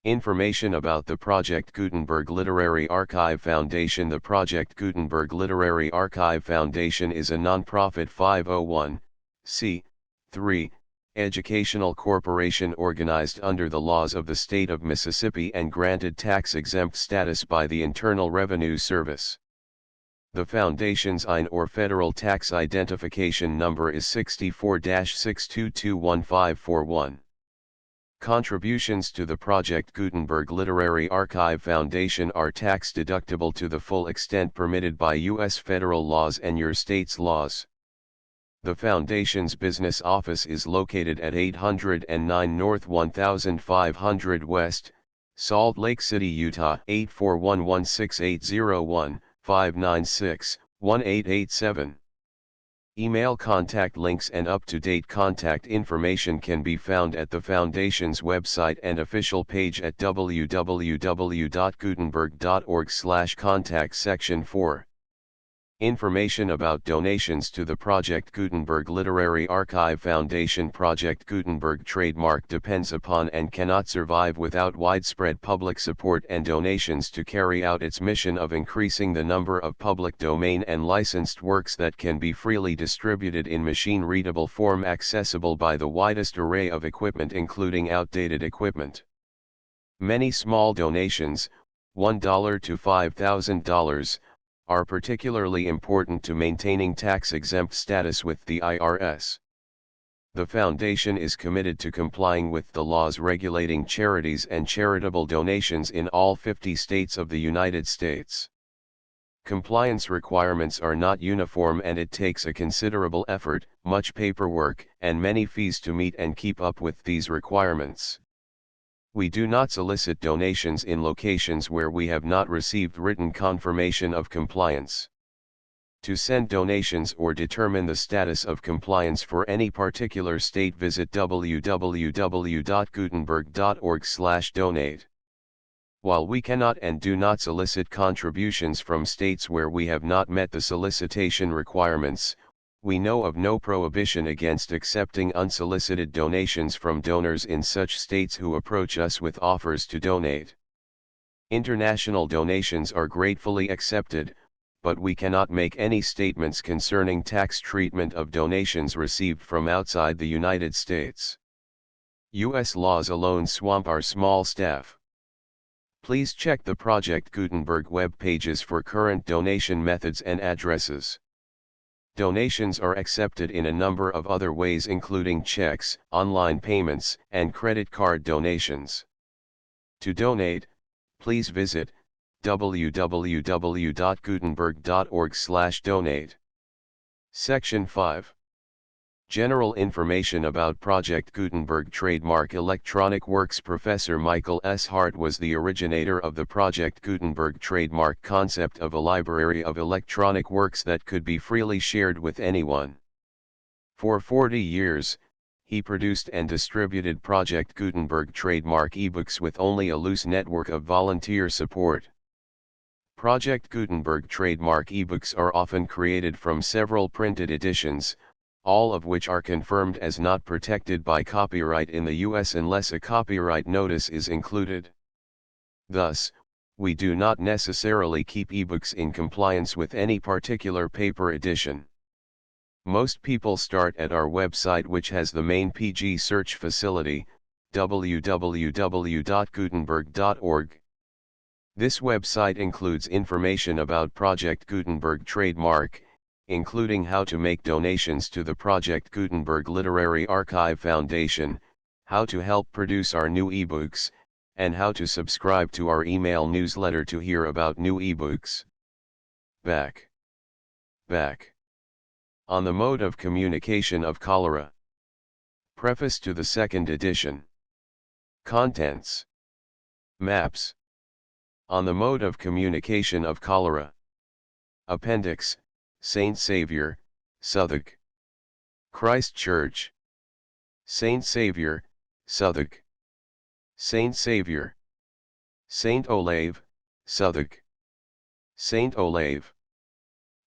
Information about the Project Gutenberg Literary Archive Foundation. The Project Gutenberg Literary Archive Foundation is a non-profit 501(c)(3) educational corporation organized under the laws of the state of Mississippi and granted tax-exempt status by the Internal Revenue Service. The Foundation's IN or Federal Tax Identification Number is 64-6221541. Contributions to the Project Gutenberg Literary Archive Foundation are tax-deductible to the full extent permitted by U.S. federal laws and your state's laws. The Foundation's business office is located at 809 North 1500 West, Salt Lake City, Utah 841-16808-596-1887. Email contact links and up-to-date contact information can be found at the Foundation's website and official page at www.gutenberg.org/contact section 4. Information about donations to the Project Gutenberg Literary Archive Foundation. Project Gutenberg trademark depends upon and cannot survive without widespread public support and donations to carry out its mission of increasing the number of public domain and licensed works that can be freely distributed in machine-readable form accessible by the widest array of equipment including outdated equipment. Many small donations, $1 to $5,000, are particularly important to maintaining tax-exempt status with the IRS. The Foundation is committed to complying with the laws regulating charities and charitable donations in all 50 states of the United States. Compliance requirements are not uniform and it takes a considerable effort, much paperwork, and many fees to meet and keep up with these requirements. We do not solicit donations in locations where we have not received written confirmation of compliance. To send donations or determine the status of compliance for any particular state, visit www.gutenberg.org/donate. While we cannot and do not solicit contributions from states where we have not met the solicitation requirements, we know of no prohibition against accepting unsolicited donations from donors in such states who approach us with offers to donate. International donations are gratefully accepted, but we cannot make any statements concerning tax treatment of donations received from outside the United States. U.S. laws alone swamp our small staff. Please check the Project Gutenberg web pages for current donation methods and addresses. Donations are accepted in a number of other ways including checks, online payments, and credit card donations. To donate, please visit www.gutenberg.org/donate. Section 5. General information about Project Gutenberg trademark electronic works. Professor Michael S. Hart was the originator of the Project Gutenberg trademark concept of a library of electronic works that could be freely shared with anyone. For 40 years, he produced and distributed Project Gutenberg trademark ebooks with only a loose network of volunteer support. Project Gutenberg trademark ebooks are often created from several printed editions, all of which are confirmed as not protected by copyright in the U.S. unless a copyright notice is included. Thus, we do not necessarily keep ebooks in compliance with any particular paper edition. Most people start at our website, which has the main PG search facility, www.gutenberg.org. This website includes information about Project Gutenberg trademark, including how to make donations to the Project Gutenberg Literary Archive Foundation, how to help produce our new ebooks, and how to subscribe to our email newsletter to hear about new ebooks. Back. On the mode of communication of cholera. Preface to the second edition. Contents. Maps. On the mode of communication of cholera. Appendix, Saint Saviour, Southwark. Christ Church. Saint Saviour, Southwark. Saint Saviour. Saint Olave, Southwark. Saint Olave.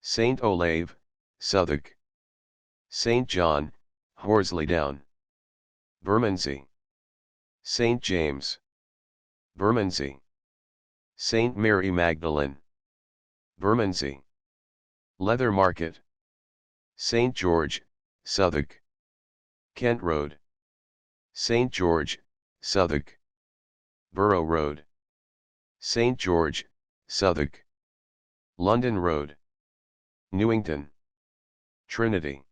Saint Olave, Southwark. Saint John, Horselydown. Bermondsey. Saint James. Bermondsey. Saint Mary Magdalene. Bermondsey. Leather Market. Saint George, Southwark. Kent Road. Saint George, Southwark. Borough Road. Saint George, Southwark. London Road. Newington. Trinity.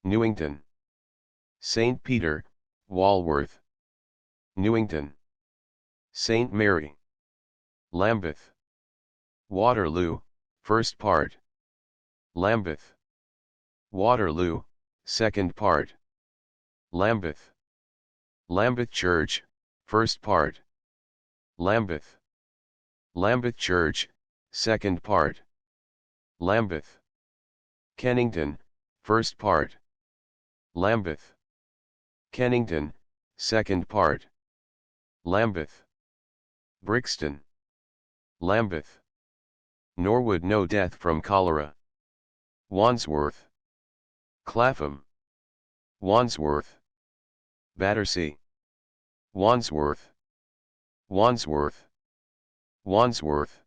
Newington. Saint Peter, Walworth. Newington. Saint Mary. Lambeth. Waterloo, first part. Lambeth. Waterloo, second part. Lambeth. Lambeth Church, first part. Lambeth. Lambeth Church, second part. Lambeth. Kennington, first part. Lambeth. Kennington, second part. Lambeth. Brixton. Lambeth. Norwood, no death from cholera. Wandsworth. Clapham. Wandsworth. Battersea. Wandsworth. Wandsworth. Wandsworth.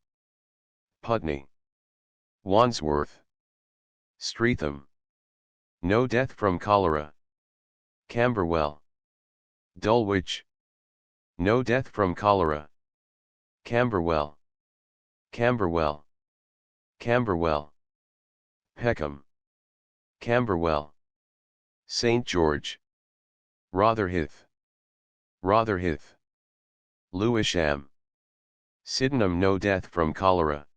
Putney. Wandsworth. Streatham. No death from cholera. Camberwell. Dulwich. No death from cholera. Camberwell. Camberwell. Camberwell. Peckham. Camberwell. St. George. Rotherhithe. Rotherhithe. Lewisham. Sydenham, no death from cholera.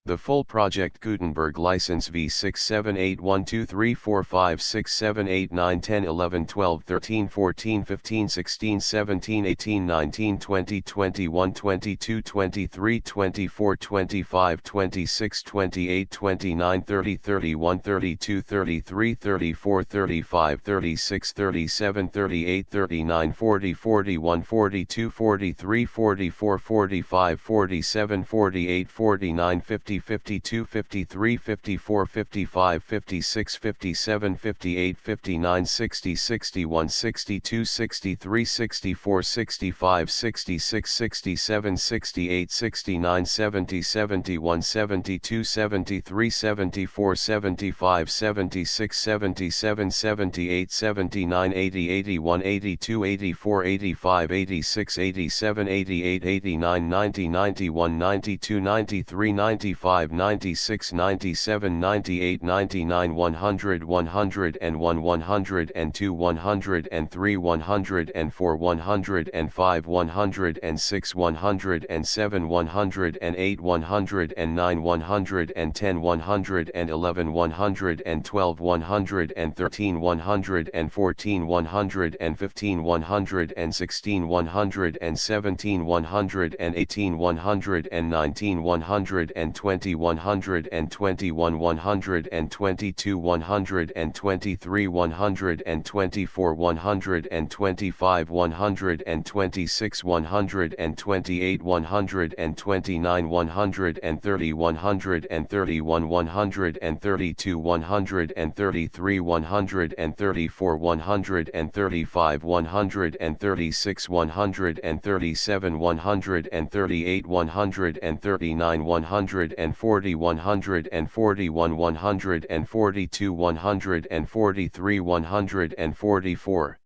The full Project Gutenberg license V6781234567819202122233435463738394041414243444547484950 52 53 54 55 56 57 58 59 60 61 62 63 64 65 66 67 68 69 70 71 72 73 74 75 76 77 78 79 80 81 82 84 85 86 87 88 89 90 91 92 93 95 96 97 98 99 100 101 102 103 104 105 106 107 108 109 110 111 112 113 114 115 116 117 118 119 120 121 122 123 124 125 126 128 129 130 131 132 133 134 135 136 137 138 139 140 141 142 143 144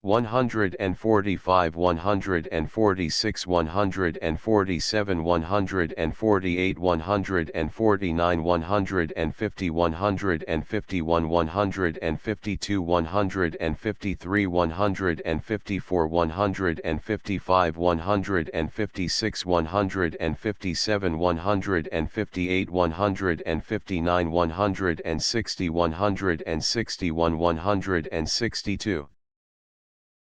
145, 146, 147, 148, 149, 150, 151, 152, 153, 154, 155, 156, 157, 158, 159, 160, 161, 162.